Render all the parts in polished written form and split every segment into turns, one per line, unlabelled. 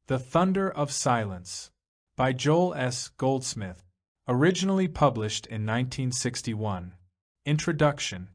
The Thunder of Silence, by Joel S. Goldsmith, originally published in 1961. Introduction.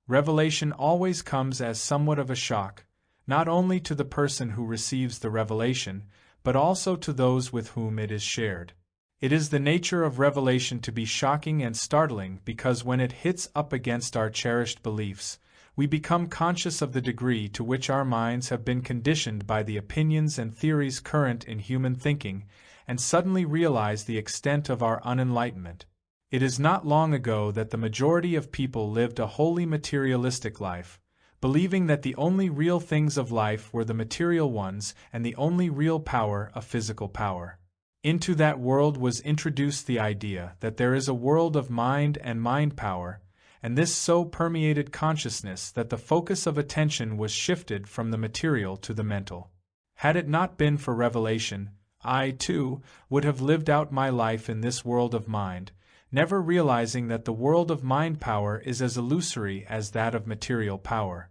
Revelation always comes as somewhat of a shock, not only to the person who receives the revelation, but also to those with whom it is shared. It is the nature of revelation to be shocking and startling because when it hits up against our cherished beliefs, we become conscious of the degree to which our minds have been conditioned by the opinions and theories current in human thinking, and suddenly realize the extent of our unenlightenment. It is not long ago that the majority of people lived a wholly materialistic life, believing that the only real things of life were the material ones and the only real power a physical power. Into that world was introduced the idea that there is a world of mind and mind power, and this so permeated consciousness that the focus of attention was shifted from the material to the mental. Had it not been for revelation, I, too, would have lived out my life in this world of mind, never realizing that the world of mind power is as illusory as that of material power.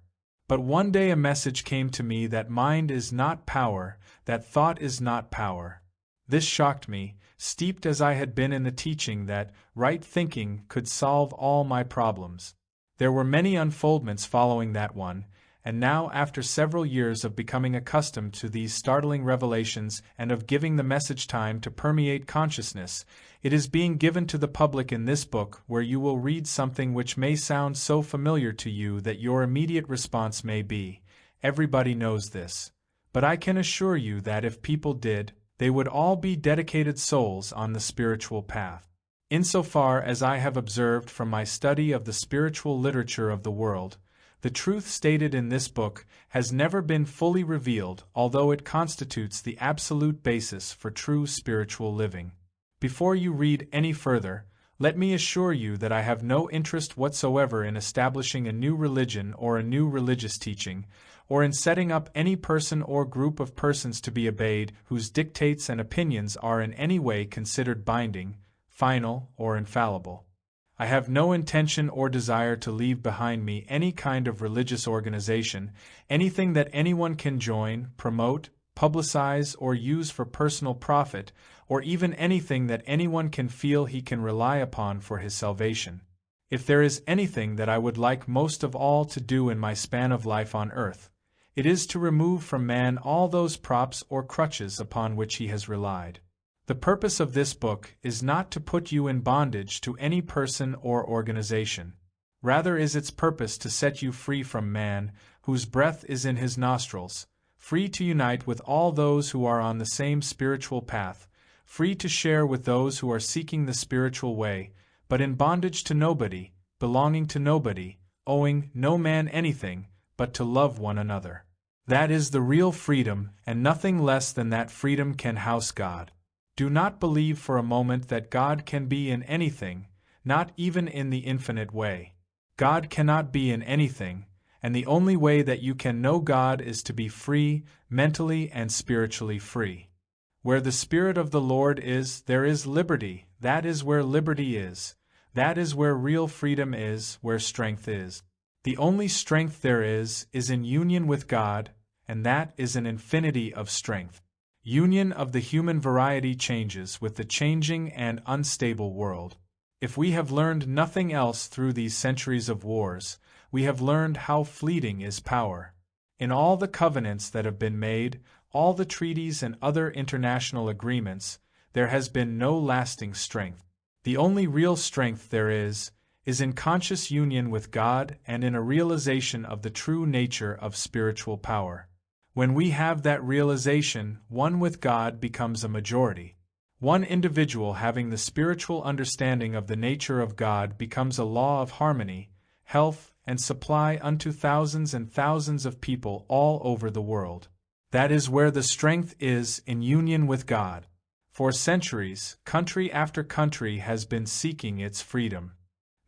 But one day a message came to me that mind is not power, that thought is not power. This shocked me, steeped as I had been in the teaching that right thinking could solve all my problems. There were many unfoldments following that one, and now after several years of becoming accustomed to these startling revelations and of giving the message time to permeate consciousness, it is being given to the public in this book where you will read something which may sound so familiar to you that your immediate response may be, "Everybody knows this." But I can assure you that if people did, they would all be dedicated souls on the spiritual path. Insofar as I have observed from my study of the spiritual literature of the world, the truth stated in this book has never been fully revealed, although it constitutes the absolute basis for true spiritual living. Before you read any further, let me assure you that I have no interest whatsoever in establishing a new religion or a new religious teaching, or in setting up any person or group of persons to be obeyed whose dictates and opinions are in any way considered binding, final, or infallible. I have no intention or desire to leave behind me any kind of religious organization, anything that anyone can join, promote, publicize, or use for personal profit, or even anything that anyone can feel he can rely upon for his salvation. If there is anything that I would like most of all to do in my span of life on earth, it is to remove from man all those props or crutches upon which he has relied. The purpose of this book is not to put you in bondage to any person or organization. Rather is its purpose to set you free from man, whose breath is in his nostrils, free to unite with all those who are on the same spiritual path, free to share with those who are seeking the spiritual way, but in bondage to nobody, belonging to nobody, owing no man anything, but to love one another. That is the real freedom, and nothing less than that freedom can house God. Do not believe for a moment that God can be in anything, not even in the infinite way. God cannot be in anything, and the only way that you can know God is to be free, mentally and spiritually free. Where the Spirit of the Lord is, there is liberty. That is where liberty is. That is where real freedom is, where strength is. The only strength there is in union with God, and that is an infinity of strength. Union of the human variety changes with the changing and unstable world. If we have learned nothing else through these centuries of wars, we have learned how fleeting is power. In all the covenants that have been made, all the treaties and other international agreements, there has been no lasting strength. The only real strength there is in conscious union with God and in a realization of the true nature of spiritual power. When we have that realization, one with God becomes a majority. One individual having the spiritual understanding of the nature of God becomes a law of harmony, health, and supply unto thousands and thousands of people all over the world. That is where the strength is in union with God. For centuries, country after country has been seeking its freedom.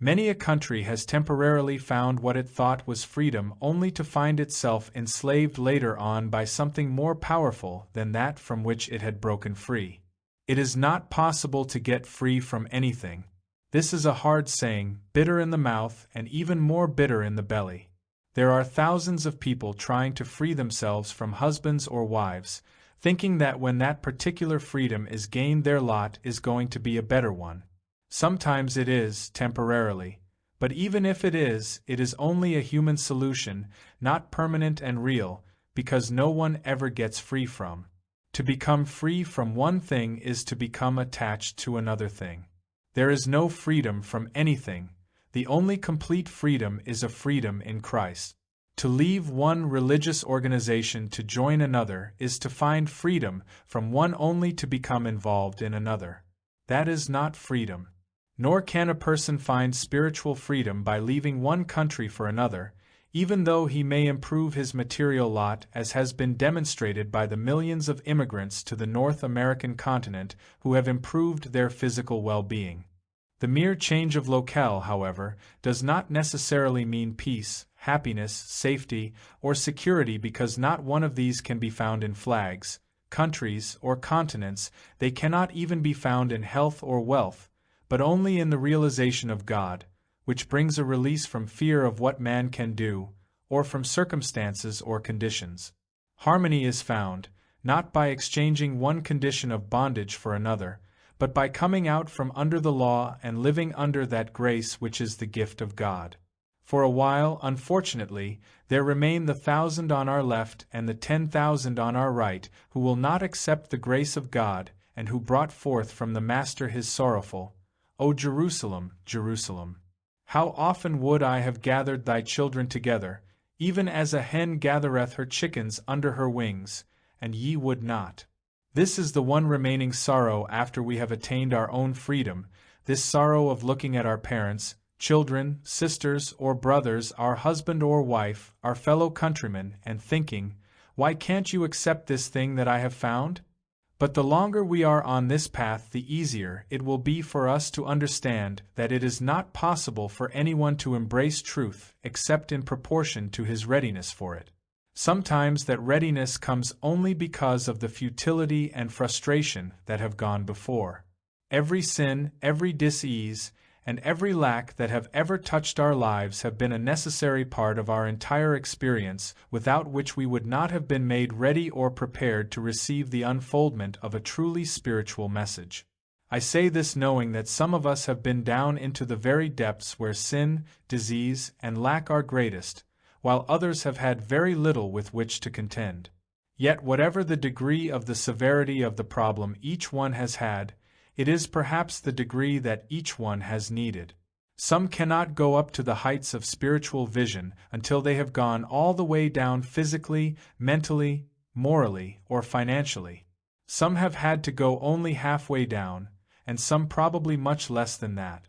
Many a country has temporarily found what it thought was freedom only to find itself enslaved later on by something more powerful than that from which it had broken free. It is not possible to get free from anything. This is a hard saying, bitter in the mouth and even more bitter in the belly. There are thousands of people trying to free themselves from husbands or wives, thinking that when that particular freedom is gained their lot is going to be a better one. Sometimes it is, temporarily, but even if it is only a human solution, not permanent and real, because no one ever gets free from. To become free from one thing is to become attached to another thing. There is no freedom from anything. The only complete freedom is a freedom in Christ. To leave one religious organization to join another is to find freedom from one only to become involved in another. That is not freedom. Nor can a person find spiritual freedom by leaving one country for another, even though he may improve his material lot, as has been demonstrated by the millions of immigrants to the North American continent who have improved their physical well-being. The mere change of locale, however, does not necessarily mean peace, happiness, safety, or security, because not one of these can be found in flags, countries, or continents. They cannot even be found in health or wealth, but only in the realization of God, which brings a release from fear of what man can do, or from circumstances or conditions. Harmony is found, not by exchanging one condition of bondage for another, but by coming out from under the law and living under that grace which is the gift of God. For a while, unfortunately, there remain the 1,000 on our left and the 10,000 on our right who will not accept the grace of God, and who brought forth from the Master his sorrowful, O Jerusalem, Jerusalem, how often would I have gathered thy children together, even as a hen gathereth her chickens under her wings, and ye would not. This is the one remaining sorrow after we have attained our own freedom, this sorrow of looking at our parents, children, sisters, or brothers, our husband or wife, our fellow countrymen, and thinking, why can't you accept this thing that I have found? But the longer we are on this path, the easier it will be for us to understand that it is not possible for anyone to embrace truth except in proportion to his readiness for it. Sometimes that readiness comes only because of the futility and frustration that have gone before. Every sin, every dis-ease, and every lack that have ever touched our lives have been a necessary part of our entire experience, without which we would not have been made ready or prepared to receive the unfoldment of a truly spiritual message. I say this knowing that some of us have been down into the very depths where sin, disease, and lack are greatest, while others have had very little with which to contend. Yet whatever the degree of the severity of the problem each one has had, it is perhaps the degree that each one has needed. Some cannot go up to the heights of spiritual vision until they have gone all the way down physically, mentally, morally, or financially. Some have had to go only halfway down, and some probably much less than that.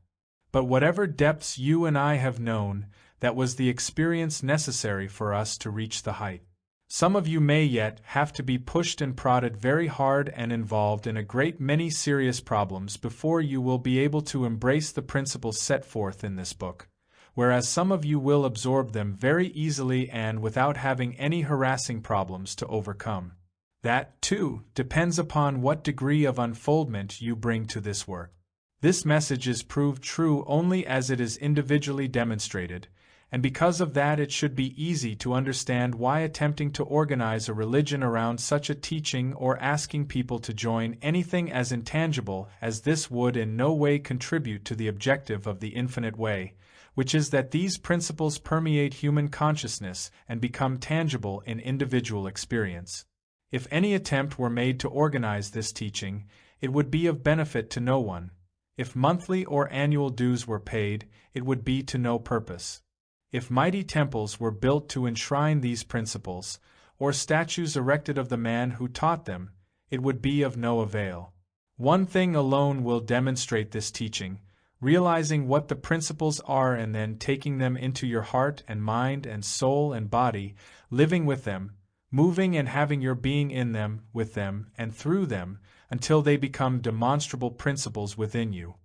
But whatever depths you and I have known, that was the experience necessary for us to reach the height. Some of you may yet have to be pushed and prodded very hard and involved in a great many serious problems before you will be able to embrace the principles set forth in this book, whereas some of you will absorb them very easily and without having any harassing problems to overcome. That, too, depends upon what degree of unfoldment you bring to this work. This message is proved true only as it is individually demonstrated, and because of that it should be easy to understand why attempting to organize a religion around such a teaching or asking people to join anything as intangible as this would in no way contribute to the objective of the infinite way, which is that these principles permeate human consciousness and become tangible in individual experience. If any attempt were made to organize this teaching, it would be of benefit to no one. If monthly or annual dues were paid, it would be to no purpose. If mighty temples were built to enshrine these principles, or statues erected of the man who taught them, it would be of no avail. One thing alone will demonstrate this teaching, realizing what the principles are and then taking them into your heart and mind and soul and body, living with them, moving and having your being in them, with them, and through them, until they become demonstrable principles within you.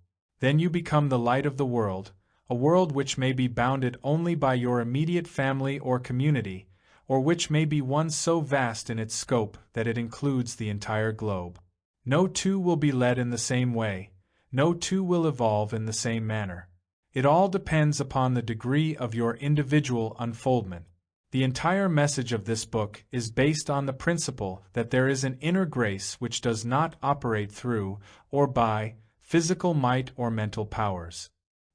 Then you become the light of the world, a world which may be bounded only by your immediate family or community, or which may be one so vast in its scope that it includes the entire globe. No two will be led in the same way, no two will evolve in the same manner. It all depends upon the degree of your individual unfoldment. The entire message of this book is based on the principle that there is an inner grace which does not operate through or by physical might or mental powers.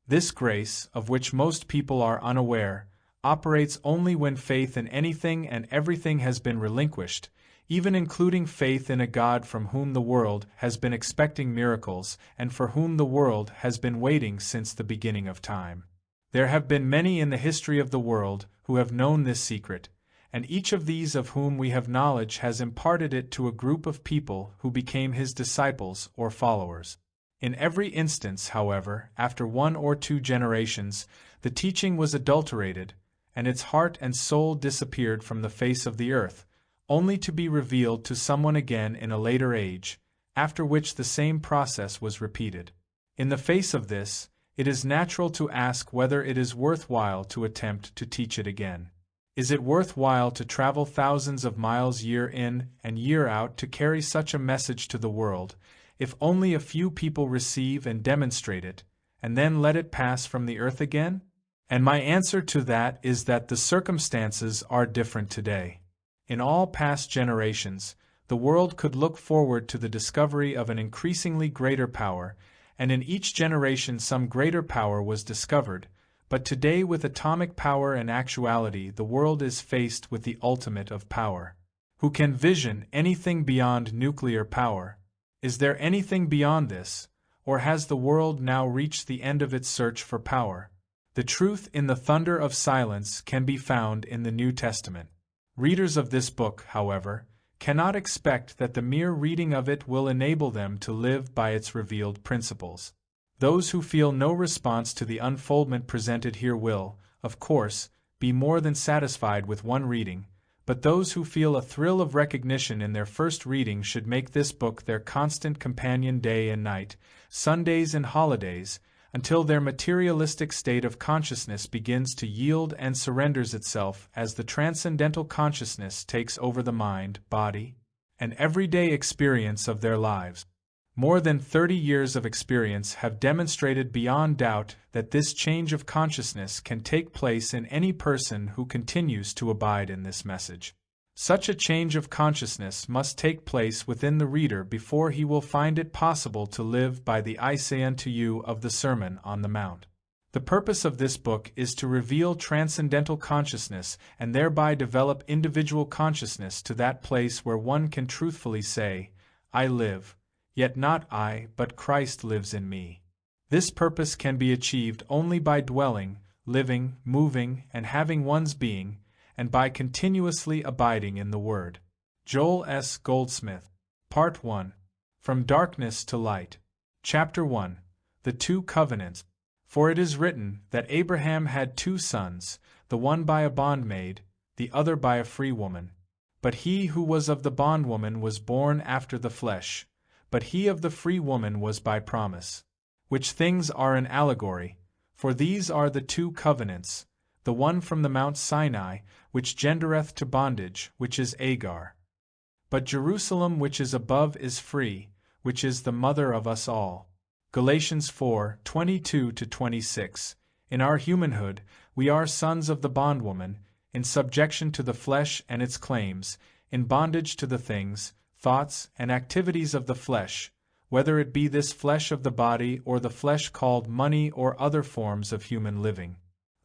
This grace, of which most people are unaware, operates only when faith in anything and everything has been relinquished, even including faith in a God from whom the world has been expecting miracles and for whom the world has been waiting since the beginning of time. There have been many in the history of the world who have known this secret, and each of these of whom we have knowledge has imparted it to a group of people who became his disciples or followers. In every instance, however, after 1 or 2 generations, the teaching was adulterated, and its heart and soul disappeared from the face of the earth, only to be revealed to someone again in a later age, after which the same process was repeated. In the face of this, it is natural to ask whether it is worthwhile to attempt to teach it again. Is it worthwhile to travel thousands of miles year in and year out to carry such a message to the world, if only a few people receive and demonstrate it, and then let it pass from the earth again? And my answer to that is that the circumstances are different today. In all past generations, the world could look forward to the discovery of an increasingly greater power, and in each generation some greater power was discovered, but today with atomic power and actuality the world is faced with the ultimate of power. Who can vision anything beyond nuclear power? Is there anything beyond this, or has the world now reached the end of its search for power? The truth in the thunder of silence can be found in the New Testament. Readers of this book, however, cannot expect that the mere reading of it will enable them to live by its revealed principles. Those who feel no response to the unfoldment presented here will, of course, be more than satisfied with one reading, but those who feel a thrill of recognition in their first reading should make this book their constant companion day and night, Sundays and holidays, until their materialistic state of consciousness begins to yield and surrenders itself as the transcendental consciousness takes over the mind, body, and everyday experience of their lives. More than 30 years of experience have demonstrated beyond doubt that this change of consciousness can take place in any person who continues to abide in this message. Such a change of consciousness must take place within the reader before he will find it possible to live by the "I say unto you" of the Sermon on the Mount. The purpose of this book is to reveal transcendental consciousness and thereby develop individual consciousness to that place where one can truthfully say, "I live, yet not I, but Christ lives in me." This purpose can be achieved only by dwelling, living, moving, and having one's being, and by continuously abiding in the Word. Joel S. Goldsmith. Part 1. From Darkness to Light. Chapter 1. The Two Covenants. For it is written that Abraham had 2 sons, the one by a bondmaid, the other by a free woman. But he who was of the bondwoman was born after the flesh, but he of the free woman was by promise. Which things are an allegory, for these are the 2 covenants, the one from the Mount Sinai, which gendereth to bondage, which is Agar. But Jerusalem which is above is free, which is the mother of us all. Galatians 4:22-26. In our humanhood, we are sons of the bondwoman, in subjection to the flesh and its claims, in bondage to the things, thoughts, and activities of the flesh, whether it be this flesh of the body or the flesh called money or other forms of human living.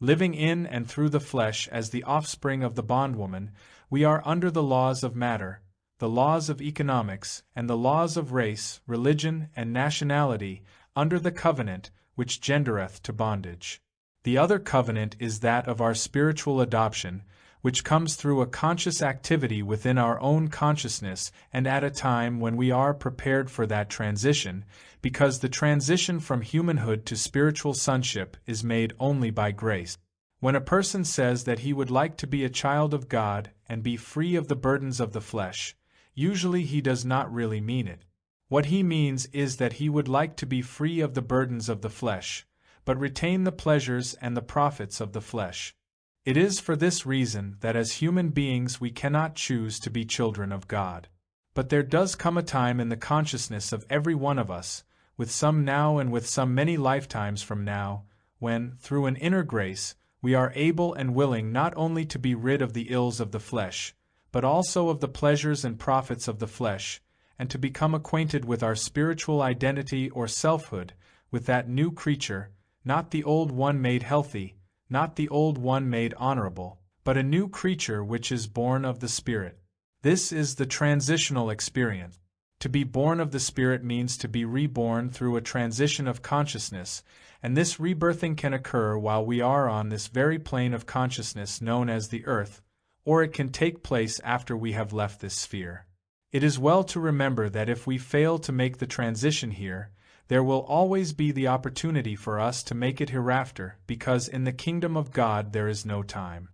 Living in and through the flesh as the offspring of the bondwoman, we are under the laws of matter, the laws of economics, and the laws of race, religion, and nationality, under the covenant which gendereth to bondage. The other covenant is that of our spiritual adoption, which comes through a conscious activity within our own consciousness and at a time when we are prepared for that transition, because the transition from humanhood to spiritual sonship is made only by grace. When a person says that he would like to be a child of God and be free of the burdens of the flesh, usually he does not really mean it. What he means is that he would like to be free of the burdens of the flesh, but retain the pleasures and the profits of the flesh. It is for this reason that as human beings we cannot choose to be children of God. But there does come a time in the consciousness of every one of us, with some now and with some many lifetimes from now, when, through an inner grace, we are able and willing not only to be rid of the ills of the flesh, but also of the pleasures and profits of the flesh, and to become acquainted with our spiritual identity or selfhood, with that new creature, not the old one made healthy, not the old one made honorable, but a new creature which is born of the Spirit. This is the transitional experience. To be born of the Spirit means to be reborn through a transition of consciousness, and this rebirthing can occur while we are on this very plane of consciousness known as the earth, or it can take place after we have left this sphere. It is well to remember that if we fail to make the transition here, there will always be the opportunity for us to make it hereafter, because in the kingdom of God there is no time.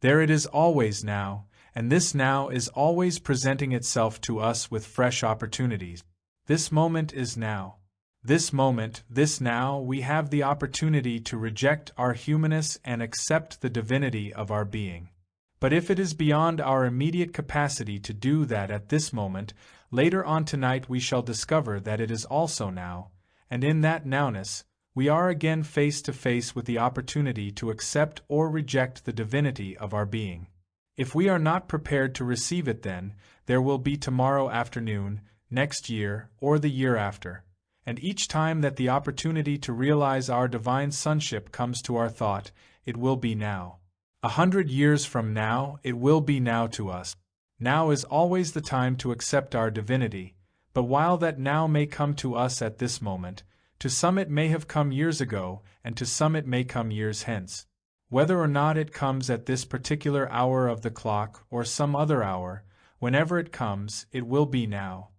There it is always now, and this now is always presenting itself to us with fresh opportunities. This moment is now. This moment, this now, we have the opportunity to reject our humanness and accept the divinity of our being. But if it is beyond our immediate capacity to do that at this moment, later on tonight we shall discover that it is also now, and in that nowness, we are again face to face with the opportunity to accept or reject the divinity of our being. If we are not prepared to receive it, then there will be tomorrow afternoon, next year, or the year after. And each time that the opportunity to realize our divine sonship comes to our thought, it will be now. 100 years from now, it will be now to us. Now is always the time to accept our divinity, but while that now may come to us at this moment, to some it may have come years ago, and to some it may come years hence. Whether or not it comes at this particular hour of the clock or some other hour, whenever it comes, it will be now.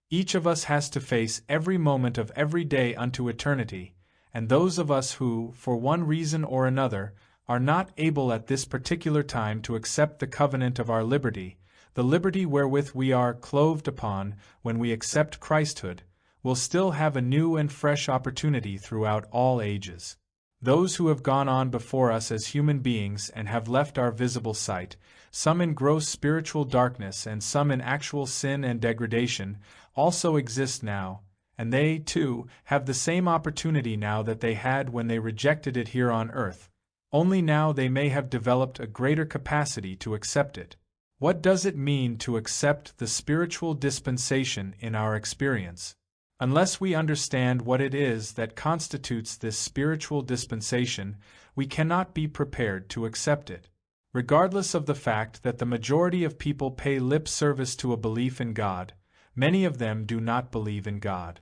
Each of us has to face every moment of every day unto eternity, and those of us who, for one reason or another, are not able at this particular time to accept the covenant of our liberty, the liberty wherewith we are clothed upon when we accept Christhood, will still have a new and fresh opportunity throughout all ages. Those who have gone on before us as human beings and have left our visible sight, some in gross spiritual darkness and some in actual sin and degradation, also exist now, and they, too, have the same opportunity now that they had when they rejected it here on earth. Only now they may have developed a greater capacity to accept it. What does it mean to accept the spiritual dispensation in our experience? Unless we understand what it is that constitutes this spiritual dispensation, we cannot be prepared to accept it. Regardless of the fact that the majority of people pay lip service to a belief in God, many of them do not believe in God.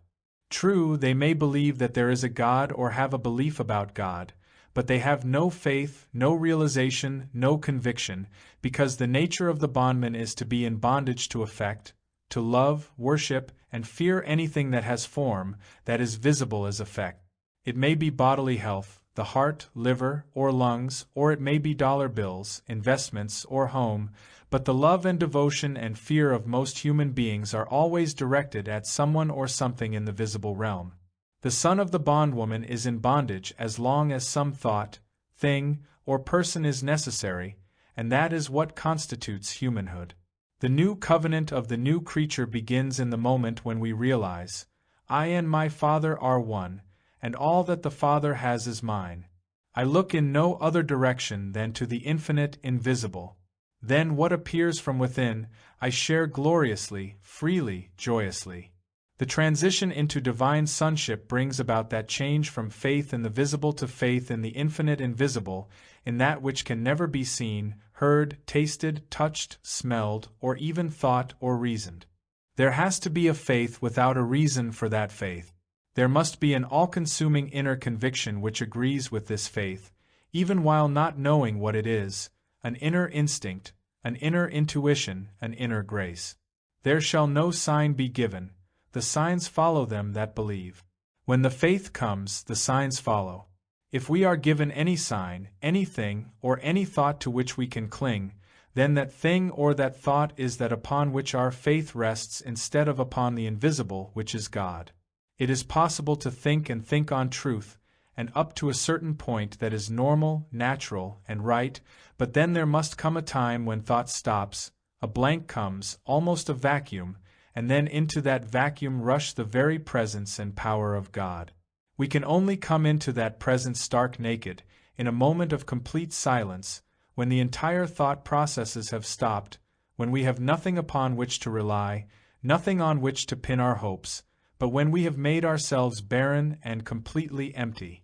True, they may believe that there is a God or have a belief about God, but they have no faith, no realization, no conviction, because the nature of the bondman is to be in bondage to affect, to love, worship, and fear anything that has form, that is visible as effect. It may be bodily health, the heart, liver, or lungs, or it may be dollar bills, investments, or home, but the love and devotion and fear of most human beings are always directed at someone or something in the visible realm. The son of the bondwoman is in bondage as long as some thought, thing, or person is necessary, and that is what constitutes humanhood. The new covenant of the new creature begins in the moment when we realize, I and my Father are one, and all that the Father has is mine. I look in no other direction than to the infinite invisible. Then what appears from within, I share gloriously, freely, joyously. The transition into divine sonship brings about that change from faith in the visible to faith in the infinite invisible, in that which can never be seen, heard, tasted, touched, smelled, or even thought or reasoned. There has to be a faith without a reason for that faith. There must be an all-consuming inner conviction which agrees with this faith, even while not knowing what it is, an inner instinct, an inner intuition, an inner grace. There shall no sign be given. The signs follow them that believe. When the faith comes, the signs follow. If we are given any sign, anything, or any thought to which we can cling, then that thing or that thought is that upon which our faith rests instead of upon the invisible, which is God. It is possible to think and think on truth, and up to a certain point that is normal, natural, and right, but then there must come a time when thought stops, a blank comes, almost a vacuum, and then into that vacuum rush the very presence and power of God. We can only come into that presence stark naked, in a moment of complete silence, when the entire thought processes have stopped, when we have nothing upon which to rely, nothing on which to pin our hopes, but when we have made ourselves barren and completely empty.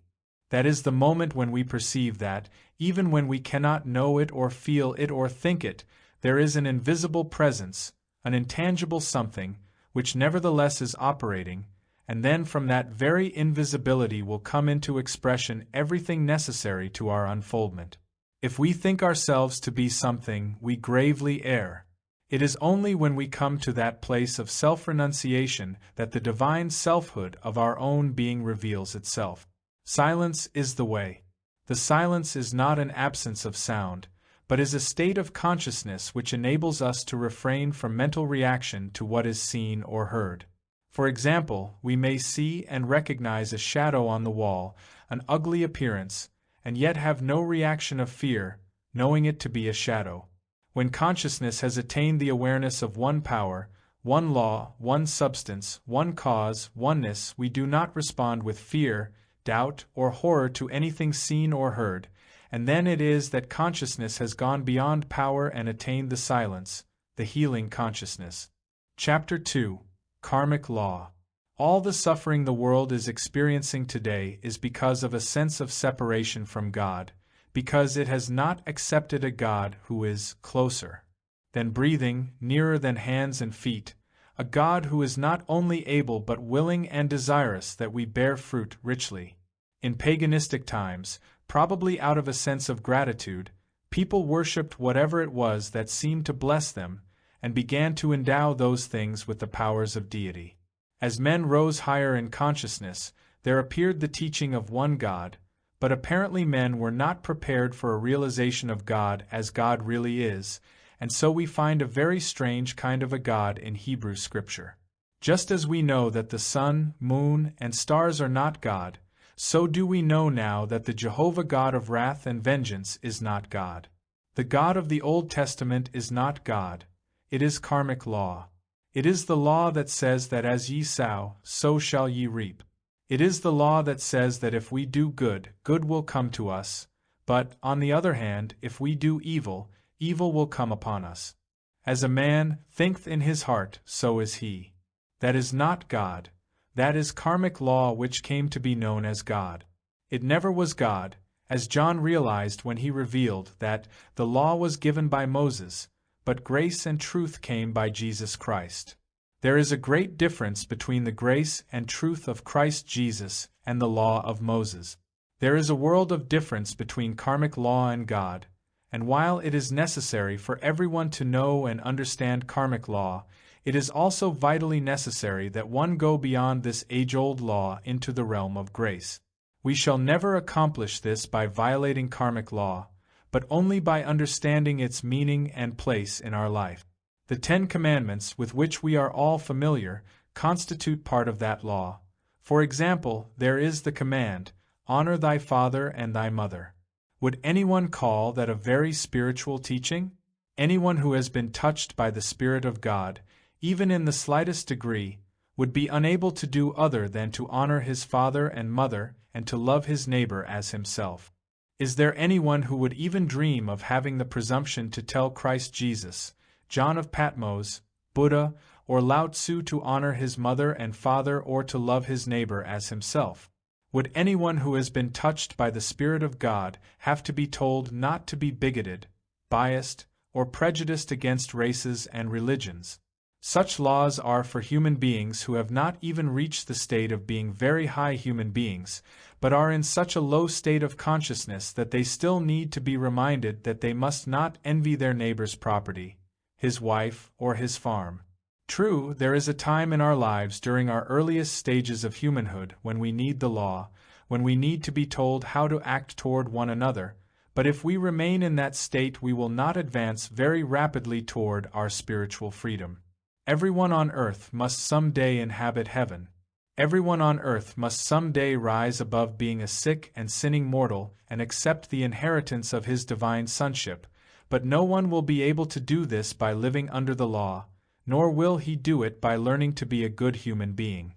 That is the moment when we perceive that, even when we cannot know it or feel it or think it, there is an invisible presence, an intangible something, which nevertheless is operating, and then from that very invisibility will come into expression everything necessary to our unfoldment. If we think ourselves to be something, we gravely err. It is only when we come to that place of self-renunciation that the divine selfhood of our own being reveals itself. Silence is the way. The silence is not an absence of sound, but is a state of consciousness which enables us to refrain from mental reaction to what is seen or heard. For example, we may see and recognize a shadow on the wall, an ugly appearance, and yet have no reaction of fear, knowing it to be a shadow. When consciousness has attained the awareness of one power, one law, one substance, one cause, oneness, we do not respond with fear, doubt, or horror to anything seen or heard, and then it is that consciousness has gone beyond power and attained the silence, the healing consciousness. Chapter 2. Karmic Law. All the suffering the world is experiencing today is because of a sense of separation from God, because it has not accepted a God who is closer than breathing, nearer than hands and feet, a God who is not only able but willing and desirous that we bear fruit richly. In paganistic times, probably out of a sense of gratitude, people worshipped whatever it was that seemed to bless them, and began to endow those things with the powers of deity. As men rose higher in consciousness, there appeared the teaching of one God, but apparently men were not prepared for a realization of God as God really is, and so we find a very strange kind of a God in Hebrew Scripture. Just as we know that the sun, moon, and stars are not God, so do we know now that the Jehovah God of wrath and vengeance is not God. The God of the Old Testament is not God. It is karmic law. It is the law that says that as ye sow, so shall ye reap. It is the law that says that if we do good, good will come to us, but, on the other hand, if we do evil, evil will come upon us. As a man thinketh in his heart, so is he. That is not God. That is karmic law which came to be known as God. It never was God, as John realized when he revealed that the law was given by Moses, but grace and truth came by Jesus Christ. There is a great difference between the grace and truth of Christ Jesus and the law of Moses. There is a world of difference between karmic law and God, and while it is necessary for everyone to know and understand karmic law, it is also vitally necessary that one go beyond this age-old law into the realm of grace. We shall never accomplish this by violating karmic law, but only by understanding its meaning and place in our life. The 10 Commandments, with which we are all familiar, constitute part of that law. For example, there is the command, "Honor thy father and thy mother." Would anyone call that a very spiritual teaching? Anyone who has been touched by the Spirit of God, even in the slightest degree, would be unable to do other than to honor his father and mother and to love his neighbor as himself. Is there anyone who would even dream of having the presumption to tell Christ Jesus, John of Patmos, Buddha, or Lao Tzu to honor his mother and father or to love his neighbor as himself? Would anyone who has been touched by the Spirit of God have to be told not to be bigoted, biased, or prejudiced against races and religions? Such laws are for human beings who have not even reached the state of being very high human beings, but are in such a low state of consciousness that they still need to be reminded that they must not envy their neighbor's property, his wife, or his farm. True, there is a time in our lives during our earliest stages of humanhood when we need the law, when we need to be told how to act toward one another, but if we remain in that state we will not advance very rapidly toward our spiritual freedom. Everyone on earth must someday inhabit heaven. Everyone on earth must someday rise above being a sick and sinning mortal and accept the inheritance of his divine sonship, but no one will be able to do this by living under the law, nor will he do it by learning to be a good human being.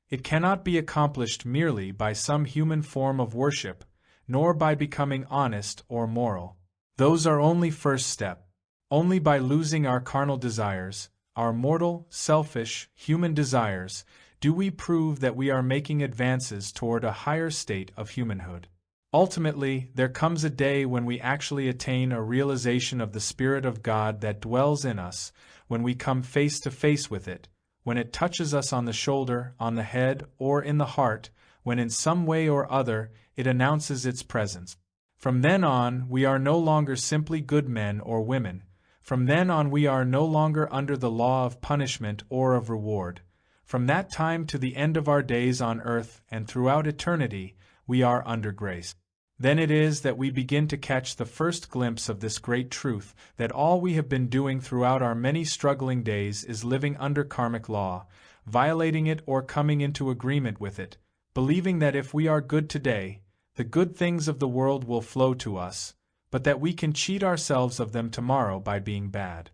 It cannot be accomplished merely by some human form of worship, nor by becoming honest or moral. Those are only first step. Only by losing our carnal desires, our mortal, selfish, human desires, do we prove that we are making advances toward a higher state of humanhood. Ultimately, there comes a day when we actually attain a realization of the Spirit of God that dwells in us, when we come face to face with it, when it touches us on the shoulder, on the head, or in the heart, when in some way or other it announces its presence. From then on, we are no longer simply good men or women. From then on, we are no longer under the law of punishment or of reward. From that time to the end of our days on earth and throughout eternity, we are under grace. Then it is that we begin to catch the first glimpse of this great truth, that all we have been doing throughout our many struggling days is living under karmic law, violating it or coming into agreement with it, believing that if we are good today, the good things of the world will flow to us, but that we can cheat ourselves of them tomorrow by being bad.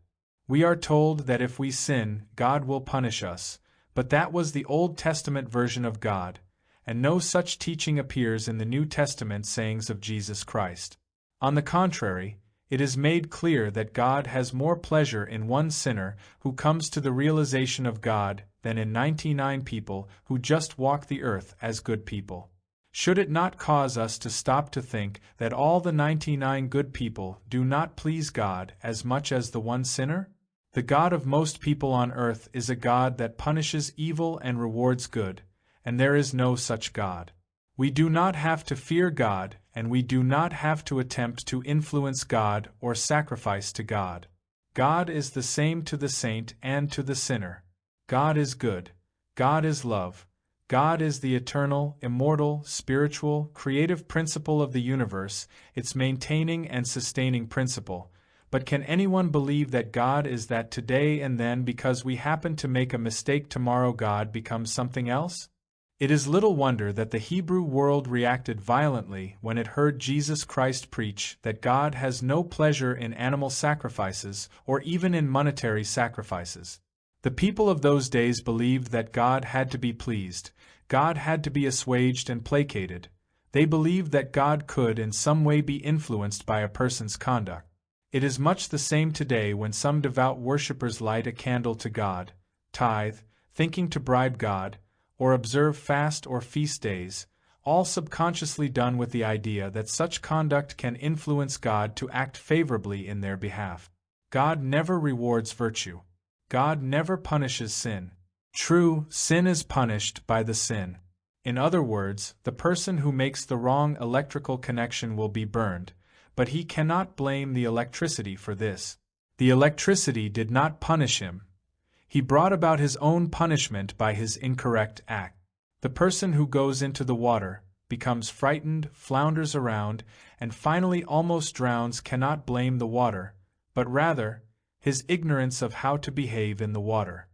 We are told that if we sin, God will punish us, but that was the Old Testament version of God, and no such teaching appears in the New Testament sayings of Jesus Christ. On the contrary, it is made clear that God has more pleasure in one sinner who comes to the realization of God than in 99 people who just walk the earth as good people. Should it not cause us to stop to think that all the 99 good people do not please God as much as the one sinner? The God of most people on earth is a God that punishes evil and rewards good, and there is no such God. We do not have to fear God, and we do not have to attempt to influence God or sacrifice to God. God is the same to the saint and to the sinner. God is good. God is love. God is the eternal, immortal, spiritual, creative principle of the universe, its maintaining and sustaining principle. But can anyone believe that God is that today and then because we happen to make a mistake tomorrow God becomes something else? It is little wonder that the Hebrew world reacted violently when it heard Jesus Christ preach that God has no pleasure in animal sacrifices or even in monetary sacrifices. The people of those days believed that God had to be pleased, God had to be assuaged and placated. They believed that God could in some way be influenced by a person's conduct. It is much the same today when some devout worshippers light a candle to God, tithe, thinking to bribe God, or observe fast or feast days, all subconsciously done with the idea that such conduct can influence God to act favorably in their behalf. God never rewards virtue. God never punishes sin. True, sin is punished by the sin. In other words, the person who makes the wrong electrical connection will be burned, but he cannot blame the electricity for this. The electricity did not punish him. He brought about his own punishment by his incorrect act. The person who goes into the water, becomes frightened, flounders around, and finally almost drowns cannot blame the water, but rather his ignorance of how to behave in the water.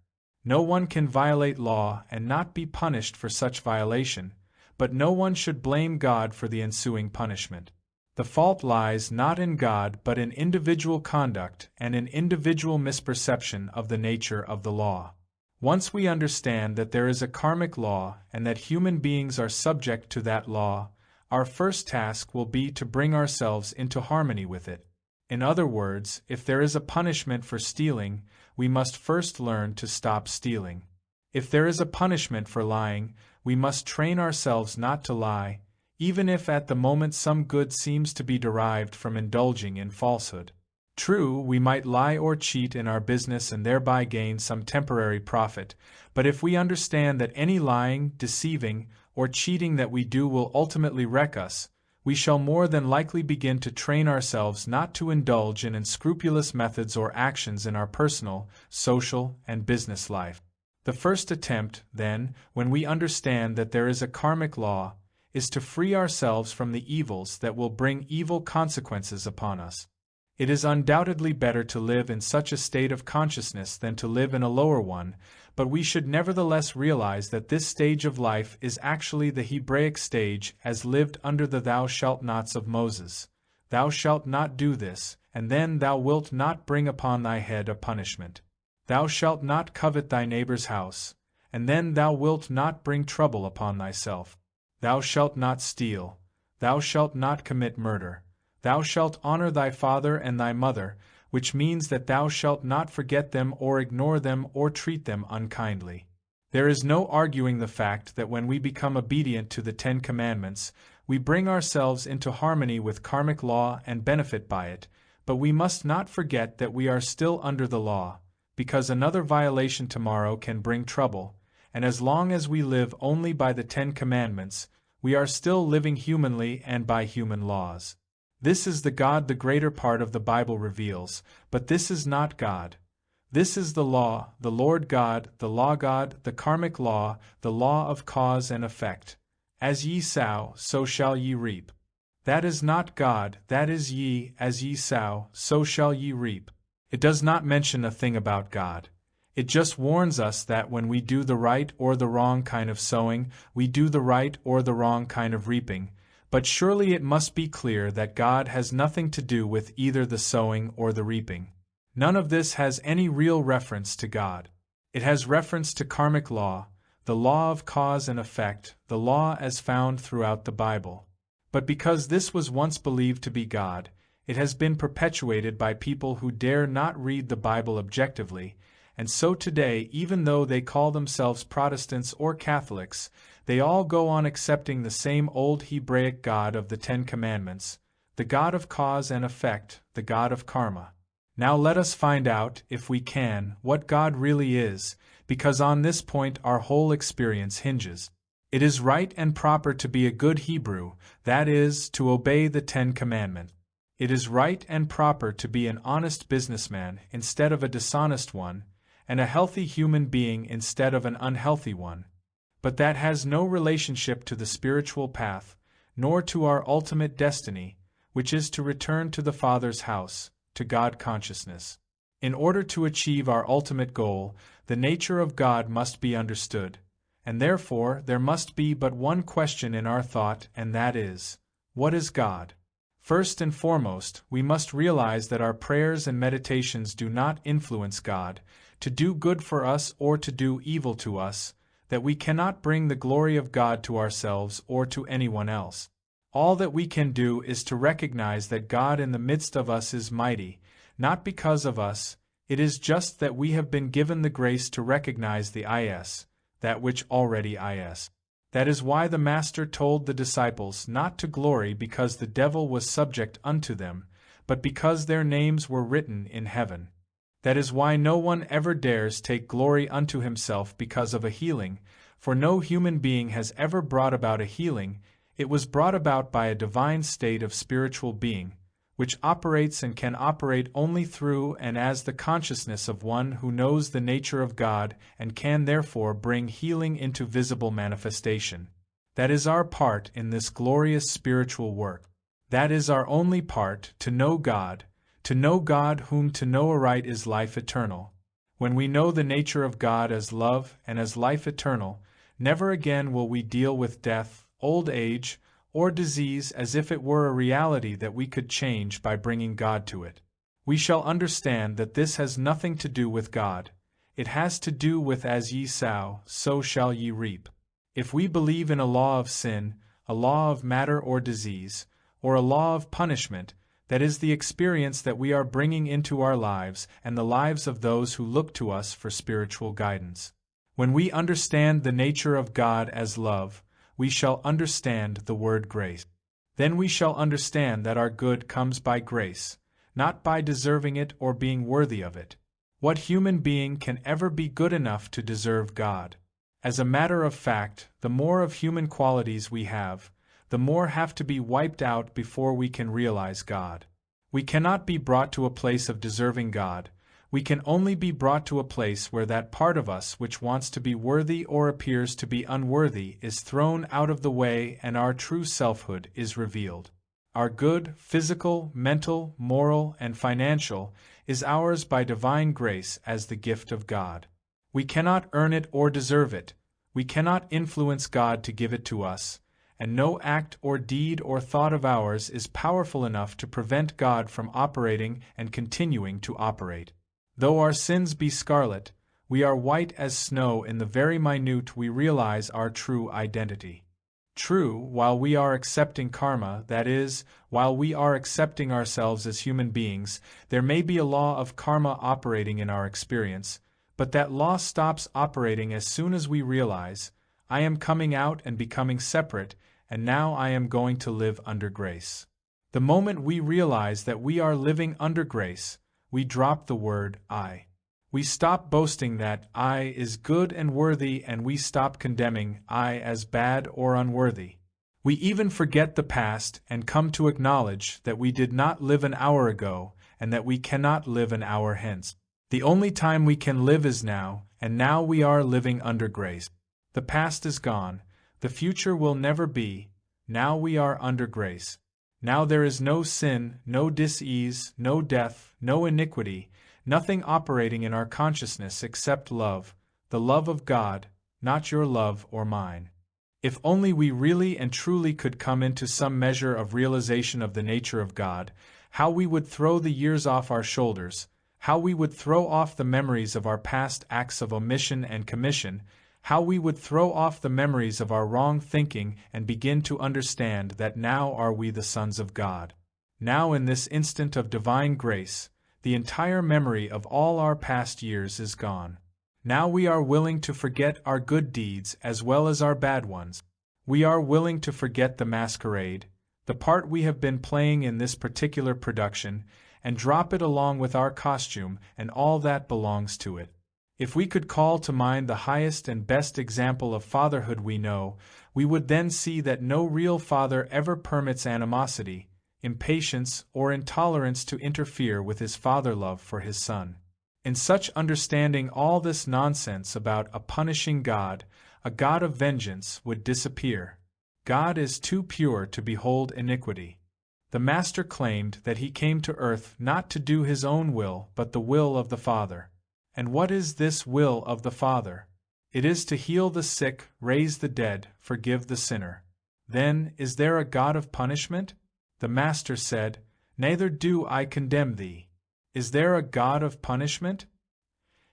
No one can violate law and not be punished for such violation, but no one should blame God for the ensuing punishment. The fault lies not in God but in individual conduct and in individual misperception of the nature of the law. Once we understand that there is a karmic law and that human beings are subject to that law, our first task will be to bring ourselves into harmony with it. In other words, if there is a punishment for stealing, we must first learn to stop stealing. If there is a punishment for lying, we must train ourselves not to lie, even if at the moment some good seems to be derived from indulging in falsehood. True, we might lie or cheat in our business and thereby gain some temporary profit, but if we understand that any lying, deceiving, or cheating that we do will ultimately wreck us, we shall more than likely begin to train ourselves not to indulge in unscrupulous methods or actions in our personal, social, and business life. The first attempt, then, when we understand that there is a karmic law, is to free ourselves from the evils that will bring evil consequences upon us. It is undoubtedly better to live in such a state of consciousness than to live in a lower one, but we should nevertheless realize that this stage of life is actually the Hebraic stage as lived under the thou shalt nots of Moses. Thou shalt not do this, and then thou wilt not bring upon thy head a punishment. Thou shalt not covet thy neighbor's house, and then thou wilt not bring trouble upon thyself. Thou shalt not steal. thou shalt not commit murder, thou shalt honor thy father and thy mother, which means that thou shalt not forget them or ignore them or treat them unkindly. There is no arguing the fact that when we become obedient to the 10 Commandments, we bring ourselves into harmony with karmic law and benefit by it, but we must not forget that we are still under the law, because another violation tomorrow can bring trouble, and as long as we live only by the 10 Commandments, we are still living humanly and by human laws. This is the God the greater part of the Bible reveals, but this is not God. This is the law, the Lord God, the law God, the karmic law, the law of cause and effect. As ye sow, so shall ye reap. That is not God, that is ye, as ye sow, so shall ye reap. It does not mention a thing about God. It just warns us that when we do the right or the wrong kind of sowing, we do the right or the wrong kind of reaping, but surely it must be clear that God has nothing to do with either the sowing or the reaping. None of this has any real reference to God. It has reference to karmic law, the law of cause and effect, the law as found throughout the Bible. But because this was once believed to be God, it has been perpetuated by people who dare not read the Bible objectively, and so today, even though they call themselves Protestants or Catholics, they all go on accepting the same old Hebraic God of the 10 Commandments, the God of cause and effect, the God of karma. Now let us find out, if we can, what God really is, because on this point our whole experience hinges. It is right and proper to be a good Hebrew, that is, to obey the 10 Commandments. It is right and proper to be an honest businessman instead of a dishonest one, and a healthy human being instead of an unhealthy one. But that has no relationship to the spiritual path, nor to our ultimate destiny, which is to return to the Father's house, to God consciousness. In order to achieve our ultimate goal, the nature of God must be understood, and therefore there must be but one question in our thought, and that is, what is God? First and foremost, we must realize that our prayers and meditations do not influence God, to do good for us or to do evil to us, that we cannot bring the glory of God to ourselves or to anyone else. All that we can do is to recognize that God in the midst of us is mighty, not because of us, it is just that we have been given the grace to recognize the is, that which already is. That is why the Master told the disciples not to glory because the devil was subject unto them, but because their names were written in heaven. That is why no one ever dares take glory unto himself because of a healing, for no human being has ever brought about a healing. It was brought about by a divine state of spiritual being, which operates and can operate only through and as the consciousness of one who knows the nature of God and can therefore bring healing into visible manifestation. That is our part in this glorious spiritual work. That is our only part, to know God whom to know aright is life eternal. When we know the nature of God as love and as life eternal, never again will we deal with death, old age, or disease as if it were a reality that we could change by bringing God to it. We shall understand that this has nothing to do with God. It has to do with as ye sow, so shall ye reap. If we believe in a law of sin, a law of matter or disease, or a law of punishment, that is the experience that we are bringing into our lives and the lives of those who look to us for spiritual guidance. When we understand the nature of God as love, we shall understand the word grace. Then we shall understand that our good comes by grace, not by deserving it or being worthy of it. What human being can ever be good enough to deserve God? As a matter of fact, the more of human qualities we have, the more have to be wiped out before we can realize God. We cannot be brought to a place of deserving God. We can only be brought to a place where that part of us which wants to be worthy or appears to be unworthy is thrown out of the way and our true selfhood is revealed. Our good, physical, mental, moral, and financial, is ours by divine grace as the gift of God. We cannot earn it or deserve it. We cannot influence God to give it to us, and no act or deed or thought of ours is powerful enough to prevent God from operating and continuing to operate. Though our sins be scarlet, we are white as snow in the very minute we realize our true identity. True, while we are accepting karma, that is, while we are accepting ourselves as human beings, there may be a law of karma operating in our experience, but that law stops operating as soon as we realize, I am coming out and becoming separate, and now I am going to live under grace. The moment we realize that we are living under grace, we drop the word I. We stop boasting that I is good and worthy, and we stop condemning I as bad or unworthy. We even forget the past and come to acknowledge that we did not live an hour ago and that we cannot live an hour hence. The only time we can live is now, and now we are living under grace. The past is gone, the future will never be, now we are under grace. Now there is no sin, no dis-ease, no death, no iniquity, nothing operating in our consciousness except love, the love of God, not your love or mine. If only we really and truly could come into some measure of realization of the nature of God, how we would throw the years off our shoulders, how we would throw off the memories of our past acts of omission and commission, how we would throw off the memories of our wrong thinking and begin to understand that now are we the sons of God. Now in this instant of divine grace, the entire memory of all our past years is gone. Now we are willing to forget our good deeds as well as our bad ones. We are willing to forget the masquerade, the part we have been playing in this particular production, and drop it along with our costume and all that belongs to it. If we could call to mind the highest and best example of fatherhood we know, we would then see that no real father ever permits animosity, impatience, or intolerance to interfere with his father love for his son. In such understanding, all this nonsense about a punishing God, a God of vengeance, would disappear. God is too pure to behold iniquity. The Master claimed that he came to earth not to do his own will but the will of the Father. And what is this will of the Father? It is to heal the sick, raise the dead, forgive the sinner. Then, is there a God of punishment? The Master said, Neither do I condemn thee. Is there a God of punishment?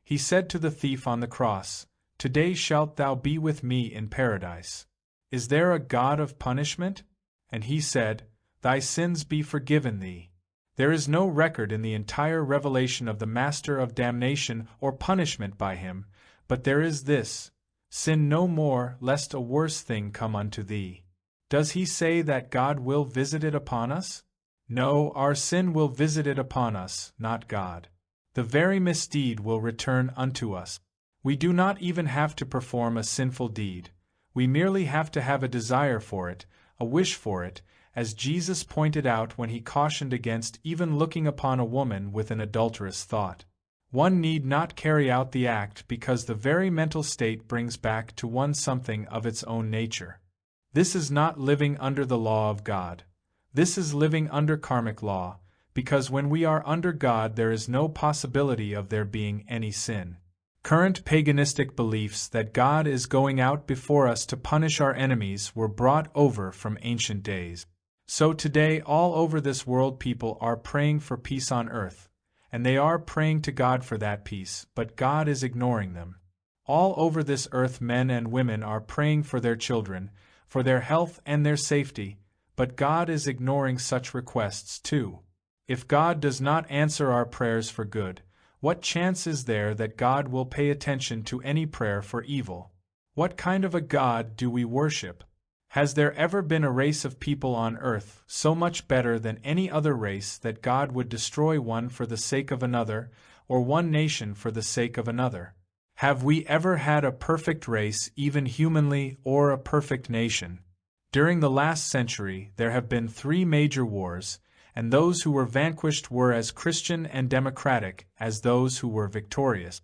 He said to the thief on the cross, Today shalt thou be with me in paradise. Is there a God of punishment? And he said, Thy sins be forgiven thee. There is no record in the entire revelation of the Master of damnation or punishment by him, but there is this: Sin no more, lest a worse thing come unto thee. Does he say that God will visit it upon us? No, our sin will visit it upon us, not God. The very misdeed will return unto us. We do not even have to perform a sinful deed. We merely have to have a desire for it, a wish for it, as Jesus pointed out when he cautioned against even looking upon a woman with an adulterous thought. One need not carry out the act because the very mental state brings back to one something of its own nature. This is not living under the law of God. This is living under karmic law, because when we are under God there is no possibility of there being any sin. Current paganistic beliefs that God is going out before us to punish our enemies were brought over from ancient days. So today all over this world people are praying for peace on earth, and they are praying to God for that peace, but God is ignoring them. All over this earth men and women are praying for their children, for their health and their safety, but God is ignoring such requests too. If God does not answer our prayers for good, what chance is there that God will pay attention to any prayer for evil? What kind of a God do we worship? Has there ever been a race of people on earth so much better than any other race that God would destroy one for the sake of another, or one nation for the sake of another? Have we ever had a perfect race, even humanly, or a perfect nation? During the last century, there have been 3 major wars, and those who were vanquished were as Christian and democratic as those who were victorious.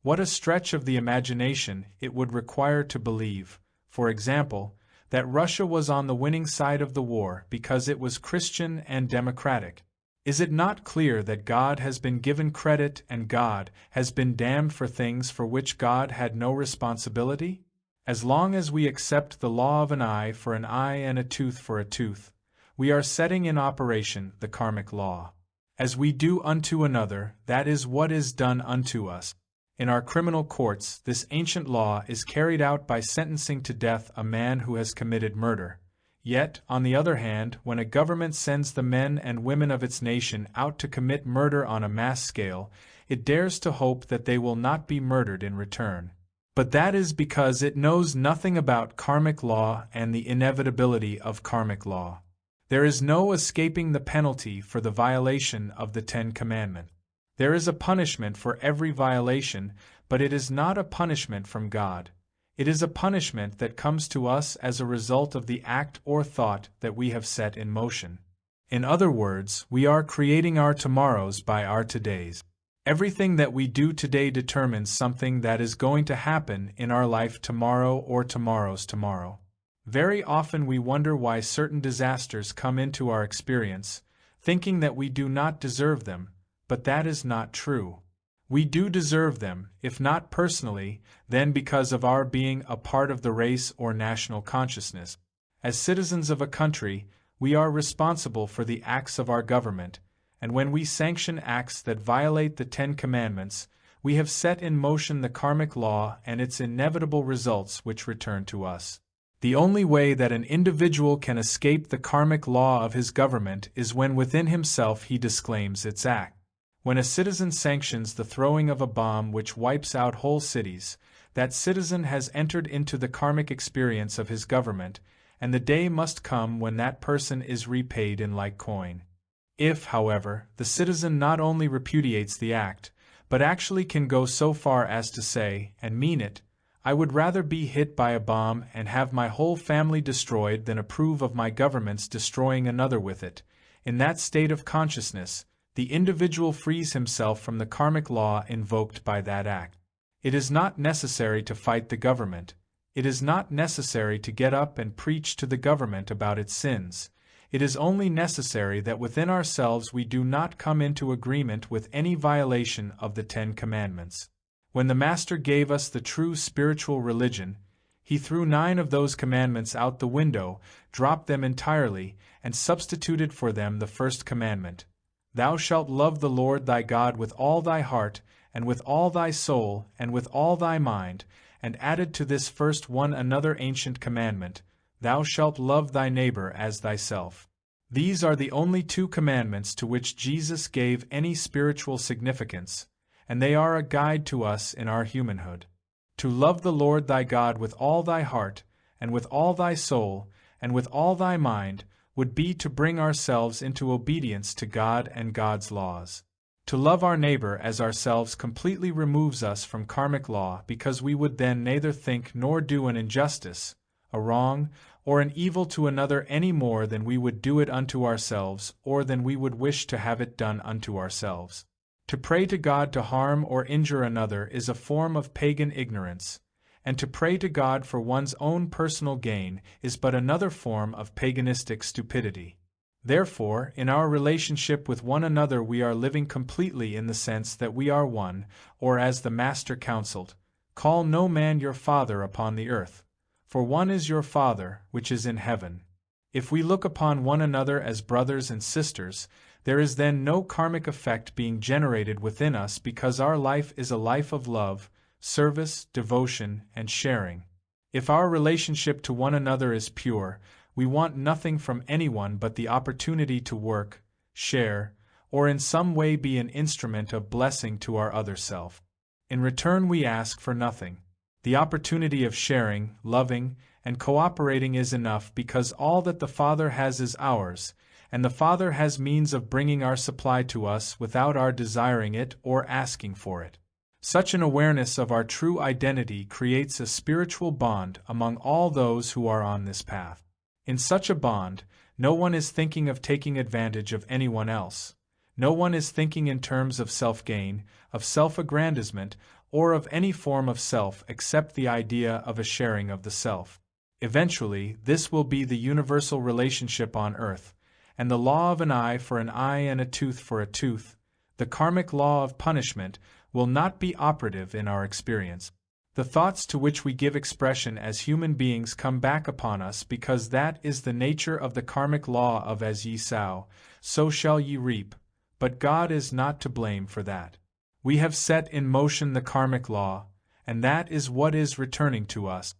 What a stretch of the imagination it would require to believe, for example, that Russia was on the winning side of the war because it was Christian and democratic. Is it not clear that God has been given credit and God has been damned for things for which God had no responsibility? As long as we accept the law of an eye for an eye and a tooth for a tooth, we are setting in operation the karmic law. As we do unto another, that is what is done unto us. In our criminal courts, this ancient law is carried out by sentencing to death a man who has committed murder. Yet, on the other hand, when a government sends the men and women of its nation out to commit murder on a mass scale, it dares to hope that they will not be murdered in return. But that is because it knows nothing about karmic law and the inevitability of karmic law. There is no escaping the penalty for the violation of the Ten Commandments. There is a punishment for every violation, but it is not a punishment from God. It is a punishment that comes to us as a result of the act or thought that we have set in motion. In other words, we are creating our tomorrows by our todays. Everything that we do today determines something that is going to happen in our life tomorrow or tomorrow's tomorrow. Very often we wonder why certain disasters come into our experience, thinking that we do not deserve them, but that is not true. We do deserve them, if not personally, then because of our being a part of the race or national consciousness. As citizens of a country, we are responsible for the acts of our government, and when we sanction acts that violate the Ten Commandments, we have set in motion the karmic law and its inevitable results which return to us. The only way that an individual can escape the karmic law of his government is when within himself he disclaims its act. When a citizen sanctions the throwing of a bomb which wipes out whole cities, that citizen has entered into the karmic experience of his government, and the day must come when that person is repaid in like coin. If, however, the citizen not only repudiates the act, but actually can go so far as to say, and mean it, I would rather be hit by a bomb and have my whole family destroyed than approve of my government's destroying another with it, in that state of consciousness, the individual frees himself from the karmic law invoked by that act. It is not necessary to fight the government. It is not necessary to get up and preach to the government about its sins. It is only necessary that within ourselves we do not come into agreement with any violation of the Ten Commandments. When the Master gave us the true spiritual religion, he threw 9 of those commandments out the window, dropped them entirely, and substituted for them the first commandment. Thou shalt love the Lord thy God with all thy heart, and with all thy soul, and with all thy mind, and added to this first one another ancient commandment, Thou shalt love thy neighbor as thyself. These are the only 2 commandments to which Jesus gave any spiritual significance, and they are a guide to us in our humanhood. To love the Lord thy God with all thy heart, and with all thy soul, and with all thy mind, would be to bring ourselves into obedience to God and God's laws. To love our neighbor as ourselves completely removes us from karmic law because we would then neither think nor do an injustice, a wrong, or an evil to another any more than we would do it unto ourselves or than we would wish to have it done unto ourselves. To pray to God to harm or injure another is a form of pagan ignorance, and to pray to God for one's own personal gain is but another form of paganistic stupidity. Therefore, in our relationship with one another we are living completely in the sense that we are one, or as the Master counseled, call no man your father upon the earth, for one is your Father, which is in heaven. If we look upon one another as brothers and sisters, there is then no karmic effect being generated within us because our life is a life of love, service, devotion, and sharing. If our relationship to one another is pure, we want nothing from anyone but the opportunity to work, share, or in some way be an instrument of blessing to our other self. In return we ask for nothing. The opportunity of sharing, loving, and cooperating is enough because all that the Father has is ours, and the Father has means of bringing our supply to us without our desiring it or asking for it. Such an awareness of our true identity creates a spiritual bond among all those who are on this path. In such a bond, no one is thinking of taking advantage of anyone else. No one is thinking in terms of self-gain, of self-aggrandizement, or of any form of self except the idea of a sharing of the self. Eventually, this will be the universal relationship on earth, and the law of an eye for an eye and a tooth for a tooth, the karmic law of punishment, will not be operative in our experience. The thoughts to which we give expression as human beings come back upon us because that is the nature of the karmic law of as ye sow, so shall ye reap, but God is not to blame for that. We have set in motion the karmic law, and that is what is returning to us.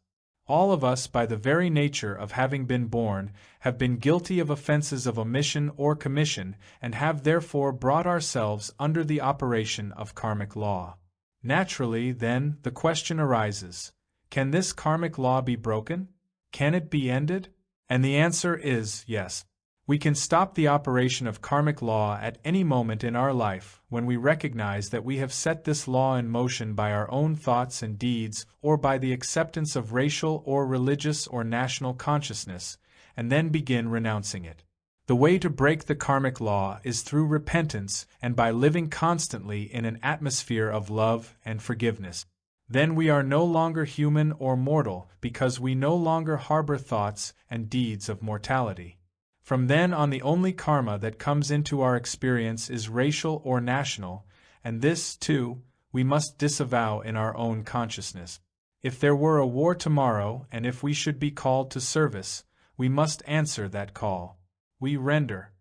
All of us, by the very nature of having been born, have been guilty of offenses of omission or commission, and have therefore brought ourselves under the operation of karmic law. Naturally, then, the question arises, can this karmic law be broken? Can it be ended? And the answer is yes. We can stop the operation of karmic law at any moment in our life when we recognize that we have set this law in motion by our own thoughts and deeds or by the acceptance of racial or religious or national consciousness, and then begin renouncing it. The way to break the karmic law is through repentance and by living constantly in an atmosphere of love and forgiveness. Then we are no longer human or mortal because we no longer harbor thoughts and deeds of mortality. From then on, the only karma that comes into our experience is racial or national, and this, too, we must disavow in our own consciousness. If there were a war tomorrow, and if we should be called to service, we must answer that call. We render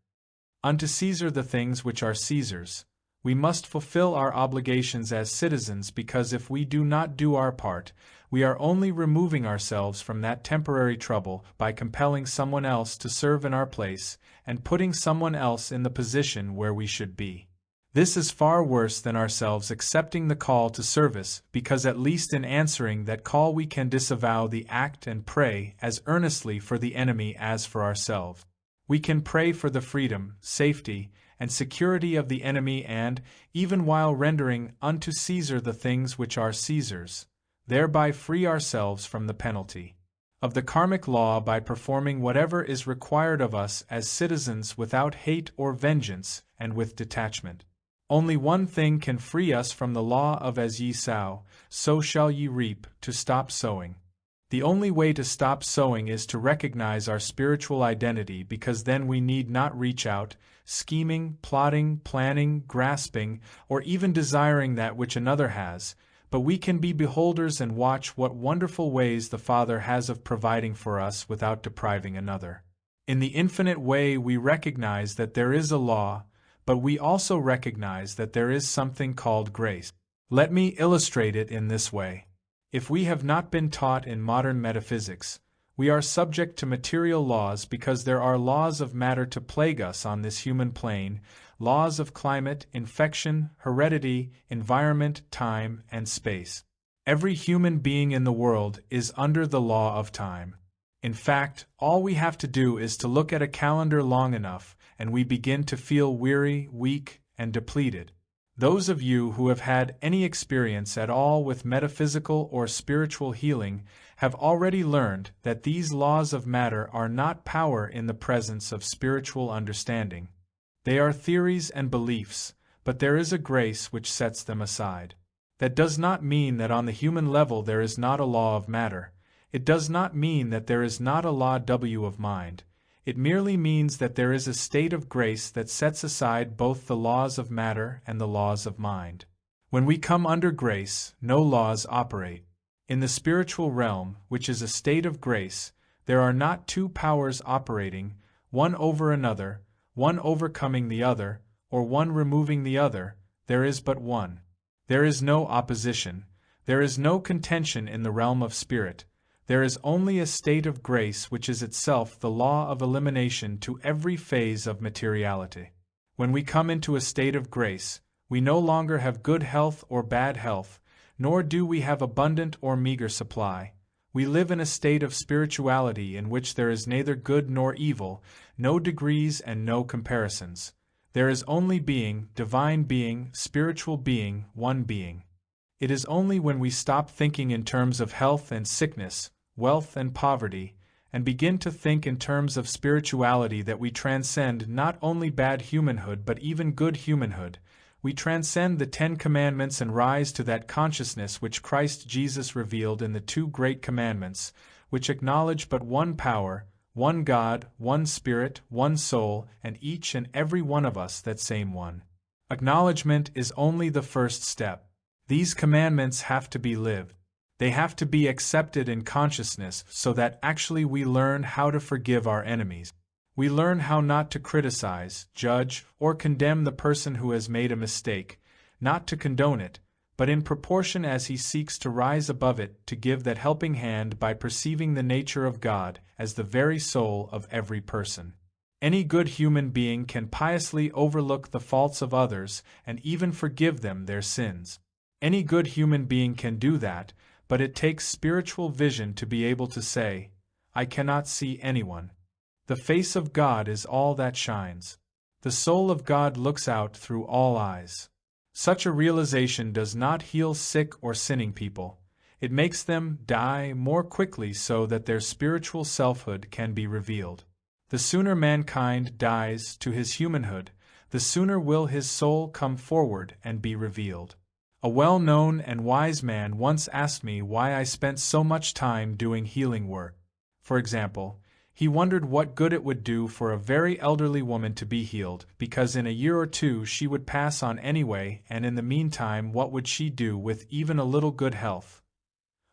unto Caesar the things which are Caesar's. We must fulfill our obligations as citizens because if we do not do our part, we are only removing ourselves from that temporary trouble by compelling someone else to serve in our place and putting someone else in the position where we should be. This is far worse than ourselves accepting the call to service because at least in answering that call we can disavow the act and pray as earnestly for the enemy as for ourselves. We can pray for the freedom, safety, and security of the enemy and, even while rendering unto Caesar the things which are Caesar's, thereby free ourselves from the penalty of the karmic law by performing whatever is required of us as citizens without hate or vengeance and with detachment. Only one thing can free us from the law of as ye sow, so shall ye reap, to stop sowing. The only way to stop sowing is to recognize our spiritual identity because then we need not reach out, scheming, plotting, planning, grasping, or even desiring that which another has, but we can be beholders and watch what wonderful ways the Father has of providing for us without depriving another. In the infinite way we recognize that there is a law, but we also recognize that there is something called grace. Let me illustrate it in this way. If we have not been taught in modern metaphysics, we are subject to material laws because there are laws of matter to plague us on this human plane, laws of climate, infection, heredity, environment, time, and space. Every human being in the world is under the law of time. In fact, all we have to do is to look at a calendar long enough, and we begin to feel weary, weak, and depleted. Those of you who have had any experience at all with metaphysical or spiritual healing have already learned that these laws of matter are not power in the presence of spiritual understanding. They are theories and beliefs, but there is a grace which sets them aside. That does not mean that on the human level there is not a law of matter. It does not mean that there is not a law of mind. It merely means that there is a state of grace that sets aside both the laws of matter and the laws of mind. When we come under grace, no laws operate. In the spiritual realm, which is a state of grace, there are not two powers operating, one over another, one overcoming the other, or one removing the other. There is but one. There is no opposition. There is no contention in the realm of spirit. There is only a state of grace which is itself the law of elimination to every phase of materiality. When we come into a state of grace, we no longer have good health or bad health, nor do we have abundant or meager supply. We live in a state of spirituality in which there is neither good nor evil, no degrees and no comparisons. There is only being, divine being, spiritual being, one being. It is only when we stop thinking in terms of health and sickness, wealth and poverty, and begin to think in terms of spirituality that we transcend not only bad humanhood but even good humanhood. We transcend the 10 Commandments and rise to that consciousness which Christ Jesus revealed in the 2 Great Commandments, which acknowledge but one power, one God, one Spirit, one soul, and each and every one of us that same one. Acknowledgement is only the first step. These commandments have to be lived. They have to be accepted in consciousness so that actually we learn how to forgive our enemies. We learn how not to criticize, judge, or condemn the person who has made a mistake, not to condone it, but in proportion as he seeks to rise above it to give that helping hand by perceiving the nature of God as the very soul of every person. Any good human being can piously overlook the faults of others and even forgive them their sins. Any good human being can do that, but it takes spiritual vision to be able to say, I cannot see anyone. The face of God is all that shines. The soul of God looks out through all eyes. Such a realization does not heal sick or sinning people. It makes them die more quickly so that their spiritual selfhood can be revealed. The sooner mankind dies to his humanhood, the sooner will his soul come forward and be revealed. A well-known and wise man once asked me why I spent so much time doing healing work. For example, he wondered what good it would do for a very elderly woman to be healed, because in a year or two she would pass on anyway, and in the meantime what would she do with even a little good health?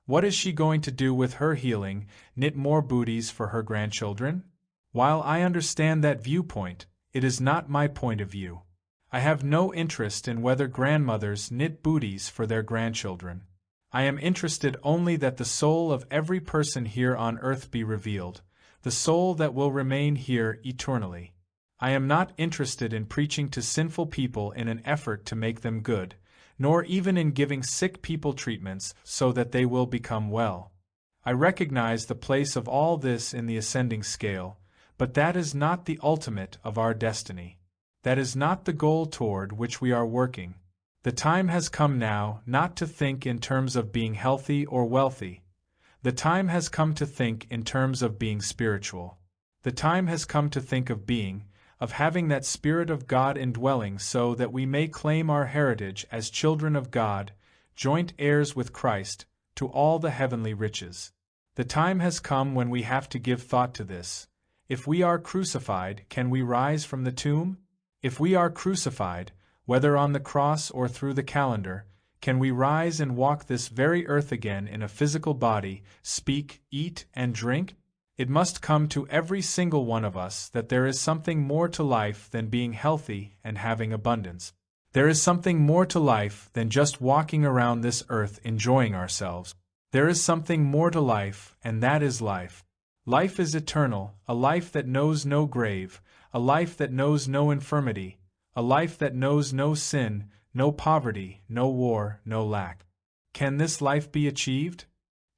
What is she going to do with her healing? Knit more booties for her grandchildren? While I understand that viewpoint, it is not my point of view. I have no interest in whether grandmothers knit booties for their grandchildren. I am interested only that the soul of every person here on earth be revealed, the soul that will remain here eternally. I am not interested in preaching to sinful people in an effort to make them good, nor even in giving sick people treatments so that they will become well. I recognize the place of all this in the ascending scale, but that is not the ultimate of our destiny. That is not the goal toward which we are working. The time has come now not to think in terms of being healthy or wealthy. The time has come to think in terms of being spiritual. The time has come to think of being, of having that Spirit of God indwelling so that we may claim our heritage as children of God, joint heirs with Christ, to all the heavenly riches. The time has come when we have to give thought to this. If we are crucified, can we rise from the tomb? If we are crucified, whether on the cross or through the calendar, can we rise and walk this very earth again in a physical body, speak, eat, and drink? It must come to every single one of us that there is something more to life than being healthy and having abundance. There is something more to life than just walking around this earth enjoying ourselves. There is something more to life, and that is life. Life is eternal, a life that knows no grave, a life that knows no infirmity, a life that knows no sin, no poverty, no war, no lack. Can this life be achieved?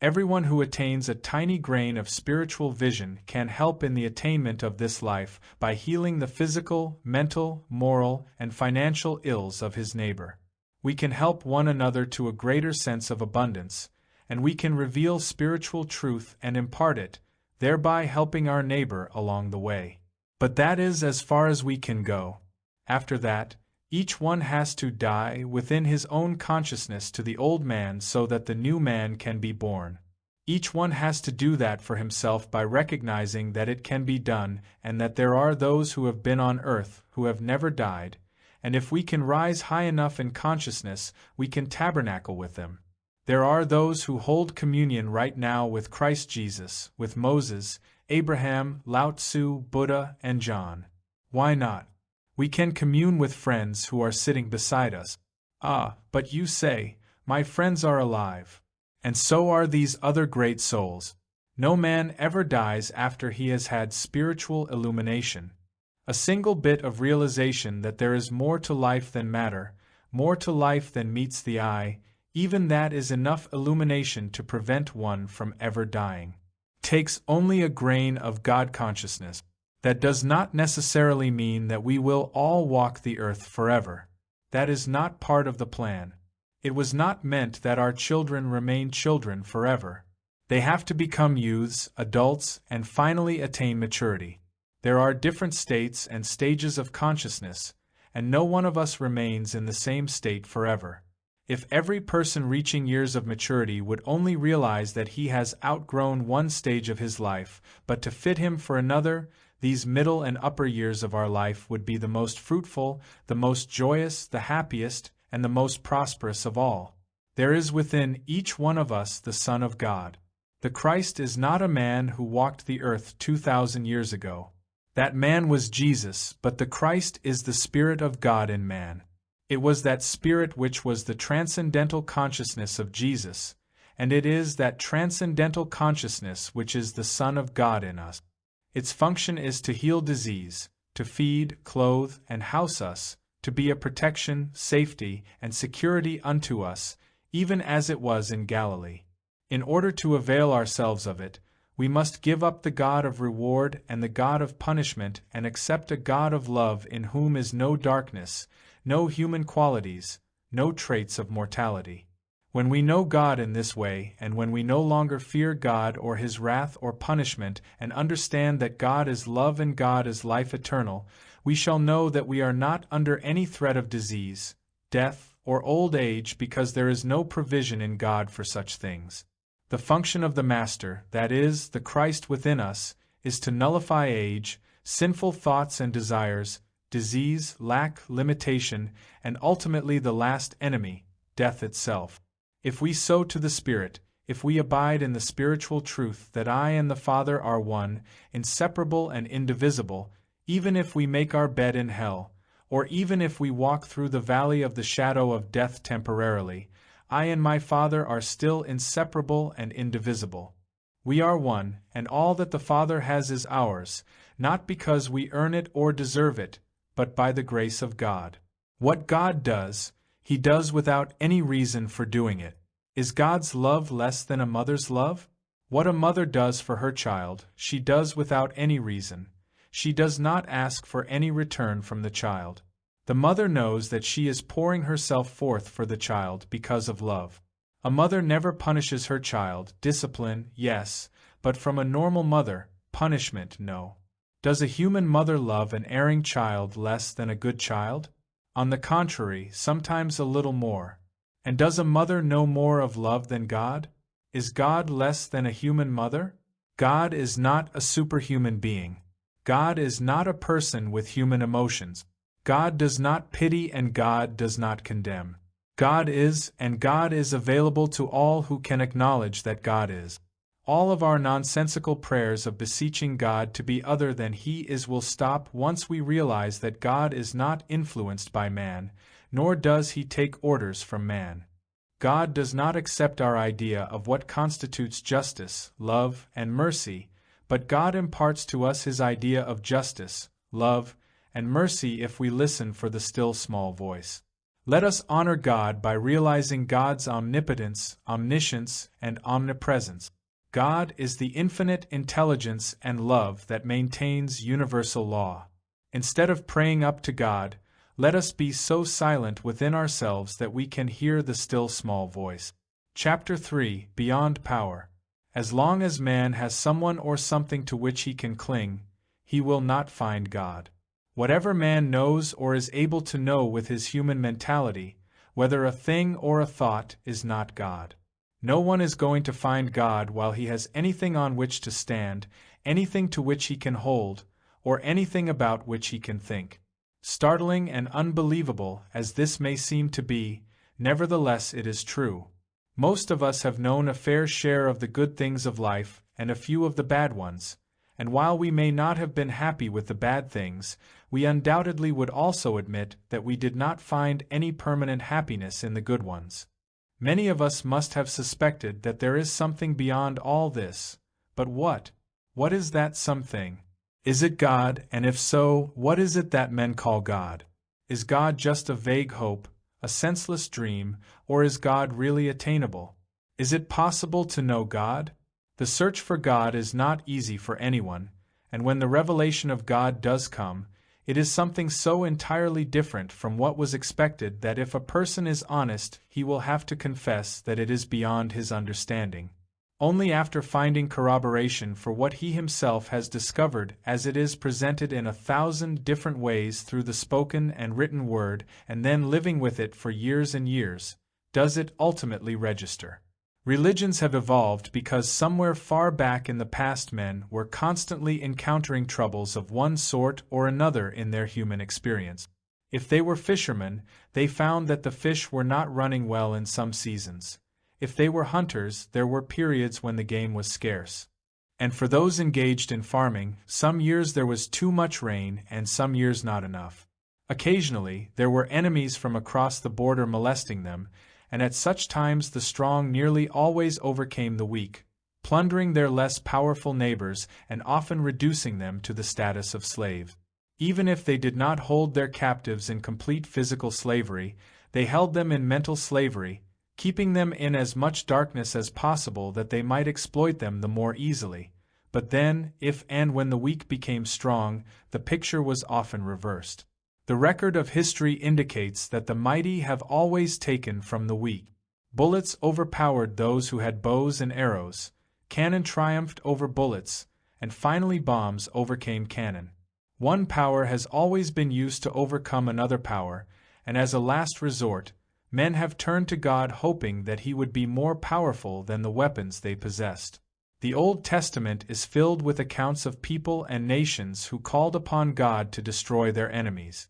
Everyone who attains a tiny grain of spiritual vision can help in the attainment of this life by healing the physical, mental, moral, and financial ills of his neighbor. We can help one another to a greater sense of abundance, and we can reveal spiritual truth and impart it, thereby helping our neighbor along the way. But that is as far as we can go. After that, each one has to die within his own consciousness to the old man so that the new man can be born. Each one has to do that for himself by recognizing that it can be done and that there are those who have been on earth who have never died, and if we can rise high enough in consciousness, we can tabernacle with them. There are those who hold communion right now with Christ Jesus, with Moses, Abraham, Lao Tzu, Buddha, and John. Why not? We can commune with friends who are sitting beside us. Ah, but you say, my friends are alive. And so are these other great souls. No man ever dies after he has had spiritual illumination. A single bit of realization that there is more to life than matter, more to life than meets the eye, even that is enough illumination to prevent one from ever dying. Takes only a grain of God consciousness. That does not necessarily mean that we will all walk the earth forever. That is not part of the plan. It was not meant that our children remain children forever. They have to become youths, adults, and finally attain maturity. There are different states and stages of consciousness, and no one of us remains in the same state forever. If every person reaching years of maturity would only realize that he has outgrown one stage of his life, but to fit him for another, these middle and upper years of our life would be the most fruitful, the most joyous, the happiest, and the most prosperous of all. There is within each one of us the Son of God. The Christ is not a man who walked the earth 2,000 years ago. That man was Jesus, but the Christ is the Spirit of God in man. It was that spirit which was the transcendental consciousness of Jesus, and it is that transcendental consciousness which is the Son of God in us. Its function is to heal disease, to feed, clothe, and house us, to be a protection, safety, and security unto us, even as it was in Galilee. In order to avail ourselves of it, we must give up the God of reward and the God of punishment and accept a God of love in whom is no darkness, no human qualities, no traits of mortality. When we know God in this way, and when we no longer fear God or His wrath or punishment, and understand that God is love and God is life eternal, we shall know that we are not under any threat of disease, death, or old age, because there is no provision in God for such things. The function of the Master, that is, the Christ within us, is to nullify age, sinful thoughts and desires, disease, lack, limitation, and ultimately the last enemy, death itself. If we sow to the Spirit, if we abide in the spiritual truth that I and the Father are one, inseparable and indivisible, even if we make our bed in hell, or even if we walk through the valley of the shadow of death temporarily, I and my Father are still inseparable and indivisible. We are one, and all that the Father has is ours, not because we earn it or deserve it, but by the grace of God. What God does, He does without any reason for doing it. Is God's love less than a mother's love? What a mother does for her child, she does without any reason. She does not ask for any return from the child. The mother knows that she is pouring herself forth for the child because of love. A mother never punishes her child, discipline, yes, but from a normal mother, punishment, no. Does a human mother love an erring child less than a good child? On the contrary, sometimes a little more. And does a mother know more of love than God? Is God less than a human mother? God is not a superhuman being. God is not a person with human emotions. God does not pity and God does not condemn. God is, and God is available to all who can acknowledge that God is. All of our nonsensical prayers of beseeching God to be other than He is will stop once we realize that God is not influenced by man, nor does He take orders from man. God does not accept our idea of what constitutes justice, love, and mercy, but God imparts to us His idea of justice, love, and mercy if we listen for the still small voice. Let us honor God by realizing God's omnipotence, omniscience, and omnipresence. God is the infinite intelligence and love that maintains universal law. Instead of praying up to God, let us be so silent within ourselves that we can hear the still small voice. Chapter 3, Beyond Power. As long as man has someone or something to which he can cling, he will not find God. Whatever man knows or is able to know with his human mentality, whether a thing or a thought, is not God. No one is going to find God while he has anything on which to stand, anything to which he can hold, or anything about which he can think. Startling and unbelievable as this may seem to be, nevertheless it is true. Most of us have known a fair share of the good things of life and a few of the bad ones, and while we may not have been happy with the bad things, we undoubtedly would also admit that we did not find any permanent happiness in the good ones. Many of us must have suspected that there is something beyond all this, but what? What is that something? Is it God, and if so, what is it that men call God? Is God just a vague hope, a senseless dream, or is God really attainable? Is it possible to know God? The search for God is not easy for anyone, and when the revelation of God does come, it is something so entirely different from what was expected that if a person is honest, he will have to confess that it is beyond his understanding. Only after finding corroboration for what he himself has discovered as it is presented in 1,000 different ways through the spoken and written word, and then living with it for years and years, does it ultimately register. Religions have evolved because somewhere far back in the past men were constantly encountering troubles of one sort or another in their human experience. If they were fishermen, they found that the fish were not running well in some seasons. If they were hunters, there were periods when the game was scarce. And for those engaged in farming, some years there was too much rain and some years not enough. Occasionally, there were enemies from across the border molesting them, and at such times the strong nearly always overcame the weak, plundering their less powerful neighbors and often reducing them to the status of slave. Even if they did not hold their captives in complete physical slavery, they held them in mental slavery, keeping them in as much darkness as possible that they might exploit them the more easily. But then, if and when the weak became strong, the picture was often reversed. The record of history indicates that the mighty have always taken from the weak. Bullets overpowered those who had bows and arrows, cannon triumphed over bullets, and finally bombs overcame cannon. One power has always been used to overcome another power, and as a last resort, men have turned to God hoping that He would be more powerful than the weapons they possessed. The Old Testament is filled with accounts of people and nations who called upon God to destroy their enemies.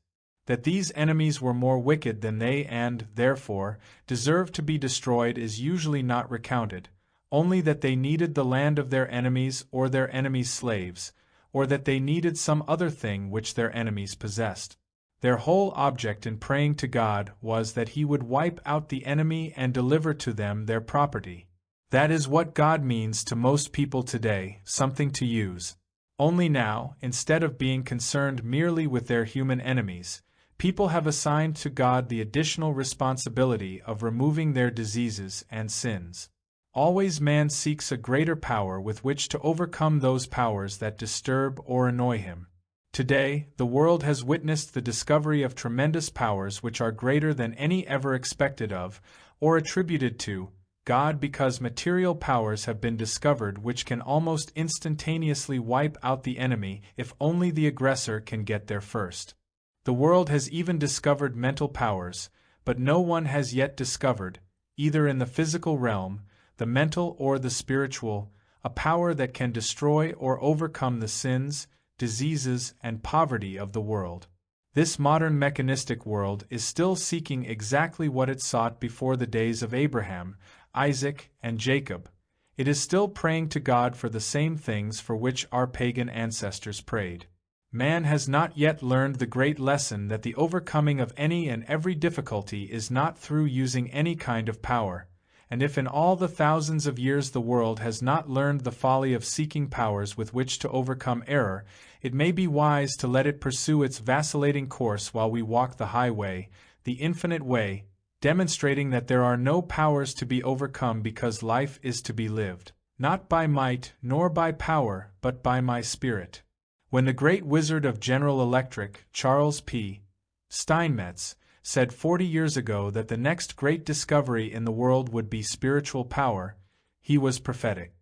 That these enemies were more wicked than they and, therefore, deserved to be destroyed is usually not recounted, only that they needed the land of their enemies or their enemies' slaves, or that they needed some other thing which their enemies possessed. Their whole object in praying to God was that He would wipe out the enemy and deliver to them their property. That is what God means to most people today, something to use. Only now, instead of being concerned merely with their human enemies, people have assigned to God the additional responsibility of removing their diseases and sins. Always man seeks a greater power with which to overcome those powers that disturb or annoy him. Today, the world has witnessed the discovery of tremendous powers which are greater than any ever expected of, or attributed to, God, because material powers have been discovered which can almost instantaneously wipe out the enemy if only the aggressor can get there first. The world has even discovered mental powers, but no one has yet discovered, either in the physical realm, the mental or the spiritual, a power that can destroy or overcome the sins, diseases, and poverty of the world. This modern mechanistic world is still seeking exactly what it sought before the days of Abraham, Isaac, and Jacob. It is still praying to God for the same things for which our pagan ancestors prayed. Man has not yet learned the great lesson that the overcoming of any and every difficulty is not through using any kind of power, and if in all the thousands of years the world has not learned the folly of seeking powers with which to overcome error, it may be wise to let it pursue its vacillating course while we walk the high way, the infinite way, demonstrating that there are no powers to be overcome because life is to be lived, not by might nor by power, but by my spirit. When the great wizard of General Electric, Charles P. Steinmetz, said 40 years ago that the next great discovery in the world would be spiritual power, he was prophetic.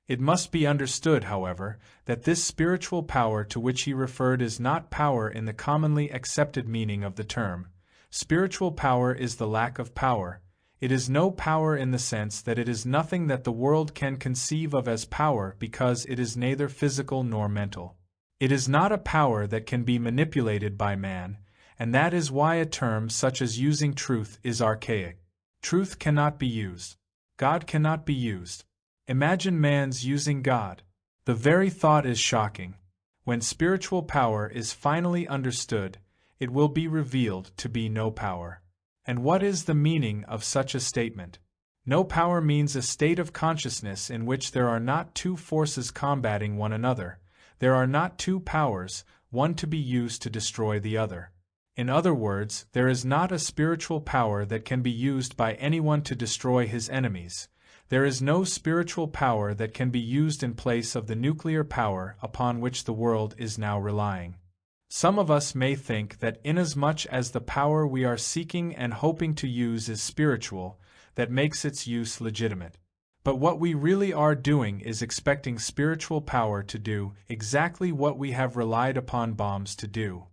It must be understood, however, that this spiritual power to which he referred is not power in the commonly accepted meaning of the term. Spiritual power is the lack of power. It is no power in the sense that it is nothing that the world can conceive of as power because it is neither physical nor mental. It is not a power that can be manipulated by man, and that is why a term such as using truth is archaic. Truth cannot be used. God cannot be used. Imagine man's using God. The very thought is shocking. When spiritual power is finally understood, it will be revealed to be no power. And what is the meaning of such a statement? No power means a state of consciousness in which there are not two forces combating one another. There are not two powers, one to be used to destroy the other. In other words, there is not a spiritual power that can be used by anyone to destroy his enemies. There is no spiritual power that can be used in place of the nuclear power upon which the world is now relying. Some of us may think that inasmuch as the power we are seeking and hoping to use is spiritual, that makes its use legitimate. But what we really are doing is expecting spiritual power to do exactly what we have relied upon bombs to do.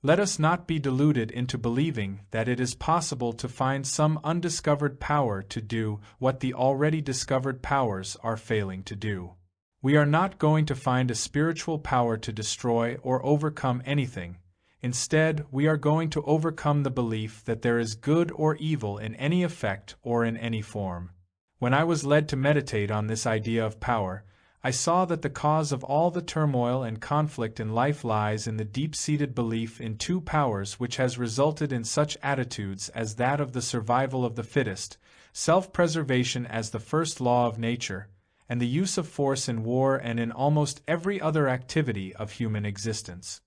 Let us not be deluded into believing that it is possible to find some undiscovered power to do what the already discovered powers are failing to do. We are not going to find a spiritual power to destroy or overcome anything. Instead, we are going to overcome the belief that there is good or evil in any effect or in any form. When I was led to meditate on this idea of power, I saw that the cause of all the turmoil and conflict in life lies in the deep-seated belief in two powers which has resulted in such attitudes as that of the survival of the fittest, self-preservation as the first law of nature, and the use of force in war and in almost every other activity of human existence.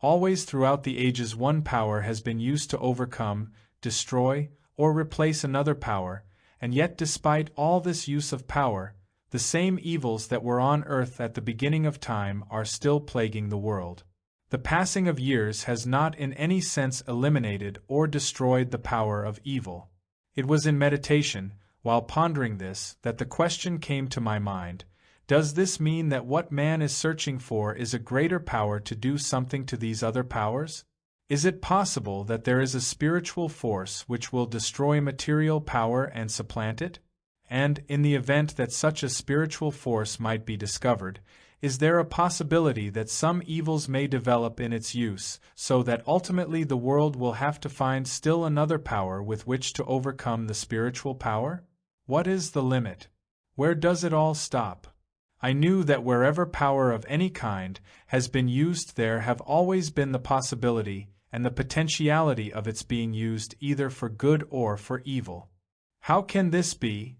Always throughout the ages one power has been used to overcome, destroy, or replace another power, and yet despite all this use of power, the same evils that were on earth at the beginning of time are still plaguing the world. The passing of years has not in any sense eliminated or destroyed the power of evil. It was in meditation, while pondering this, that the question came to my mind: does this mean that what man is searching for is a greater power to do something to these other powers? Is it possible that there is a spiritual force which will destroy material power and supplant it? And, in the event that such a spiritual force might be discovered, is there a possibility that some evils may develop in its use, so that ultimately the world will have to find still another power with which to overcome the spiritual power? What is the limit? Where does it all stop? I knew that wherever power of any kind has been used, there have always been the possibility and the potentiality of its being used either for good or for evil. How can this be?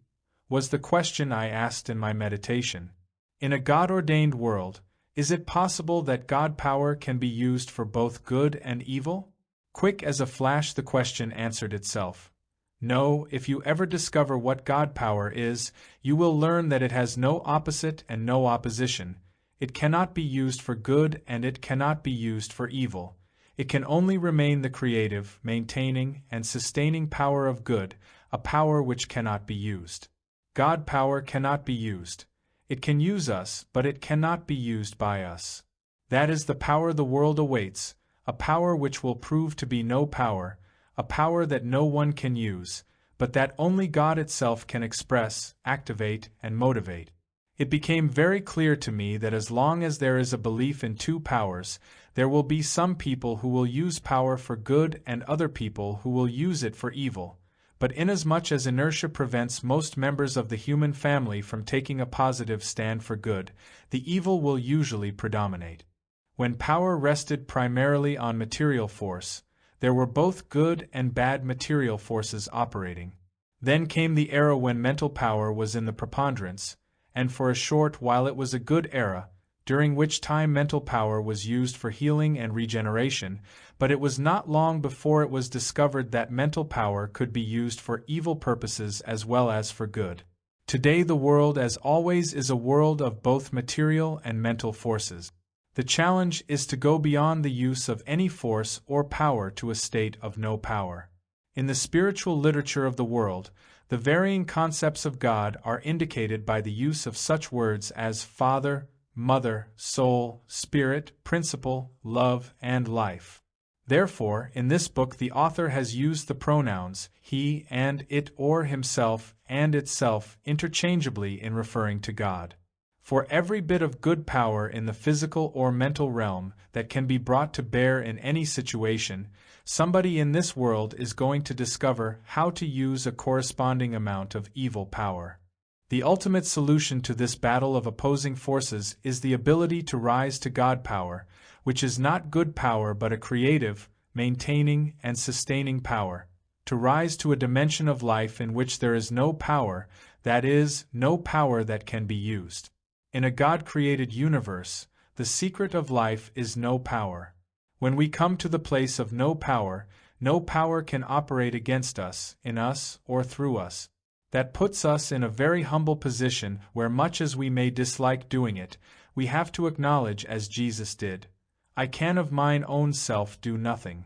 Was the question I asked in my meditation. In a God-ordained world, is it possible that God power can be used for both good and evil? Quick as a flash the question answered itself. No, if you ever discover what God power is, you will learn that it has no opposite and no opposition. It cannot be used for good and it cannot be used for evil. It can only remain the creative, maintaining, and sustaining power of good, a power which cannot be used. God power cannot be used. It can use us, but it cannot be used by us. That is the power the world awaits, a power which will prove to be no power, a power that no one can use, but that only God itself can express, activate, and motivate. It became very clear to me that as long as there is a belief in two powers, there will be some people who will use power for good and other people who will use it for evil. But inasmuch as inertia prevents most members of the human family from taking a positive stand for good, the evil will usually predominate. When power rested primarily on material force, there were both good and bad material forces operating. Then came the era when mental power was in the preponderance, and for a short while it was a good era, during which time mental power was used for healing and regeneration, but it was not long before it was discovered that mental power could be used for evil purposes as well as for good. Today the world, as always, is a world of both material and mental forces. The challenge is to go beyond the use of any force or power to a state of no power. In the spiritual literature of the world, the varying concepts of God are indicated by the use of such words as Father, Mother, Soul, Spirit, Principle, Love, and Life. Therefore, in this book the author has used the pronouns he and it or himself and itself interchangeably in referring to God. For every bit of good power in the physical or mental realm that can be brought to bear in any situation, somebody in this world is going to discover how to use a corresponding amount of evil power. The ultimate solution to this battle of opposing forces is the ability to rise to God power, which is not good power but a creative, maintaining, and sustaining power, to rise to a dimension of life in which there is no power, that is, no power that can be used. In a God-created universe, the secret of life is no power. When we come to the place of no power can operate against us, in us, or through us. That puts us in a very humble position where, much as we may dislike doing it, we have to acknowledge, as Jesus did, "I can of mine own self do nothing."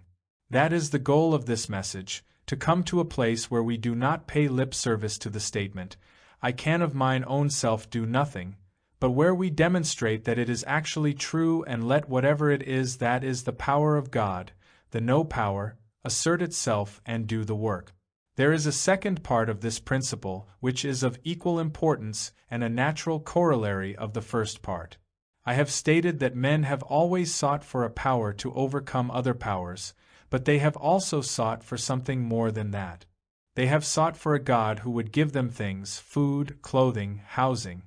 That is the goal of this message, to come to a place where we do not pay lip service to the statement, "I can of mine own self do nothing," but where we demonstrate that it is actually true and let whatever it is that is the power of God, the no power, assert itself and do the work. There is a second part of this principle which is of equal importance and a natural corollary of the first part. I have stated that men have always sought for a power to overcome other powers, but they have also sought for something more than that. They have sought for a God who would give them things, food, clothing, housing.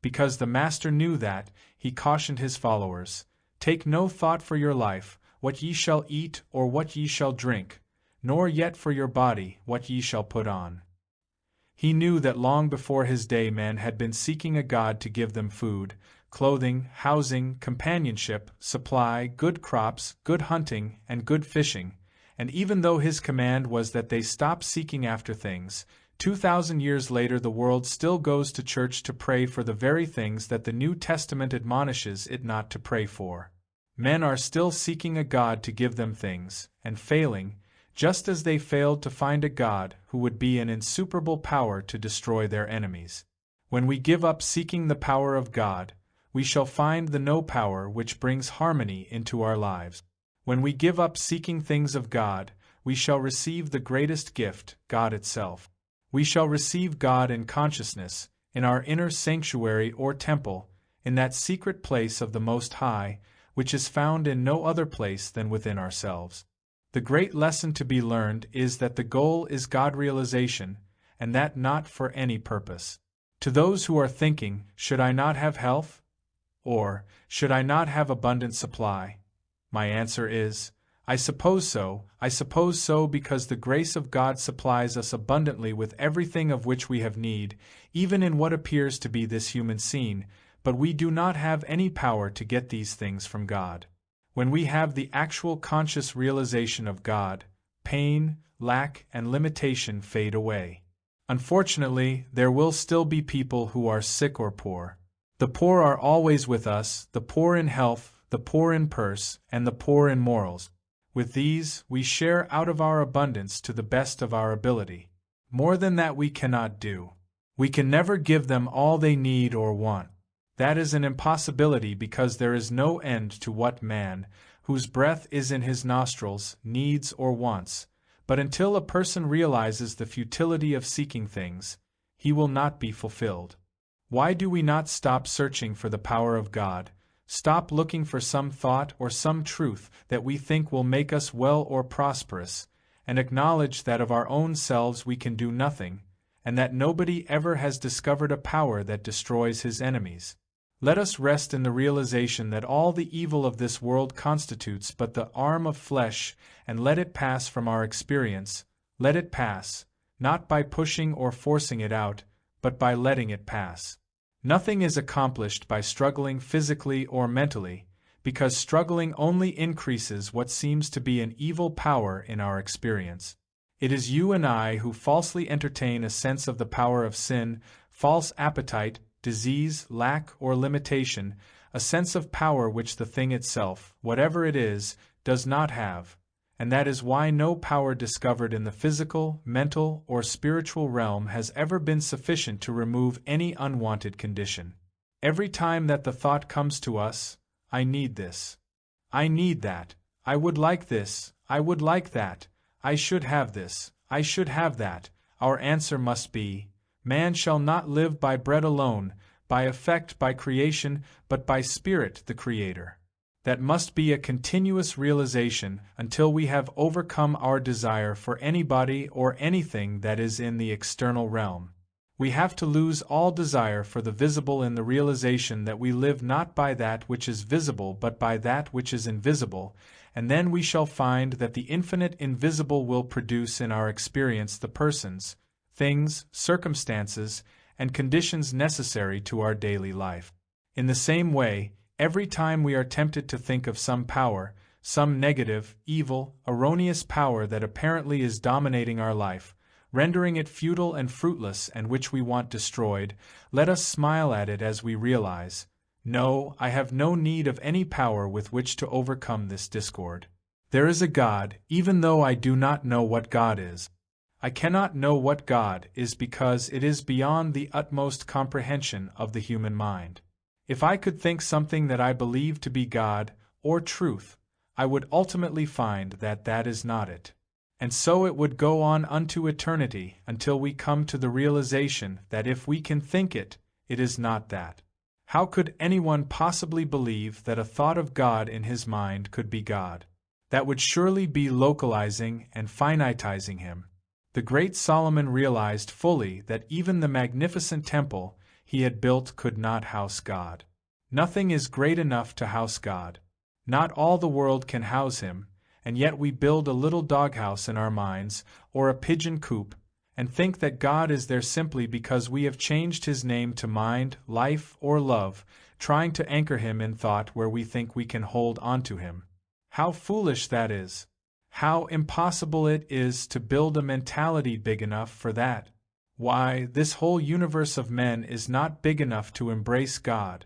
Because the Master knew that, he cautioned his followers, "Take no thought for your life, what ye shall eat or what ye shall drink, nor yet for your body, what ye shall put on." He knew that long before his day men had been seeking a God to give them food, clothing, housing, companionship, supply, good crops, good hunting, and good fishing, and even though his command was that they stop seeking after things, 2,000 years later the world still goes to church to pray for the very things that the New Testament admonishes it not to pray for. Men are still seeking a God to give them things, and failing, just as they failed to find a God who would be an insuperable power to destroy their enemies. When we give up seeking the power of God, we shall find the no power which brings harmony into our lives. When we give up seeking things of God, we shall receive the greatest gift, God itself. We shall receive God in consciousness, in our inner sanctuary or temple, in that secret place of the Most High, which is found in no other place than within ourselves. The great lesson to be learned is that the goal is God realization, and that not for any purpose. To those who are thinking, "Should I not have health?" or "Should I not have abundant supply?" my answer is, I suppose so because the grace of God supplies us abundantly with everything of which we have need, even in what appears to be this human scene, but we do not have any power to get these things from God. When we have the actual conscious realization of God, pain, lack, and limitation fade away. Unfortunately, there will still be people who are sick or poor. The poor are always with us, the poor in health, the poor in purse, and the poor in morals. With these, we share out of our abundance to the best of our ability. More than that we cannot do. We can never give them all they need or want. That is an impossibility because there is no end to what man, whose breath is in his nostrils, needs or wants, but until a person realizes the futility of seeking things, he will not be fulfilled. Why do we not stop searching for the power of God, stop looking for some thought or some truth that we think will make us well or prosperous, and acknowledge that of our own selves we can do nothing, and that nobody ever has discovered a power that destroys his enemies? Let us rest in the realization that all the evil of this world constitutes but the arm of flesh, and let it pass from our experience. Let it pass, not by pushing or forcing it out, but by letting it pass. Nothing is accomplished by struggling physically or mentally, because struggling only increases what seems to be an evil power in our experience. It is you and I who falsely entertain a sense of the power of sin, false appetite, disease, lack, or limitation, a sense of power which the thing itself, whatever it is, does not have, and that is why no power discovered in the physical, mental, or spiritual realm has ever been sufficient to remove any unwanted condition. Every time that the thought comes to us, I need this, I need that, I would like this, I would like that, I should have this, I should have that, our answer must be, man shall not live by bread alone, by effect, by creation, but by Spirit the Creator. That must be a continuous realization until we have overcome our desire for anybody or anything that is in the external realm. We have to lose all desire for the visible in the realization that we live not by that which is visible but by that which is invisible, and then we shall find that the infinite invisible will produce in our experience the persons, things, circumstances, and conditions necessary to our daily life. In the same way, every time we are tempted to think of some power, some negative, evil, erroneous power that apparently is dominating our life, rendering it futile and fruitless and which we want destroyed, let us smile at it as we realize, no, I have no need of any power with which to overcome this discord. There is a God, even though I do not know what God is. I cannot know what God is because it is beyond the utmost comprehension of the human mind. If I could think something that I believe to be God, or truth, I would ultimately find that that is not it. And so it would go on unto eternity until we come to the realization that if we can think it, it is not that. How could anyone possibly believe that a thought of God in his mind could be God? That would surely be localizing and finitizing him. The great Solomon realized fully that even the magnificent temple, he had built could not house God. Nothing is great enough to house God. Not all the world can house him, and yet we build a little doghouse in our minds, or a pigeon coop, and think that God is there simply because we have changed his name to mind, life, or love, trying to anchor him in thought where we think we can hold onto him. How foolish that is! How impossible it is to build a mentality big enough for that! Why, this whole universe of men is not big enough to embrace God.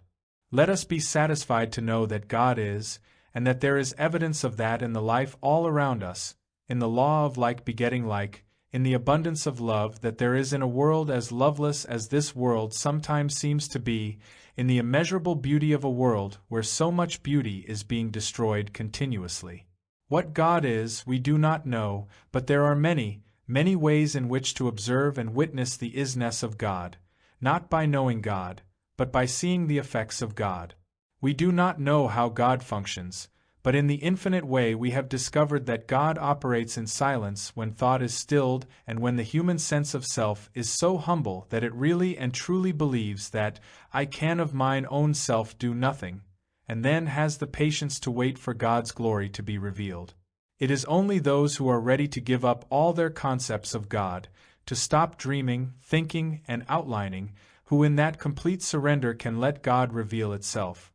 Let us be satisfied to know that God is, and that there is evidence of that in the life all around us, in the law of like begetting like, in the abundance of love that there is in a world as loveless as this world sometimes seems to be, in the immeasurable beauty of a world where so much beauty is being destroyed continuously. What God is, we do not know, but there are many, many ways in which to observe and witness the isness of God, not by knowing God, but by seeing the effects of God. We do not know how God functions, but in the infinite way we have discovered that God operates in silence when thought is stilled and when the human sense of self is so humble that it really and truly believes that I can of mine own self do nothing, and then has the patience to wait for God's glory to be revealed. It is only those who are ready to give up all their concepts of God, to stop dreaming, thinking, and outlining, who in that complete surrender can let God reveal itself.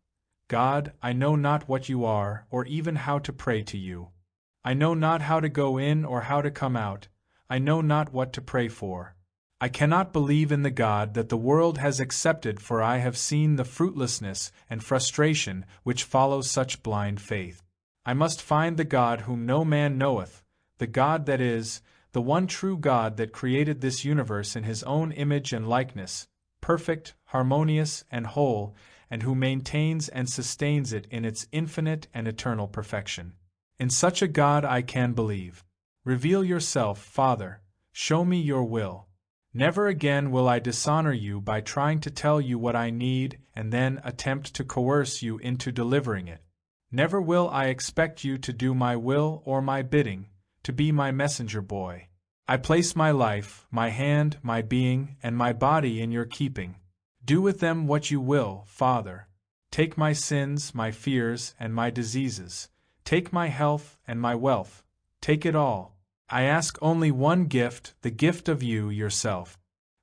God, I know not what you are, or even how to pray to you. I know not how to go in or how to come out. I know not what to pray for. I cannot believe in the God that the world has accepted, for I have seen the fruitlessness and frustration which follows such blind faith. I must find the God whom no man knoweth, the God that is, the one true God that created this universe in his own image and likeness, perfect, harmonious, and whole, and who maintains and sustains it in its infinite and eternal perfection. In such a God I can believe. Reveal yourself, Father. Show me your will. Never again will I dishonor you by trying to tell you what I need and then attempt to coerce you into delivering it. Never will I expect you to do my will or my bidding, to be my messenger boy. I place my life, my hand, my being, and my body in your keeping. Do with them what you will, Father. Take my sins, my fears, and my diseases. Take my health and my wealth. Take it all. I ask only one gift, the gift of you yourself.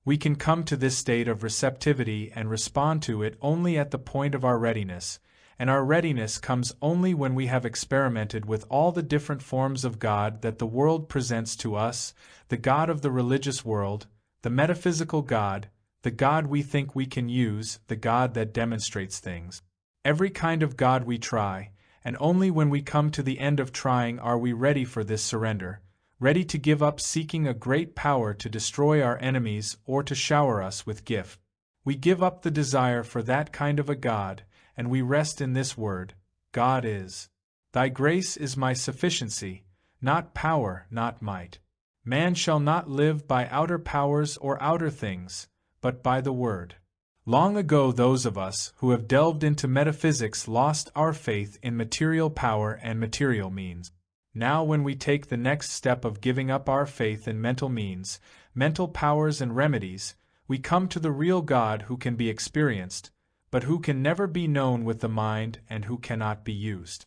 We can come to this state of receptivity and respond to it only at the point of our readiness, and our readiness comes only when we have experimented with all the different forms of God that the world presents to us, the God of the religious world, the metaphysical God, the God we think we can use, the God that demonstrates things. Every kind of God we try, and only when we come to the end of trying are we ready for this surrender, ready to give up seeking a great power to destroy our enemies or to shower us with gift. We give up the desire for that kind of a God, and we rest in this word, God is. Thy grace is my sufficiency, not power, not might. Man shall not live by outer powers or outer things, but by the word. Long ago those of us who have delved into metaphysics lost our faith in material power and material means. Now when we take the next step of giving up our faith in mental means, mental powers and remedies, we come to the real God who can be experienced, but who can never be known with the mind and who cannot be used.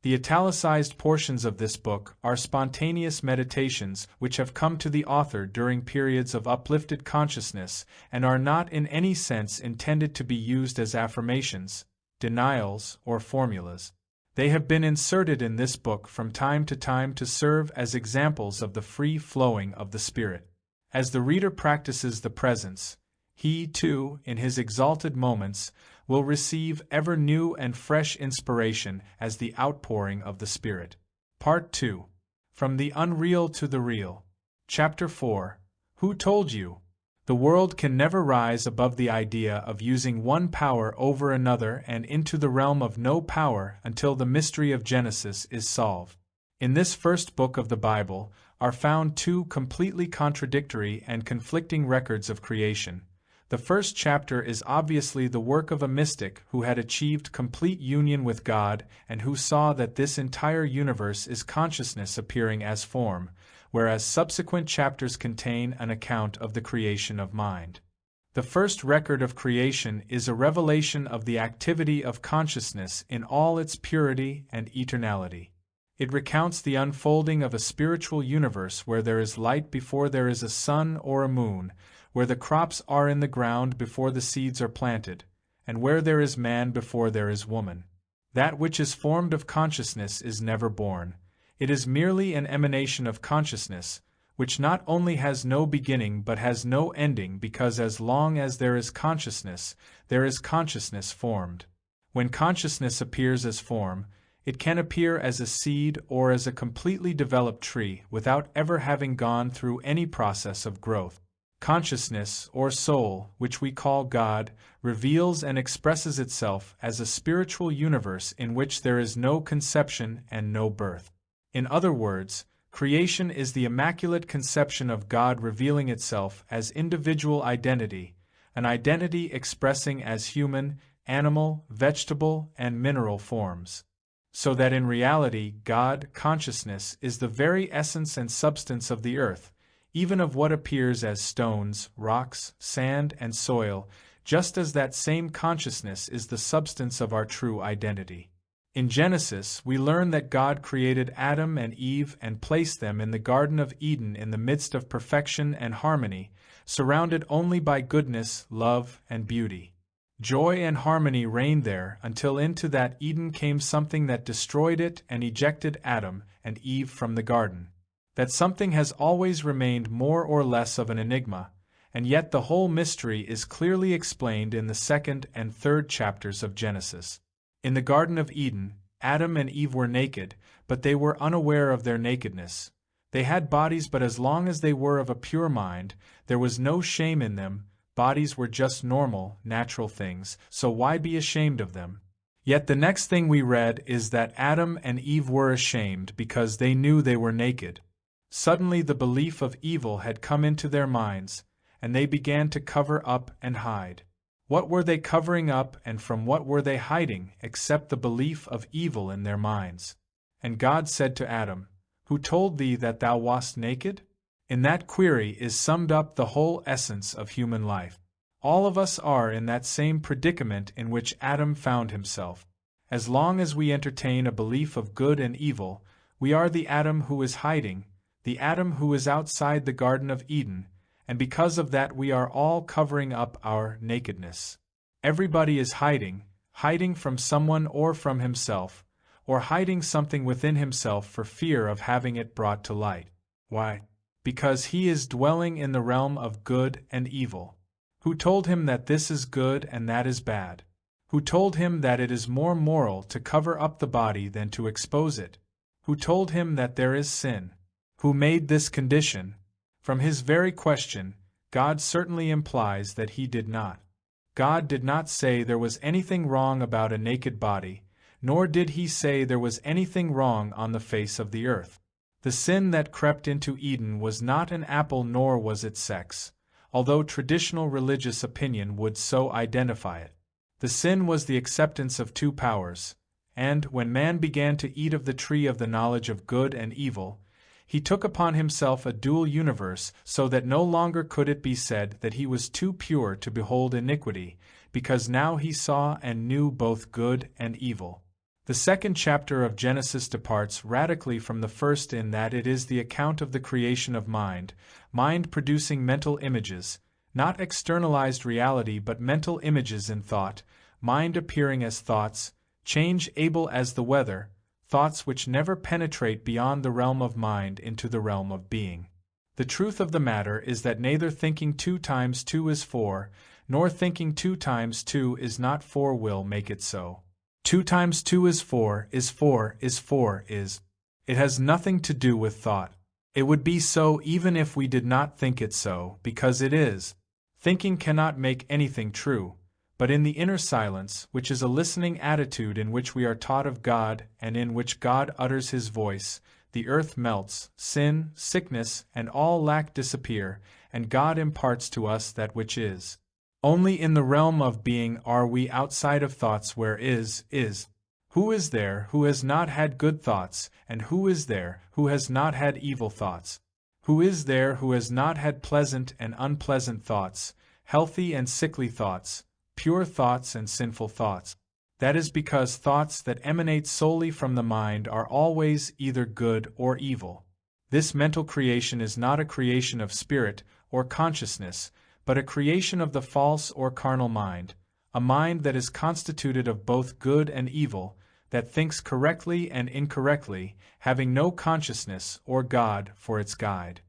The italicized portions of this book are spontaneous meditations which have come to the author during periods of uplifted consciousness and are not in any sense intended to be used as affirmations, denials, or formulas. They have been inserted in this book from time to serve as examples of the free flowing of the Spirit. As the reader practices the presence, he, too, in his exalted moments, will receive ever new and fresh inspiration as the outpouring of the Spirit. Part 2. From the Unreal to the Real. Chapter 4. Who told you? The world can never rise above the idea of using one power over another and into the realm of no power until the mystery of Genesis is solved. In this first book of the Bible are found two completely contradictory and conflicting records of creation. The first chapter is obviously the work of a mystic who had achieved complete union with God and who saw that this entire universe is consciousness appearing as form, whereas subsequent chapters contain an account of the creation of mind. The first record of creation is a revelation of the activity of consciousness in all its purity and eternality. It recounts the unfolding of a spiritual universe where there is light before there is a sun or a moon, where the crops are in the ground before the seeds are planted, and where there is man before there is woman. That which is formed of consciousness is never born. It is merely an emanation of consciousness, which not only has no beginning but has no ending, because as long as there is consciousness formed. When consciousness appears as form, it can appear as a seed or as a completely developed tree without ever having gone through any process of growth. Consciousness, or soul, which we call God, reveals and expresses itself as a spiritual universe in which there is no conception and no birth. In other words, creation is the immaculate conception of God revealing itself as individual identity, an identity expressing as human, animal, vegetable, and mineral forms. So that in reality, God, consciousness, is the very essence and substance of the earth, even of what appears as stones, rocks, sand, and soil, just as that same consciousness is the substance of our true identity. In Genesis, we learn that God created Adam and Eve and placed them in the Garden of Eden in the midst of perfection and harmony, surrounded only by goodness, love, and beauty. Joy and harmony reigned there until into that Eden came something that destroyed it and ejected Adam and Eve from the garden. That something has always remained more or less of an enigma, and yet the whole mystery is clearly explained in the 2nd and 3rd chapters of Genesis. In the Garden of Eden, Adam and Eve were naked, but they were unaware of their nakedness. They had bodies, but as long as they were of a pure mind, there was no shame in them. Bodies were just normal, natural things, so why be ashamed of them? Yet the next thing we read is that Adam and Eve were ashamed because they knew they were naked. Suddenly the belief of evil had come into their minds, and they began to cover up and hide. What were they covering up, and from what were they hiding, except the belief of evil in their minds? And God said to Adam, "Who told thee that thou wast naked?" In that query is summed up the whole essence of human life. All of us are in that same predicament in which Adam found himself. As long as we entertain a belief of good and evil, we are the Adam who is hiding, the Adam who is outside the Garden of Eden, and because of that we are all covering up our nakedness. Everybody is hiding from someone or from himself, or hiding something within himself for fear of having it brought to light. Why? Because he is dwelling in the realm of good and evil. Who told him that this is good and that is bad? Who told him that it is more moral to cover up the body than to expose it? Who told him that there is sin? Who made this condition? From his very question, God certainly implies that he did not. God did not say there was anything wrong about a naked body, nor did he say there was anything wrong on the face of the earth. The sin that crept into Eden was not an apple nor was it sex, although traditional religious opinion would so identify it. The sin was the acceptance of two powers, and when man began to eat of the tree of the knowledge of good and evil, he took upon himself a dual universe, so that no longer could it be said that he was too pure to behold iniquity, because now he saw and knew both good and evil. The 2nd chapter of Genesis departs radically from the first in that it is the account of the creation of mind producing mental images, not externalized reality but mental images in thought, mind appearing as thoughts, change able as the weather, thoughts which never penetrate beyond the realm of mind into the realm of being. The truth of the matter is that neither thinking 2 times 2 is 4, nor thinking 2 times 2 is not 4 will make it so. 2 times 2 is 4 is 4 is 4 is. It has nothing to do with thought. It would be so even if we did not think it so, because it is. Thinking cannot make anything true, but in the inner silence, which is a listening attitude in which we are taught of God and in which God utters his voice, the earth melts, sin, sickness, and all lack disappear, and God imparts to us that which is. Only in the realm of being are we outside of thoughts where is. Who is there who has not had good thoughts, and who is there who has not had evil thoughts? Who is there who has not had pleasant and unpleasant thoughts, healthy and sickly thoughts, pure thoughts and sinful thoughts. That is because thoughts that emanate solely from the mind are always either good or evil. This mental creation is not a creation of spirit or consciousness, but a creation of the false or carnal mind, a mind that is constituted of both good and evil, that thinks correctly and incorrectly, having no consciousness or God for its guide.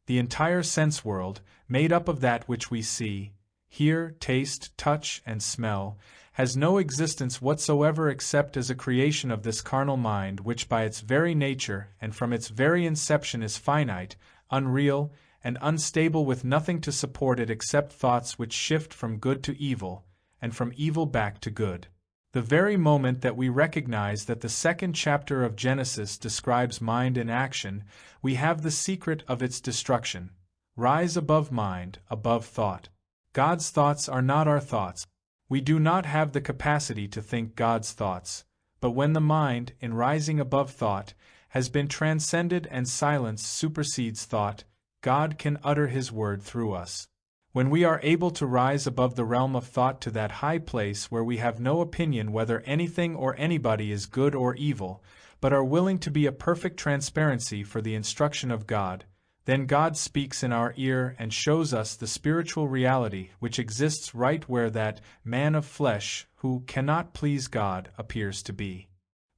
The entire sense world, made up of that which we see, hear, taste, touch, and smell, has no existence whatsoever except as a creation of this carnal mind which by its very nature and from its very inception is finite, unreal, and unstable, with nothing to support it except thoughts which shift from good to evil, and from evil back to good. The very moment that we recognize that the second chapter of Genesis describes mind in action, we have the secret of its destruction. Rise above mind, above thought. God's thoughts are not our thoughts. We do not have the capacity to think God's thoughts, but when the mind, in rising above thought, has been transcended and silence supersedes thought, God can utter His word through us. When we are able to rise above the realm of thought to that high place where we have no opinion whether anything or anybody is good or evil, but are willing to be a perfect transparency for the instruction of God, then God speaks in our ear and shows us the spiritual reality which exists right where that man of flesh, who cannot please God, appears to be.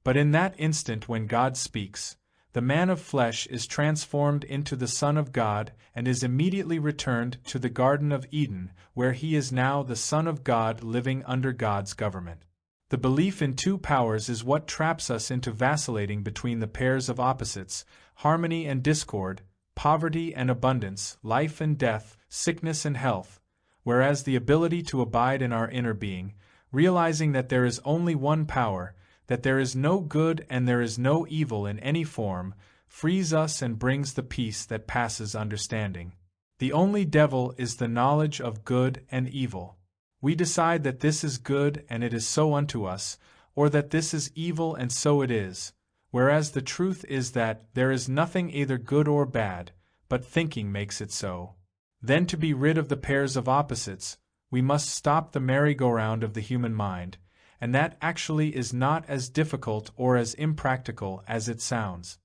But in that instant when God speaks, the man of flesh is transformed into the Son of God and is immediately returned to the Garden of Eden, where he is now the Son of God living under God's government. The belief in two powers is what traps us into vacillating between the pairs of opposites, harmony and discord, poverty and abundance, life and death, sickness and health, whereas the ability to abide in our inner being, realizing that there is only one power, that there is no good and there is no evil in any form, frees us and brings the peace that passes understanding. The only devil is the knowledge of good and evil. We decide that this is good and it is so unto us, or that this is evil and so it is, whereas the truth is that there is nothing either good or bad, but thinking makes it so. Then to be rid of the pairs of opposites, we must stop the merry-go-round of the human mind, and that actually is not as difficult or as impractical as it sounds.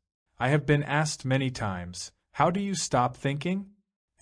I have been asked many times, how do you stop thinking?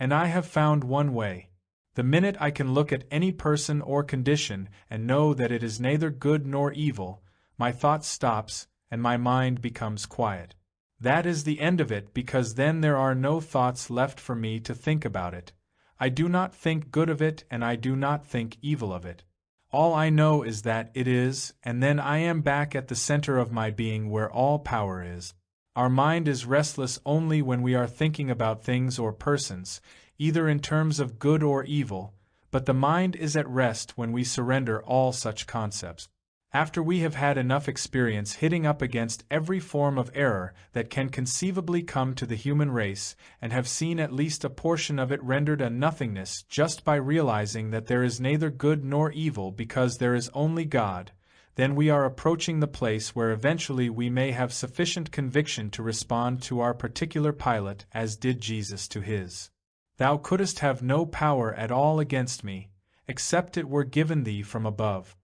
And I have found one way. The minute I can look at any person or condition and know that it is neither good nor evil, my thought stops and my mind becomes quiet. That is the end of it, because then there are no thoughts left for me to think about it. I do not think good of it and I do not think evil of it. All I know is that it is, and then I am back at the center of my being where all power is. Our mind is restless only when we are thinking about things or persons, either in terms of good or evil, but the mind is at rest when we surrender all such concepts. After we have had enough experience hitting up against every form of error that can conceivably come to the human race, and have seen at least a portion of it rendered a nothingness just by realizing that there is neither good nor evil because there is only God, then we are approaching the place where eventually we may have sufficient conviction to respond to our particular pilot as did Jesus to his. Thou couldst have no power at all against me, except it were given thee from above.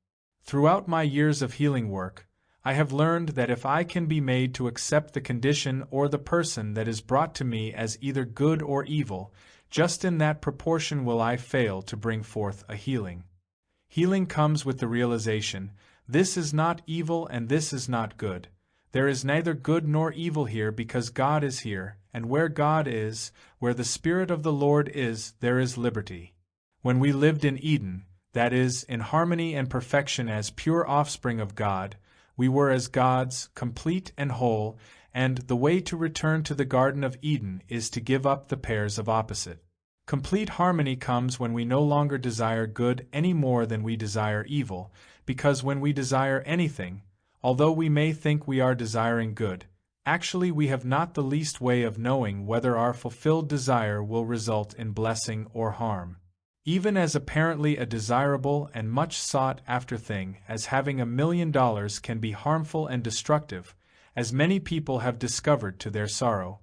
Throughout my years of healing work, I have learned that if I can be made to accept the condition or the person that is brought to me as either good or evil, just in that proportion will I fail to bring forth a healing. Healing comes with the realization, this is not evil and this is not good. There is neither good nor evil here because God is here, and where God is, where the Spirit of the Lord is, there is liberty. When we lived in Eden, that is, in harmony and perfection as pure offspring of God, we were as gods, complete and whole, and the way to return to the Garden of Eden is to give up the pairs of opposite. Complete harmony comes when we no longer desire good any more than we desire evil, because when we desire anything, although we may think we are desiring good, actually we have not the least way of knowing whether our fulfilled desire will result in blessing or harm. Even as apparently a desirable and much sought-after thing as having $1 million can be harmful and destructive, as many people have discovered to their sorrow.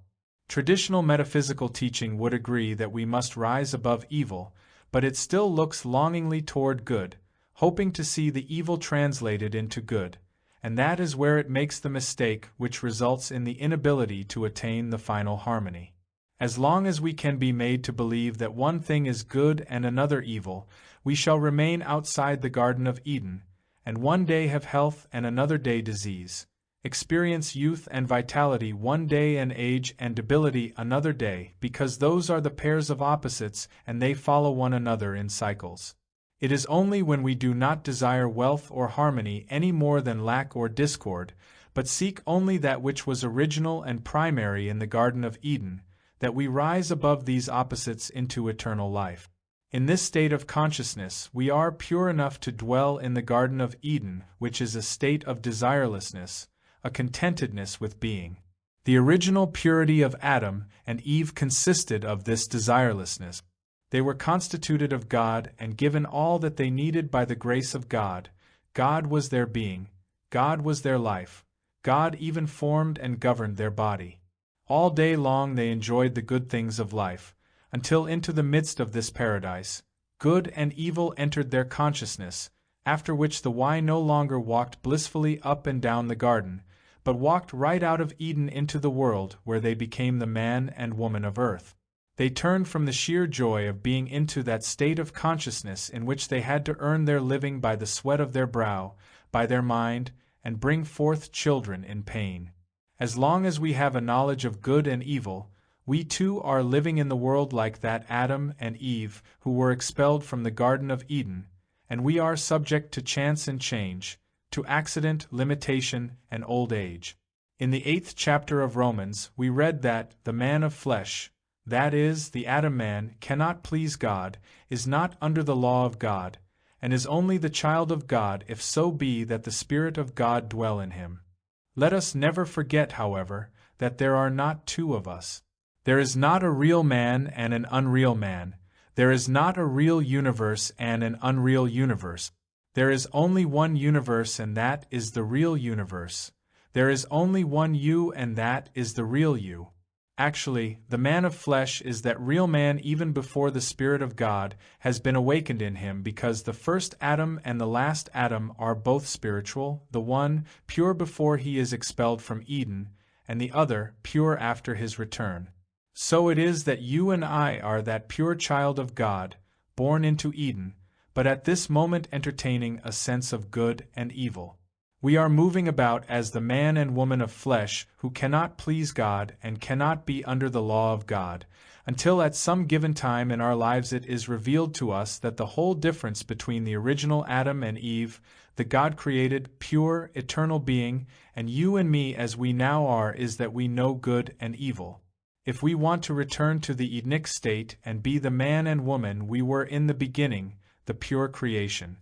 Traditional metaphysical teaching would agree that we must rise above evil, but it still looks longingly toward good, hoping to see the evil translated into good, and that is where it makes the mistake which results in the inability to attain the final harmony. As long as we can be made to believe that one thing is good and another evil, we shall remain outside the Garden of Eden, and one day have health and another day disease, experience youth and vitality one day and age and debility another day, because those are the pairs of opposites and they follow one another in cycles. It is only when we do not desire wealth or harmony any more than lack or discord, but seek only that which was original and primary in the Garden of Eden, that we rise above these opposites into eternal life. In this state of consciousness, we are pure enough to dwell in the Garden of Eden, which is a state of desirelessness, a contentedness with being. The original purity of Adam and Eve consisted of this desirelessness. They were constituted of God and given all that they needed by the grace of God. God was their being. God was their life. God even formed and governed their body. All day long they enjoyed the good things of life, until into the midst of this paradise, good and evil entered their consciousness, after which the why no longer walked blissfully up and down the garden, but walked right out of Eden into the world where they became the man and woman of earth. They turned from the sheer joy of being into that state of consciousness in which they had to earn their living by the sweat of their brow, by their mind, and bring forth children in pain. As long as we have a knowledge of good and evil, we too are living in the world like that Adam and Eve who were expelled from the Garden of Eden, and we are subject to chance and change, to accident, limitation, and old age. In the 8th chapter of Romans, we read that the man of flesh, that is, the Adam man, cannot please God, is not under the law of God, and is only the child of God if so be that the Spirit of God dwell in him. Let us never forget, however, that there are not two of us. There is not a real man and an unreal man. There is not a real universe and an unreal universe. There is only one universe, and that is the real universe. There is only one you, and that is the real you. Actually, the man of flesh is that real man even before the Spirit of God has been awakened in him, because the first Adam and the last Adam are both spiritual, the one pure before he is expelled from Eden, and the other pure after his return. So it is that you and I are that pure child of God, born into Eden, but at this moment entertaining a sense of good and evil. We are moving about as the man and woman of flesh who cannot please God and cannot be under the law of God, until at some given time in our lives it is revealed to us that the whole difference between the original Adam and Eve, the God-created, pure, eternal being, and you and me as we now are is that we know good and evil. If we want to return to the Edenic state and be the man and woman we were in the beginning, the pure creation,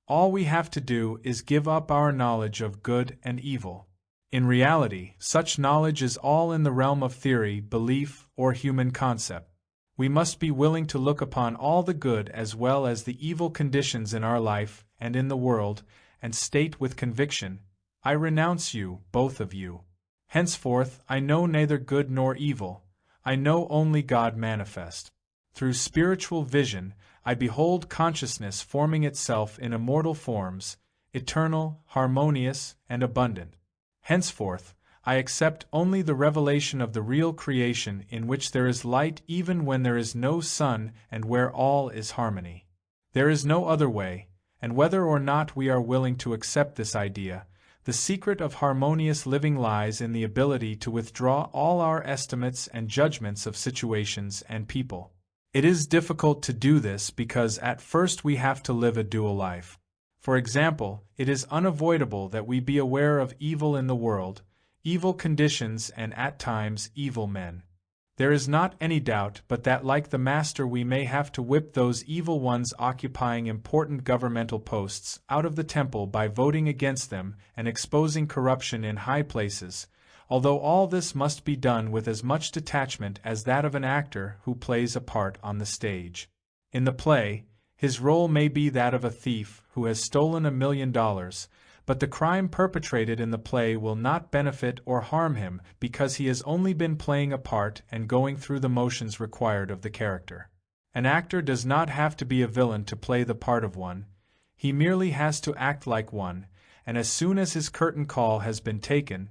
all we have to do is give up our knowledge of good and evil. In reality, such knowledge is all in the realm of theory, belief, or human concept. We must be willing to look upon all the good as well as the evil conditions in our life and in the world, and state with conviction, I renounce you, both of you. Henceforth, I know neither good nor evil. I know only God manifest. Through spiritual vision, I behold consciousness forming itself in immortal forms, eternal, harmonious, and abundant. Henceforth, I accept only the revelation of the real creation in which there is light even when there is no sun and where all is harmony. There is no other way, and whether or not we are willing to accept this idea, the secret of harmonious living lies in the ability to withdraw all our estimates and judgments of situations and people. It is difficult to do this because at first we have to live a dual life. For example, it is unavoidable that we be aware of evil in the world, evil conditions and at times evil men. There is not any doubt but that like the master we may have to whip those evil ones occupying important governmental posts out of the temple by voting against them and exposing corruption in high places, although all this must be done with as much detachment as that of an actor who plays a part on the stage. In the play, his role may be that of a thief who has stolen $1 million, but the crime perpetrated in the play will not benefit or harm him because he has only been playing a part and going through the motions required of the character. An actor does not have to be a villain to play the part of one, he merely has to act like one, and as soon as his curtain call has been taken,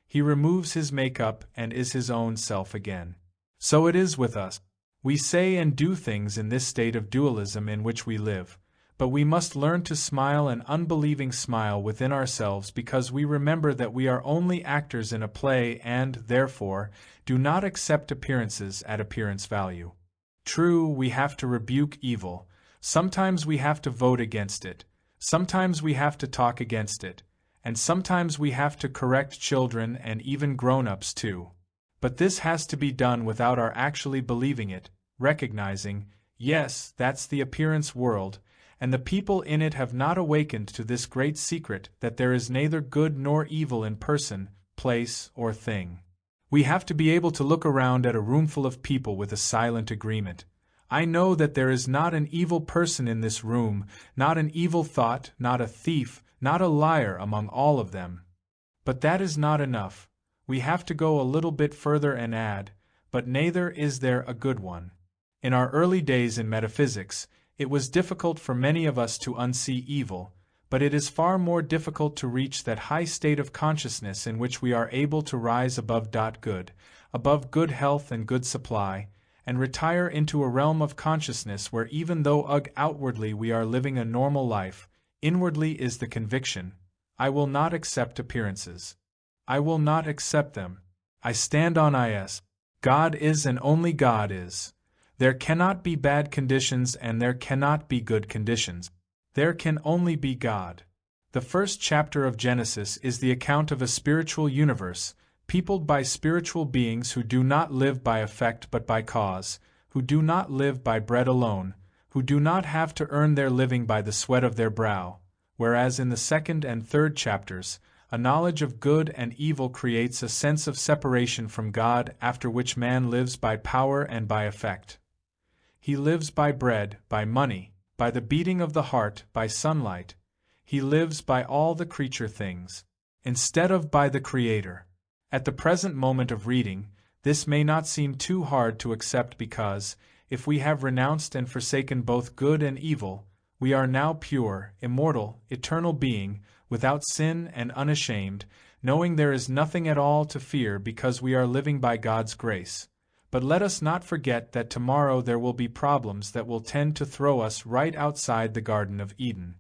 he removes his makeup and is his own self again. So it is with us. We say and do things in this state of dualism in which we live, but we must learn to smile an unbelieving smile within ourselves because we remember that we are only actors in a play and, therefore, do not accept appearances at appearance value. True, we have to rebuke evil, sometimes we have to vote against it, sometimes we have to talk against it, and sometimes we have to correct children and even grown-ups too. But this has to be done without our actually believing it, recognizing, yes, that's the appearance world, and the people in it have not awakened to this great secret that there is neither good nor evil in person, place, or thing. We have to be able to look around at a roomful of people with a silent agreement. I know that there is not an evil person in this room, not an evil thought, not a thief, not a liar among all of them. But that is not enough. We have to go a little bit further and add, but neither is there a good one. In our early days in metaphysics, it was difficult for many of us to unsee evil, but it is far more difficult to reach that high state of consciousness in which we are able to rise above good, above good health and good supply, and retire into a realm of consciousness where even though outwardly we are living a normal life, inwardly is the conviction, I will not accept appearances. I will not accept them. I stand on is. God is and only God is. There cannot be bad conditions and there cannot be good conditions. There can only be God. The first chapter of Genesis is the account of a spiritual universe, peopled by spiritual beings who do not live by effect but by cause, who do not live by bread alone, who do not have to earn their living by the sweat of their brow, whereas in the second and third chapters, a knowledge of good and evil creates a sense of separation from God after which man lives by power and by effect. He lives by bread, by money, by the beating of the heart, by sunlight. He lives by all the creature things, instead of by the Creator. At the present moment of reading, this may not seem too hard to accept because, if we have renounced and forsaken both good and evil, we are now pure, immortal, eternal being, without sin and unashamed, knowing there is nothing at all to fear because we are living by God's grace. But let us not forget that tomorrow there will be problems that will tend to throw us right outside the Garden of Eden.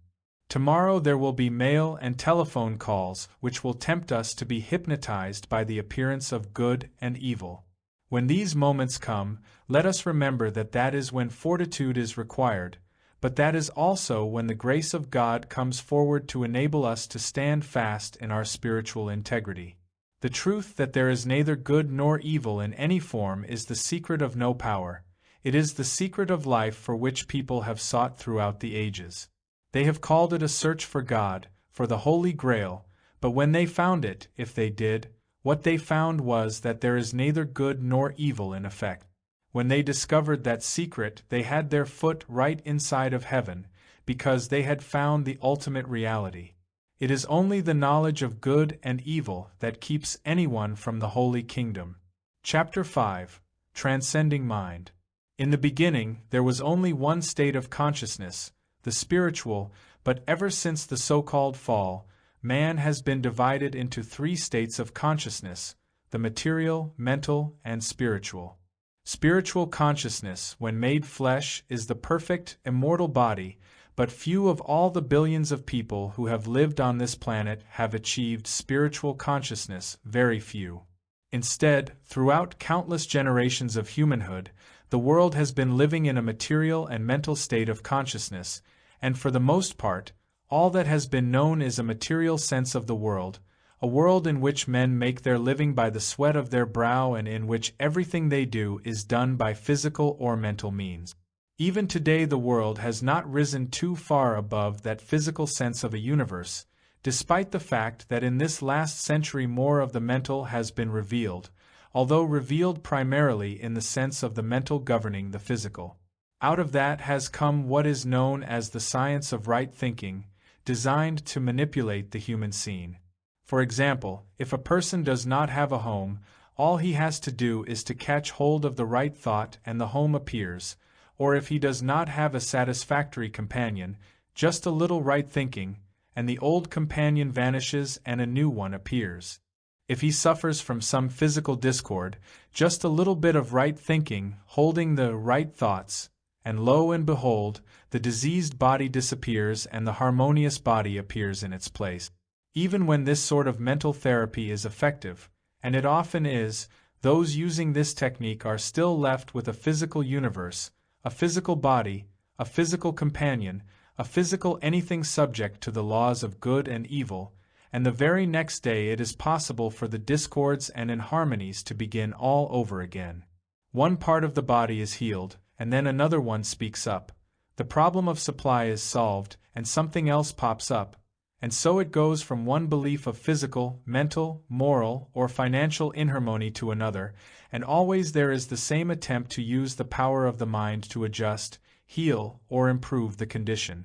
Tomorrow there will be mail and telephone calls which will tempt us to be hypnotized by the appearance of good and evil. When these moments come, let us remember that that is when fortitude is required, but that is also when the grace of God comes forward to enable us to stand fast in our spiritual integrity. The truth that there is neither good nor evil in any form is the secret of no power. It is the secret of life for which people have sought throughout the ages. They have called it a search for God, for the Holy Grail, but when they found it, if they did, what they found was that there is neither good nor evil in effect. When they discovered that secret, they had their foot right inside of heaven, because they had found the ultimate reality. It is only the knowledge of good and evil that keeps anyone from the Holy Kingdom. Chapter 5. Transcending Mind. In the beginning, there was only one state of consciousness, the spiritual, but ever since the so-called fall, man has been divided into three states of consciousness, the material, mental, and spiritual. Spiritual consciousness, when made flesh, is the perfect, immortal body, but few of all the billions of people who have lived on this planet have achieved spiritual consciousness, very few. Instead, throughout countless generations of humanhood, the world has been living in a material and mental state of consciousness, and for the most part, all that has been known is a material sense of the world, a world in which men make their living by the sweat of their brow and in which everything they do is done by physical or mental means. Even today the world has not risen too far above that physical sense of a universe, despite the fact that in this last century more of the mental has been revealed, although revealed primarily in the sense of the mental governing the physical. Out of that has come what is known as the science of right thinking, designed to manipulate the human scene. For example, if a person does not have a home, all he has to do is to catch hold of the right thought and the home appears, or if he does not have a satisfactory companion, just a little right thinking, and the old companion vanishes and a new one appears. If he suffers from some physical discord, just a little bit of right thinking, holding the right thoughts, and lo and behold, the diseased body disappears and the harmonious body appears in its place. Even when this sort of mental therapy is effective, and it often is, those using this technique are still left with a physical universe, a physical body, a physical companion, a physical anything subject to the laws of good and evil, and the very next day it is possible for the discords and inharmonies to begin all over again. One part of the body is healed, and then another one speaks up. The problem of supply is solved, and something else pops up. And so it goes from one belief of physical, mental, moral, or financial inharmony to another, and always there is the same attempt to use the power of the mind to adjust, heal, or improve the condition.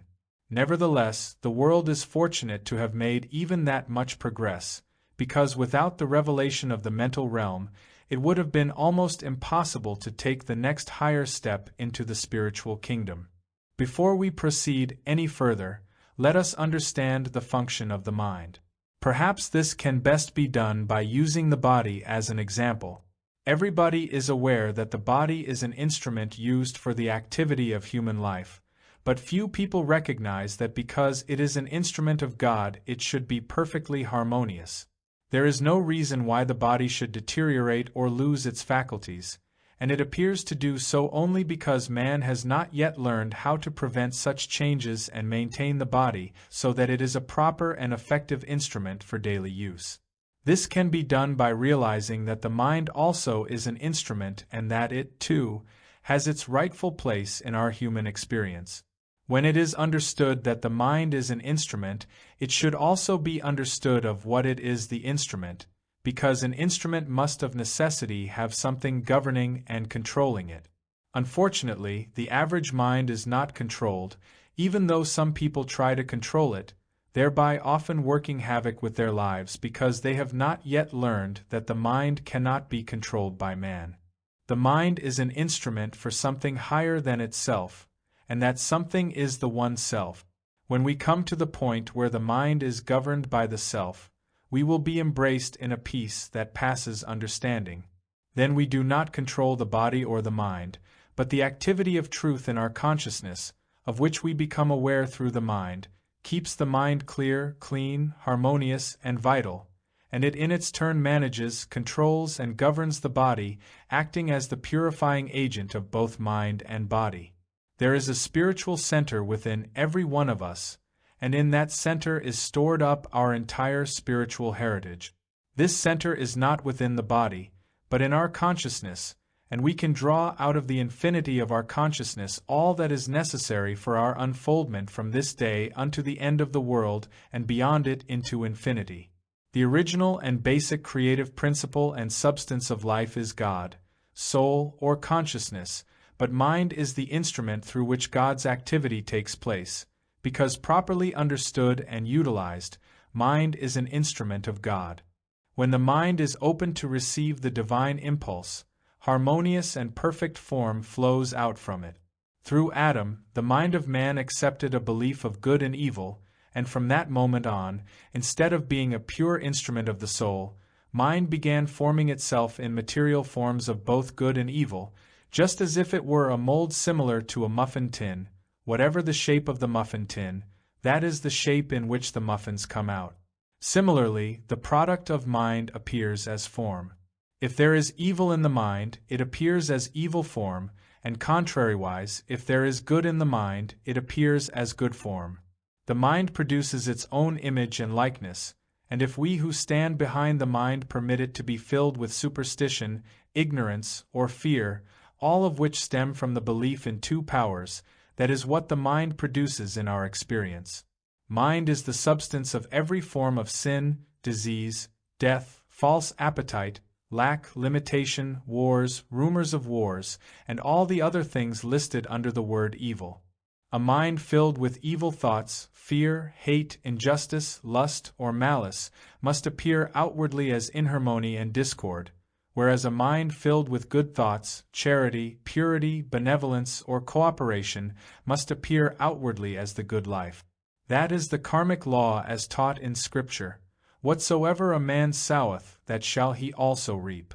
Nevertheless, the world is fortunate to have made even that much progress, because without the revelation of the mental realm, it would have been almost impossible to take the next higher step into the spiritual kingdom. Before we proceed any further, let us understand the function of the mind. Perhaps this can best be done by using the body as an example. Everybody is aware that the body is an instrument used for the activity of human life, but few people recognize that because it is an instrument of God, it should be perfectly harmonious. There is no reason why the body should deteriorate or lose its faculties, and it appears to do so only because man has not yet learned how to prevent such changes and maintain the body so that it is a proper and effective instrument for daily use. This can be done by realizing that the mind also is an instrument and that it, too, has its rightful place in our human experience. When it is understood that the mind is an instrument, it should also be understood of what it is the instrument, because an instrument must of necessity have something governing and controlling it. Unfortunately, the average mind is not controlled, even though some people try to control it, thereby often working havoc with their lives because they have not yet learned that the mind cannot be controlled by man. The mind is an instrument for something higher than itself, and that something is the one self. When we come to the point where the mind is governed by the self, we will be embraced in a peace that passes understanding. Then we do not control the body or the mind, but the activity of truth in our consciousness, of which we become aware through the mind, keeps the mind clear, clean, harmonious, and vital, and it in its turn manages, controls, and governs the body, acting as the purifying agent of both mind and body. There is a spiritual center within every one of us, and in that center is stored up our entire spiritual heritage. This center is not within the body, but in our consciousness, and we can draw out of the infinity of our consciousness all that is necessary for our unfoldment from this day unto the end of the world and beyond it into infinity. The original and basic creative principle and substance of life is God, soul, or consciousness, but mind is the instrument through which God's activity takes place. Because properly understood and utilized, mind is an instrument of God. When the mind is open to receive the divine impulse, harmonious and perfect form flows out from it. Through Adam, the mind of man accepted a belief of good and evil, and from that moment on, instead of being a pure instrument of the soul, mind began forming itself in material forms of both good and evil, just as if it were a mold similar to a muffin tin. Whatever the shape of the muffin tin, that is the shape in which the muffins come out. Similarly, the product of mind appears as form. If there is evil in the mind, it appears as evil form, and contrariwise, if there is good in the mind, it appears as good form. The mind produces its own image and likeness, and if we who stand behind the mind permit it to be filled with superstition, ignorance, or fear, all of which stem from the belief in two powers, that is what the mind produces in our experience. Mind is the substance of every form of sin, disease, death, false appetite, lack, limitation, wars, rumors of wars, and all the other things listed under the word evil. A mind filled with evil thoughts, fear, hate, injustice, lust, or malice must appear outwardly as inharmony and discord, whereas a mind filled with good thoughts, charity, purity, benevolence, or cooperation must appear outwardly as the good life. That is the karmic law as taught in Scripture. Whatsoever a man soweth, that shall he also reap.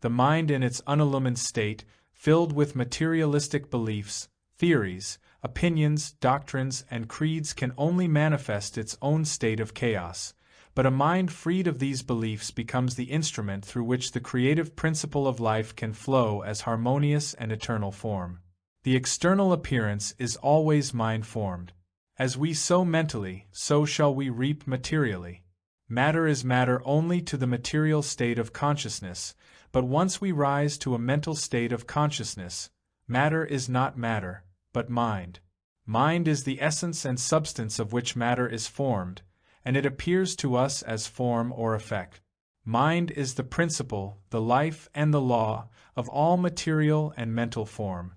The mind in its unillumined state, filled with materialistic beliefs, theories, opinions, doctrines, and creeds can only manifest its own state of chaos. But a mind freed of these beliefs becomes the instrument through which the creative principle of life can flow as harmonious and eternal form. The external appearance is always mind-formed. As we sow mentally, so shall we reap materially. Matter is matter only to the material state of consciousness, but once we rise to a mental state of consciousness, matter is not matter, but mind. Mind is the essence and substance of which matter is formed, and it appears to us as form or effect. Mind is the principle, the life, and the law of all material and mental form.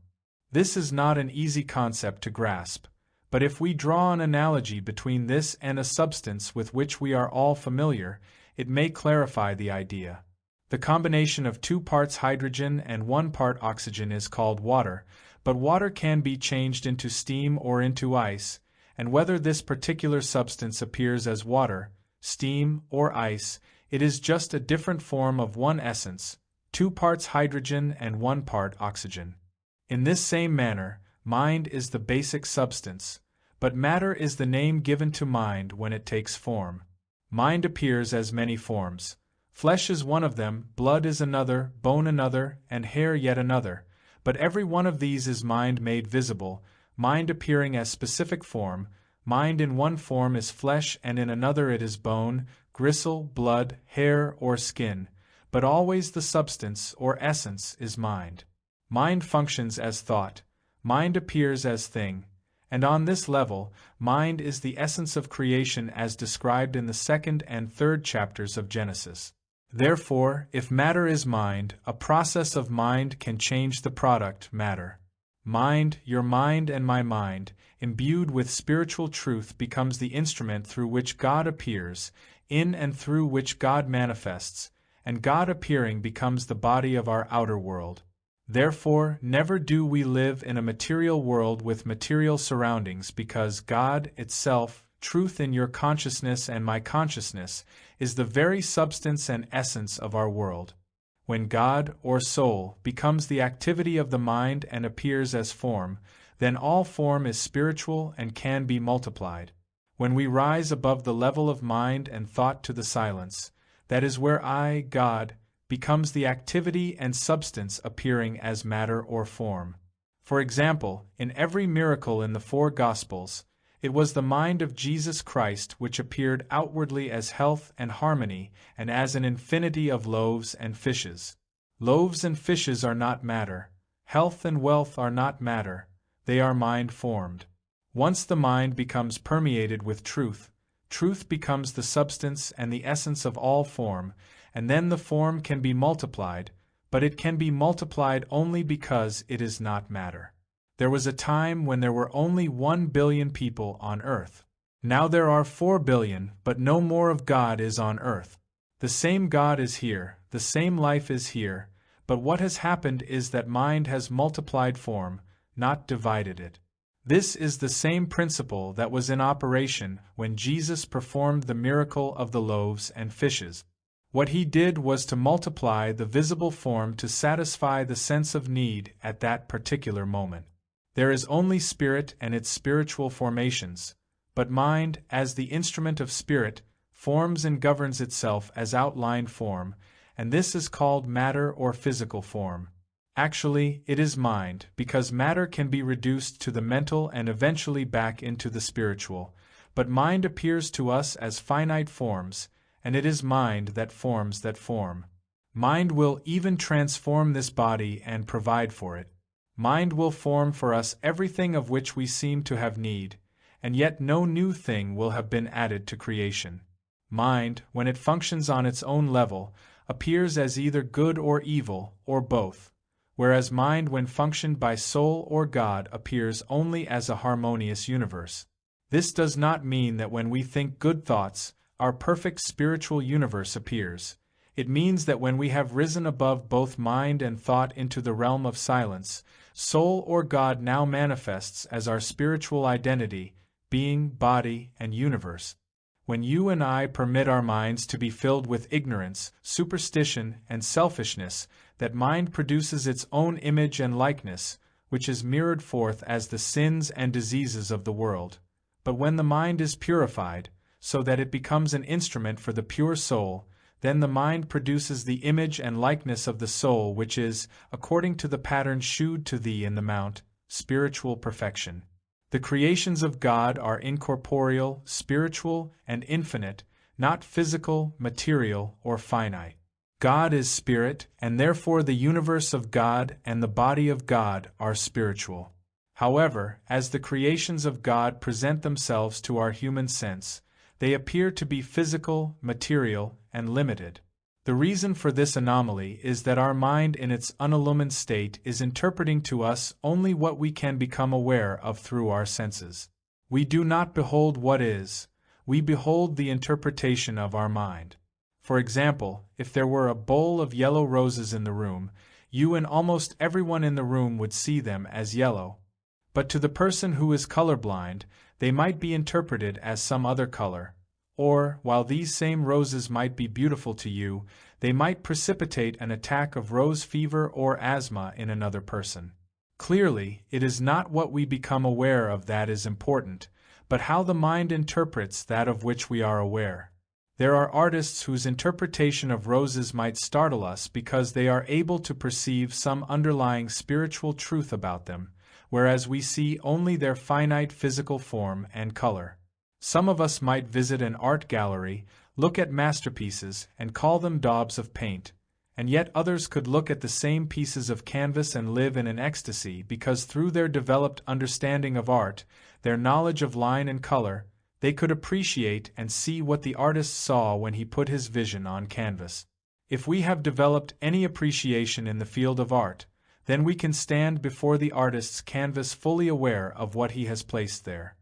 This is not an easy concept to grasp, but if we draw an analogy between this and a substance with which we are all familiar, it may clarify the idea. The combination of 2 parts hydrogen and 1 part oxygen is called water, but water can be changed into steam or into ice, and whether this particular substance appears as water, steam, or ice, it is just a different form of one essence, 2 parts hydrogen and 1 part oxygen. In this same manner, mind is the basic substance, but matter is the name given to mind when it takes form. Mind appears as many forms. Flesh is one of them, blood is another, bone another, and hair yet another, but every one of these is mind made visible, mind appearing as specific form. Mind in one form is flesh and in another it is bone, gristle, blood, hair, or skin, but always the substance or essence is mind. Mind functions as thought, mind appears as thing, and on this level, mind is the essence of creation as described in the 2nd and 3rd chapters of Genesis. Therefore, if matter is mind, a process of mind can change the product, matter. Mind, your mind and my mind, imbued with spiritual truth becomes the instrument through which God appears, in and through which God manifests, and God appearing becomes the body of our outer world. Therefore, never do we live in a material world with material surroundings because God itself, truth in your consciousness and my consciousness, is the very substance and essence of our world. When God, or soul, becomes the activity of the mind and appears as form, then all form is spiritual and can be multiplied. When we rise above the level of mind and thought to the silence, that is where I, God, becomes the activity and substance appearing as matter or form. For example, in every miracle in the 4 Gospels, it was the mind of Jesus Christ which appeared outwardly as health and harmony and as an infinity of loaves and fishes. Loaves and fishes are not matter. Health and wealth are not matter. They are mind-formed. Once the mind becomes permeated with truth, truth becomes the substance and the essence of all form, and then the form can be multiplied, but it can be multiplied only because it is not matter. There was a time when there were only 1 billion people on earth. Now there are 4 billion, but no more of God is on earth. The same God is here, the same life is here, but what has happened is that mind has multiplied form, not divided it. This is the same principle that was in operation when Jesus performed the miracle of the loaves and fishes. What he did was to multiply the visible form to satisfy the sense of need at that particular moment. There is only spirit and its spiritual formations, but mind, as the instrument of spirit, forms and governs itself as outlined form, and this is called matter or physical form. Actually, it is mind, because matter can be reduced to the mental and eventually back into the spiritual, but mind appears to us as finite forms, and it is mind that forms that form. Mind will even transform this body and provide for it. Mind will form for us everything of which we seem to have need, and yet no new thing will have been added to creation. Mind, when it functions on its own level, appears as either good or evil, or both, whereas mind when functioned by soul or God appears only as a harmonious universe. This does not mean that when we think good thoughts, our perfect spiritual universe appears. It means that when we have risen above both mind and thought into the realm of silence, soul or God now manifests as our spiritual identity, being, body, and universe. When you and I permit our minds to be filled with ignorance, superstition, and selfishness, that mind produces its own image and likeness, which is mirrored forth as the sins and diseases of the world. But when the mind is purified, so that it becomes an instrument for the pure soul, then the mind produces the image and likeness of the soul, which is, according to the pattern shewed to thee in the mount, spiritual perfection. The creations of God are incorporeal, spiritual, and infinite, not physical, material, or finite. God is spirit, and therefore the universe of God and the body of God are spiritual. However, as the creations of God present themselves to our human sense, they appear to be physical, material, and limited. The reason for this anomaly is that our mind in its unillumined state is interpreting to us only what we can become aware of through our senses. We do not behold what is, we behold the interpretation of our mind. For example, if there were a bowl of yellow roses in the room, you and almost everyone in the room would see them as yellow. But to the person who is colorblind, they might be interpreted as some other color. Or, while these same roses might be beautiful to you, they might precipitate an attack of rose fever or asthma in another person. Clearly, it is not what we become aware of that is important, but how the mind interprets that of which we are aware. There are artists whose interpretation of roses might startle us because they are able to perceive some underlying spiritual truth about them, whereas we see only their finite physical form and color. Some of us might visit an art gallery, look at masterpieces, and call them daubs of paint, and yet others could look at the same pieces of canvas and live in an ecstasy because through their developed understanding of art, their knowledge of line and color, they could appreciate and see what the artist saw when he put his vision on canvas. If we have developed any appreciation in the field of art, then we can stand before the artist's canvas fully aware of what he has placed there.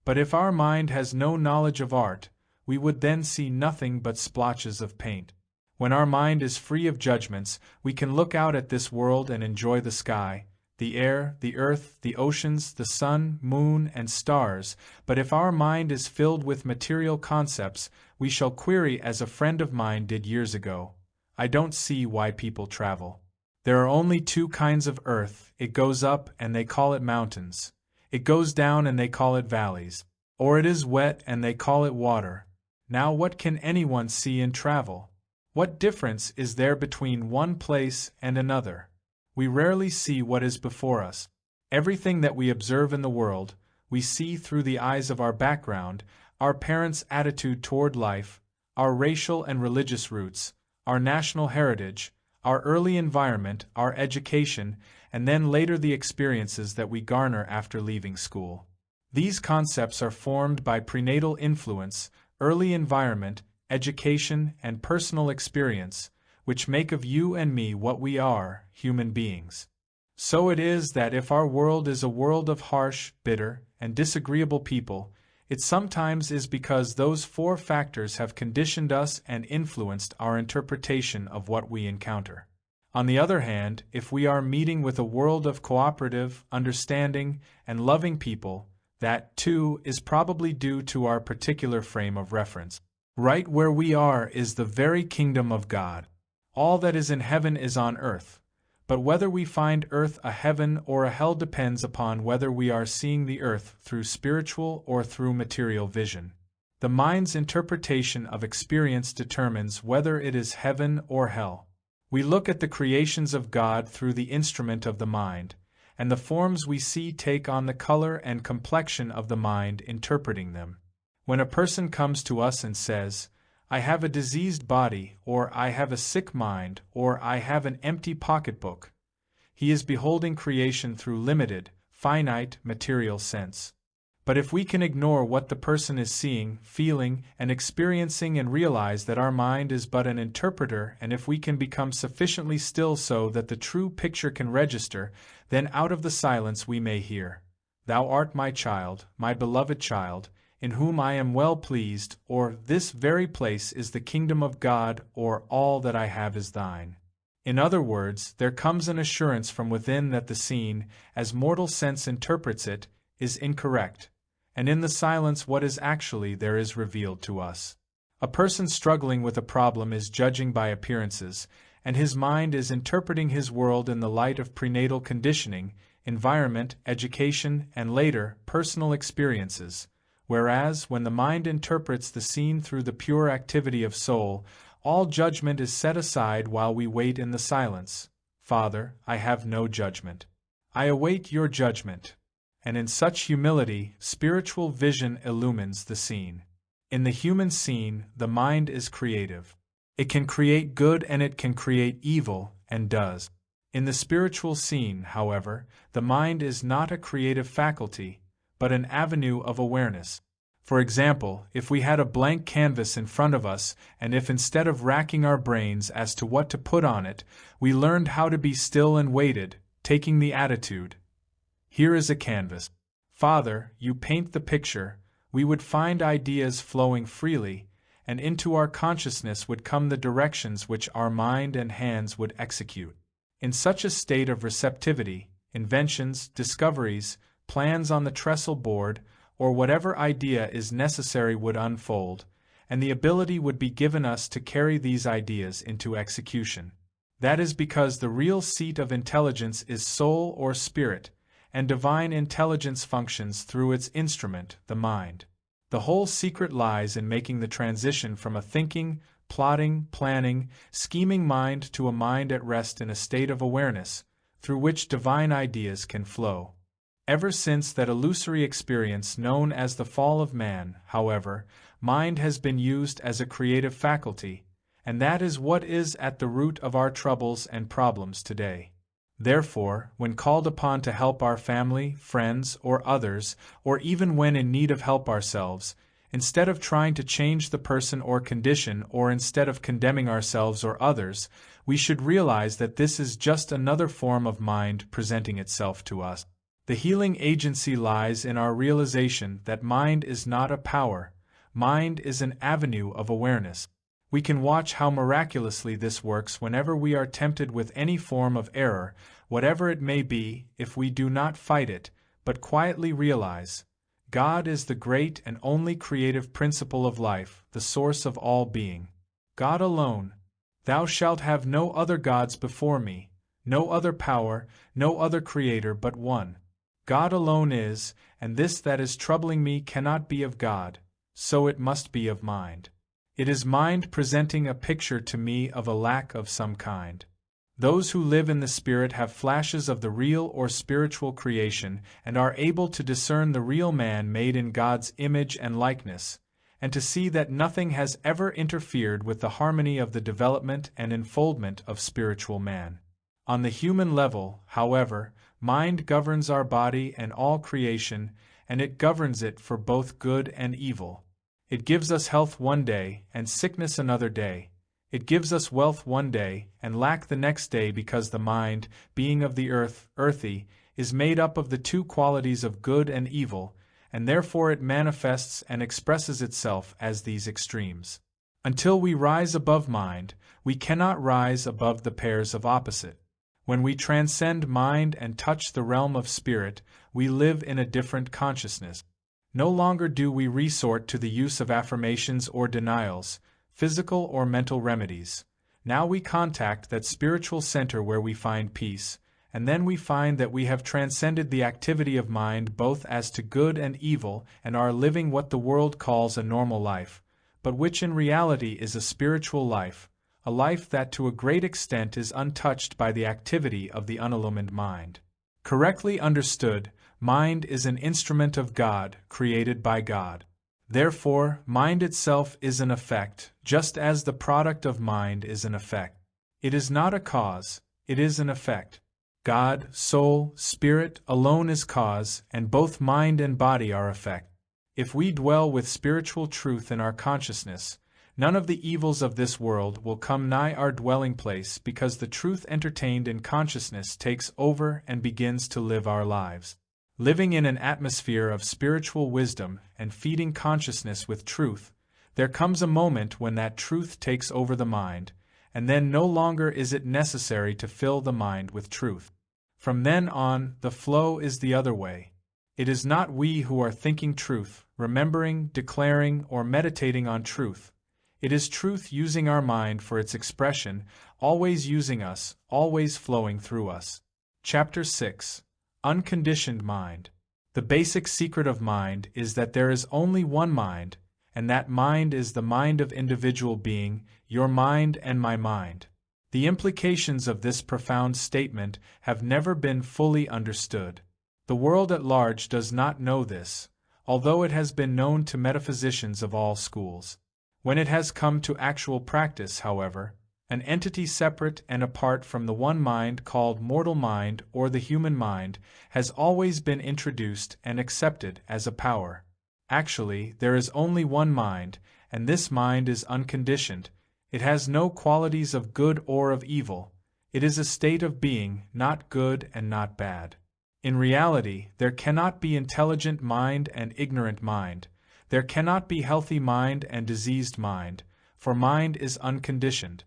But if our mind has no knowledge of art, we would then see nothing but splotches of paint. When our mind is free of judgments, we can look out at this world and enjoy the sky, the air, the earth, the oceans, the sun, moon, and stars, but if our mind is filled with material concepts, we shall query as a friend of mine did years ago, "I don't see why people travel. There are only two kinds of earth, it goes up and they call it mountains. It goes down and they call it valleys. Or it is wet and they call it water. Now what can anyone see in travel? What difference is there between one place and another? We rarely see what is before us. Everything that we observe in the world, we see through the eyes of our background, our parents' attitude toward life, our racial and religious roots, our national heritage, our early environment, our education, and then later the experiences that we garner after leaving school. These concepts are formed by prenatal influence, early environment, education, and personal experience, which make of you and me what we are, human beings. So it is that if our world is a world of harsh, bitter, and disagreeable people, it sometimes is because those four factors have conditioned us and influenced our interpretation of what we encounter. On the other hand, if we are meeting with a world of cooperative, understanding, and loving people, that, too, is probably due to our particular frame of reference. Right where we are is the very kingdom of God. All that is in heaven is on earth. But whether we find earth a heaven or a hell depends upon whether we are seeing the earth through spiritual or through material vision. The mind's interpretation of experience determines whether it is heaven or hell. We look at the creations of God through the instrument of the mind, and the forms we see take on the color and complexion of the mind interpreting them. When a person comes to us and says, "I have a diseased body," or "I have a sick mind," or "I have an empty pocketbook," he is beholding creation through limited, finite, material sense. But if we can ignore what the person is seeing, feeling, and experiencing and realize that our mind is but an interpreter, and if we can become sufficiently still so that the true picture can register, then out of the silence we may hear, "Thou art my child, my beloved child, in whom I am well pleased, or this very place is the kingdom of God, or all that I have is thine. In other words, there comes an assurance from within that the scene, as mortal sense interprets it, is incorrect, and in the silence what is actually there is revealed to us. A person struggling with a problem is judging by appearances, and his mind is interpreting his world in the light of prenatal conditioning, environment, education, and later, personal experiences, whereas when the mind interprets the scene through the pure activity of soul, all judgment is set aside while we wait in the silence. Father, I have no judgment. I await your judgment. And in such humility, spiritual vision illumines the scene. In the human scene, the mind is creative. It can create good and it can create evil, and does. In the spiritual scene, however, the mind is not a creative faculty, but an avenue of awareness. For example, if we had a blank canvas in front of us, and if instead of racking our brains as to what to put on it, we learned how to be still and waited, taking the attitude, "Here is a canvas. Father, you paint the picture," we would find ideas flowing freely, and into our consciousness would come the directions which our mind and hands would execute. In such a state of receptivity, inventions, discoveries, plans on the trestle board, or whatever idea is necessary would unfold, and the ability would be given us to carry these ideas into execution. That is because the real seat of intelligence is soul or spirit, and divine intelligence functions through its instrument, the mind. The whole secret lies in making the transition from a thinking, plotting, planning, scheming mind to a mind at rest in a state of awareness, through which divine ideas can flow. Ever since that illusory experience known as the fall of man, however, mind has been used as a creative faculty, and that is what is at the root of our troubles and problems today. Therefore, when called upon to help our family, friends, or others, or even when in need of help ourselves, instead of trying to change the person or condition, or instead of condemning ourselves or others, we should realize that this is just another form of mind presenting itself to us. The healing agency lies in our realization that mind is not a power, mind is an avenue of awareness. We can watch how miraculously this works whenever we are tempted with any form of error, whatever it may be, if we do not fight it, but quietly realize, God is the great and only creative principle of life, the source of all being. God alone. Thou shalt have no other gods before me, no other power, no other creator but one. God alone is, and this that is troubling me cannot be of God, so it must be of mind. It is mind presenting a picture to me of a lack of some kind. Those who live in the Spirit have flashes of the real or spiritual creation and are able to discern the real man made in God's image and likeness, and to see that nothing has ever interfered with the harmony of the development and enfoldment of spiritual man. On the human level, however, mind governs our body and all creation, and it governs it for both good and evil. It gives us health one day, and sickness another day. It gives us wealth one day, and lack the next day because the mind, being of the earth, earthy, is made up of the two qualities of good and evil, and therefore it manifests and expresses itself as these extremes. Until we rise above mind, we cannot rise above the pairs of opposite. When we transcend mind and touch the realm of spirit, we live in a different consciousness. No longer do we resort to the use of affirmations or denials, physical or mental remedies. Now we contact that spiritual center where we find peace, and then we find that we have transcended the activity of mind both as to good and evil and are living what the world calls a normal life, but which in reality is a spiritual life, a life that to a great extent is untouched by the activity of the unillumined mind. Correctly understood, mind is an instrument of God, created by God. Therefore, mind itself is an effect, just as the product of mind is an effect. It is not a cause, it is an effect. God, soul, spirit alone is cause, and both mind and body are effect. If we dwell with spiritual truth in our consciousness, none of the evils of this world will come nigh our dwelling place because the truth entertained in consciousness takes over and begins to live our lives. Living in an atmosphere of spiritual wisdom and feeding consciousness with truth, there comes a moment when that truth takes over the mind, and then no longer is it necessary to fill the mind with truth. From then on, the flow is the other way. It is not we who are thinking truth, remembering, declaring, or meditating on truth. It is truth using our mind for its expression, always using us, always flowing through us. Chapter 6. Unconditioned Mind. The basic secret of mind is that there is only one mind, and that mind is the mind of individual being, your mind and my mind. The implications of this profound statement have never been fully understood. The world at large does not know this, although it has been known to metaphysicians of all schools. When it has come to actual practice, however, an entity separate and apart from the one mind called mortal mind or the human mind has always been introduced and accepted as a power. Actually, there is only one mind, and this mind is unconditioned. It has no qualities of good or of evil. It is a state of being, not good and not bad. In reality, there cannot be intelligent mind and ignorant mind. There cannot be healthy mind and diseased mind, for mind is unconditioned.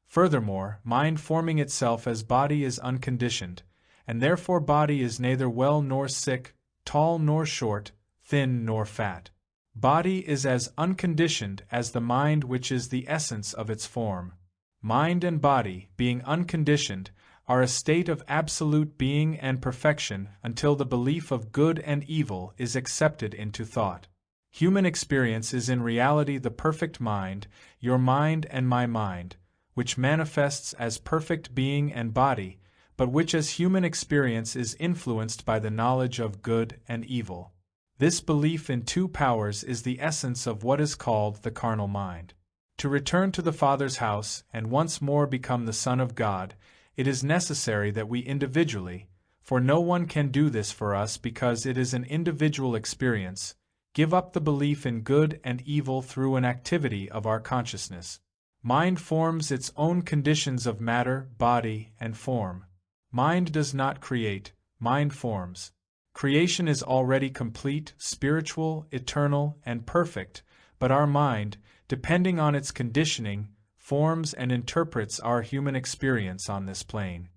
Furthermore, mind forming itself as body is unconditioned, and therefore body is neither well nor sick, tall nor short, thin nor fat. Body is as unconditioned as the mind which is the essence of its form. Mind and body, being unconditioned, are a state of absolute being and perfection until the belief of good and evil is accepted into thought. Human experience is in reality the perfect mind, your mind and my mind, which manifests as perfect being and body, but which as human experience is influenced by the knowledge of good and evil. This belief in two powers is the essence of what is called the carnal mind. To return to the Father's house and once more become the Son of God, it is necessary that we individually, for no one can do this for us because it is an individual experience, give up the belief in good and evil through an activity of our consciousness. Mind forms its own conditions of matter, body, and form. Mind does not create, mind forms. Creation is already complete, spiritual, eternal, and perfect, but our mind, depending on its conditioning, forms and interprets our human experience on this plane.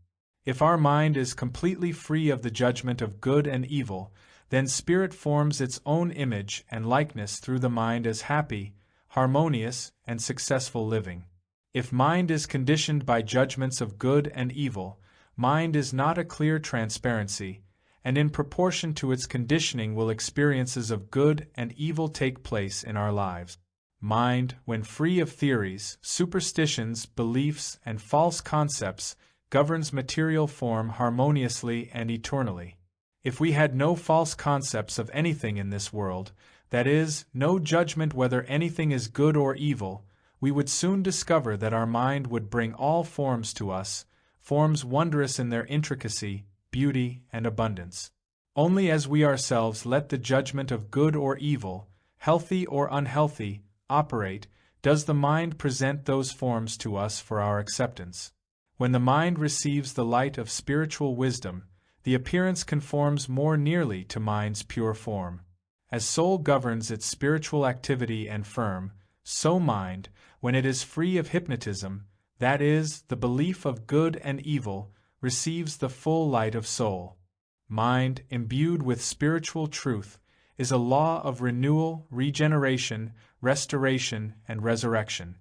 If our mind is completely free of the judgment of good and evil, then spirit forms its own image and likeness through the mind as happy, harmonious, and successful living. If mind is conditioned by judgments of good and evil, mind is not a clear transparency, and in proportion to its conditioning will experiences of good and evil take place in our lives. Mind, when free of theories, superstitions, beliefs, and false concepts, governs material form harmoniously and eternally. If we had no false concepts of anything in this world, that is, no judgment whether anything is good or evil, we would soon discover that our mind would bring all forms to us, forms wondrous in their intricacy, beauty, and abundance. Only as we ourselves let the judgment of good or evil, healthy or unhealthy, operate, does the mind present those forms to us for our acceptance. When the mind receives the light of spiritual wisdom, the appearance conforms more nearly to mind's pure form. As soul governs its spiritual activity and firm, so mind, when it is free of hypnotism, that is, the belief of good and evil, receives the full light of soul. Mind, imbued with spiritual truth, is a law of renewal, regeneration, restoration, and resurrection.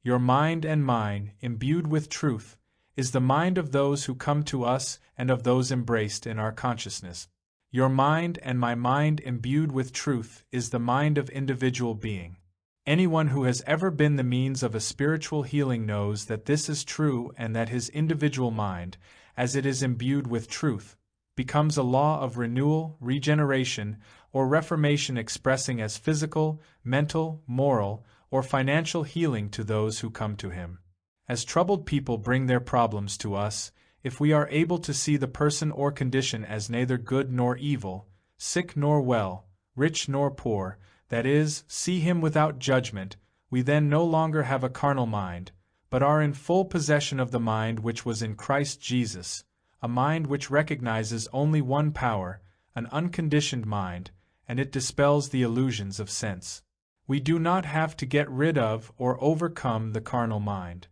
Your mind and mine, imbued with truth, is the mind of those who come to us and of those embraced in our consciousness. Your mind and my mind imbued with truth is the mind of individual being. Anyone who has ever been the means of a spiritual healing knows that this is true and that his individual mind, as it is imbued with truth, becomes a law of renewal, regeneration, or reformation expressing as physical, mental, moral, or financial healing to those who come to him. As troubled people bring their problems to us, if we are able to see the person or condition as neither good nor evil, sick nor well, rich nor poor, that is, see him without judgment, we then no longer have a carnal mind, but are in full possession of the mind which was in Christ Jesus, a mind which recognizes only one power, an unconditioned mind, and it dispels the illusions of sense. We do not have to get rid of or overcome the carnal mind.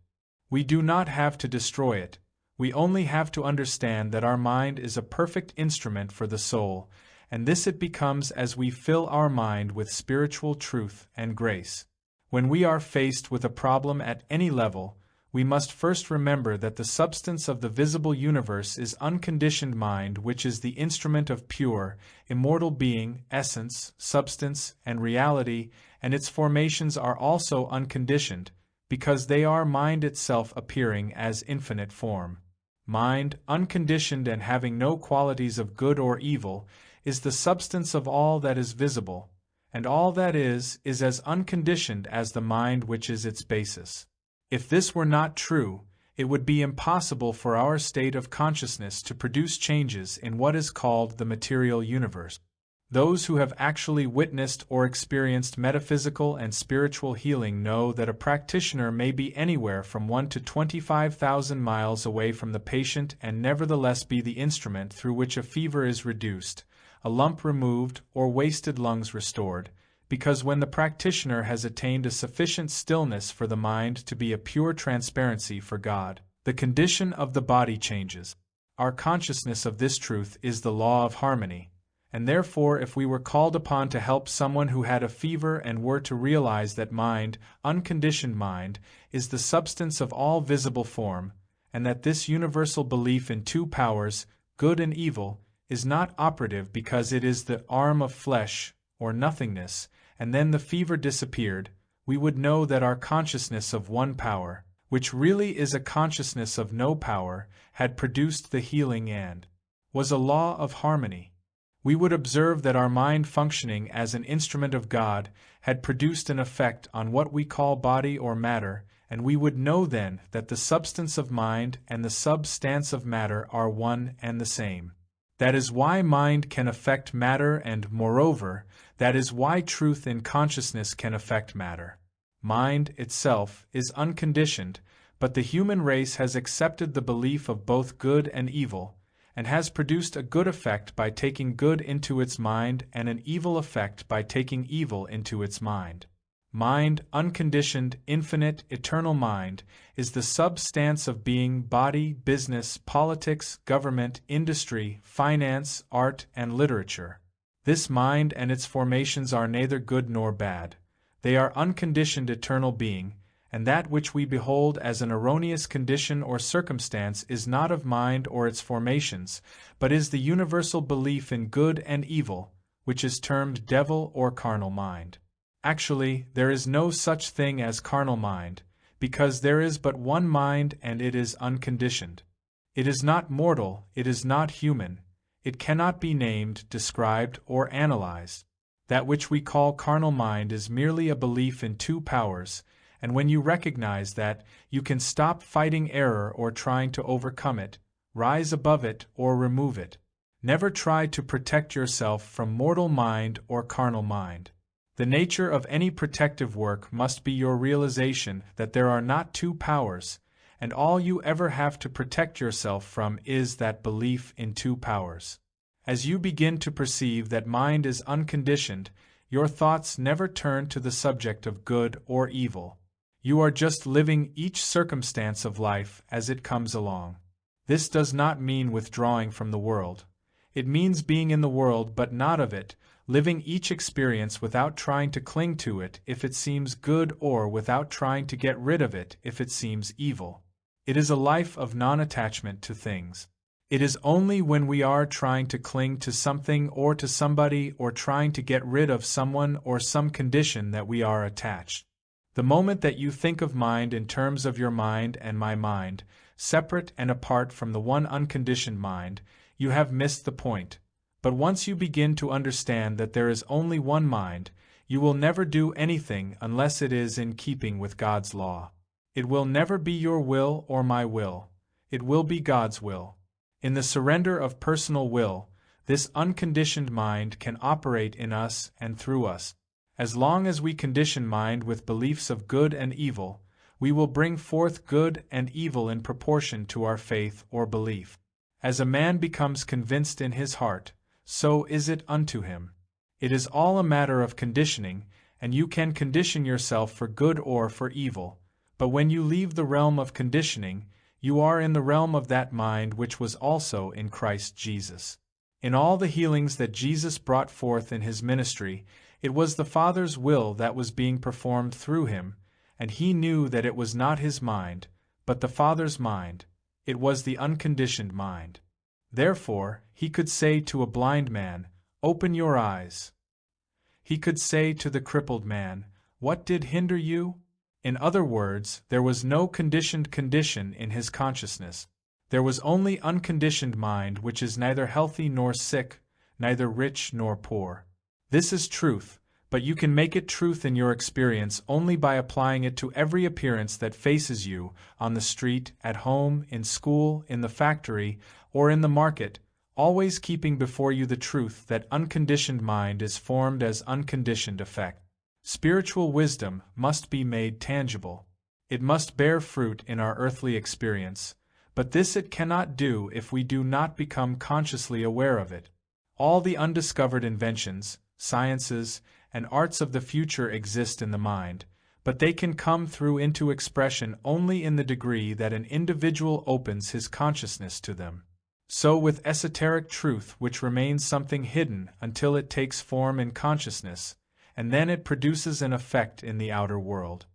We do not have to destroy it. We only have to understand that our mind is a perfect instrument for the soul, and this it becomes as we fill our mind with spiritual truth and grace. When we are faced with a problem at any level, we must first remember that the substance of the visible universe is unconditioned mind, which is the instrument of pure, immortal being, essence, substance, and reality, and its formations are also unconditioned, because they are mind itself appearing as infinite form. Mind, unconditioned and having no qualities of good or evil, is the substance of all that is visible, and all that is as unconditioned as the mind which is its basis. If this were not true, it would be impossible for our state of consciousness to produce changes in what is called the material universe. Those who have actually witnessed or experienced metaphysical and spiritual healing know that a practitioner may be anywhere from 1 to 25,000 miles away from the patient and nevertheless be the instrument through which a fever is reduced, a lump removed, or wasted lungs restored, because when the practitioner has attained a sufficient stillness for the mind to be a pure transparency for God, the condition of the body changes. Our consciousness of this truth is the law of harmony, and therefore if we were called upon to help someone who had a fever and were to realize that mind, unconditioned mind, is the substance of all visible form, and that this universal belief in two powers, good and evil, is not operative because it is the arm of flesh, or nothingness, and then the fever disappeared, we would know that our consciousness of one power, which really is a consciousness of no power, had produced the healing and was a law of harmony. We would observe that our mind functioning as an instrument of God had produced an effect on what we call body or matter, and we would know then that the substance of mind and the substance of matter are one and the same. That is why mind can affect matter, and, moreover, that is why truth in consciousness can affect matter. Mind itself is unconditioned, but the human race has accepted the belief of both good and evil, and has produced a good effect by taking good into its mind and an evil effect by taking evil into its mind. Mind, unconditioned, infinite, eternal mind, is the substance of being, body, business, politics, government, industry, finance, art, and literature. This mind and its formations are neither good nor bad. They are unconditioned eternal being, and that which we behold as an erroneous condition or circumstance is not of mind or its formations, but is the universal belief in good and evil, which is termed devil or carnal mind. Actually, there is no such thing as carnal mind, because there is but one mind and it is unconditioned. It is not mortal, it is not human, it cannot be named, described, or analyzed. That which we call carnal mind is merely a belief in two powers, and when you recognize that, you can stop fighting error or trying to overcome it, rise above it or remove it. Never try to protect yourself from mortal mind or carnal mind. The nature of any protective work must be your realization that there are not two powers, and all you ever have to protect yourself from is that belief in two powers. As you begin to perceive that mind is unconditioned, your thoughts never turn to the subject of good or evil. You are just living each circumstance of life as it comes along. This does not mean withdrawing from the world. It means being in the world but not of it, living each experience without trying to cling to it if it seems good or without trying to get rid of it if it seems evil. It is a life of non-attachment to things. It is only when we are trying to cling to something or to somebody or trying to get rid of someone or some condition that we are attached. The moment that you think of mind in terms of your mind and my mind, separate and apart from the one unconditioned mind, you have missed the point. But once you begin to understand that there is only one mind, you will never do anything unless it is in keeping with God's law. It will never be your will or my will. It will be God's will. In the surrender of personal will, this unconditioned mind can operate in us and through us. As long as we condition mind with beliefs of good and evil, we will bring forth good and evil in proportion to our faith or belief. As a man becomes convinced in his heart, so is it unto him. It is all a matter of conditioning, and you can condition yourself for good or for evil, but when you leave the realm of conditioning, you are in the realm of that mind which was also in Christ Jesus. In all the healings that Jesus brought forth in his ministry, it was the Father's will that was being performed through him, and he knew that it was not his mind, but the Father's mind. It was the unconditioned mind. Therefore, he could say to a blind man, "Open your eyes." He could say to the crippled man, "What did hinder you?" In other words, there was no conditioned condition in his consciousness. There was only unconditioned mind, which is neither healthy nor sick, neither rich nor poor. This is truth, but you can make it truth in your experience only by applying it to every appearance that faces you, on the street, at home, in school, in the factory, or in the market, always keeping before you the truth that unconditioned mind is formed as unconditioned effect. Spiritual wisdom must be made tangible. It must bear fruit in our earthly experience, but this it cannot do if we do not become consciously aware of it. All the undiscovered inventions, sciences, and arts of the future exist in the mind, but they can come through into expression only in the degree that an individual opens his consciousness to them. So with esoteric truth, which remains something hidden until it takes form in consciousness, and then it produces an effect in the outer world.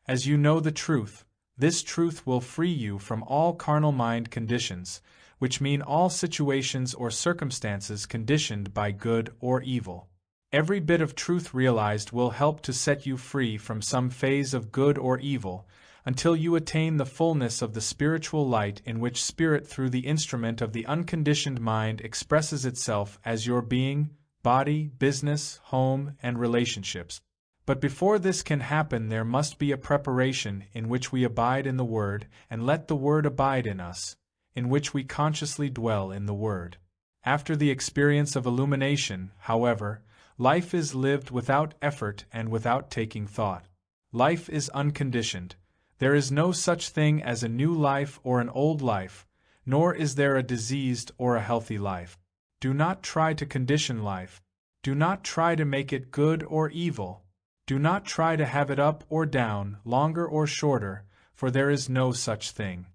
As you know the truth, this truth will free you from all carnal mind conditions, which mean all situations or circumstances conditioned by good or evil. Every bit of truth realized will help to set you free from some phase of good or evil, until you attain the fullness of the spiritual light in which spirit through the instrument of the unconditioned mind expresses itself as your being, body, business, home, and relationships. But before this can happen, there must be a preparation in which we abide in the Word and let the Word abide in us, in which we consciously dwell in the Word. After the experience of illumination, however, life is lived without effort and without taking thought. Life is unconditioned. There is no such thing as a new life or an old life, nor is there a diseased or a healthy life. Do not try to condition life. Do not try to make it good or evil. Do not try to have it up or down, longer or shorter, for there is no such thing.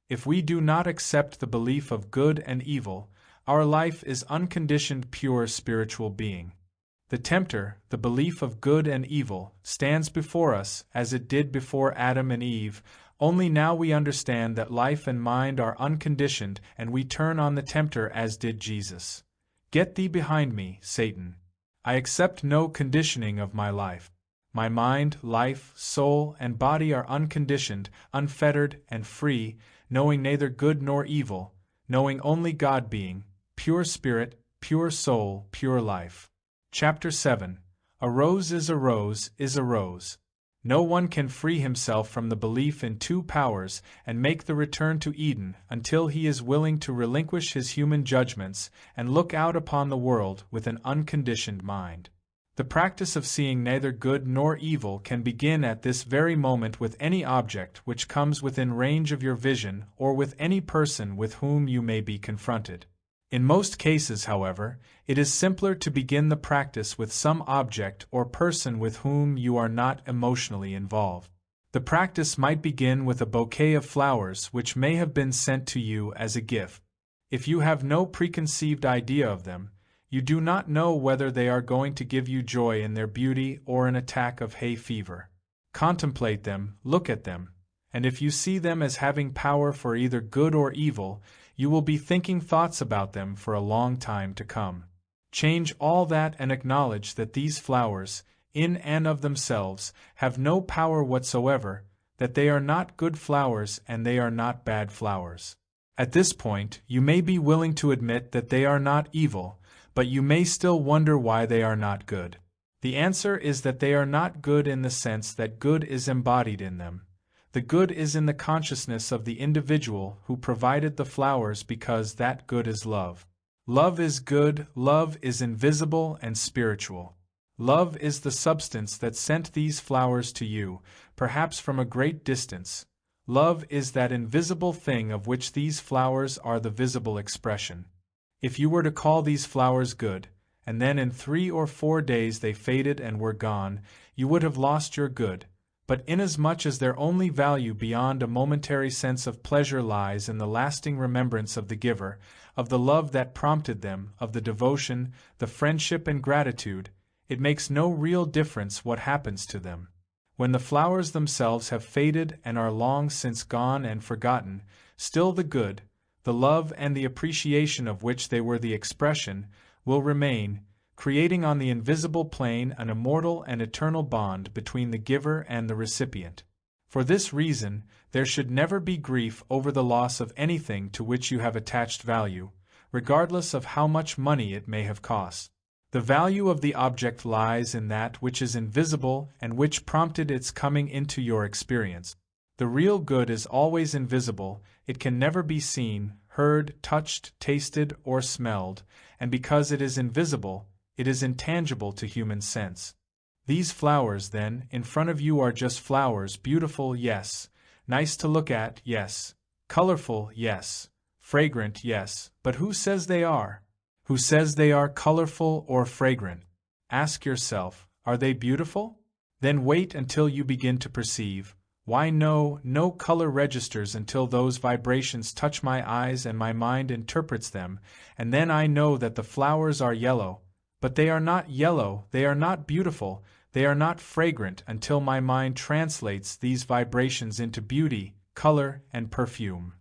If we do not accept the belief of good and evil, our life is unconditioned pure spiritual being. The tempter, the belief of good and evil, stands before us as it did before Adam and Eve, only now we understand that life and mind are unconditioned and we turn on the tempter as did Jesus. Get thee behind me, Satan. I accept no conditioning of my life. My mind, life, soul, and body are unconditioned, unfettered, and free, knowing neither good nor evil, knowing only God being, pure spirit, pure soul, pure life. Chapter 7. A rose is a rose is a rose. No one can free himself from the belief in two powers and make the return to Eden until he is willing to relinquish his human judgments and look out upon the world with an unconditioned mind. The practice of seeing neither good nor evil can begin at this very moment with any object which comes within range of your vision or with any person with whom you may be confronted. In most cases, however, it is simpler to begin the practice with some object or person with whom you are not emotionally involved. The practice might begin with a bouquet of flowers which may have been sent to you as a gift. If you have no preconceived idea of them, you do not know whether they are going to give you joy in their beauty or an attack of hay fever. Contemplate them, look at them, and if you see them as having power for either good or evil, you will be thinking thoughts about them for a long time to come. Change all that and acknowledge that these flowers, in and of themselves, have no power whatsoever, that they are not good flowers and they are not bad flowers. At this point, you may be willing to admit that they are not evil, but you may still wonder why they are not good. The answer is that they are not good in the sense that good is embodied in them. The good is in the consciousness of the individual who provided the flowers because that good is love. Love is good, love is invisible and spiritual. Love is the substance that sent these flowers to you, perhaps from a great distance. Love is that invisible thing of which these flowers are the visible expression. If you were to call these flowers good, and then in 3 or 4 days they faded and were gone, you would have lost your good. But inasmuch as their only value beyond a momentary sense of pleasure lies in the lasting remembrance of the giver, of the love that prompted them, of the devotion, the friendship and gratitude, it makes no real difference what happens to them. When the flowers themselves have faded and are long since gone and forgotten, still the good, the love and the appreciation of which they were the expression, will remain, creating on the invisible plane an immortal and eternal bond between the giver and the recipient. For this reason, there should never be grief over the loss of anything to which you have attached value, regardless of how much money it may have cost. The value of the object lies in that which is invisible and which prompted its coming into your experience. The real good is always invisible, it can never be seen, heard, touched, tasted, or smelled, and because it is invisible, it is intangible to human sense. These flowers, then, in front of you are just flowers, beautiful, yes, nice to look at, yes, colorful, yes, fragrant, yes, but who says they are? Who says they are colorful or fragrant? Ask yourself, are they beautiful? Then wait until you begin to perceive, why no color registers until those vibrations touch my eyes and my mind interprets them, and then I know that the flowers are yellow. But they are not yellow, they are not beautiful, they are not fragrant until my mind translates these vibrations into beauty, color, and perfume.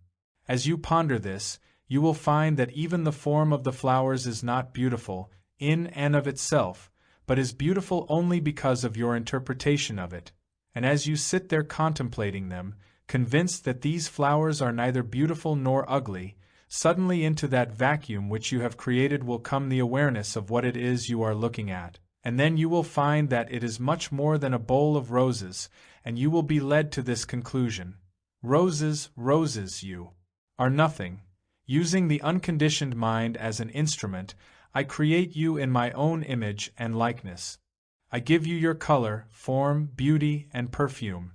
As you ponder this, you will find that even the form of the flowers is not beautiful, in and of itself, but is beautiful only because of your interpretation of it. And as you sit there contemplating them, convinced that these flowers are neither beautiful nor ugly, suddenly into that vacuum which you have created will come the awareness of what it is you are looking at, and then you will find that it is much more than a bowl of roses, and you will be led to this conclusion. Roses, you are nothing. Using the unconditioned mind as an instrument, I create you in my own image and likeness. I give you your color, form, beauty, and perfume.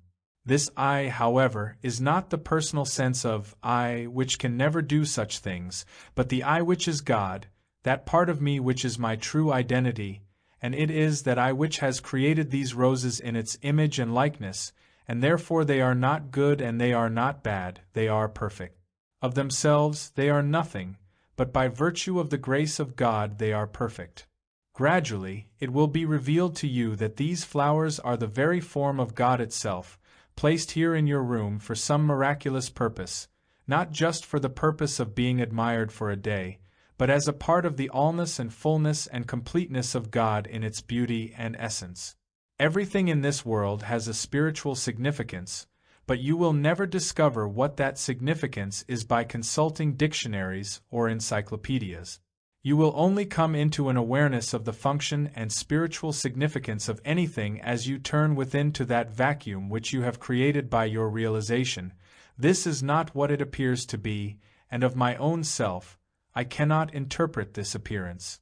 This I, however, is not the personal sense of I which can never do such things, but the I which is God, that part of me which is my true identity, and it is that I which has created these roses in its image and likeness, and therefore they are not good and they are not bad, they are perfect. Of themselves they are nothing, but by virtue of the grace of God they are perfect. Gradually, it will be revealed to you that these flowers are the very form of God itself, placed here in your room for some miraculous purpose, not just for the purpose of being admired for a day, but as a part of the allness and fullness and completeness of God in its beauty and essence. Everything in this world has a spiritual significance, but you will never discover what that significance is by consulting dictionaries or encyclopedias. You will only come into an awareness of the function and spiritual significance of anything as you turn within to that vacuum which you have created by your realization. This is not what it appears to be, and of my own self, I cannot interpret this appearance.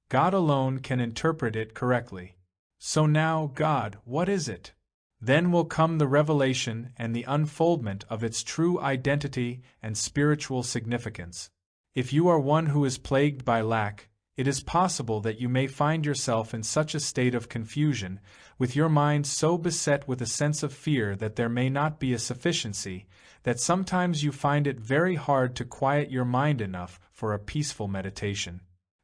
God alone can interpret it correctly. So now, God, what is it? Then will come the revelation and the unfoldment of its true identity and spiritual significance. If you are one who is plagued by lack, it is possible that you may find yourself in such a state of confusion, with your mind so beset with a sense of fear that there may not be a sufficiency, that sometimes you find it very hard to quiet your mind enough for a peaceful meditation.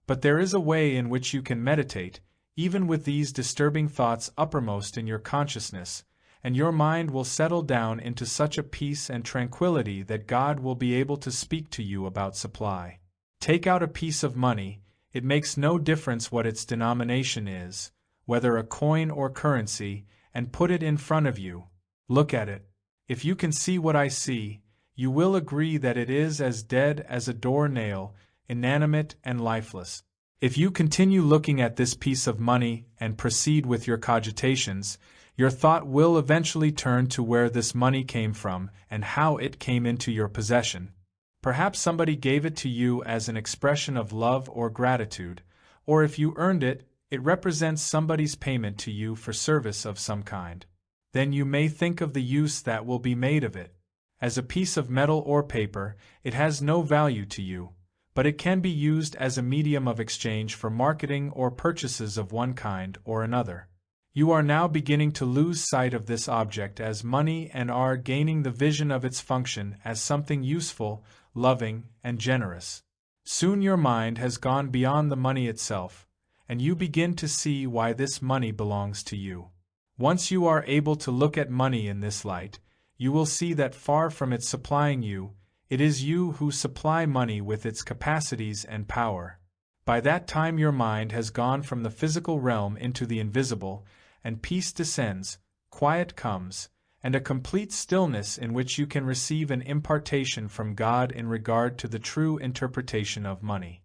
But there is a way in which you can meditate, even with these disturbing thoughts uppermost in your consciousness, and your mind will settle down into such a peace and tranquility that God will be able to speak to you about supply. Take out a piece of money, it makes no difference what its denomination is, whether a coin or currency, and put it in front of you. Look at it. If you can see what I see, you will agree that it is as dead as a door-nail, inanimate and lifeless. If you continue looking at this piece of money and proceed with your cogitations, your thought will eventually turn to where this money came from and how it came into your possession. Perhaps somebody gave it to you as an expression of love or gratitude, or if you earned it, it represents somebody's payment to you for service of some kind. Then you may think of the use that will be made of it. As a piece of metal or paper, it has no value to you, but it can be used as a medium of exchange for marketing or purchases of one kind or another. You are now beginning to lose sight of this object as money and are gaining the vision of its function as something useful, loving, and generous. Soon your mind has gone beyond the money itself, and you begin to see why this money belongs to you. Once you are able to look at money in this light, you will see that far from it supplying you, it is you who supply money with its capacities and power. By that time your mind has gone from the physical realm into the invisible, and peace descends, quiet comes, and a complete stillness in which you can receive an impartation from God in regard to the true interpretation of money.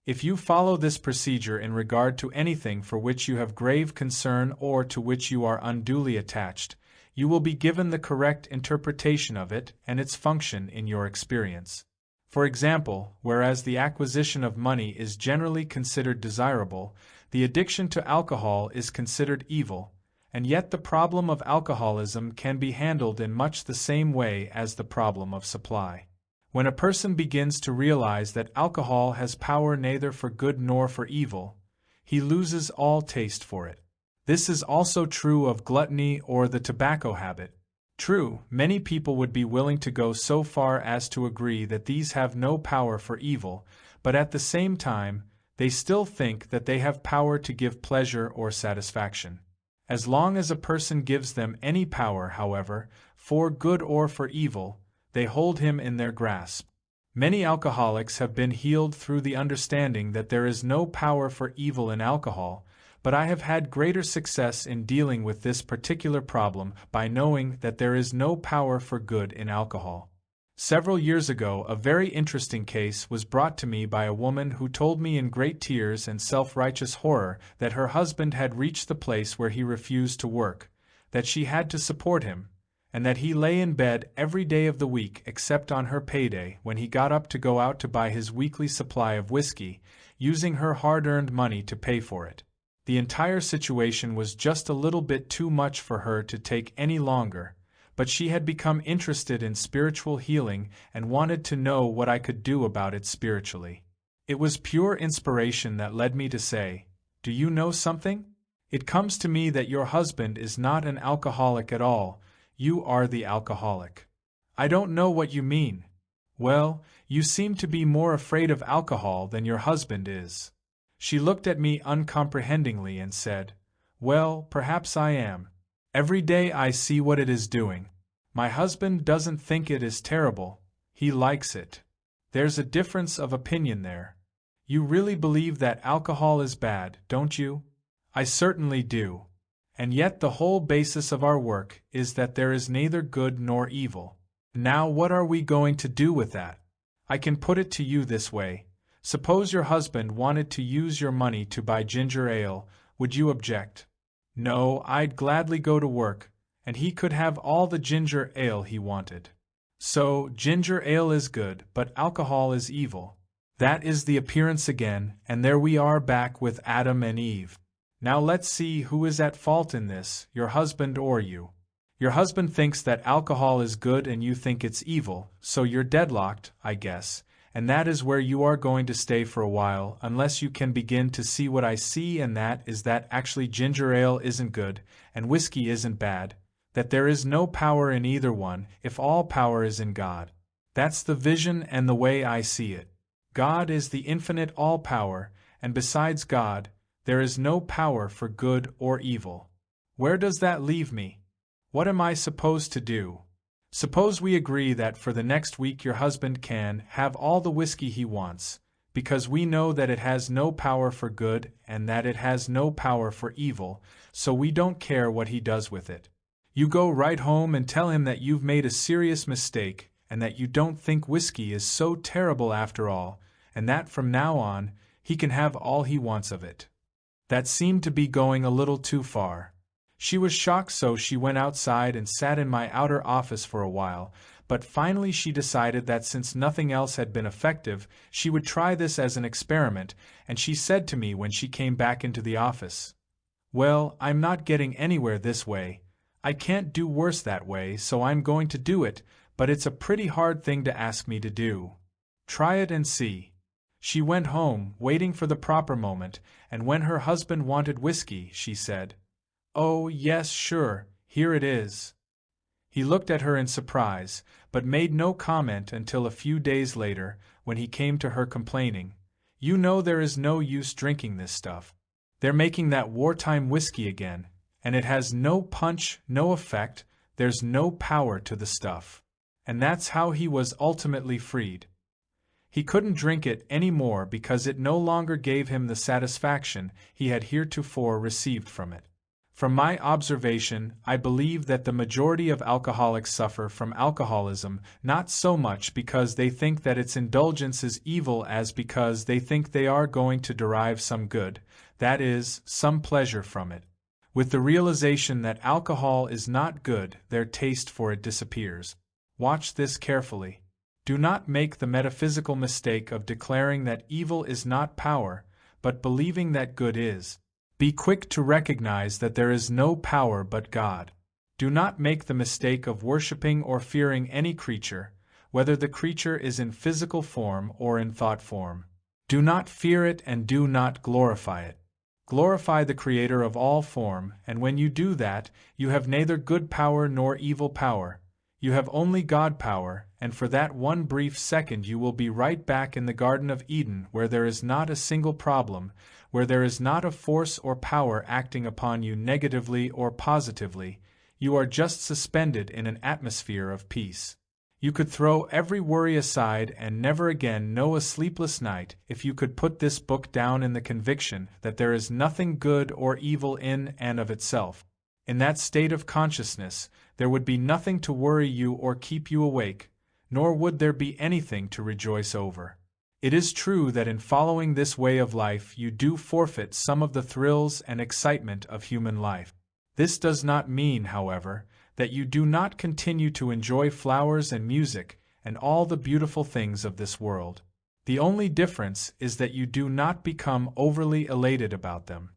If you follow this procedure in regard to anything for which you have grave concern or to which you are unduly attached, you will be given the correct interpretation of it and its function in your experience. For example, whereas the acquisition of money is generally considered desirable, the addiction to alcohol is considered evil, and yet the problem of alcoholism can be handled in much the same way as the problem of supply. When a person begins to realize that alcohol has power neither for good nor for evil, he loses all taste for it. This is also true of gluttony or the tobacco habit. True, many people would be willing to go so far as to agree that these have no power for evil, but at the same time, they still think that they have power to give pleasure or satisfaction. As long as a person gives them any power, however, for good or for evil, they hold him in their grasp. Many alcoholics have been healed through the understanding that there is no power for evil in alcohol, but I have had greater success in dealing with this particular problem by knowing that there is no power for good in alcohol. Several years ago, a very interesting case was brought to me by a woman who told me in great tears and self-righteous horror that her husband had reached the place where he refused to work, that she had to support him, and that he lay in bed every day of the week except on her payday when he got up to go out to buy his weekly supply of whiskey, using her hard-earned money to pay for it. The entire situation was just a little bit too much for her to take any longer, but she had become interested in spiritual healing and wanted to know what I could do about it spiritually. It was pure inspiration that led me to say, "Do you know something? It comes to me that your husband is not an alcoholic at all, you are the alcoholic." "I don't know what you mean." "Well, you seem to be more afraid of alcohol than your husband is." She looked at me uncomprehendingly and said, "Well, perhaps I am. Every day I see what it is doing. My husband doesn't think it is terrible, he likes it. There's a difference of opinion there. You really believe that alcohol is bad, don't you?" "I certainly do. And yet the whole basis of our work is that there is neither good nor evil. Now what are we going to do with that? I can put it to you this way. Suppose your husband wanted to use your money to buy ginger ale, would you object?" "No, I'd gladly go to work, and he could have all the ginger ale he wanted." "So, ginger ale is good, but alcohol is evil. That is the appearance again, and there we are back with Adam and Eve. Now let's see who is at fault in this, your husband or you. Your husband thinks that alcohol is good and you think it's evil, so you're deadlocked, I guess. And that is where you are going to stay for a while, unless you can begin to see what I see, and that is that actually ginger ale isn't good, and whiskey isn't bad, that there is no power in either one, if all power is in God. That's the vision and the way I see it. God is the infinite all-power, and besides God, there is no power for good or evil. Where does that leave me? What am I supposed to do? Suppose we agree that for the next week your husband can have all the whiskey he wants, because we know that it has no power for good and that it has no power for evil, so we don't care what he does with it. You go right home and tell him that you've made a serious mistake and that you don't think whiskey is so terrible after all, and that from now on, he can have all he wants of it." That seemed to be going a little too far. She was shocked, so she went outside and sat in my outer office for a while, but finally she decided that since nothing else had been effective, she would try this as an experiment, and she said to me when she came back into the office, "Well, I'm not getting anywhere this way. I can't do worse that way, so I'm going to do it, but it's a pretty hard thing to ask me to do. Try it and see." She went home, waiting for the proper moment, and when her husband wanted whiskey, she said, "Oh, yes, sure, here it is." He looked at her in surprise, but made no comment until a few days later, when he came to her complaining, "You know there is no use drinking this stuff. They're making that wartime whiskey again, and it has no punch, no effect, there's no power to the stuff." And that's how he was ultimately freed. He couldn't drink it any more because it no longer gave him the satisfaction he had heretofore received from it. From my observation, I believe that the majority of alcoholics suffer from alcoholism not so much because they think that its indulgence is evil as because they think they are going to derive some good, that is, some pleasure from it. With the realization that alcohol is not good, their taste for it disappears. Watch this carefully. Do not make the metaphysical mistake of declaring that evil is not power, but believing that good is. Be quick to recognize that there is no power but God. Do not make the mistake of worshiping or fearing any creature, whether the creature is in physical form or in thought form. Do not fear it and do not glorify it. Glorify the Creator of all form, and when you do that, you have neither good power nor evil power. You have only God power, and for that one brief second you will be right back in the Garden of Eden where there is not a single problem, where there is not a force or power acting upon you negatively or positively. You are just suspended in an atmosphere of peace. You could throw every worry aside and never again know a sleepless night if you could put this book down in the conviction that there is nothing good or evil in and of itself. In that state of consciousness, there would be nothing to worry you or keep you awake, nor would there be anything to rejoice over. It is true that in following this way of life you do forfeit some of the thrills and excitement of human life. This does not mean, however, that you do not continue to enjoy flowers and music and all the beautiful things of this world. The only difference is that you do not become overly elated about them.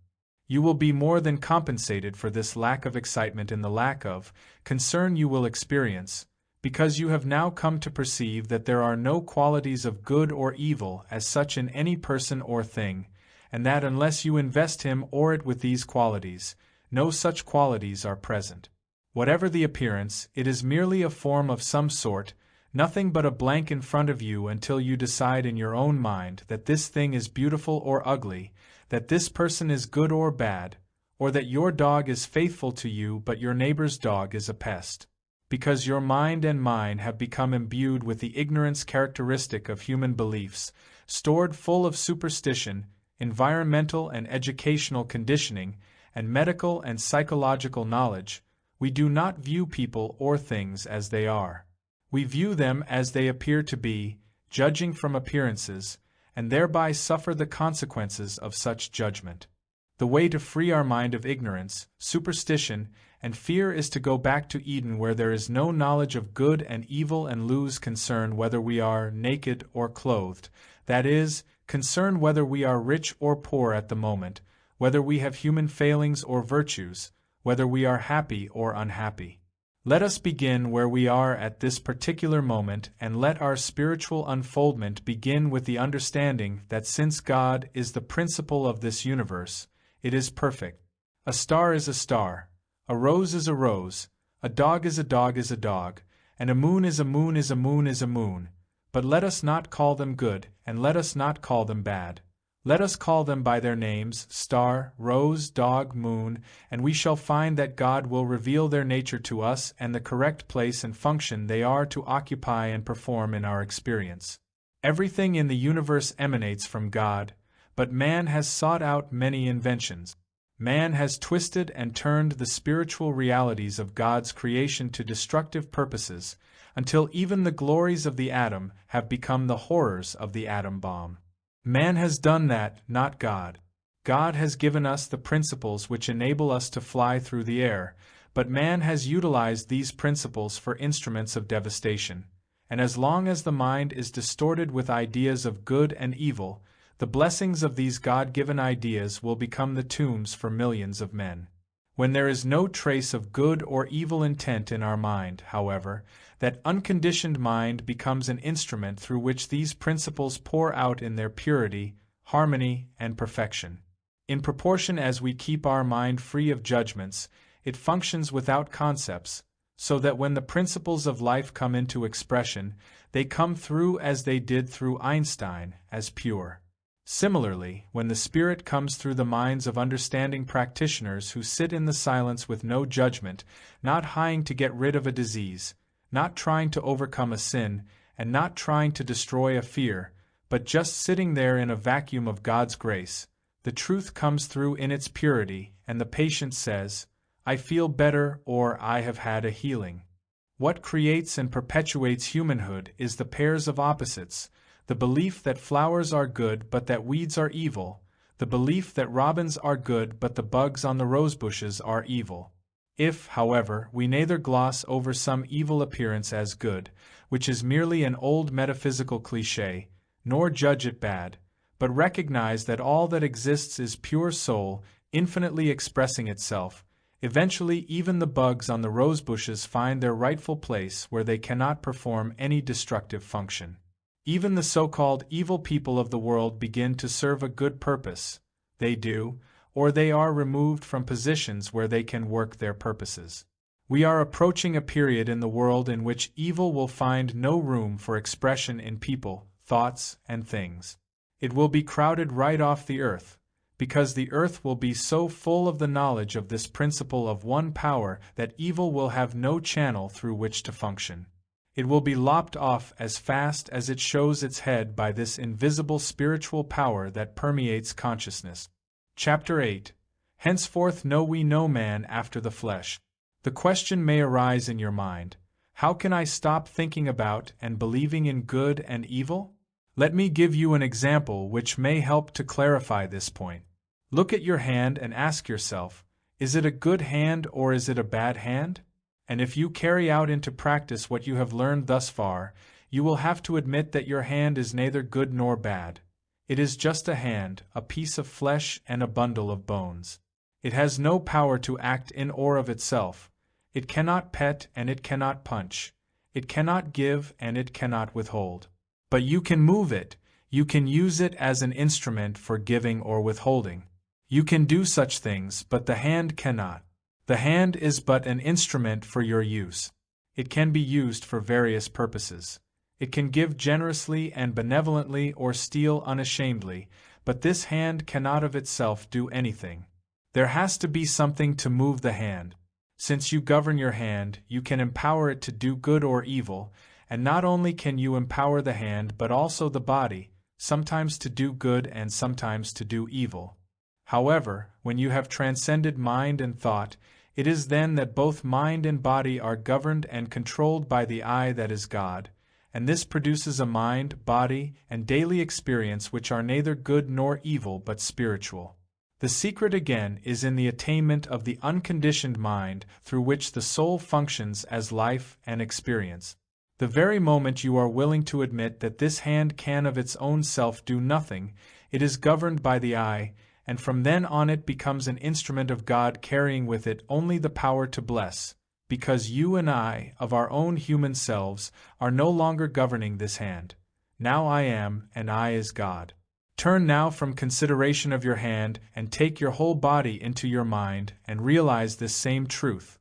You will be more than compensated for this lack of excitement in the lack of concern you will experience, because you have now come to perceive that there are no qualities of good or evil as such in any person or thing, and that unless you invest him or it with these qualities, no such qualities are present. Whatever the appearance, it is merely a form of some sort, nothing but a blank in front of you until you decide in your own mind that this thing is beautiful or ugly, that this person is good or bad, or that your dog is faithful to you but your neighbor's dog is a pest. Because your mind and mine have become imbued with the ignorance characteristic of human beliefs, stored full of superstition, environmental and educational conditioning, and medical and psychological knowledge, we do not view people or things as they are. We view them as they appear to be, judging from appearances, and thereby suffer the consequences of such judgment. The way to free our mind of ignorance, superstition, and fear is to go back to Eden where there is no knowledge of good and evil and lose concern whether we are naked or clothed, that is, concern whether we are rich or poor at the moment, whether we have human failings or virtues, whether we are happy or unhappy. Let us begin where we are at this particular moment and let our spiritual unfoldment begin with the understanding that since God is the principle of this universe, it is perfect. A star is a star, a rose is a rose, a dog is a dog is a dog, and a moon is a moon is a moon is a moon, but let us not call them good, and let us not call them bad. Let us call them by their names, star, rose, dog, moon, and we shall find that God will reveal their nature to us and the correct place and function they are to occupy and perform in our experience. Everything in the universe emanates from God, but man has sought out many inventions. Man has twisted and turned the spiritual realities of God's creation to destructive purposes, until even the glories of the atom have become the horrors of the atom bomb. Man has done that, not God. God has given us the principles which enable us to fly through the air, but man has utilized these principles for instruments of devastation. And as long as the mind is distorted with ideas of good and evil, the blessings of these God-given ideas will become the tombs for millions of men. When there is no trace of good or evil intent in our mind, however, that unconditioned mind becomes an instrument through which these principles pour out in their purity, harmony, and perfection. In proportion as we keep our mind free of judgments, it functions without concepts, so that when the principles of life come into expression, they come through as they did through Einstein, as pure. Similarly, when the Spirit comes through the minds of understanding practitioners who sit in the silence with no judgment, not hying to get rid of a disease, not trying to overcome a sin, and not trying to destroy a fear, but just sitting there in a vacuum of God's grace, the truth comes through in its purity, and the patient says, "I feel better," or "I have had a healing." What creates and perpetuates humanhood is the pairs of opposites, the belief that flowers are good but that weeds are evil, the belief that robins are good but the bugs on the rosebushes are evil. If, however, we neither gloss over some evil appearance as good, which is merely an old metaphysical cliché, nor judge it bad, but recognize that all that exists is pure soul, infinitely expressing itself, eventually even the bugs on the rosebushes find their rightful place where they cannot perform any destructive function. Even the so-called evil people of the world begin to serve a good purpose. They do, or they are removed from positions where they can work their purposes. We are approaching a period in the world in which evil will find no room for expression in people, thoughts, and things. It will be crowded right off the earth, because the earth will be so full of the knowledge of this principle of one power that evil will have no channel through which to function. It will be lopped off as fast as it shows its head by this invisible spiritual power that permeates consciousness. Chapter 8. Henceforth know we no man after the flesh. The question may arise in your mind, how can I stop thinking about and believing in good and evil? Let me give you an example which may help to clarify this point. Look at your hand and ask yourself, is it a good hand or is it a bad hand? And if you carry out into practice what you have learned thus far, you will have to admit that your hand is neither good nor bad. It is just a hand, a piece of flesh and a bundle of bones. It has no power to act in or of itself. It cannot pet and it cannot punch. It cannot give and it cannot withhold. But you can move it, you can use it as an instrument for giving or withholding. You can do such things, but the hand cannot. The hand is but an instrument for your use. It can be used for various purposes. It can give generously and benevolently or steal unashamedly, but this hand cannot of itself do anything. There has to be something to move the hand. Since you govern your hand, you can empower it to do good or evil, and not only can you empower the hand but also the body, sometimes to do good and sometimes to do evil. However, when you have transcended mind and thought, it is then that both mind and body are governed and controlled by the I that is God, and this produces a mind, body, and daily experience which are neither good nor evil but spiritual. The secret again is in the attainment of the unconditioned mind through which the soul functions as life and experience. The very moment you are willing to admit that this hand can of its own self do nothing, it is governed by the I, and from then on it becomes an instrument of God carrying with it only the power to bless, because you and I, of our own human selves, are no longer governing this hand. Now I am, and I is God. Turn now from consideration of your hand and take your whole body into your mind and realize this same truth.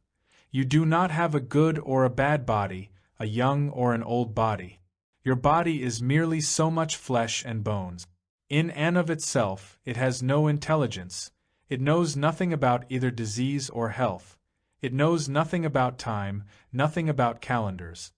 You do not have a good or a bad body, a young or an old body. Your body is merely so much flesh and bones. In and of itself, it has no intelligence. It knows nothing about either disease or health. It knows nothing about time, nothing about calendars.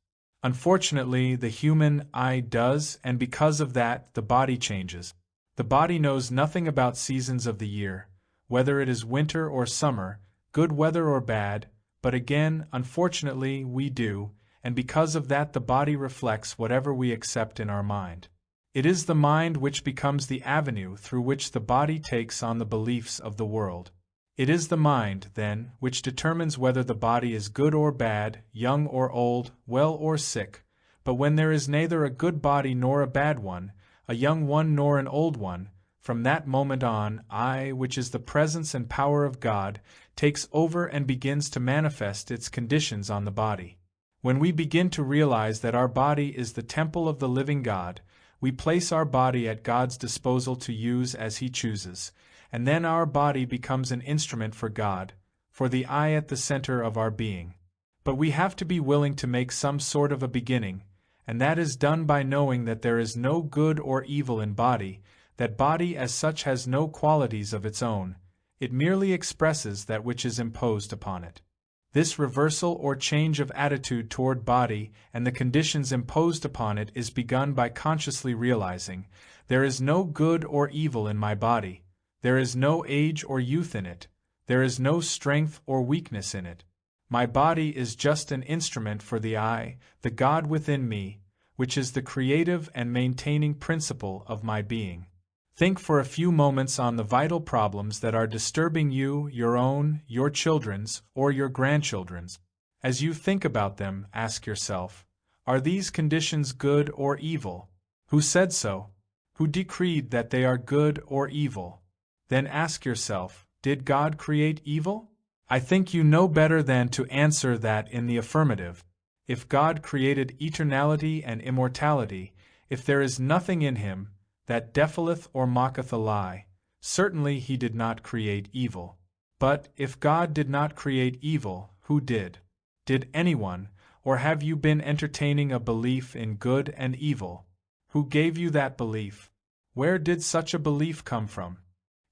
Unfortunately, the human I does, and because of that, the body changes. The body knows nothing about seasons of the year, whether it is winter or summer, good weather or bad, but again, unfortunately, we do, and because of that the body reflects whatever we accept in our mind. It is the mind which becomes the avenue through which the body takes on the beliefs of the world. It is the mind, then, which determines whether the body is good or bad, young or old, well or sick, but when there is neither a good body nor a bad one, a young one nor an old one, From that moment on, I, which is the presence and power of God, takes over and begins to manifest its conditions on the body. When we begin to realize that our body is the temple of the living God, we place our body at God's disposal to use as He chooses, and then our body becomes an instrument for God, for the I at the center of our being. But we have to be willing to make some sort of a beginning, and that is done by knowing that there is no good or evil in body, that body as such has no qualities of its own, it merely expresses that which is imposed upon it. This reversal or change of attitude toward body and the conditions imposed upon it is begun by consciously realizing, there is no good or evil in my body, there is no age or youth in it, there is no strength or weakness in it. My body is just an instrument for the I, the God within me, which is the creative and maintaining principle of my being. Think for a few moments on the vital problems that are disturbing you, your own, your children's, or your grandchildren's. As you think about them, ask yourself, are these conditions good or evil? Who said so? Who decreed that they are good or evil? Then ask yourself, did God create evil? I think you know better than to answer that in the affirmative. If God created eternality and immortality, if there is nothing in Him that defileth or mocketh a lie, certainly He did not create evil. But if God did not create evil, who did? Did anyone, or have you been entertaining a belief in good and evil? Who gave you that belief? Where did such a belief come from?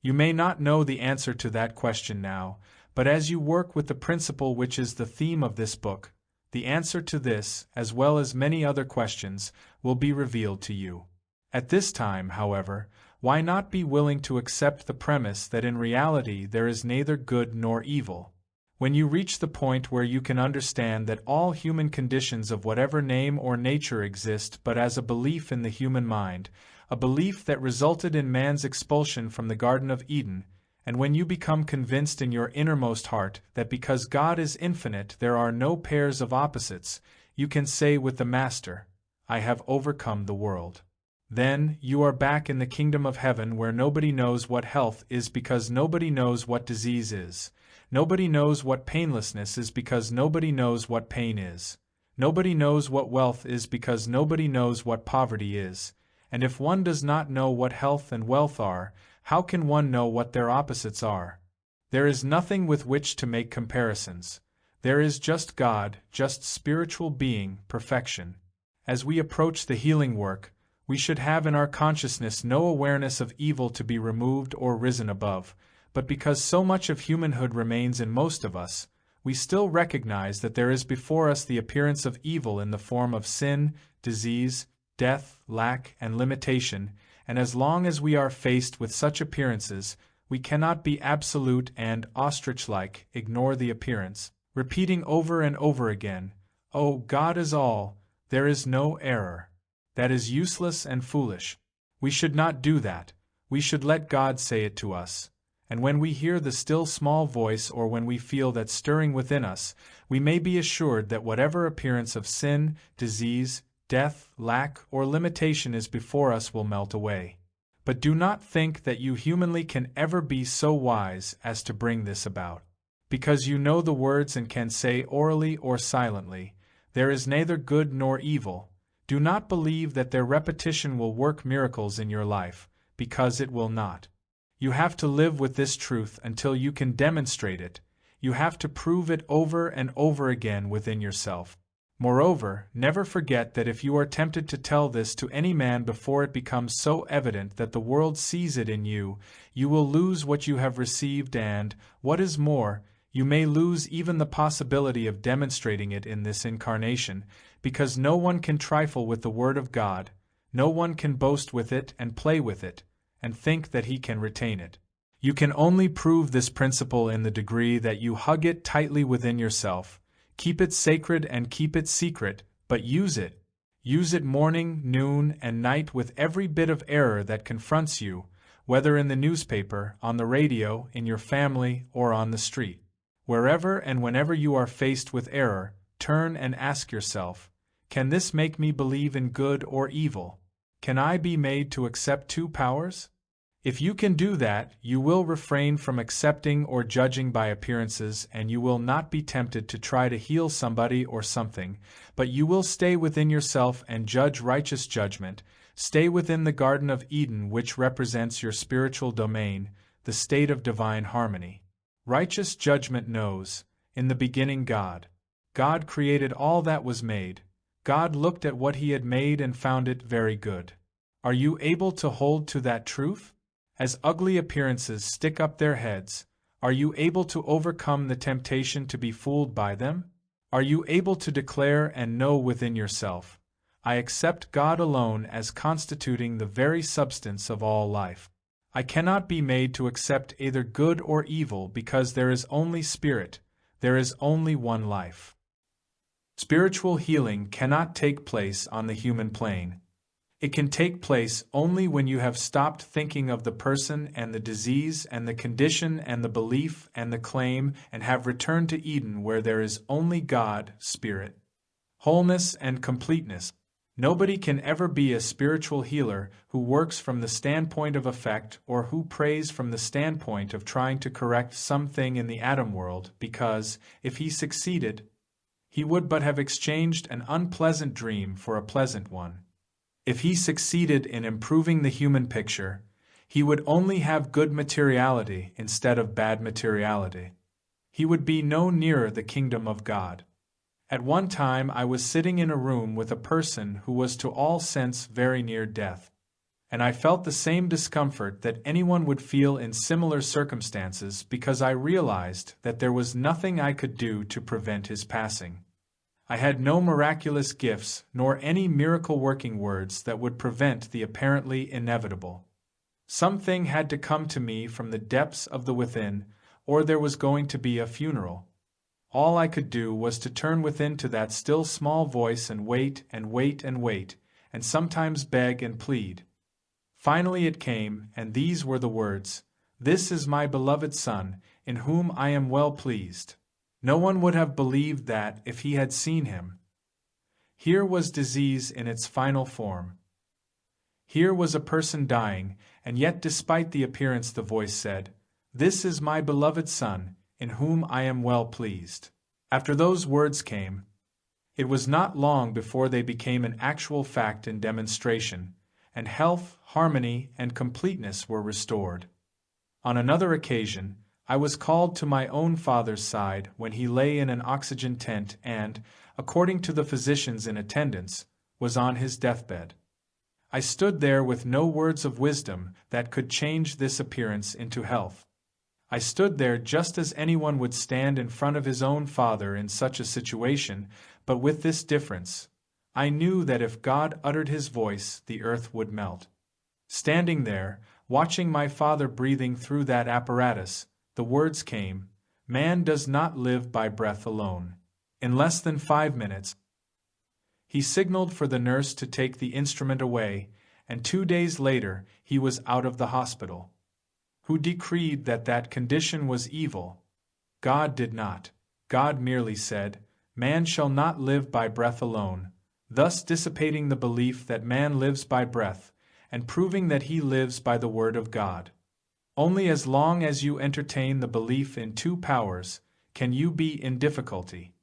You may not know the answer to that question now, but as you work with the principle which is the theme of this book, the answer to this, as well as many other questions, will be revealed to you. At this time, however, why not be willing to accept the premise that in reality there is neither good nor evil? When you reach the point where you can understand that all human conditions of whatever name or nature exist but as a belief in the human mind, a belief that resulted in man's expulsion from the Garden of Eden, and when you become convinced in your innermost heart that because God is infinite there are no pairs of opposites, you can say with the Master, I have overcome the world. Then you are back in the kingdom of heaven where nobody knows what health is because nobody knows what disease is. Nobody knows what painlessness is because nobody knows what pain is. Nobody knows what wealth is because nobody knows what poverty is. And if one does not know what health and wealth are, how can one know what their opposites are? There is nothing with which to make comparisons. There is just God, just spiritual being, perfection. As we approach the healing work, we should have in our consciousness no awareness of evil to be removed or risen above, but because so much of humanhood remains in most of us, we still recognize that there is before us the appearance of evil in the form of sin, disease, death, lack, and limitation, and as long as we are faced with such appearances, we cannot be absolute and, ostrich-like, ignore the appearance, repeating over and over again, "Oh, God is all, there is no error." That is useless and foolish. We should not do that. We should let God say it to us. And when we hear the still small voice or when we feel that stirring within us, we may be assured that whatever appearance of sin, disease, death, lack, or limitation is before us will melt away. But do not think that you humanly can ever be so wise as to bring this about. Because you know the words and can say orally or silently, there is neither good nor evil, do not believe that their repetition will work miracles in your life, because it will not. You have to live with this truth until you can demonstrate it. You have to prove it over and over again within yourself. Moreover, never forget that if you are tempted to tell this to any man before it becomes so evident that the world sees it in you, you will lose what you have received and, what is more, you may lose even the possibility of demonstrating it in this incarnation, because no one can trifle with the Word of God, no one can boast with it and play with it, and think that he can retain it. You can only prove this principle in the degree that you hug it tightly within yourself, keep it sacred and keep it secret, but use it. Use it morning, noon, and night with every bit of error that confronts you, whether in the newspaper, on the radio, in your family, or on the street. Wherever and whenever you are faced with error, turn and ask yourself, can this make me believe in good or evil? Can I be made to accept two powers? If you can do that, you will refrain from accepting or judging by appearances, and you will not be tempted to try to heal somebody or something, but you will stay within yourself and judge righteous judgment, stay within the Garden of Eden, which represents your spiritual domain, the state of divine harmony. Righteous judgment knows, in the beginning God. God created all that was made. God looked at what He had made and found it very good. Are you able to hold to that truth? As ugly appearances stick up their heads, are you able to overcome the temptation to be fooled by them? Are you able to declare and know within yourself, I accept God alone as constituting the very substance of all life. I cannot be made to accept either good or evil because there is only spirit, there is only one life. Spiritual healing cannot take place on the human plane. It can take place only when you have stopped thinking of the person and the disease and the condition and the belief and the claim and have returned to Eden where there is only God, Spirit, wholeness and completeness. Nobody can ever be a spiritual healer who works from the standpoint of effect or who prays from the standpoint of trying to correct something in the atom world because, if he succeeded, he would but have exchanged an unpleasant dream for a pleasant one. If he succeeded in improving the human picture, he would only have good materiality instead of bad materiality. He would be no nearer the kingdom of God. At one time I was sitting in a room with a person who was to all sense very near death, and I felt the same discomfort that anyone would feel in similar circumstances because I realized that there was nothing I could do to prevent his passing. I had no miraculous gifts nor any miracle-working words that would prevent the apparently inevitable. Something had to come to me from the depths of the within, or there was going to be a funeral. All I could do was to turn within to that still small voice and wait and wait and wait, and sometimes beg and plead. Finally it came, and these were the words, "This is my beloved Son, in whom I am well pleased." No one would have believed that if he had seen him. Here was disease in its final form. Here was a person dying, and yet despite the appearance the voice said, "This is my beloved Son, in whom I am well pleased." After those words came, it was not long before they became an actual fact in demonstration, and health, harmony, and completeness were restored. On another occasion, I was called to my own father's side when he lay in an oxygen tent and, according to the physicians in attendance, was on his deathbed. I stood there with no words of wisdom that could change this appearance into health. I stood there just as anyone would stand in front of his own father in such a situation, but with this difference. I knew that if God uttered his voice, the earth would melt. Standing there, watching my father breathing through that apparatus, the words came, "Man does not live by breath alone." In less than 5 minutes, he signaled for the nurse to take the instrument away, and 2 days later he was out of the hospital. Who decreed that that condition was evil? God did not. God merely said, "Man shall not live by breath alone," thus dissipating the belief that man lives by breath, and proving that he lives by the word of God. Only as long as you entertain the belief in two powers can you be in difficulty.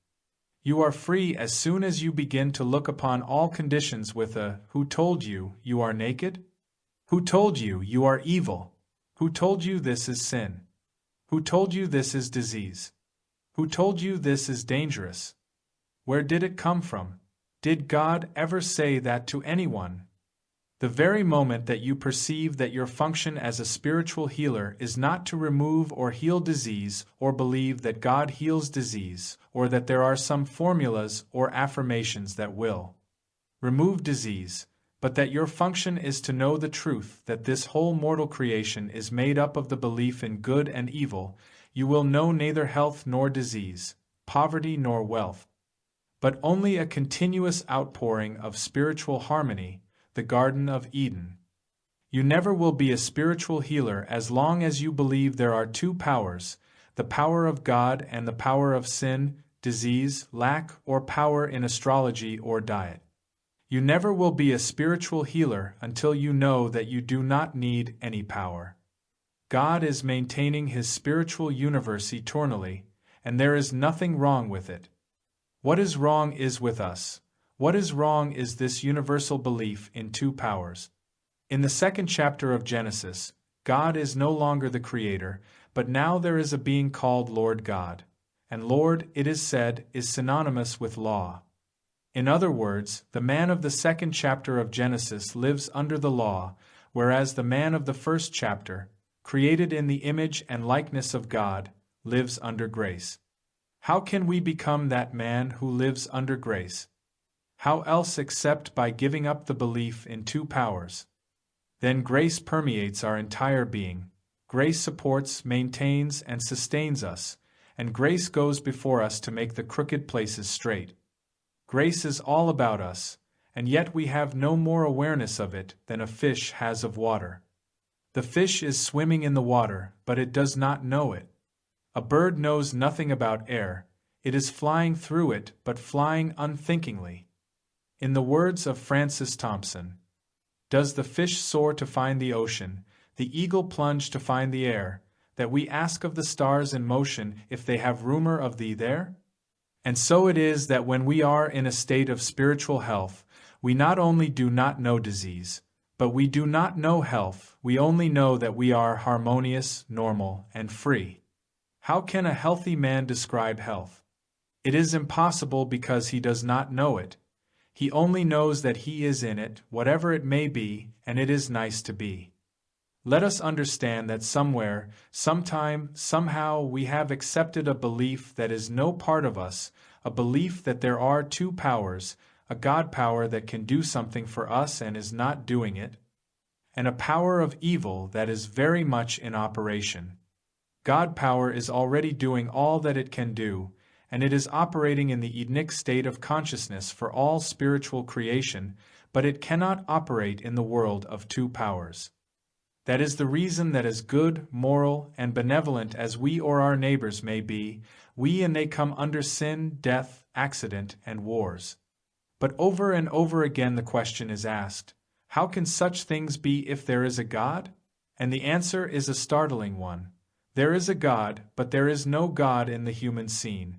You are free as soon as you begin to look upon all conditions with a "Who told you you are naked? Who told you you are evil? Who told you this is sin? Who told you this is disease? Who told you this is dangerous? Where did it come from? Did God ever say that to anyone?" The very moment that you perceive that your function as a spiritual healer is not to remove or heal disease or believe that God heals disease or that there are some formulas or affirmations that will remove disease, but that your function is to know the truth that this whole mortal creation is made up of the belief in good and evil, you will know neither health nor disease, poverty nor wealth, but only a continuous outpouring of spiritual harmony, the Garden of Eden. You never will be a spiritual healer as long as you believe there are two powers, the power of God and the power of sin, disease, lack, or power in astrology or diet. You never will be a spiritual healer until you know that you do not need any power. God is maintaining His spiritual universe eternally, and there is nothing wrong with it. What is wrong is with us. What is wrong is this universal belief in two powers. In the second chapter of Genesis, God is no longer the Creator, but now there is a being called Lord God. And Lord, it is said, is synonymous with law. In other words, the man of the second chapter of Genesis lives under the law, whereas the man of the first chapter, created in the image and likeness of God, lives under grace. How can we become that man who lives under grace? How else except by giving up the belief in two powers? Then grace permeates our entire being. Grace supports, maintains, and sustains us, and grace goes before us to make the crooked places straight. Grace is all about us, and yet we have no more awareness of it than a fish has of water. The fish is swimming in the water, but it does not know it. A bird knows nothing about air, it is flying through it, but flying unthinkingly. In the words of Francis Thompson, does the fish soar to find the ocean, the eagle plunge to find the air, that we ask of the stars in motion if they have rumor of thee there? And so it is that when we are in a state of spiritual health, we not only do not know disease, but we do not know health, we only know that we are harmonious, normal, and free. How can a healthy man describe health? It is impossible because he does not know it. He only knows that he is in it, whatever it may be, and it is nice to be. Let us understand that somewhere, sometime, somehow we have accepted a belief that is no part of us, a belief that there are two powers, a God power that can do something for us and is not doing it, and a power of evil that is very much in operation. God power is already doing all that it can do, and it is operating in the Edenic state of consciousness for all spiritual creation, but it cannot operate in the world of two powers. That is the reason that as good, moral, and benevolent as we or our neighbors may be, we and they come under sin, death, accident, and wars. But over and over again the question is asked, how can such things be if there is a God? And the answer is a startling one. There is a God, but there is no God in the human scene.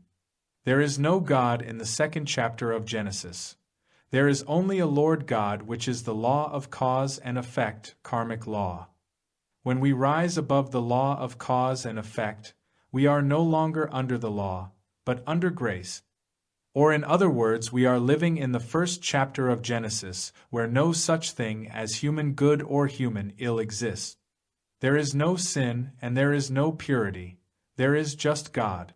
There is no God in the second chapter of Genesis. There is only a Lord God, which is the law of cause and effect, karmic law. When we rise above the law of cause and effect, we are no longer under the law, but under grace. Or in other words, we are living in the first chapter of Genesis, where no such thing as human good or human ill exists. There is no sin and there is no purity. There is just God.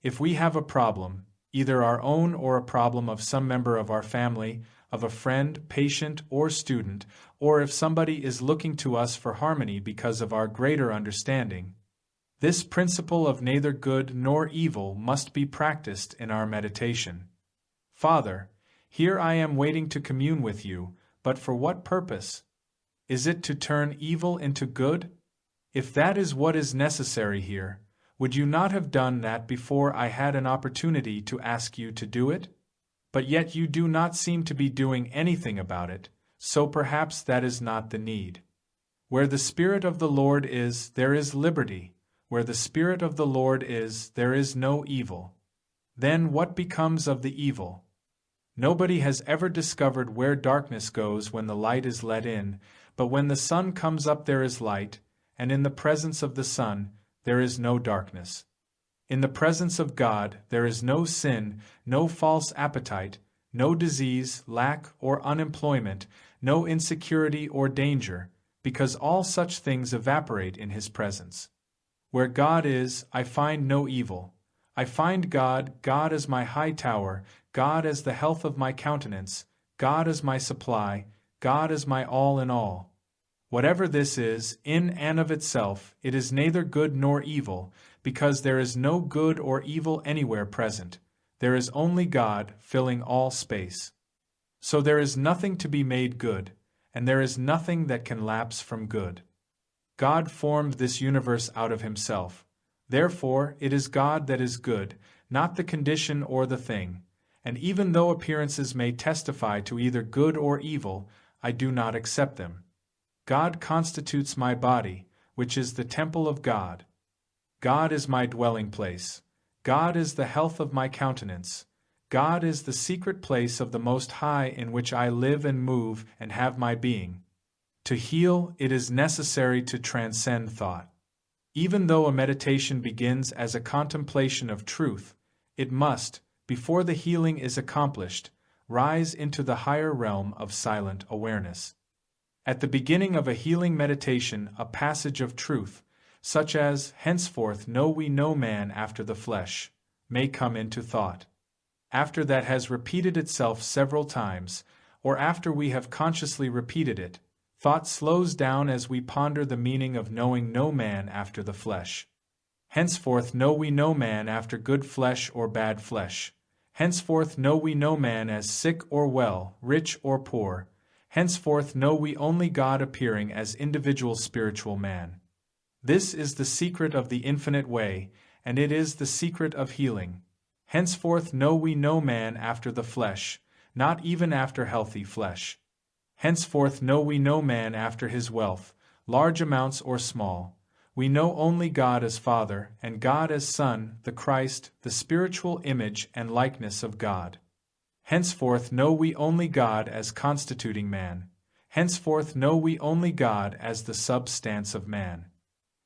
If we have a problem, either our own or a problem of some member of our family, of a friend, patient, or student, or if somebody is looking to us for harmony because of our greater understanding, this principle of neither good nor evil must be practiced in our meditation. Father, here I am waiting to commune with you, but for what purpose? Is it to turn evil into good? If that is what is necessary here, would you not have done that before I had an opportunity to ask you to do it? But yet you do not seem to be doing anything about it, so perhaps that is not the need. Where the Spirit of the Lord is, there is liberty. Where the Spirit of the Lord is, there is no evil. Then what becomes of the evil? Nobody has ever discovered where darkness goes when the light is let in, but when the sun comes up there is light, and in the presence of the sun there is no darkness. In the presence of God there is no sin, no false appetite, no disease, lack, or unemployment, no insecurity or danger, because all such things evaporate in His presence. Where God is, I find no evil. I find God, God as my high tower, God as the health of my countenance, God as my supply, God as my all in all. Whatever this is, in and of itself, it is neither good nor evil, because there is no good or evil anywhere present. There is only God filling all space. So there is nothing to be made good, and there is nothing that can lapse from good. God formed this universe out of Himself. Therefore, it is God that is good, not the condition or the thing. and even though appearances may testify to either good or evil, I do not accept them. God constitutes my body, which is the temple of God. God is my dwelling place. God is the health of my countenance. God is the secret place of the Most High in which I live and move and have my being. To heal, it is necessary to transcend thought. Even though a meditation begins as a contemplation of truth, it must, before the healing is accomplished, rise into the higher realm of silent awareness. At the beginning of a healing meditation, a passage of truth, such as, "Henceforth know we no man after the flesh," may come into thought. After that has repeated itself several times, or after we have consciously repeated it, thought slows down as we ponder the meaning of knowing no man after the flesh. Henceforth know we no man after good flesh or bad flesh. Henceforth know we no man as sick or well, rich or poor. Henceforth know we only God appearing as individual spiritual man. This is the secret of the infinite way, and it is the secret of healing. Henceforth know we no man after the flesh, not even after healthy flesh. Henceforth know we no man after his wealth, large amounts or small. We know only God as Father, and God as Son, the Christ, the spiritual image and likeness of God. Henceforth know we only God as constituting man. Henceforth know we only God as the substance of man.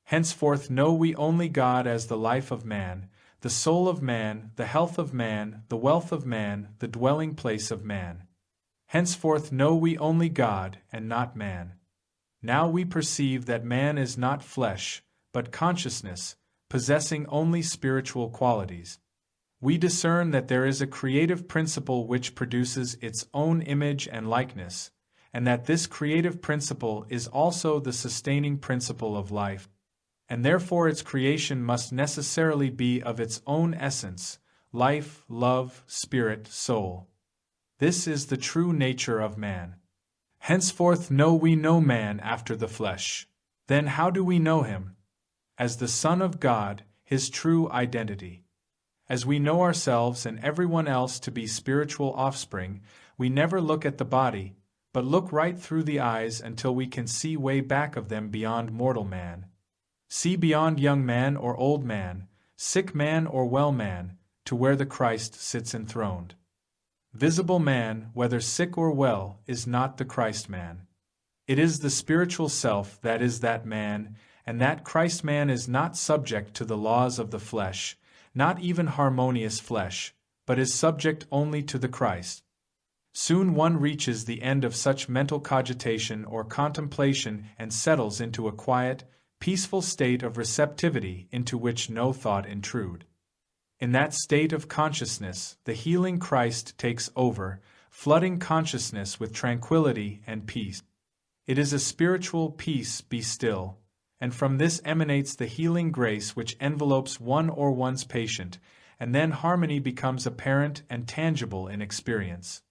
Henceforth know we only God as the life of man, the soul of man, the health of man, the wealth of man, the dwelling place of man. Henceforth know we only God, and not man. Now we perceive that man is not flesh, but consciousness, possessing only spiritual qualities. We discern that there is a creative principle which produces its own image and likeness, and that this creative principle is also the sustaining principle of life, and therefore its creation must necessarily be of its own essence, life, love, spirit, soul. This is the true nature of man. Henceforth know we no man after the flesh. Then how do we know him? As the Son of God, his true identity. As we know ourselves and everyone else to be spiritual offspring, we never look at the body, but look right through the eyes until we can see way back of them beyond mortal man. See beyond young man or old man, sick man or well man, to where the Christ sits enthroned. Visible man, whether sick or well, is not the Christ man. It is the spiritual self that is that man, and that Christ man is not subject to the laws of the flesh, not even harmonious flesh, but is subject only to the Christ. Soon one reaches the end of such mental cogitation or contemplation and settles into a quiet, peaceful state of receptivity into which no thought intrude. In that state of consciousness, the healing Christ takes over, flooding consciousness with tranquility and peace. It is a spiritual peace, be still, and from this emanates the healing grace which envelopes one or one's patient, and then harmony becomes apparent and tangible in experience.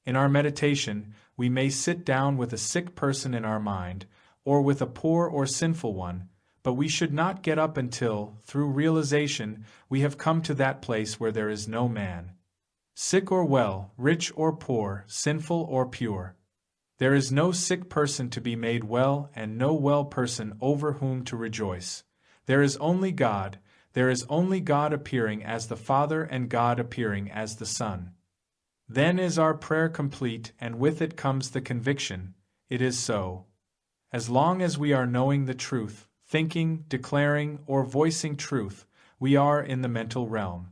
In our meditation, we may sit down with a sick person in our mind, or with a poor or sinful one, but we should not get up until, through realization, we have come to that place where there is no man. Sick or well, rich or poor, sinful or pure. There is no sick person to be made well and no well person over whom to rejoice. There is only God, there is only God appearing as the Father and God appearing as the Son. Then is our prayer complete, and with it comes the conviction, it is so. As long as we are knowing the truth, thinking, declaring, or voicing truth, we are in the mental realm.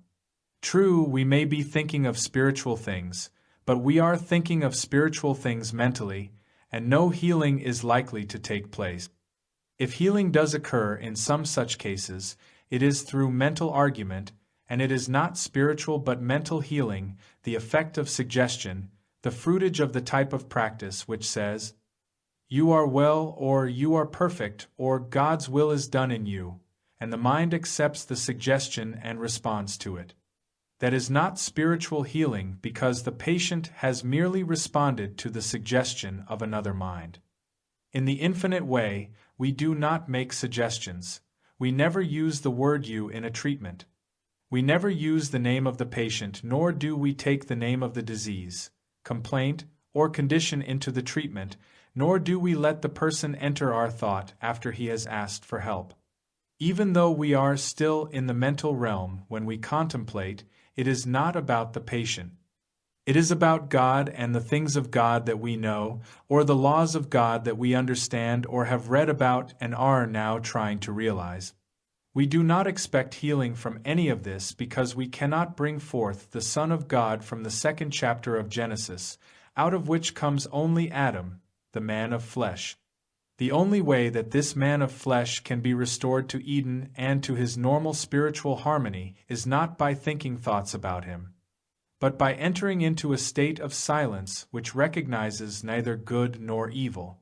True, we may be thinking of spiritual things, but we are thinking of spiritual things mentally, and no healing is likely to take place. If healing does occur in some such cases, it is through mental argument, and it is not spiritual but mental healing, the effect of suggestion, the fruitage of the type of practice which says, "You are well," or "You are perfect," or "God's will is done in you," and the mind accepts the suggestion and responds to it. That is not spiritual healing because the patient has merely responded to the suggestion of another mind. In the infinite way, we do not make suggestions. We never use the word "you" in a treatment. We never use the name of the patient, nor do we take the name of the disease, complaint, or condition into the treatment, nor do we let the person enter our thought after he has asked for help. Even though we are still in the mental realm when we contemplate, it is not about the patient. It is about God and the things of God that we know, or the laws of God that we understand or have read about and are now trying to realize. We do not expect healing from any of this because we cannot bring forth the Son of God from the 2nd chapter of Genesis, out of which comes only Adam, the man of flesh. The only way that this man of flesh can be restored to Eden and to his normal spiritual harmony is not by thinking thoughts about him, but by entering into a state of silence which recognizes neither good nor evil.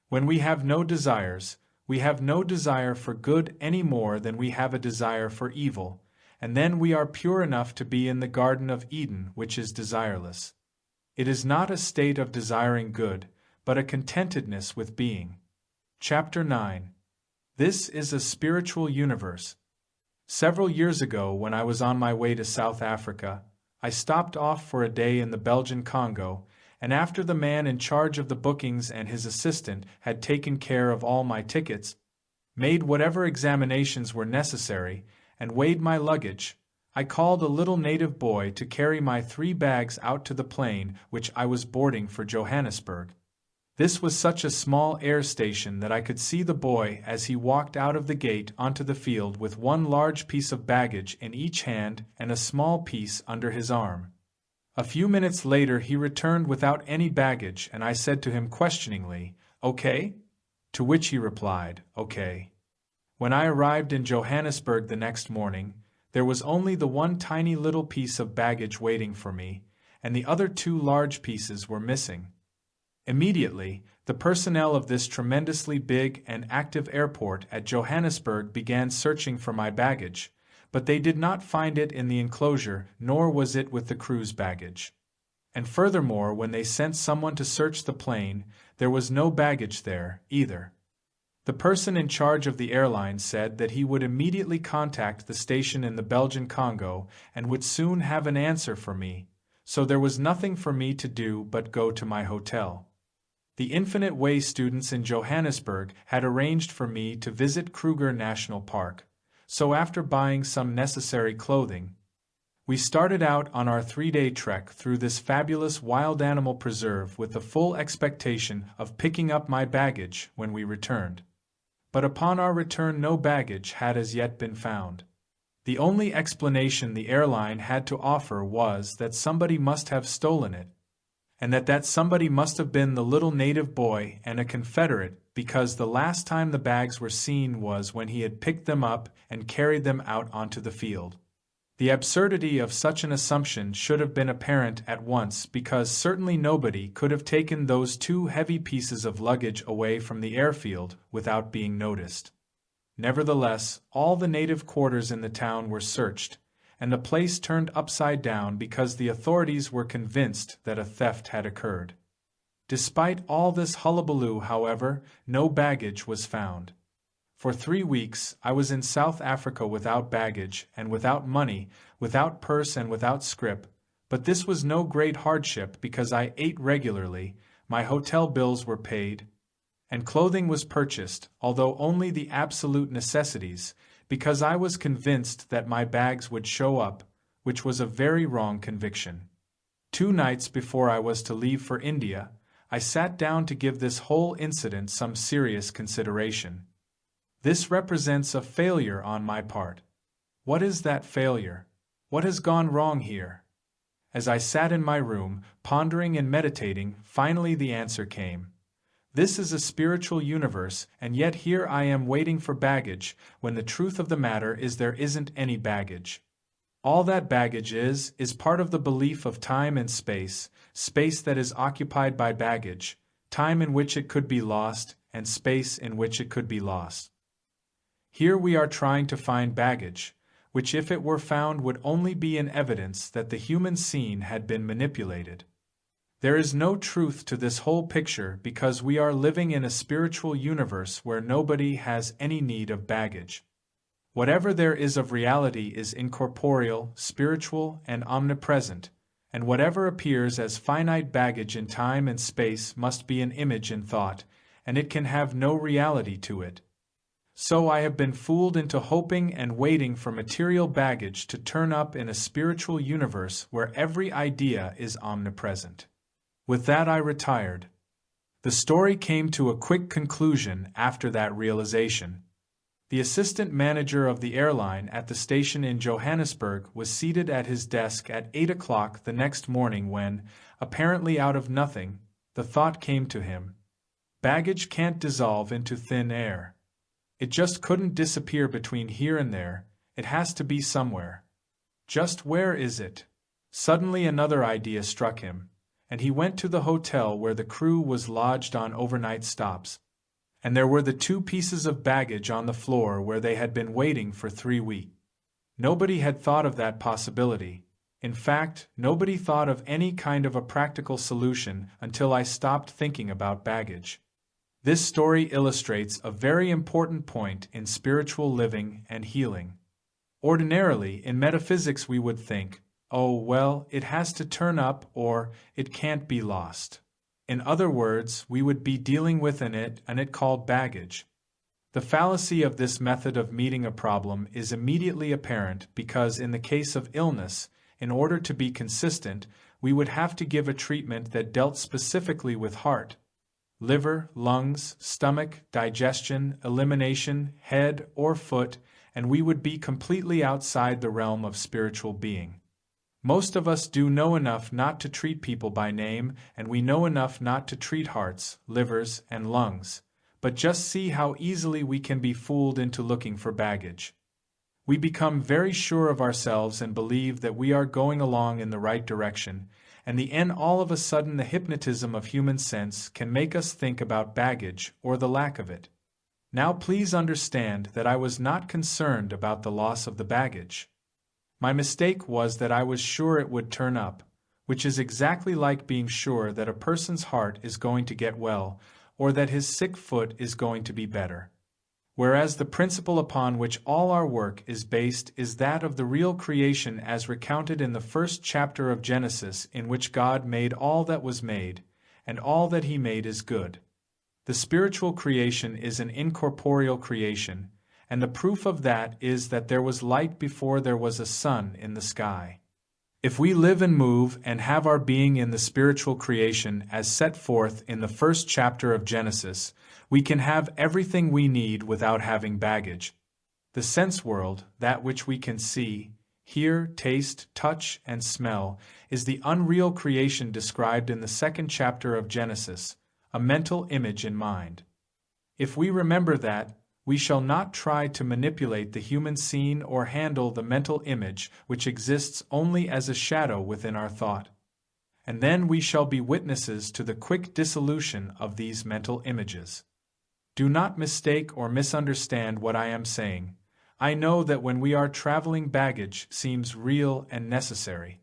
When we have no desires, we have no desire for good any more than we have a desire for evil, and then we are pure enough to be in the Garden of Eden, which is desireless. It is not a state of desiring good, but a contentedness with being. Chapter 9. This is a spiritual universe. Several years ago, when I was on my way to South Africa, I stopped off for a day in the Belgian Congo, and after the man in charge of the bookings and his assistant had taken care of all my tickets, made whatever examinations were necessary, and weighed my luggage, I called a little native boy to carry my 3 bags out to the plane which I was boarding for Johannesburg. This was such a small air station that I could see the boy as he walked out of the gate onto the field with one large piece of baggage in each hand and a small piece under his arm. A few minutes later he returned without any baggage, and I said to him questioningly, "Okay?" To which he replied, "Okay." When I arrived in Johannesburg the next morning, there was only the one tiny little piece of baggage waiting for me, and the other 2 large pieces were missing. Immediately, the personnel of this tremendously big and active airport at Johannesburg began searching for my baggage, but they did not find it in the enclosure, nor was it with the crew's baggage. And furthermore, when they sent someone to search the plane, there was no baggage there, either. The person in charge of the airline said that he would immediately contact the station in the Belgian Congo and would soon have an answer for me, so there was nothing for me to do but go to my hotel. The Infinite Way students in Johannesburg had arranged for me to visit Kruger National Park, so after buying some necessary clothing, we started out on our 3-day trek through this fabulous wild animal preserve with the full expectation of picking up my baggage when we returned. But upon our return no baggage had as yet been found. The only explanation the airline had to offer was that somebody must have stolen it, and that somebody must have been the little native boy and a Confederate, because the last time the bags were seen was when he had picked them up and carried them out onto the field. The absurdity of such an assumption should have been apparent at once, because certainly nobody could have taken those 2 heavy pieces of luggage away from the airfield without being noticed. Nevertheless, all the native quarters in the town were searched, and the place turned upside down because the authorities were convinced that a theft had occurred. Despite all this hullabaloo, however, no baggage was found. For 3 weeks I was in South Africa without baggage and without money, without purse and without scrip, but this was no great hardship because I ate regularly, my hotel bills were paid, and clothing was purchased, although only the absolute necessities, because I was convinced that my bags would show up, which was a very wrong conviction. 2 nights before I was to leave for India, I sat down to give this whole incident some serious consideration. This represents a failure on my part. What is that failure? What has gone wrong here? As I sat in my room, pondering and meditating, finally the answer came. This is a spiritual universe, and yet here I am waiting for baggage, when the truth of the matter is there isn't any baggage. All that baggage is part of the belief of time and space that is occupied by baggage, time in which it could be lost, and space in which it could be lost. Here we are trying to find baggage, which if it were found would only be an evidence that the human scene had been manipulated. There is no truth to this whole picture because we are living in a spiritual universe where nobody has any need of baggage. Whatever there is of reality is incorporeal, spiritual, and omnipresent, and whatever appears as finite baggage in time and space must be an image in thought, and it can have no reality to it. So I have been fooled into hoping and waiting for material baggage to turn up in a spiritual universe where every idea is omnipresent. With that I retired. The story came to a quick conclusion after that realization. The assistant manager of the airline at the station in Johannesburg was seated at his desk at 8 o'clock the next morning when, apparently out of nothing, the thought came to him. Baggage can't dissolve into thin air. It just couldn't disappear between here and there, it has to be somewhere. Just where is it? Suddenly another idea struck him, and he went to the hotel where the crew was lodged on overnight stops. And there were the 2 pieces of baggage on the floor where they had been waiting for 3 weeks. Nobody had thought of that possibility. In fact, nobody thought of any kind of a practical solution until I stopped thinking about baggage. This story illustrates a very important point in spiritual living and healing. Ordinarily, in metaphysics we would think, oh, well, it has to turn up or it can't be lost. In other words, we would be dealing with an it called baggage. The fallacy of this method of meeting a problem is immediately apparent because in the case of illness, in order to be consistent, we would have to give a treatment that dealt specifically with heart, liver, lungs, stomach, digestion, elimination, head, or foot, and we would be completely outside the realm of spiritual being. Most of us do know enough not to treat people by name, and we know enough not to treat hearts, livers, and lungs. But just see how easily we can be fooled into looking for baggage. We become very sure of ourselves and believe that we are going along in the right direction, and then all of a sudden the hypnotism of human sense can make us think about baggage or the lack of it. Now please understand that I was not concerned about the loss of the baggage. My mistake was that I was sure it would turn up, which is exactly like being sure that a person's heart is going to get well, or that his sick foot is going to be better. Whereas the principle upon which all our work is based is that of the real creation as recounted in the first chapter of Genesis, in which God made all that was made, and all that He made is good. The spiritual creation is an incorporeal creation, and the proof of that is that there was light before there was a sun in the sky. If we live and move and have our being in the spiritual creation as set forth in the first chapter of Genesis, we can have everything we need without having baggage. The sense world, that which we can see, hear, taste, touch, and smell, is the unreal creation described in the second chapter of Genesis, a mental image in mind. If we remember that, we shall not try to manipulate the human scene or handle the mental image which exists only as a shadow within our thought. And then we shall be witnesses to the quick dissolution of these mental images. Do not mistake or misunderstand what I am saying. I know that when we are traveling, baggage seems real and necessary.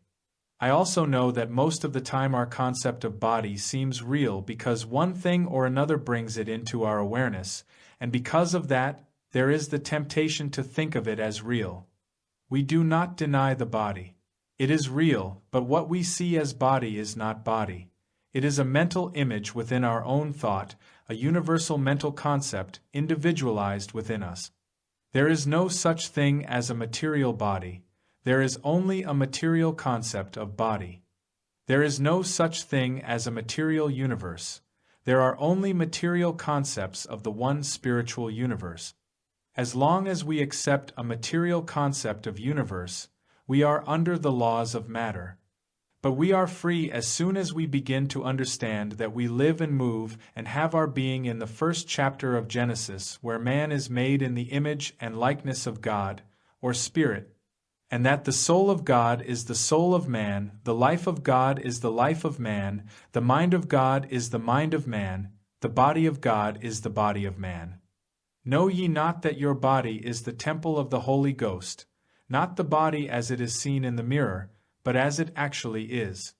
I also know that most of the time our concept of body seems real because one thing or another brings it into our awareness, and because of that, there is the temptation to think of it as real. We do not deny the body. It is real, but what we see as body is not body. It is a mental image within our own thought, a universal mental concept individualized within us. There is no such thing as a material body. There is only a material concept of body. There is no such thing as a material universe. There are only material concepts of the one spiritual universe. As long as we accept a material concept of universe, we are under the laws of matter. But we are free as soon as we begin to understand that we live and move and have our being in the first chapter of Genesis, where man is made in the image and likeness of God, or Spirit, and that the soul of God is the soul of man, the life of God is the life of man, the mind of God is the mind of man, the body of God is the body of man. Know ye not that your body is the temple of the Holy Ghost, not the body as it is seen in the mirror, but as it actually is.